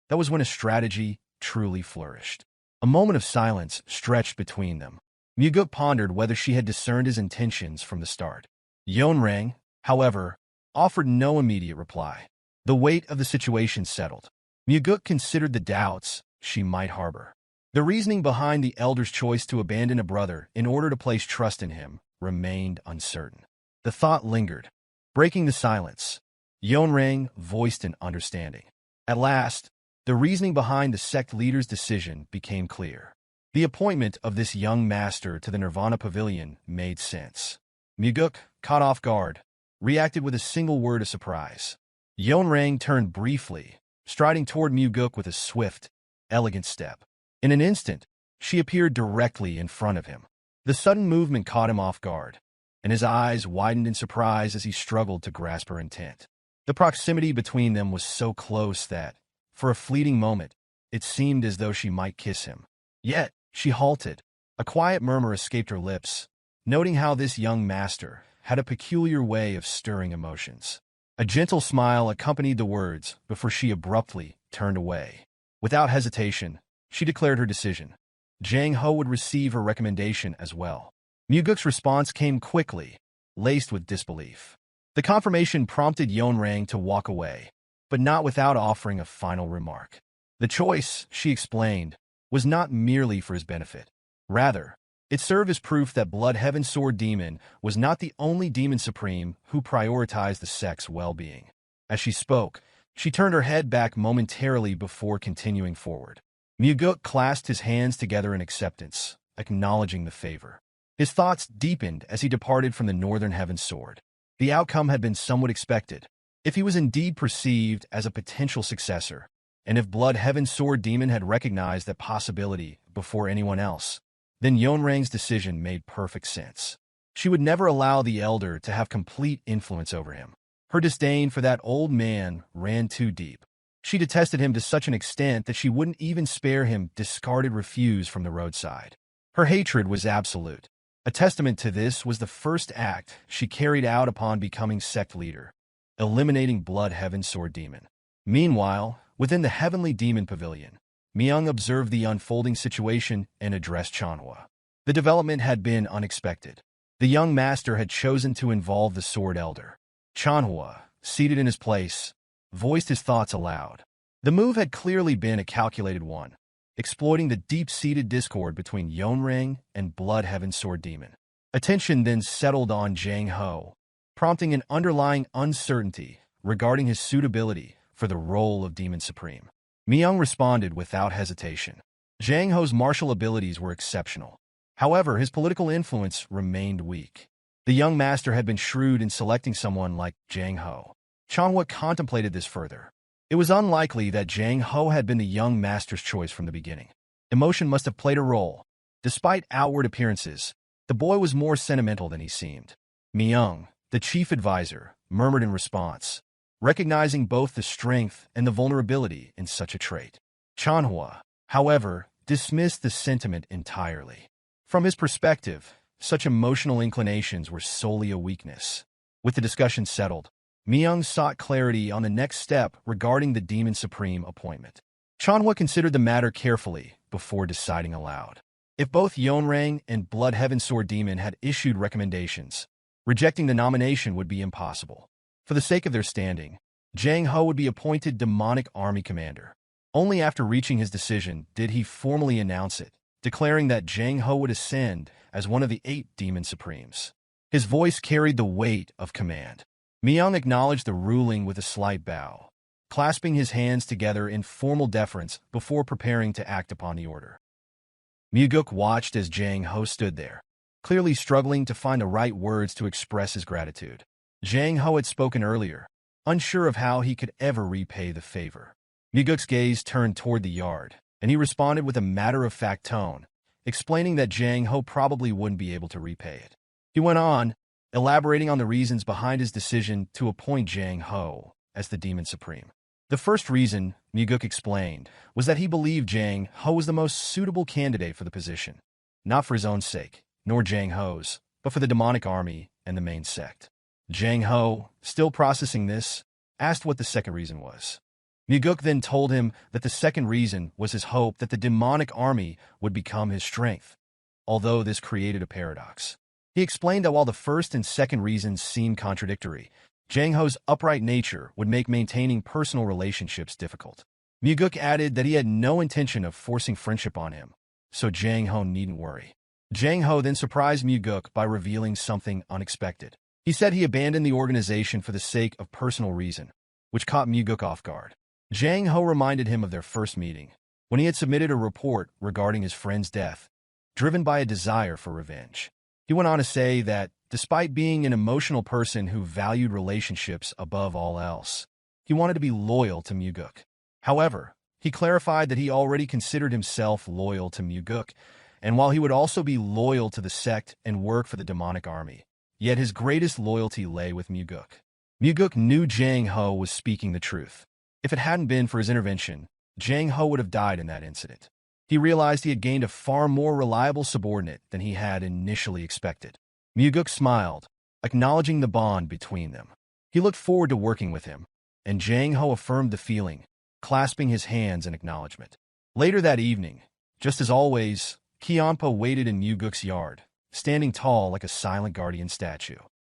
that was when a strategy truly flourished. A moment of silence stretched between them. Mugeuk pondered whether she had discerned his intentions from the start. Yeonrang, however, offered no immediate reply. The weight of the situation settled. Mugeuk considered the doubts she might harbor. The reasoning behind the elder's choice to abandon a brother in order to place trust in him remained uncertain. The thought lingered. Breaking the silence, Yeonrang voiced an understanding. At last, the reasoning behind the sect leader's decision became clear. The appointment of this young master to the Nirvana Pavilion made sense. Mugeuk, caught off guard, reacted with a single word of surprise. Yeonrang turned briefly, striding toward Mugeuk with a swift, elegant step. In an instant, she appeared directly in front of him. The sudden movement caught him off guard, and his eyes widened in surprise as he struggled to grasp her intent. The proximity between them was so close that, for a fleeting moment, it seemed as though she might kiss him. Yet, she halted. A quiet murmur escaped her lips, noting how this young master had a peculiar way of stirring emotions. A gentle smile accompanied the words before she abruptly turned away. Without hesitation, she declared her decision. Jang Ho would receive her recommendation as well. Mugeuk's response came quickly, laced with disbelief. The confirmation prompted Yeonrang to walk away, but not without offering a final remark. The choice, she explained, was not merely for his benefit. Rather, it served as proof that Blood Heaven Sword Demon was not the only demon supreme who prioritized the sect's well-being. As she spoke, she turned her head back momentarily before continuing forward. Mugeuk clasped his hands together in acceptance, acknowledging the favor. His thoughts deepened as he departed from the Northern Heaven Sword. The outcome had been somewhat expected. If he was indeed perceived as a potential successor, and if Blood Heaven Sword Demon had recognized that possibility before anyone else, then Yeonrang's decision made perfect sense. She would never allow the elder to have complete influence over him. Her disdain for that old man ran too deep. She detested him to such an extent that she wouldn't even spare him discarded refuse from the roadside. Her hatred was absolute. A testament to this was the first act she carried out upon becoming sect leader, eliminating Blood Heaven Sword Demon. Meanwhile, within the Heavenly Demon Pavilion, Myung observed the unfolding situation and addressed Chanhua. The development had been unexpected. The young master had chosen to involve the Sword Elder. Chanhua, seated in his place, voiced his thoughts aloud. The move had clearly been a calculated one, exploiting the deep-seated discord between Yeonrang and Blood Heaven Sword Demon. Attention then settled on Jang Ho, prompting an underlying uncertainty regarding his suitability for the role of Demon Supreme. Myung responded without hesitation. Jang Ho's martial abilities were exceptional. However, his political influence remained weak. The young master had been shrewd in selecting someone like Jang Ho. Chanhua contemplated this further. It was unlikely that Jang Ho had been the young master's choice from the beginning. Emotion must have played a role. Despite outward appearances, the boy was more sentimental than he seemed. Myung, the chief advisor, murmured in response, recognizing both the strength and the vulnerability in such a trait. Chanhua, however, dismissed the sentiment entirely. From his perspective, such emotional inclinations were solely a weakness. With the discussion settled, Myung sought clarity on the next step regarding the Demon Supreme appointment. Chanhua considered the matter carefully before deciding aloud. If both Yeonrang and Blood Heaven Sword Demon had issued recommendations, rejecting the nomination would be impossible. For the sake of their standing, Jang Ho would be appointed Demonic Army Commander. Only after reaching his decision did he formally announce it, declaring that Jang Ho would ascend as one of the 8 Demon Supremes. His voice carried the weight of command. Myung acknowledged the ruling with a slight bow. clasping his hands together in formal deference before preparing to act upon the order. Mugeuk watched as Jang Ho stood there, clearly struggling to find the right words to express his gratitude. Jang Ho had spoken earlier, unsure of how he could ever repay the favor. Mugeuk's gaze turned toward the yard, and he responded with a matter-of-fact tone, explaining that Jang Ho probably wouldn't be able to repay it. He went on, elaborating on the reasons behind his decision to appoint Jang Ho as the Demon Supreme. The first reason, Mugeuk explained, was that he believed Jang Ho was the most suitable candidate for the position, not for his own sake, nor Jang Ho's, but for the demonic army and the main sect. Jang Ho, still processing this, asked what the second reason was. Mugeuk then told him that the second reason was his hope that the demonic army would become his strength, although this created a paradox. He explained that while the first and second reasons seemed contradictory, Jang Ho's upright nature would make maintaining personal relationships difficult. Mugeuk added that he had no intention of forcing friendship on him, so Jang Ho needn't worry. Jang Ho then surprised Mugeuk by revealing something unexpected. He said he abandoned the organization for the sake of personal reason, which caught Mugeuk off guard. Jang Ho reminded him of their first meeting, when he had submitted a report regarding his friend's death, driven by a desire for revenge. He went on to say that, despite being an emotional person who valued relationships above all else, he wanted to be loyal to Mugeuk. However, he clarified that he already considered himself loyal to Mugeuk, and while he would also be loyal to the sect and work for the demonic army, yet his greatest loyalty lay with Mugeuk. Mugeuk knew Jang Ho was speaking the truth. If it hadn't been for his intervention, Jang Ho would have died in that incident. He realized he had gained a far more reliable subordinate than he had initially expected. Mugeuk smiled, acknowledging the bond between them. He looked forward to working with him, and Jang Ho affirmed the feeling, clasping his hands in acknowledgement. Later that evening, just as always, Kianpa waited in Mugeuk's yard, standing tall like a silent guardian statue.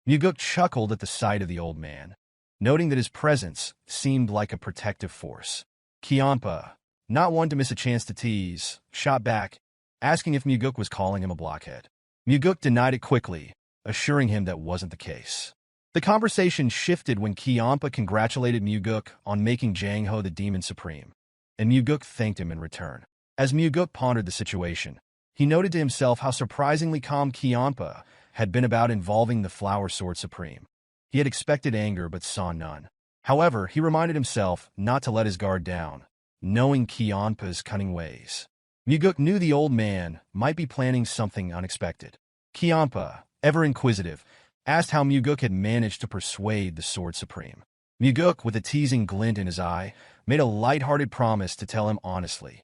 Mugeuk chuckled at the sight of the old man, noting that his presence seemed like a protective force. Kianpa, not one to miss a chance to tease, shot back, asking if Mugeuk was calling him a blockhead. Mugeuk denied it quickly, assuring him that wasn't the case. The conversation shifted when Kianpa congratulated Mugeuk on making Jang Ho the Demon Supreme, and Mugeuk thanked him in return. As Mugeuk pondered the situation, he noted to himself how surprisingly calm Kianpa had been about involving the Flower Sword Supreme. He had expected anger but saw none. However, he reminded himself not to let his guard down, knowing Kianpa's cunning ways. Mugeuk knew the old man might be planning something unexpected. Kianpa, ever inquisitive, asked how Mugeuk had managed to persuade the Sword Supreme. Mugeuk, with a teasing glint in his eye, made a light-hearted promise to tell him honestly,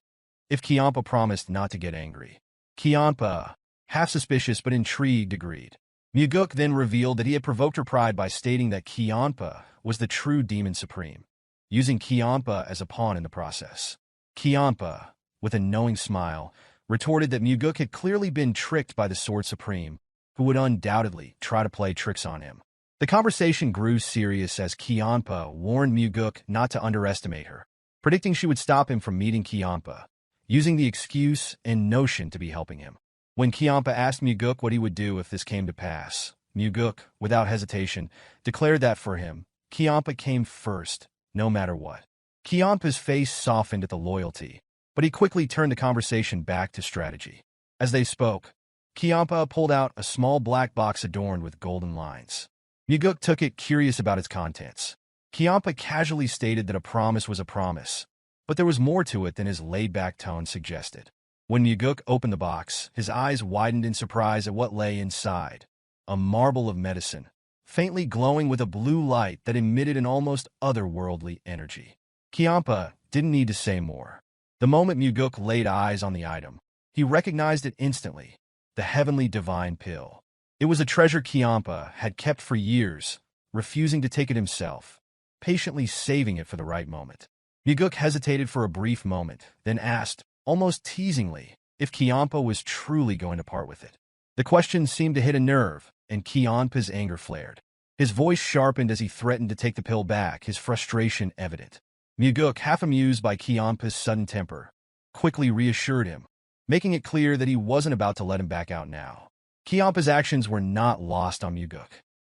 if Kianpa promised not to get angry. Kianpa, half suspicious but intrigued, agreed. Mugeuk then revealed that he had provoked her pride by stating that Kianpa was the true Demon Supreme, using Kianpa as a pawn in the process. Kianpa, with a knowing smile, retorted that Mugeuk had clearly been tricked by the Sword Supreme, who would undoubtedly try to play tricks on him. The conversation grew serious as Kianpa warned Mugeuk not to underestimate her, predicting she would stop him from meeting Kianpa, using the excuse and notion to be helping him. When Kianpa asked Mugeuk what he would do if this came to pass, Mugeuk, without hesitation, declared that for him, Kianpa came first, no matter what. Kianpa's face softened at the loyalty, but he quickly turned the conversation back to strategy. As they spoke, Kianpa pulled out a small black box adorned with golden lines. Mugeuk took it, curious about its contents. Kianpa casually stated that a promise was a promise, but there was more to it than his laid-back tone suggested. When Mugeuk opened the box, his eyes widened in surprise at what lay inside. A marble of medicine, faintly glowing with a blue light that emitted an almost otherworldly energy. Kianpa didn't need to say more. The moment Mugeuk laid eyes on the item, he recognized it instantly, the heavenly divine pill. It was a treasure Kianpa had kept for years, refusing to take it himself, patiently saving it for the right moment. Mugeuk hesitated for a brief moment, then asked, almost teasingly, if Kianpa was truly going to part with it. The question seemed to hit a nerve, and Kianpa's anger flared. His voice sharpened as he threatened to take the pill back, his frustration evident. Mugeuk, half amused by Kianpa's sudden temper, quickly reassured him, making it clear that he wasn't about to let him back out now. Kianpa's actions were not lost on Mugeuk.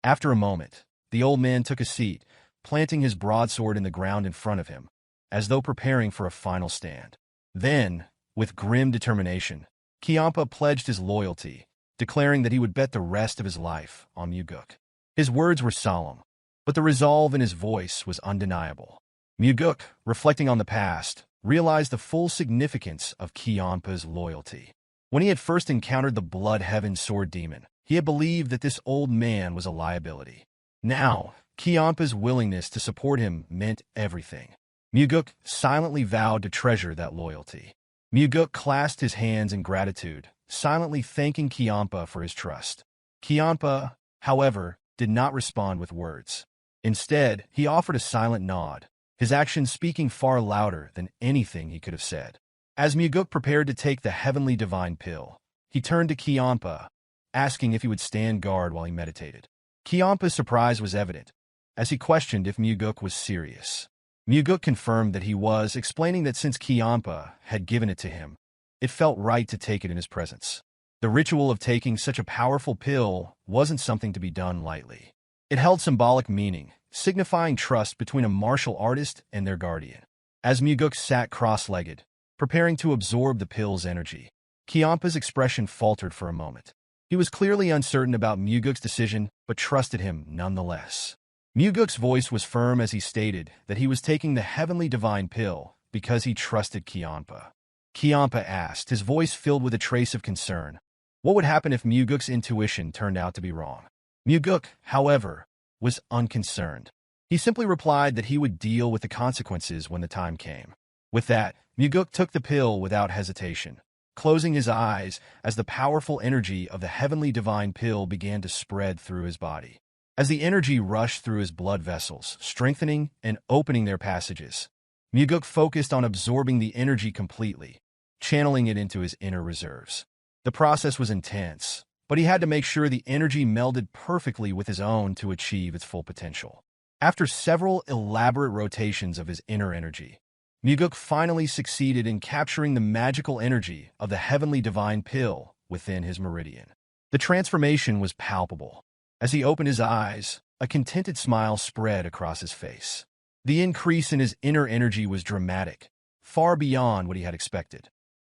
After a moment, the old man took a seat, planting his broadsword in the ground in front of him, as though preparing for a final stand. Then, with grim determination, Kiampa pledged his loyalty, declaring that he would bet the rest of his life on Mugeuk. His words were solemn, but the resolve in his voice was undeniable. Mugeuk, reflecting on the past, realized the full significance of Kiampa's loyalty. When he had first encountered the Blood Heaven Sword Demon, he had believed that this old man was a liability. Now, Kiampa's willingness to support him meant everything. Mugeuk silently vowed to treasure that loyalty. Mugeuk clasped his hands in gratitude, silently thanking Kiampa for his trust. Kiampa, however, did not respond with words. Instead, he offered a silent nod, his actions speaking far louder than anything he could have said. As Mugeuk prepared to take the heavenly divine pill, he turned to Kiampa, asking if he would stand guard while he meditated. Kiampa's surprise was evident, as he questioned if Mugeuk was serious. Mugeuk confirmed that he was, explaining that since Kiampa had given it to him, it felt right to take it in his presence. The ritual of taking such a powerful pill wasn't something to be done lightly. It held symbolic meaning, signifying trust between a martial artist and their guardian. As Mugeuk sat cross-legged, preparing to absorb the pill's energy, Kiampa's expression faltered for a moment. He was clearly uncertain about Mugeuk's decision, but trusted him nonetheless. Mugeuk's voice was firm as he stated that he was taking the heavenly divine pill because he trusted Kiampa. Kiampa asked, his voice filled with a trace of concern, what would happen if Mugeuk's intuition turned out to be wrong? Mugeuk, however, was unconcerned. He simply replied that he would deal with the consequences when the time came. With that, Mugeuk took the pill without hesitation, closing his eyes as the powerful energy of the heavenly divine pill began to spread through his body. As the energy rushed through his blood vessels, strengthening and opening their passages, Mugeuk focused on absorbing the energy completely, channeling it into his inner reserves. The process was intense, but he had to make sure the energy melded perfectly with his own to achieve its full potential. After several elaborate rotations of his inner energy, Mugeuk finally succeeded in capturing the magical energy of the heavenly divine pill within his meridian. The transformation was palpable. As he opened his eyes, a contented smile spread across his face. The increase in his inner energy was dramatic, far beyond what he had expected.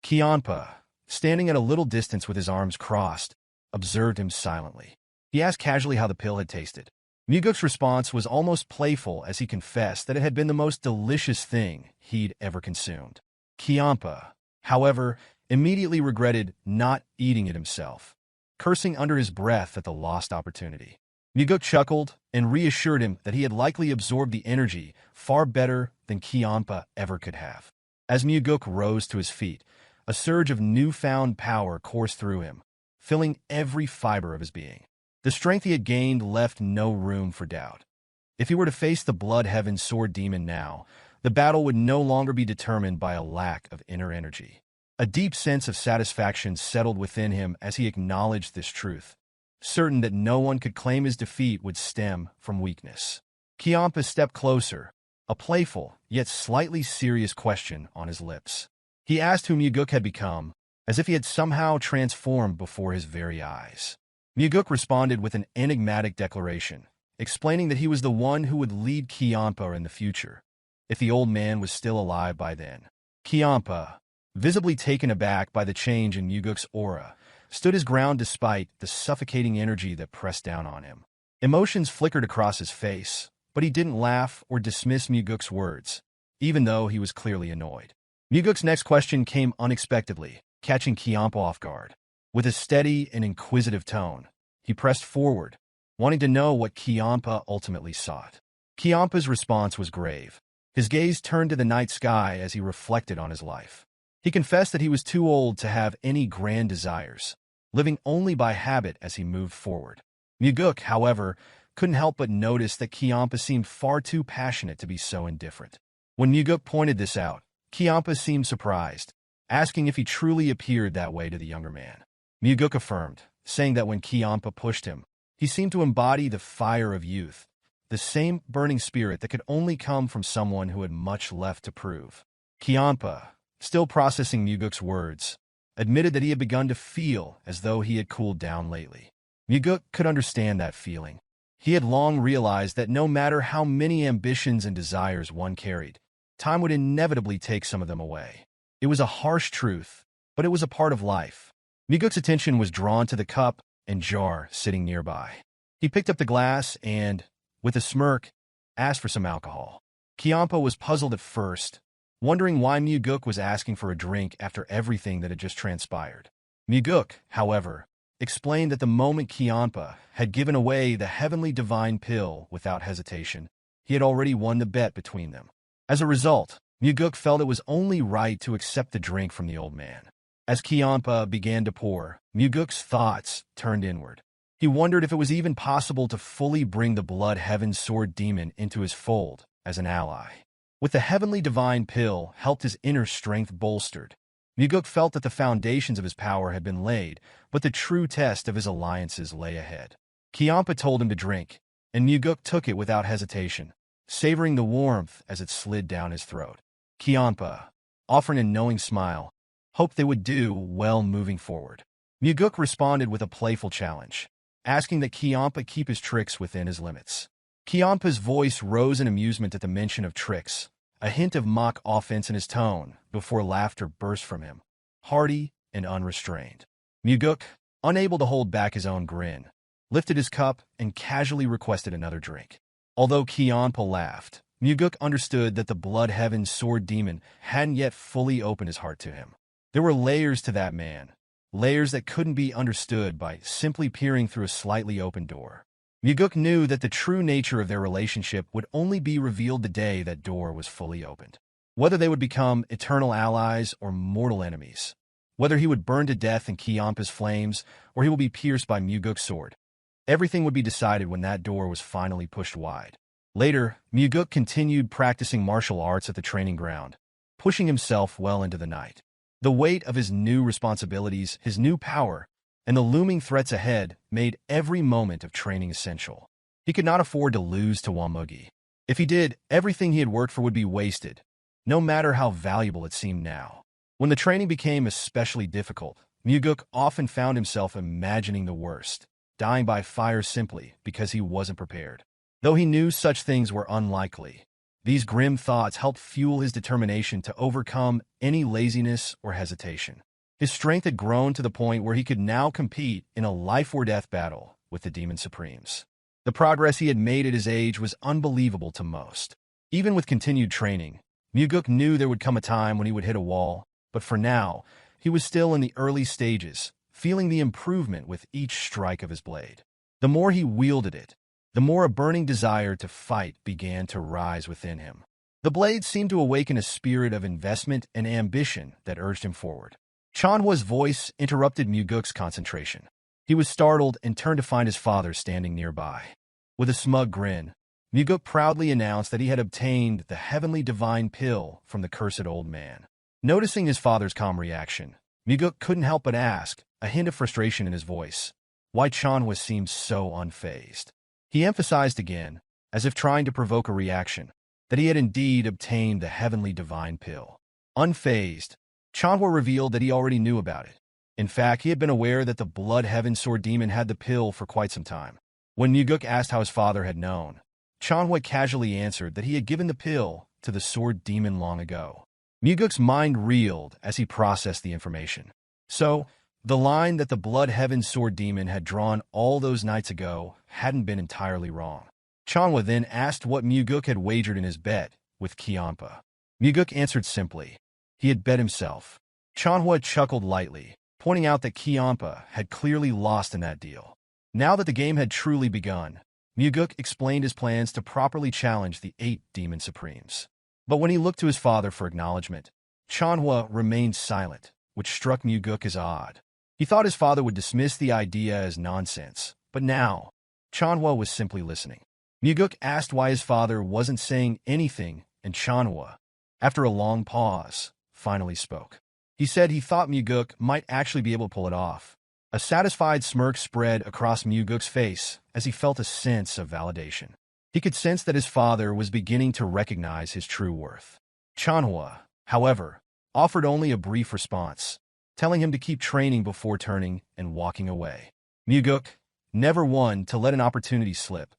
Kiampa, standing at a little distance with his arms crossed, observed him silently. He asked casually how the pill had tasted. Mugeuk's response was almost playful as he confessed that it had been the most delicious thing he'd ever consumed. Kiampa, however, immediately regretted not eating it himself, cursing under his breath at the lost opportunity. Mugeuk chuckled and reassured him that he had likely absorbed the energy far better than Kiampa ever could have. As Mugeuk rose to his feet, a surge of newfound power coursed through him, filling every fiber of his being. The strength he had gained left no room for doubt. If he were to face the Blood Heaven Sword Demon now, the battle would no longer be determined by a lack of inner energy. A deep sense of satisfaction settled within him as he acknowledged this truth, certain that no one could claim his defeat would stem from weakness. Kiampa stepped closer, a playful, yet slightly serious question on his lips. He asked who Mugeuk had become, as if he had somehow transformed before his very eyes. Mugeuk responded with an enigmatic declaration, explaining that he was the one who would lead Kiampa in the future, if the old man was still alive by then. Kiampa, visibly taken aback by the change in Mugeuk's aura, stood his ground despite the suffocating energy that pressed down on him. Emotions flickered across his face, but he didn't laugh or dismiss Mugeuk's words, even though he was clearly annoyed. Mugeuk's next question came unexpectedly, catching Kiampa off guard. With a steady and inquisitive tone, he pressed forward, wanting to know what Kiampa ultimately sought. Kiampa's response was grave. His gaze turned to the night sky as he reflected on his life. He confessed that he was too old to have any grand desires, living only by habit as he moved forward. Mugeuk, however, couldn't help but notice that Kiampa seemed far too passionate to be so indifferent. When Mugeuk pointed this out, Kiampa seemed surprised, asking if he truly appeared that way to the younger man. Mugeuk affirmed, saying that when Kiampa pushed him, he seemed to embody the fire of youth, the same burning spirit that could only come from someone who had much left to prove. Kiampa, still processing Mugeuk's words, admitted that he had begun to feel as though he had cooled down lately. Mugeuk could understand that feeling. He had long realized that no matter how many ambitions and desires one carried, time would inevitably take some of them away. It was a harsh truth, but it was a part of life. Mugeuk's attention was drawn to the cup and jar sitting nearby. He picked up the glass and, with a smirk, asked for some alcohol. Kiampa was puzzled at first, wondering why Mugeuk was asking for a drink after everything that had just transpired. Mugeuk, however, explained that the moment Kiampa had given away the heavenly divine pill without hesitation, he had already won the bet between them. As a result, Mugeuk felt it was only right to accept the drink from the old man. As Kiampa began to pour, Mugeuk's thoughts turned inward. He wondered if it was even possible to fully bring the Blood Heaven Sword Demon into his fold as an ally. With the heavenly divine pill helped his inner strength bolstered, Mugeuk felt that the foundations of his power had been laid, but the true test of his alliances lay ahead. Kiampa told him to drink, and Mugeuk took it without hesitation, savoring the warmth as it slid down his throat. Kiampa, offering a knowing smile, hoped they would do well moving forward. Mugeuk responded with a playful challenge, asking that Kiampa keep his tricks within his limits. Kiampa's voice rose in amusement at the mention of tricks, a hint of mock offense in his tone, before laughter burst from him, hearty and unrestrained. Mugeuk, unable to hold back his own grin, lifted his cup and casually requested another drink. Although Kiampa laughed, Mugeuk understood that the Blood Heaven Sword Demon hadn't yet fully opened his heart to him. There were layers to that man, layers that couldn't be understood by simply peering through a slightly open door. Mugeuk knew that the true nature of their relationship would only be revealed the day that door was fully opened. Whether they would become eternal allies or mortal enemies, whether he would burn to death in Kiampa's flames or he will be pierced by Mugeuk's sword, everything would be decided when that door was finally pushed wide. Later, Mugeuk continued practicing martial arts at the training ground, pushing himself well into the night. The weight of his new responsibilities, his new power, and the looming threats ahead made every moment of training essential. He could not afford to lose to Wamugi. If he did, everything he had worked for would be wasted, no matter how valuable it seemed now. When the training became especially difficult, Mugeuk often found himself imagining the worst, dying by fire simply because he wasn't prepared. Though he knew such things were unlikely, these grim thoughts helped fuel his determination to overcome any laziness or hesitation. His strength had grown to the point where he could now compete in a life-or-death battle with the Demon Supremes. The progress he had made at his age was unbelievable to most. Even with continued training, Mugeuk knew there would come a time when he would hit a wall, but for now, he was still in the early stages, feeling the improvement with each strike of his blade. The more he wielded it, the more a burning desire to fight began to rise within him. The blade seemed to awaken a spirit of investment and ambition that urged him forward. Chanhua's voice interrupted Mugeuk's concentration. He was startled and turned to find his father standing nearby. With a smug grin, Mugeuk proudly announced that he had obtained the heavenly divine pill from the cursed old man. Noticing his father's calm reaction, Mugeuk couldn't help but ask, a hint of frustration in his voice, why Chanhua seemed so unfazed. He emphasized again, as if trying to provoke a reaction, that he had indeed obtained the heavenly divine pill. Unfazed, Chanhua revealed that he already knew about it. In fact, he had been aware that the Blood Heaven Sword Demon had the pill for quite some time. When Mugeuk asked how his father had known, Chanhua casually answered that he had given the pill to the Sword Demon long ago. Mugeuk's mind reeled as he processed the information. So, the line that the Blood Heaven Sword Demon had drawn all those nights ago hadn't been entirely wrong. Chanhua then asked what Mugeuk had wagered in his bet with Kiampa. Mugeuk answered simply. He had bet himself. Chanhua chuckled lightly, pointing out that Kiampa had clearly lost in that deal. Now that the game had truly begun, Mugeuk explained his plans to properly challenge the 8 Demon Supremes. But when he looked to his father for acknowledgement, Chanhua remained silent, which struck Mugeuk as odd. He thought his father would dismiss the idea as nonsense, but now, Chanhua was simply listening. Mugeuk asked why his father wasn't saying anything, and Chanhua, after a long pause, finally spoke. He said he thought Mugeuk might actually be able to pull it off. A satisfied smirk spread across Mugeuk's face as he felt a sense of validation. He could sense that his father was beginning to recognize his true worth. Chanhua, however, offered only a brief response, telling him to keep training before turning and walking away. Mugeuk, never one to let an opportunity slip,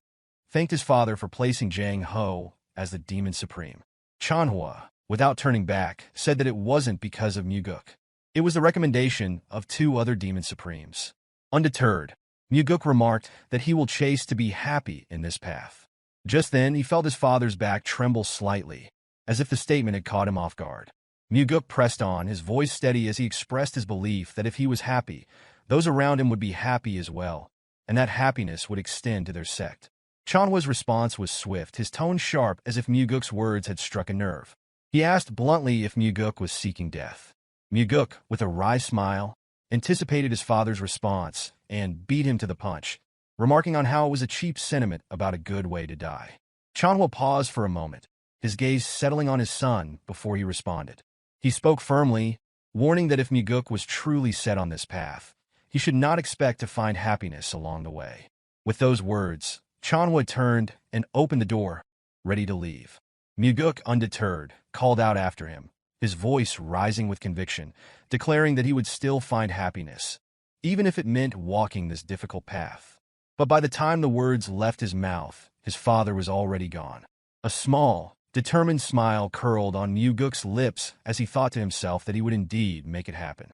thanked his father for placing Jang Ho as the Demon Supreme. Chanhua, without turning back, said that it wasn't because of Mugeuk. It was the recommendation of two other Demon Supremes. Undeterred, Mugeuk remarked that he will chase to be happy in this path. Just then, he felt his father's back tremble slightly, as if the statement had caught him off guard. Mugeuk pressed on, his voice steady as he expressed his belief that if he was happy, those around him would be happy as well, and that happiness would extend to their sect. Chanhua's response was swift, his tone sharp as if Mugeuk's words had struck a nerve. He asked bluntly if Mugeuk was seeking death. Mugeuk, with a wry smile, anticipated his father's response and beat him to the punch, remarking on how it was a cheap sentiment about a good way to die. Chanhua paused for a moment, his gaze settling on his son before he responded. He spoke firmly, warning that if Mugeuk was truly set on this path, he should not expect to find happiness along the way. With those words, Chanhua turned and opened the door, ready to leave. Mugeuk, undeterred, called out after him, his voice rising with conviction, declaring that he would still find happiness, even if it meant walking this difficult path. But by the time the words left his mouth, his father was already gone. A small, determined smile curled on Mugeuk's lips as he thought to himself that he would indeed make it happen.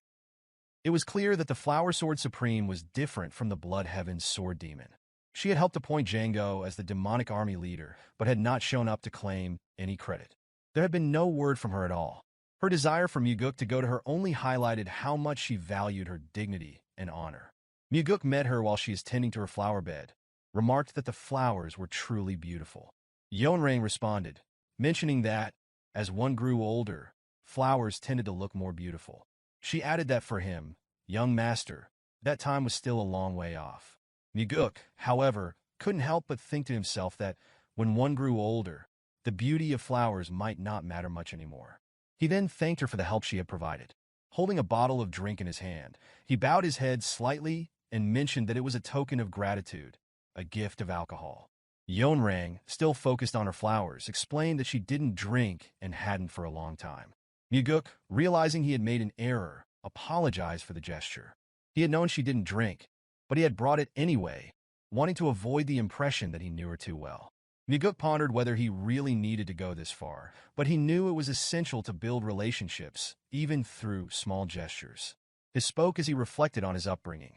It was clear that the Flower Sword Supreme was different from the Blood Heaven's Sword Demon. She had helped appoint Django as the demonic army leader, but had not shown up to claim any credit. There had been no word from her at all. Her desire for Mugeuk to go to her only highlighted how much she valued her dignity and honor. Mugeuk met her while she was tending to her flower bed, remarked that the flowers were truly beautiful. Yeonrang responded, mentioning that, as one grew older, flowers tended to look more beautiful. She added that for him, young master, that time was still a long way off. Mugeuk, however, couldn't help but think to himself that, when one grew older, the beauty of flowers might not matter much anymore. He then thanked her for the help she had provided. Holding a bottle of drink in his hand, he bowed his head slightly and mentioned that it was a token of gratitude, a gift of alcohol. Yeonrang, still focused on her flowers, explained that she didn't drink and hadn't for a long time. Mugeuk, realizing he had made an error, apologized for the gesture. He had known she didn't drink, but he had brought it anyway, wanting to avoid the impression that he knew her too well. Mugeuk pondered whether he really needed to go this far, but he knew it was essential to build relationships, even through small gestures. He spoke as he reflected on his upbringing.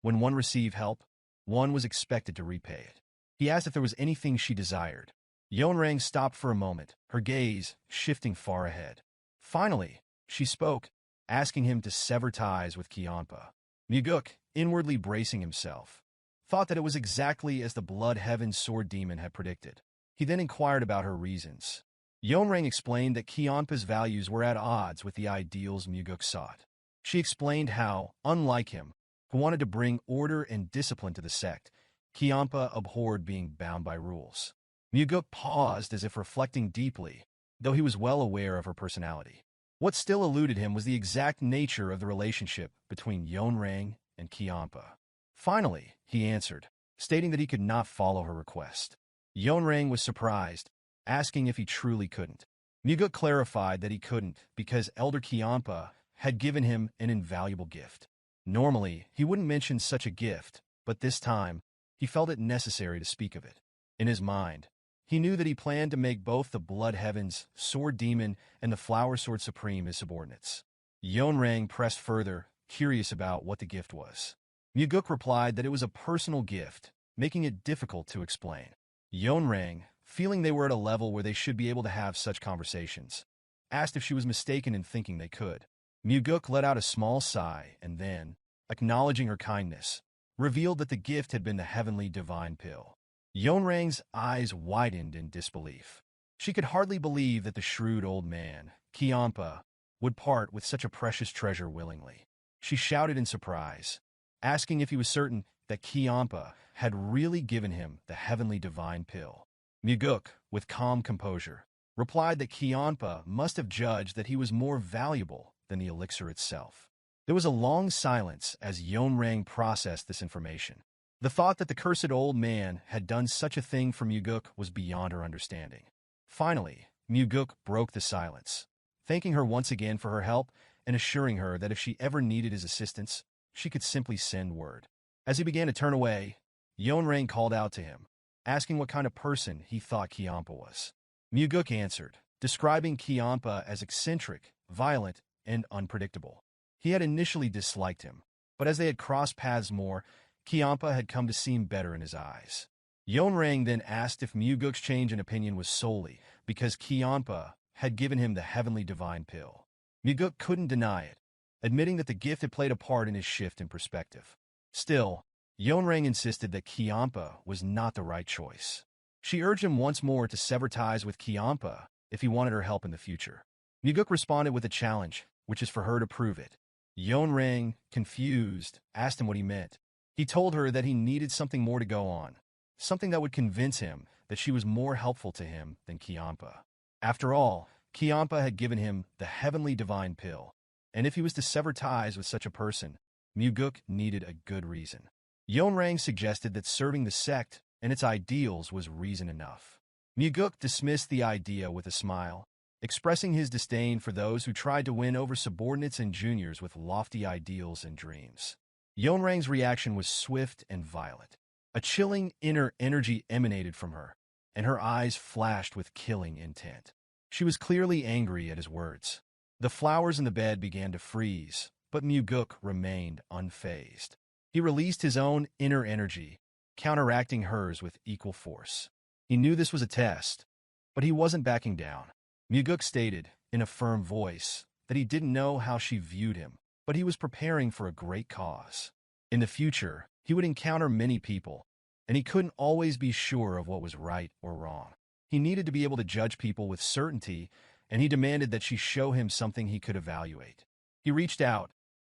When one received help, one was expected to repay it. He asked if there was anything she desired. Yeonrang stopped for a moment, her gaze shifting far ahead. Finally, she spoke, asking him to sever ties with Kianpa. Mugeuk, inwardly bracing himself, thought that it was exactly as the Blood Heaven's Sword Demon had predicted. He then inquired about her reasons. Yeonrang explained that Kianpa's values were at odds with the ideals Mugeuk sought. She explained how, unlike him, who wanted to bring order and discipline to the sect, Kianpa abhorred being bound by rules. Mugeuk paused as if reflecting deeply, though he was well aware of her personality. What still eluded him was the exact nature of the relationship between Yeonrang and Kianpa. Finally, he answered, stating that he could not follow her request. Yeonrang was surprised, asking if he truly couldn't. Mugeuk clarified that he couldn't because Elder Kianpa had given him an invaluable gift. Normally, he wouldn't mention such a gift, but this time, he felt it necessary to speak of it. In his mind, he knew that he planned to make both the Blood Heaven's Sword Demon and the Flower Sword Supreme his subordinates. Yeonrang pressed further, curious about what the gift was. Mugeuk replied that it was a personal gift, making it difficult to explain. Yeonrang, feeling they were at a level where they should be able to have such conversations, asked if she was mistaken in thinking they could. Mugeuk let out a small sigh and then, acknowledging her kindness, revealed that the gift had been the heavenly divine pill. Yeonrang's eyes widened in disbelief. She could hardly believe that the shrewd old man, Kianpa, would part with such a precious treasure willingly. She shouted in surprise, asking if he was certain that Kianpa had really given him the heavenly divine pill. Mugeuk, with calm composure, replied that Kianpa must have judged that he was more valuable than the elixir itself. There was a long silence as Yeonrang processed this information. The thought that the cursed old man had done such a thing for Mugeuk was beyond her understanding. Finally, Mugeuk broke the silence, thanking her once again for her help and assuring her that if she ever needed his assistance, she could simply send word. As he began to turn away, Yeonrang called out to him, asking what kind of person he thought Kiampa was. Mugeuk answered, describing Kiampa as eccentric, violent, and unpredictable. He had initially disliked him, but as they had crossed paths more, Kiampa had come to seem better in his eyes. Yeonrang then asked if Mugeuk's change in opinion was solely because Kiampa had given him the heavenly divine pill. Mugeuk couldn't deny it, admitting that the gift had played a part in his shift in perspective. Still, Yeonrang insisted that Kiampa was not the right choice. She urged him once more to sever ties with Kiampa if he wanted her help in the future. Mugeuk responded with a challenge, which is for her to prove it. Yeonrang, confused, asked him what he meant. He told her that he needed something more to go on, something that would convince him that she was more helpful to him than Kiampa. After all, Kiampa had given him the heavenly divine pill, and if he was to sever ties with such a person, Mugeuk needed a good reason. Yeonrang suggested that serving the sect and its ideals was reason enough. Mugeuk dismissed the idea with a smile, expressing his disdain for those who tried to win over subordinates and juniors with lofty ideals and dreams. Yeonrang's reaction was swift and violent. A chilling inner energy emanated from her, and her eyes flashed with killing intent. She was clearly angry at his words. The flowers in the bed began to freeze, but Mugeuk remained unfazed. He released his own inner energy, counteracting hers with equal force. He knew this was a test, but he wasn't backing down. Mugeuk stated, in a firm voice, that he didn't know how she viewed him, but he was preparing for a great cause. In the future, he would encounter many people, and he couldn't always be sure of what was right or wrong. He needed to be able to judge people with certainty, and he demanded that she show him something he could evaluate. He reached out,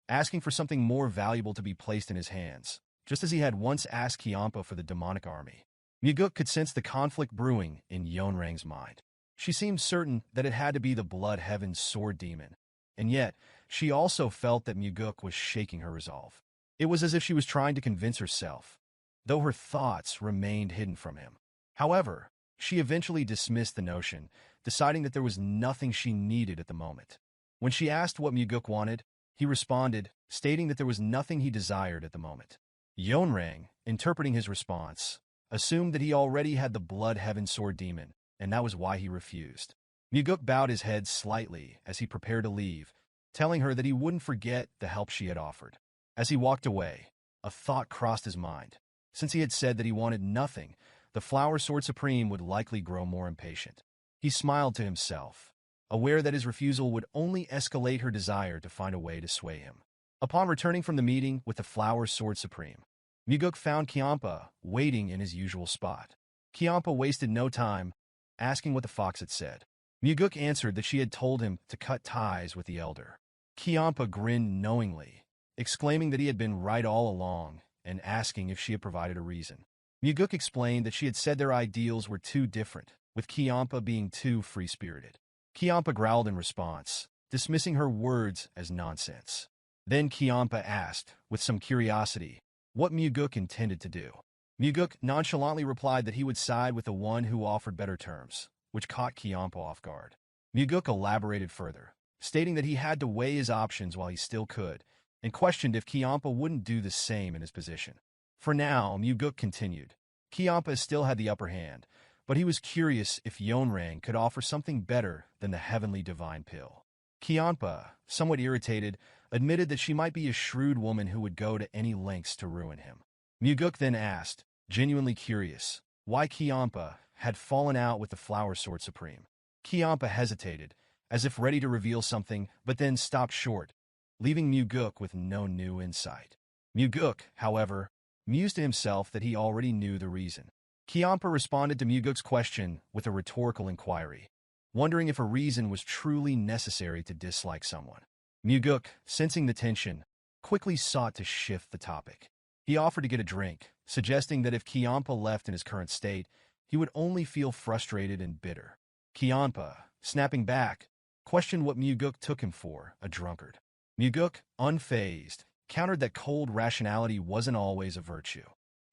asking for something more valuable to be placed in his hands, just as he had once asked Kiampa for the demonic army. Mugeuk could sense the conflict brewing in Yeonrang's mind. She seemed certain that it had to be the Blood Heaven's sword demon, and yet she also felt that Mugeuk was shaking her resolve. It was as if she was trying to convince herself, though her thoughts remained hidden from him. However, she eventually dismissed the notion, deciding that there was nothing she needed at the moment. When she asked what Mugeuk wanted, he responded, stating that there was nothing he desired at the moment. Yeonrang, interpreting his response, assumed that he already had the Blood Heaven sword demon, and that was why he refused. Mugeuk bowed his head slightly as he prepared to leave, telling her that he wouldn't forget the help she had offered. As he walked away, a thought crossed his mind. Since he had said that he wanted nothing, the Flower Sword Supreme would likely grow more impatient. He smiled to himself, aware that his refusal would only escalate her desire to find a way to sway him. Upon returning from the meeting with the Flower Sword Supreme, Mugeuk found Kiampa waiting in his usual spot. Kiampa wasted no time, asking what the fox had said. Mugeuk answered that she had told him to cut ties with the elder. Kiampa grinned knowingly, exclaiming that he had been right all along and asking if she had provided a reason. Mugeuk explained that she had said their ideals were too different, with Kiampa being too free-spirited. Kiampa growled in response, dismissing her words as nonsense. Then Kiampa asked, with some curiosity, what Mugeuk intended to do. Mugeuk nonchalantly replied that he would side with the one who offered better terms, which caught Kiampa off guard. Mugeuk elaborated further, stating that he had to weigh his options while he still could, and questioned if Kiampa wouldn't do the same in his position. For now, Mugeuk continued. Kiampa still had the upper hand, but he was curious if Yeonrang could offer something better than the heavenly divine pill. Kiampa, somewhat irritated, admitted that she might be a shrewd woman who would go to any lengths to ruin him. Mugeuk then asked, genuinely curious, why Kiampa had fallen out with the Flower Sword Supreme. Kiampa hesitated, as if ready to reveal something, but then stopped short, leaving Mugeuk with no new insight. Mugeuk, however, mused to himself that he already knew the reason. Kiampa responded to Mugeuk's question with a rhetorical inquiry, wondering if a reason was truly necessary to dislike someone. Mugeuk, sensing the tension, quickly sought to shift the topic. He offered to get a drink, suggesting that if Kiampa left in his current state, he would only feel frustrated and bitter. Kiampa, snapping back, questioned what Mugeuk took him for, a drunkard. Mugeuk, unfazed, countered that cold rationality wasn't always a virtue.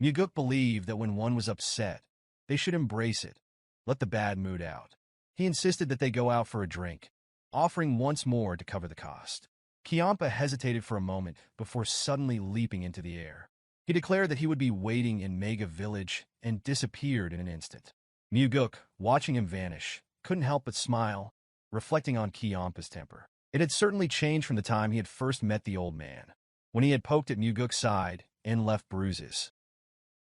Mugeuk believed that when one was upset, they should embrace it, let the bad mood out. He insisted that they go out for a drink, offering once more to cover the cost. Kiampa hesitated for a moment before suddenly leaping into the air. He declared that he would be waiting in Mega Village and disappeared in an instant. Mugeuk, watching him vanish, couldn't help but smile, reflecting on Kiampa's temper. It had certainly changed from the time he had first met the old man, when he had poked at Mugeuk's side and left bruises.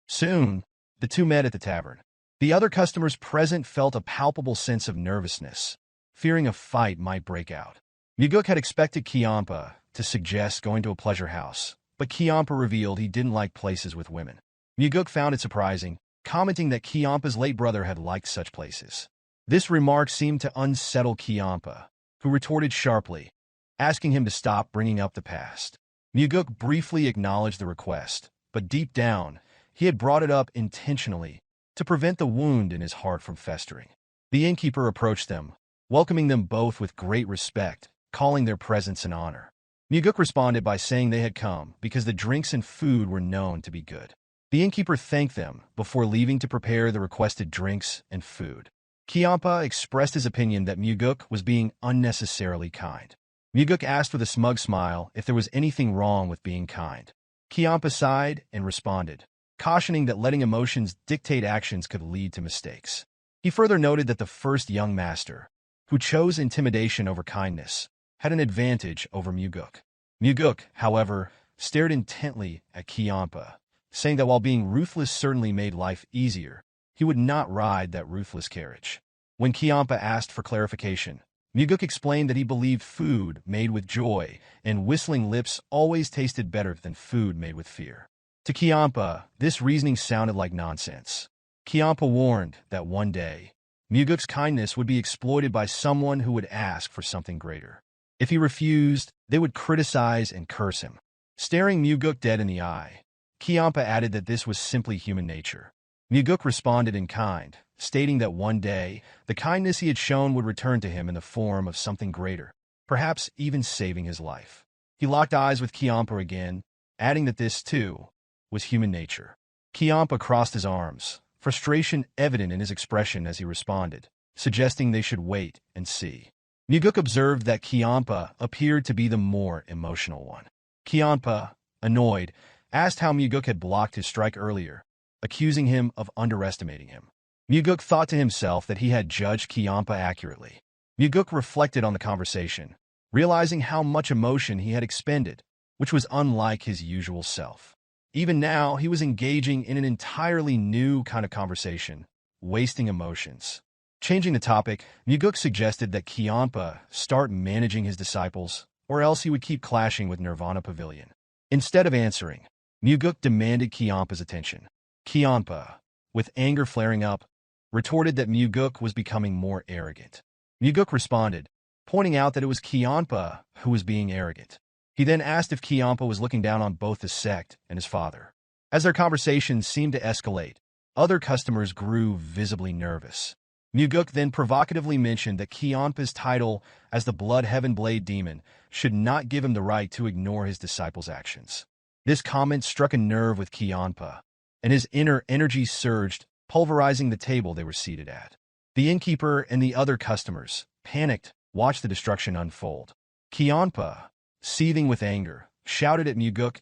Soon, the two met at the tavern. The other customers present felt a palpable sense of nervousness, fearing a fight might break out. Mugeuk had expected Kiampa to suggest going to a pleasure house, but Kiampa revealed he didn't like places with women. Mugeuk found it surprising, commenting that Kiampa's late brother had liked such places. This remark seemed to unsettle Kiampa, who retorted sharply, asking him to stop bringing up the past. Mugeuk briefly acknowledged the request, but deep down, he had brought it up intentionally to prevent the wound in his heart from festering. The innkeeper approached them, welcoming them both with great respect, calling their presence an honor. Mugeuk responded by saying they had come because the drinks and food were known to be good. The innkeeper thanked them before leaving to prepare the requested drinks and food. Kiampa expressed his opinion that Mugeuk was being unnecessarily kind. Mugeuk asked with a smug smile if there was anything wrong with being kind. Kiampa sighed and responded, cautioning that letting emotions dictate actions could lead to mistakes. He further noted that the first young master, who chose intimidation over kindness, had an advantage over Mugeuk. Mugeuk, however, stared intently at Kiampa, saying that while being ruthless certainly made life easier, he would not ride that ruthless carriage. When Kiampa asked for clarification, Mugeuk explained that he believed food made with joy and whistling lips always tasted better than food made with fear. To Kiampa, this reasoning sounded like nonsense. Kiampa warned that one day, Mugeuk's kindness would be exploited by someone who would ask for something greater. If he refused, they would criticize and curse him. Staring Mugeuk dead in the eye, Kiampa added that this was simply human nature. Mugeuk responded in kind, stating that one day, the kindness he had shown would return to him in the form of something greater, perhaps even saving his life. He locked eyes with Kiampa again, adding that this, too, was human nature. Kiampa crossed his arms, frustration evident in his expression as he responded, suggesting they should wait and see. Mugeuk observed that Kiampa appeared to be the more emotional one. Kiampa, annoyed, asked how Mugeuk had blocked his strike earlier, accusing him of underestimating him. Mugeuk thought to himself that he had judged Kiampa accurately. Mugeuk reflected on the conversation, realizing how much emotion he had expended, which was unlike his usual self. Even now, he was engaging in an entirely new kind of conversation, wasting emotions. Changing the topic, Mugeuk suggested that Kiampa start managing his disciples, or else he would keep clashing with Nirvana Pavilion. Instead of answering, Mugeuk demanded Kiampa's attention. Kiampa, with anger flaring up, retorted that Mugeuk was becoming more arrogant. Mugeuk responded, pointing out that it was Kiampa who was being arrogant. He then asked if Kiampa was looking down on both the sect and his father. As their conversation seemed to escalate, other customers grew visibly nervous. Mugeuk then provocatively mentioned that Kiampa's title as the Blood Heaven Blade Demon should not give him the right to ignore his disciples' actions. This comment struck a nerve with Kiampa, and his inner energy surged, pulverizing the table they were seated at. The innkeeper and the other customers, panicked, watched the destruction unfold. Kiampa, seething with anger, shouted at Mugeuk,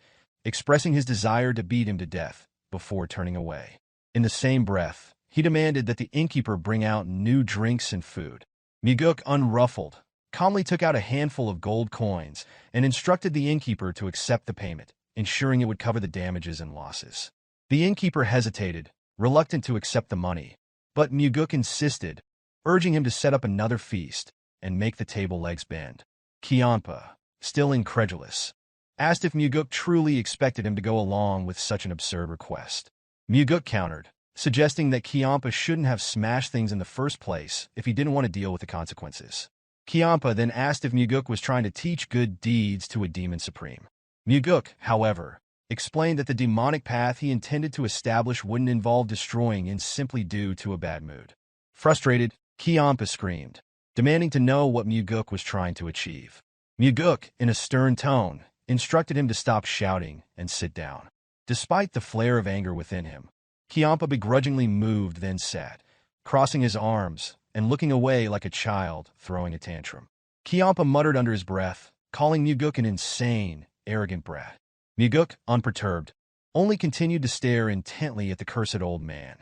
expressing his desire to beat him to death before turning away. In the same breath, he demanded that the innkeeper bring out new drinks and food. Mugeuk, unruffled, calmly took out a handful of gold coins and instructed the innkeeper to accept the payment, ensuring it would cover the damages and losses. The innkeeper hesitated, reluctant to accept the money, but Mugeuk insisted, urging him to set up another feast and make the table legs bend. Kiampa, still incredulous, asked if Mugeuk truly expected him to go along with such an absurd request. Mugeuk countered, suggesting that Kiampa shouldn't have smashed things in the first place if he didn't want to deal with the consequences. Kiampa then asked if Mugeuk was trying to teach good deeds to a demon supreme. Mugeuk, however, explained that the demonic path he intended to establish wouldn't involve destroying in simply due to a bad mood. Frustrated, Kiampa screamed, demanding to know what Mugeuk was trying to achieve. Mugeuk, in a stern tone, instructed him to stop shouting and sit down. Despite the flare of anger within him, Kiampa begrudgingly moved, then sat, crossing his arms and looking away like a child throwing a tantrum. Kiampa muttered under his breath, calling Mugeuk an insane, arrogant brat. Mugeuk, unperturbed, only continued to stare intently at the cursed old man,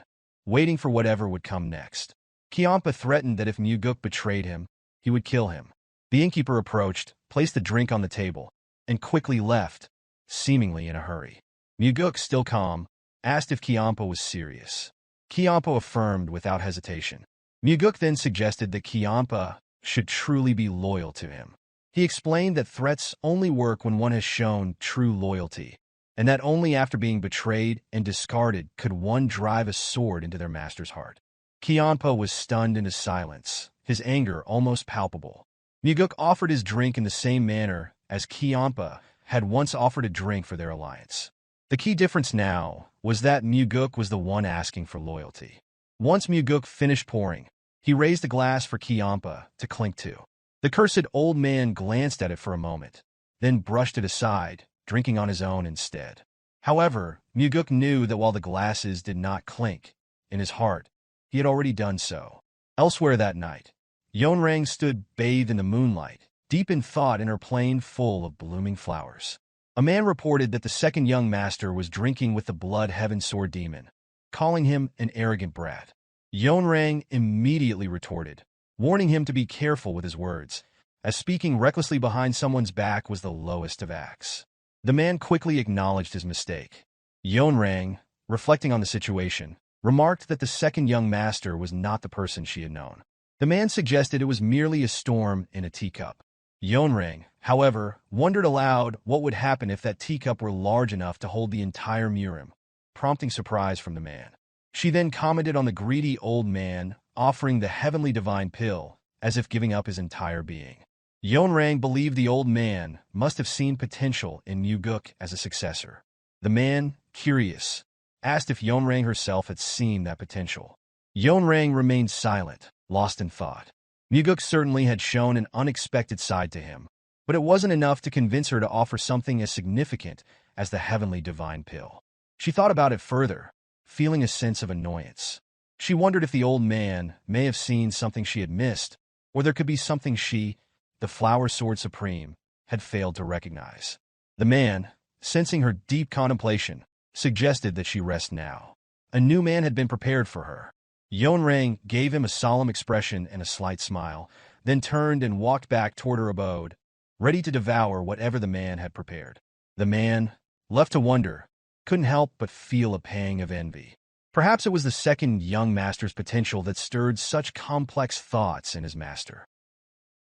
waiting for whatever would come next. Kiampa threatened that if Mugeuk betrayed him, he would kill him. The innkeeper approached, placed the drink on the table, and quickly left, seemingly in a hurry. Mugeuk, still calm, asked if Kiampa was serious. Kiampa affirmed without hesitation. Mugeuk then suggested that Kiampa should truly be loyal to him. He explained that threats only work when one has shown true loyalty, and that only after being betrayed and discarded could one drive a sword into their master's heart. Kiampa was stunned into silence, his anger almost palpable. Mugeuk offered his drink in the same manner as Kiampa had once offered a drink for their alliance. The key difference now was that Mugeuk was the one asking for loyalty. Once Mugeuk finished pouring, he raised a glass for Kiampa to clink to. The cursed old man glanced at it for a moment, then brushed it aside, drinking on his own instead. However, Mugeuk knew that while the glasses did not clink, in his heart, he had already done so. Elsewhere that night, Yeonrang stood bathed in the moonlight, deep in thought in her plane full of blooming flowers. A man reported that the second young master was drinking with the blood heaven sword demon, calling him an arrogant brat. Yeonrang immediately retorted, warning him to be careful with his words, as speaking recklessly behind someone's back was the lowest of acts. The man quickly acknowledged his mistake. Yeonrang, reflecting on the situation, remarked that the second young master was not the person she had known. The man suggested it was merely a storm in a teacup. Yeonrang, however, wondered aloud what would happen if that teacup were large enough to hold the entire Murim, prompting surprise from the man. She then commented on the greedy old man offering the heavenly divine pill, as if giving up his entire being. Yeonrang believed the old man must have seen potential in Mugeuk as a successor. The man, curious, asked if Yeonrang herself had seen that potential. Yeonrang remained silent, lost in thought. Mugeuk certainly had shown an unexpected side to him, but it wasn't enough to convince her to offer something as significant as the heavenly divine pill. She thought about it further, feeling a sense of annoyance. She wondered if the old man may have seen something she had missed, or there could be something she, the Flower Sword Supreme, had failed to recognize. The man, sensing her deep contemplation, suggested that she rest now. A new man had been prepared for her. Yeonrang gave him a solemn expression and a slight smile, then turned and walked back toward her abode, ready to devour whatever the man had prepared. The man, left to wonder, couldn't help but feel a pang of envy. Perhaps it was the second young master's potential that stirred such complex thoughts in his master.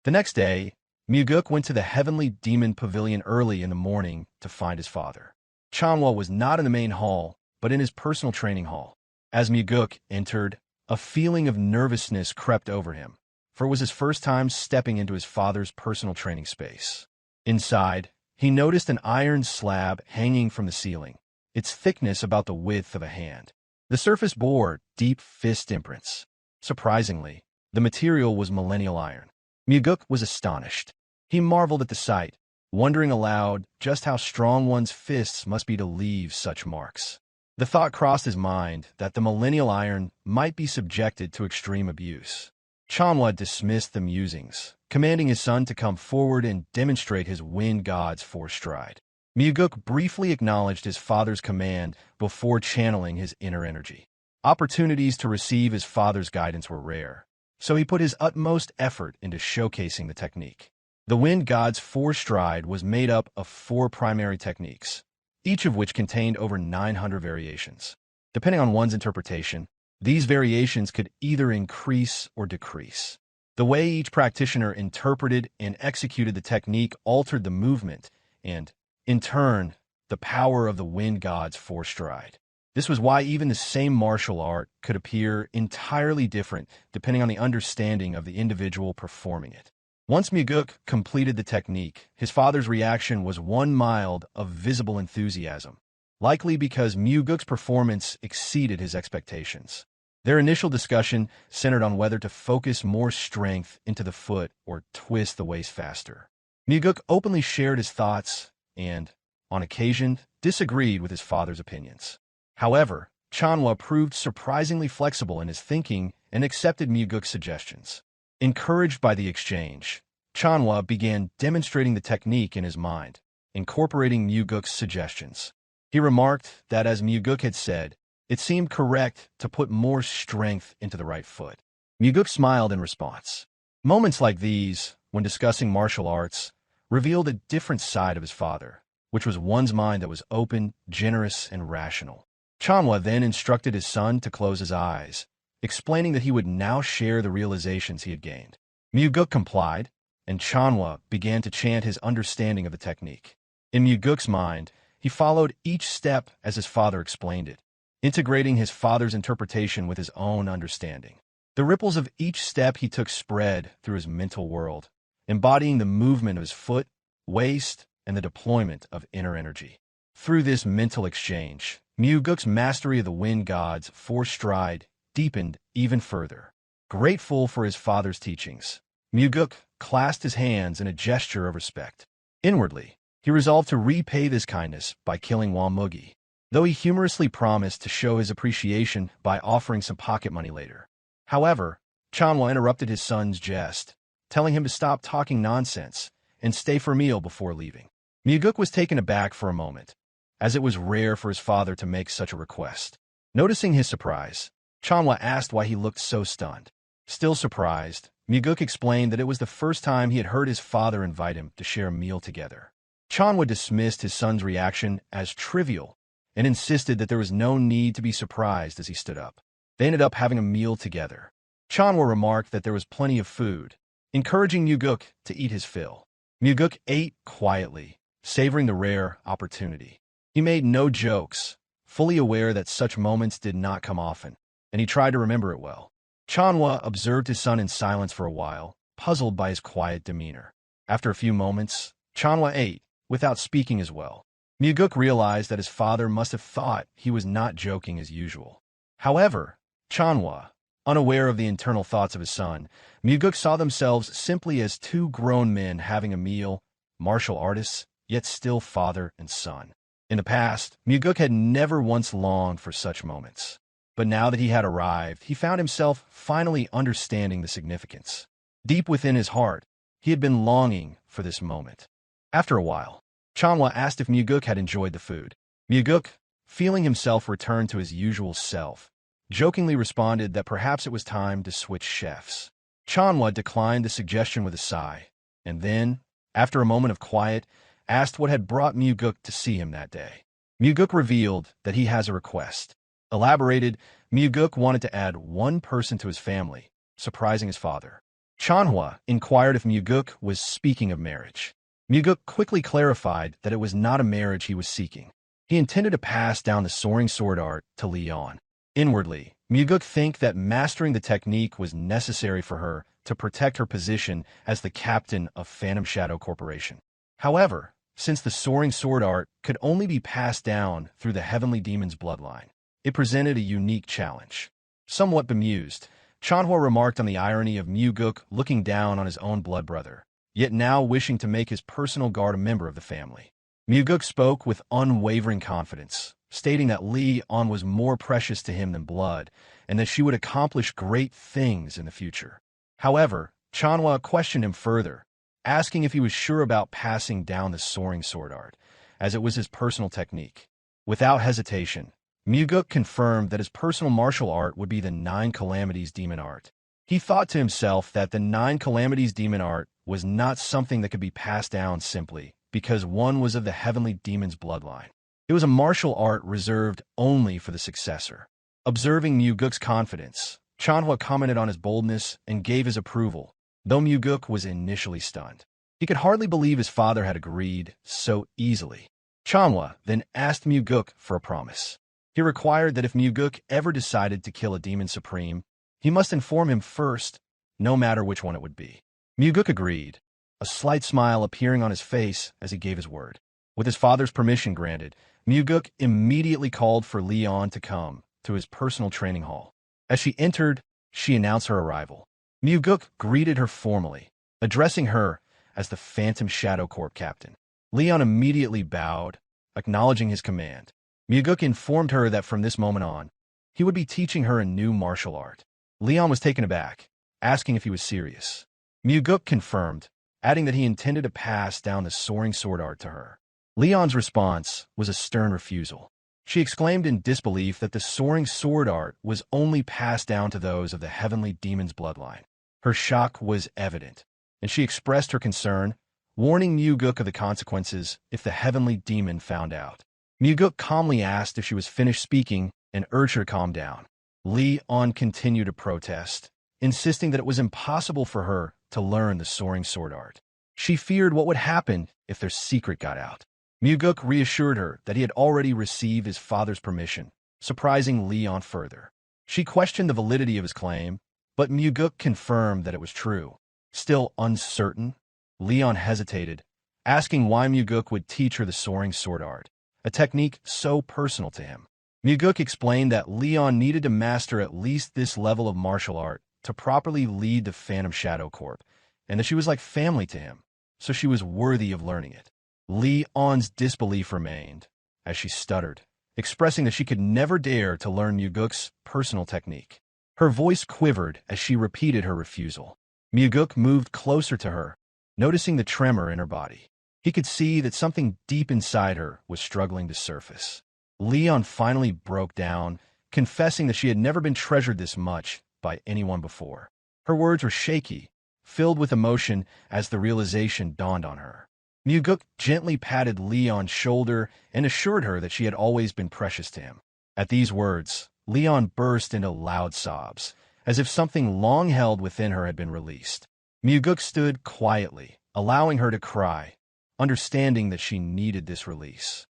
The next day, Mugeuk went to the Heavenly Demon Pavilion early in the morning to find his father. Chanhwa was not in the main hall, but in his personal training hall. As Mugeuk entered, a feeling of nervousness crept over him, for it was his first time stepping into his father's personal training space. Inside, he noticed an iron slab hanging from the ceiling, its thickness about the width of a hand. The surface bore deep fist imprints. Surprisingly, the material was millennial iron. Mugeuk was astonished. He marveled at the sight, wondering aloud just how strong one's fists must be to leave such marks. The thought crossed his mind that the millennial iron might be subjected to extreme abuse. Chanhwa dismissed the musings, commanding his son to come forward and demonstrate his wind god's force stride. Mugeuk briefly acknowledged his father's command before channeling his inner energy. Opportunities to receive his father's guidance were rare, so he put his utmost effort into showcasing the technique. The wind god's force stride was made up of 4 primary techniques, each of which contained over 900 variations. Depending on one's interpretation, these variations could either increase or decrease. The way each practitioner interpreted and executed the technique altered the movement and, in turn, the power of the wind god's force stride. This was why even the same martial art could appear entirely different depending on the understanding of the individual performing it. Once Mugeuk completed the technique, his father's reaction was one mild of visible enthusiasm, likely because Mugeuk's performance exceeded his expectations. Their initial discussion centered on whether to focus more strength into the foot or twist the waist faster. Mugeuk openly shared his thoughts and, on occasion, disagreed with his father's opinions. However, Chanhwa proved surprisingly flexible in his thinking and accepted Mugeuk's suggestions. Encouraged by the exchange, Chanhwa began demonstrating the technique in his mind, incorporating Mugeuk's suggestions. He remarked that, as Mugeuk had said, it seemed correct to put more strength into the right foot. Mugeuk smiled in response. Moments like these, when discussing martial arts, revealed a different side of his father, which was one's mind that was open, generous, and rational. Chanwa then instructed his son to close his eyes, explaining that he would now share the realizations he had gained. Mugeuk complied, and Chanwa began to chant his understanding of the technique. In Mugeuk's mind, he followed each step as his father explained it, integrating his father's interpretation with his own understanding. The ripples of each step he took spread through his mental world, embodying the movement of his foot, waist, and the deployment of inner energy. Through this mental exchange, Mugeuk's mastery of the wind god's force stride deepened even further. Grateful for his father's teachings, Mugeuk clasped his hands in a gesture of respect. Inwardly, he resolved to repay this kindness by killing Mugeuk, though he humorously promised to show his appreciation by offering some pocket money later. However, Chanwa interrupted his son's jest, telling him to stop talking nonsense and stay for a meal before leaving. Mugeuk was taken aback for a moment, as it was rare for his father to make such a request. Noticing his surprise, Chanwa asked why he looked so stunned. Still surprised, Mugeuk explained that it was the first time he had heard his father invite him to share a meal together. Chanwa dismissed his son's reaction as trivial and insisted that there was no need to be surprised as he stood up. They ended up having a meal together. Chanwa remarked that there was plenty of food, encouraging Mugeuk to eat his fill. Mugeuk ate quietly, savoring the rare opportunity. He made no jokes, fully aware that such moments did not come often, and he tried to remember it well. Chanwa observed his son in silence for a while, puzzled by his quiet demeanor. After a few moments, Chanwa ate, without speaking as well. Mugeuk realized that his father must have thought he was not joking as usual. However, Chanwa, unaware of the internal thoughts of his son, Mugeuk saw themselves simply as two grown men having a meal, martial artists, yet still father and son. In the past, Mugeuk had never once longed for such moments. But now that he had arrived, he found himself finally understanding the significance. Deep within his heart, he had been longing for this moment. After a while, Chanwa asked if Mugeuk had enjoyed the food. Mugeuk, feeling himself return to his usual self, jokingly responded that perhaps it was time to switch chefs. Chanwa declined the suggestion with a sigh, and then, after a moment of quiet, asked what had brought Mugeuk to see him that day. Mugeuk revealed that he has a request. Elaborated, Mugeuk wanted to add one person to his family, surprising his father. Chanwa inquired if Mugeuk was speaking of marriage. Mugeuk quickly clarified that it was not a marriage he was seeking. He intended to pass down the soaring sword art to Leon. Inwardly, Mugeuk think that mastering the technique was necessary for her to protect her position as the captain of Phantom Shadow Corporation. However, since the soaring sword art could only be passed down through the heavenly demon's bloodline, it presented a unique challenge. Somewhat bemused, Chanwa remarked on the irony of Mugeuk looking down on his own blood brother, yet now wishing to make his personal guard a member of the family. Mugeuk spoke with unwavering confidence, stating that Leon was more precious to him than blood, and that she would accomplish great things in the future. However, Chanwa questioned him further, asking if he was sure about passing down the soaring sword art, as it was his personal technique. Without hesitation, Mugeuk confirmed that his personal martial art would be the Nine Calamities demon art. He thought to himself that the Nine Calamities demon art was not something that could be passed down simply because one was of the heavenly demon's bloodline. It was a martial art reserved only for the successor. Observing Mugeuk's confidence, Chanwa commented on his boldness and gave his approval, though Mugeuk was initially stunned. He could hardly believe his father had agreed so easily. Chanwa then asked Mugeuk for a promise. He required that if Mugeuk ever decided to kill a demon supreme, he must inform him first, no matter which one it would be. Mugeuk agreed, a slight smile appearing on his face as he gave his word. With his father's permission granted, Mugeuk immediately called for Leon to come to his personal training hall. As she entered, she announced her arrival. Mugeuk greeted her formally, addressing her as the Phantom Shadow Corp captain. Leon immediately bowed, acknowledging his command. Mugeuk informed her that from this moment on, he would be teaching her a new martial art. Leon was taken aback, asking if he was serious. Mugeuk confirmed, adding that he intended to pass down the soaring sword art to her. Leon's response was a stern refusal. She exclaimed in disbelief that the soaring sword art was only passed down to those of the heavenly demon's bloodline. Her shock was evident, and she expressed her concern, warning Mugeuk of the consequences if the heavenly demon found out. Mugeuk calmly asked if she was finished speaking and urged her to calm down. Leon continued to protest, insisting that it was impossible for her to learn the soaring sword art. She feared what would happen if their secret got out. Mugeuk reassured her that he had already received his father's permission, surprising Leon further. She questioned the validity of his claim, but Mugeuk confirmed that it was true. Still uncertain, Leon hesitated, asking why Mugeuk would teach her the soaring sword art, a technique so personal to him. Mugeuk explained that Leon needed to master at least this level of martial art to properly lead the Phantom Shadow Corp, and that she was like family to him, so she was worthy of learning it. Leon's disbelief remained, as she stuttered, expressing that she could never dare to learn Mugeuk's personal technique. Her voice quivered as she repeated her refusal. Mugeuk moved closer to her, noticing the tremor in her body. He could see that something deep inside her was struggling to surface. Leon finally broke down, confessing that she had never been treasured this much by anyone before. Her words were shaky, filled with emotion as the realization dawned on her. Mugeuk gently patted Leon's shoulder and assured her that she had always been precious to him. At these words, Leon burst into loud sobs, as if something long held within her had been released. Mugeuk stood quietly, allowing her to cry, understanding that she needed this release.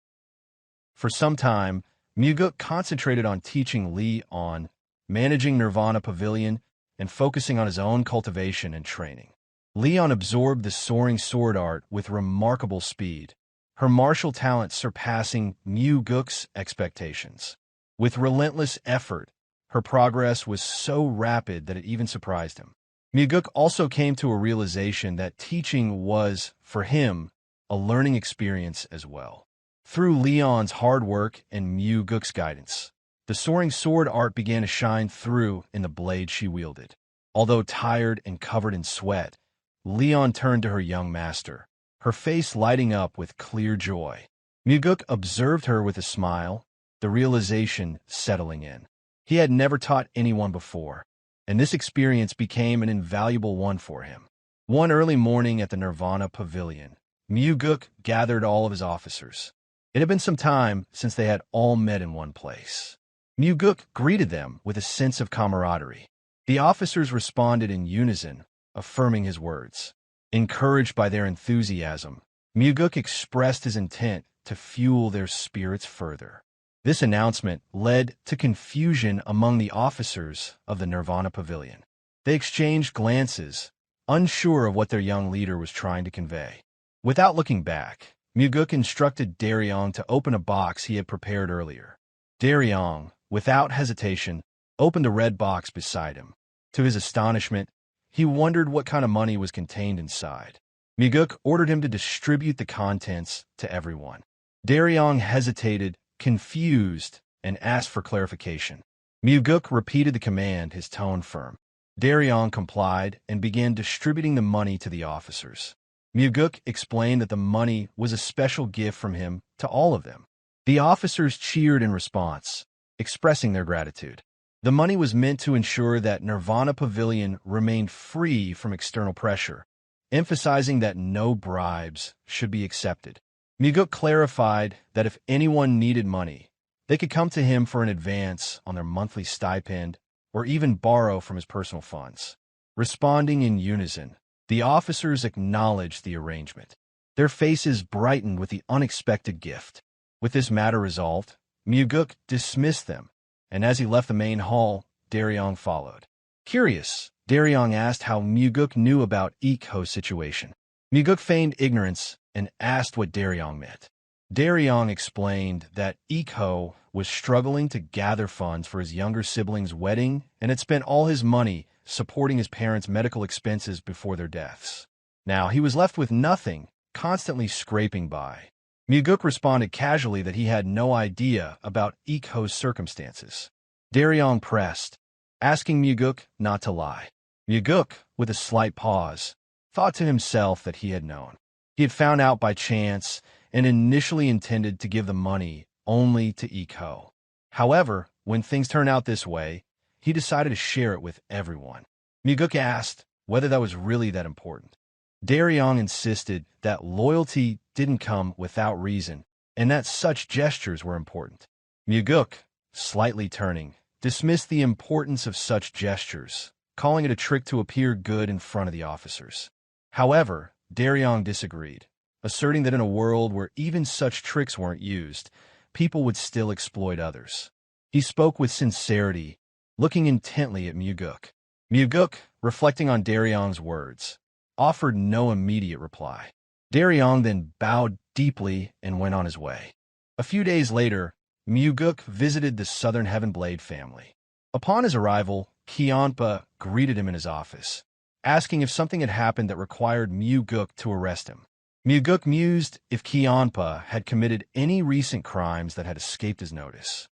For some time, Mugeuk concentrated on teaching Leon, managing Nirvana Pavilion, and focusing on his own cultivation and training. Leon absorbed the soaring sword art with remarkable speed, her martial talent surpassing Mugeuk's expectations. With relentless effort, her progress was so rapid that it even surprised him. Mugeuk also came to a realization that teaching was, for him, a learning experience as well. Through Leon's hard work and Mugeuk's guidance, the soaring sword art began to shine through in the blade she wielded. Although tired and covered in sweat, Leon turned to her young master, her face lighting up with clear joy. Mugeuk observed her with a smile, the realization settling in. He had never taught anyone before, and this experience became an invaluable one for him. One early morning at the Nirvana Pavilion, Mugeuk gathered all of his officers. It had been some time since they had all met in one place. Mugeuk greeted them with a sense of camaraderie. The officers responded in unison, affirming his words. Encouraged by their enthusiasm, Mugeuk expressed his intent to fuel their spirits further. This announcement led to confusion among the officers of the Nirvana Pavilion. They exchanged glances, unsure of what their young leader was trying to convey. Without looking back, Mugeuk instructed Daryong to open a box he had prepared earlier. Daryong, without hesitation, opened a red box beside him. To his astonishment, he wondered what kind of money was contained inside. Mugeuk ordered him to distribute the contents to everyone. Daryong hesitated, confused, and asked for clarification. Mugeuk repeated the command, his tone firm. Daryong complied and began distributing the money to the officers. Mugeuk explained that the money was a special gift from him to all of them. The officers cheered in response, expressing their gratitude. The money was meant to ensure that Nirvana Pavilion remained free from external pressure, emphasizing that no bribes should be accepted. Mugeuk clarified that if anyone needed money, they could come to him for an advance on their monthly stipend or even borrow from his personal funds. Responding in unison, the officers acknowledged the arrangement. Their faces brightened with the unexpected gift. With this matter resolved, Mugeuk dismissed them, and as he left the main hall, Daryong followed. Curious, Daryong asked how Mugeuk knew about Echhi's situation. Mugeuk feigned ignorance and asked what Daryong meant. Daryong explained that Echhi was struggling to gather funds for his younger sibling's wedding and had spent all his money supporting his parents' medical expenses before their deaths. Now he was left with nothing, constantly scraping by. Mugeuk responded casually that he had no idea about Echhi's circumstances. Daryong pressed, asking Mugeuk not to lie. Mugeuk, with a slight pause, thought to himself that he had known. He had found out by chance and initially intended to give the money only to Echhi. However, when things turned out this way, he decided to share it with everyone. Mugeuk asked whether that was really that important. Daryong insisted that loyalty didn't come without reason, and that such gestures were important. Mugeuk, slightly turning, dismissed the importance of such gestures, calling it a trick to appear good in front of the officers. However, Daryong disagreed, asserting that in a world where even such tricks weren't used, people would still exploit others. He spoke with sincerity, looking intently at Mugeuk. Mugeuk, reflecting on Daryong's words, offered no immediate reply. Daryong then bowed deeply and went on his way. A few days later, Mugeuk visited the Southern Heavenblade family. Upon his arrival, Kionpa greeted him in his office, asking if something had happened that required Mugeuk to arrest him. Mugeuk mused if Kionpa had committed any recent crimes that had escaped his notice.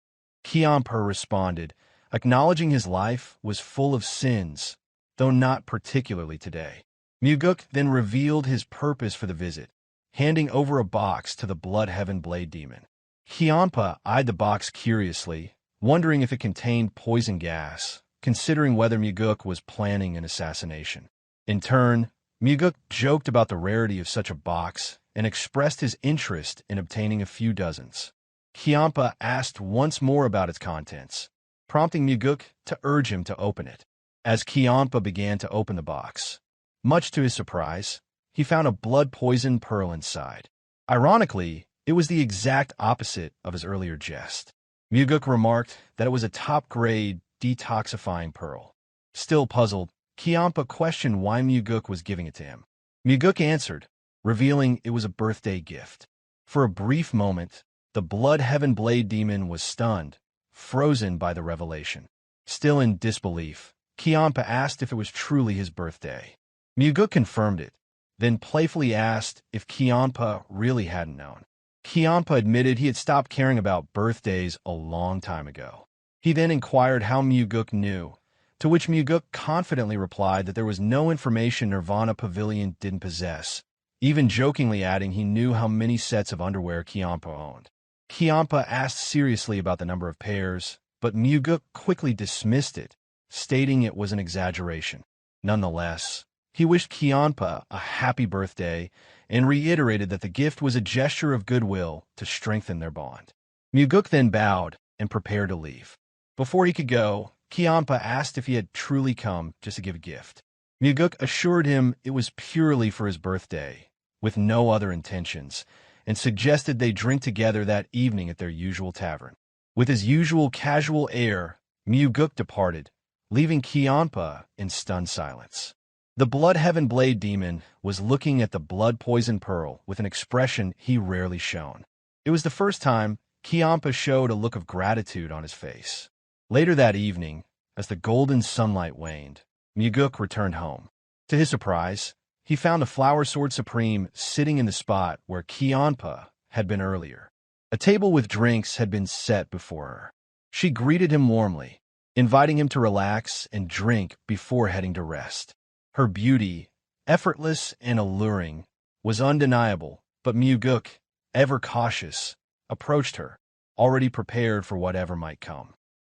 Kionpa responded, acknowledging his life was full of sins, though not particularly today. Mugeuk then revealed his purpose for the visit, handing over a box to the Blood Heaven Blade Demon. Kionpa eyed the box curiously, wondering if it contained poison gas, considering whether Mugeuk was planning an assassination. In turn, Mugeuk joked about the rarity of such a box and expressed his interest in obtaining a few dozens. Kionpa asked once more about its contents, prompting Mugeuk to urge him to open it. As Kionpa began to open the box, much to his surprise, he found a blood-poisoned pearl inside. Ironically, it was the exact opposite of his earlier jest. Mugeuk remarked that it was a top-grade, detoxifying pearl. Still puzzled, Kionpa questioned why Mugeuk was giving it to him. Mugeuk answered, revealing it was a birthday gift. For a brief moment, the Blood Heaven Blade Demon was stunned, frozen by the revelation. Still in disbelief, Kionpa asked if it was truly his birthday. Mugeuk confirmed it, then playfully asked if Kionpa really hadn't known. Kionpa admitted he had stopped caring about birthdays a long time ago. He then inquired how Mugeuk knew, to which Mugeuk confidently replied that there was no information Nirvana Pavilion didn't possess, even jokingly adding he knew how many sets of underwear Kionpa owned. Kionpa asked seriously about the number of pairs, but Mugeuk quickly dismissed it, stating it was an exaggeration. Nonetheless, he wished Kionpa a happy birthday and reiterated that the gift was a gesture of goodwill to strengthen their bond. Mugeuk then bowed and prepared to leave. Before he could go, Kionpa asked if he had truly come just to give a gift. Mugeuk assured him it was purely for his birthday, with no other intentions, and suggested they drink together that evening at their usual tavern. With his usual casual air, Mugeuk departed, leaving Kionpa in stunned silence. The Blood Heaven Blade Demon was looking at the blood-poisoned pearl with an expression he rarely shown. It was the first time Kionpa showed a look of gratitude on his face. Later that evening, as the golden sunlight waned, Mugeuk returned home. To his surprise, he found a Flower Sword Supreme sitting in the spot where Kionpa had been earlier. A table with drinks had been set before her. She greeted him warmly, inviting him to relax and drink before heading to rest. Her beauty, effortless and alluring, was undeniable, but Mugeuk, ever cautious, approached her, already prepared for whatever might come.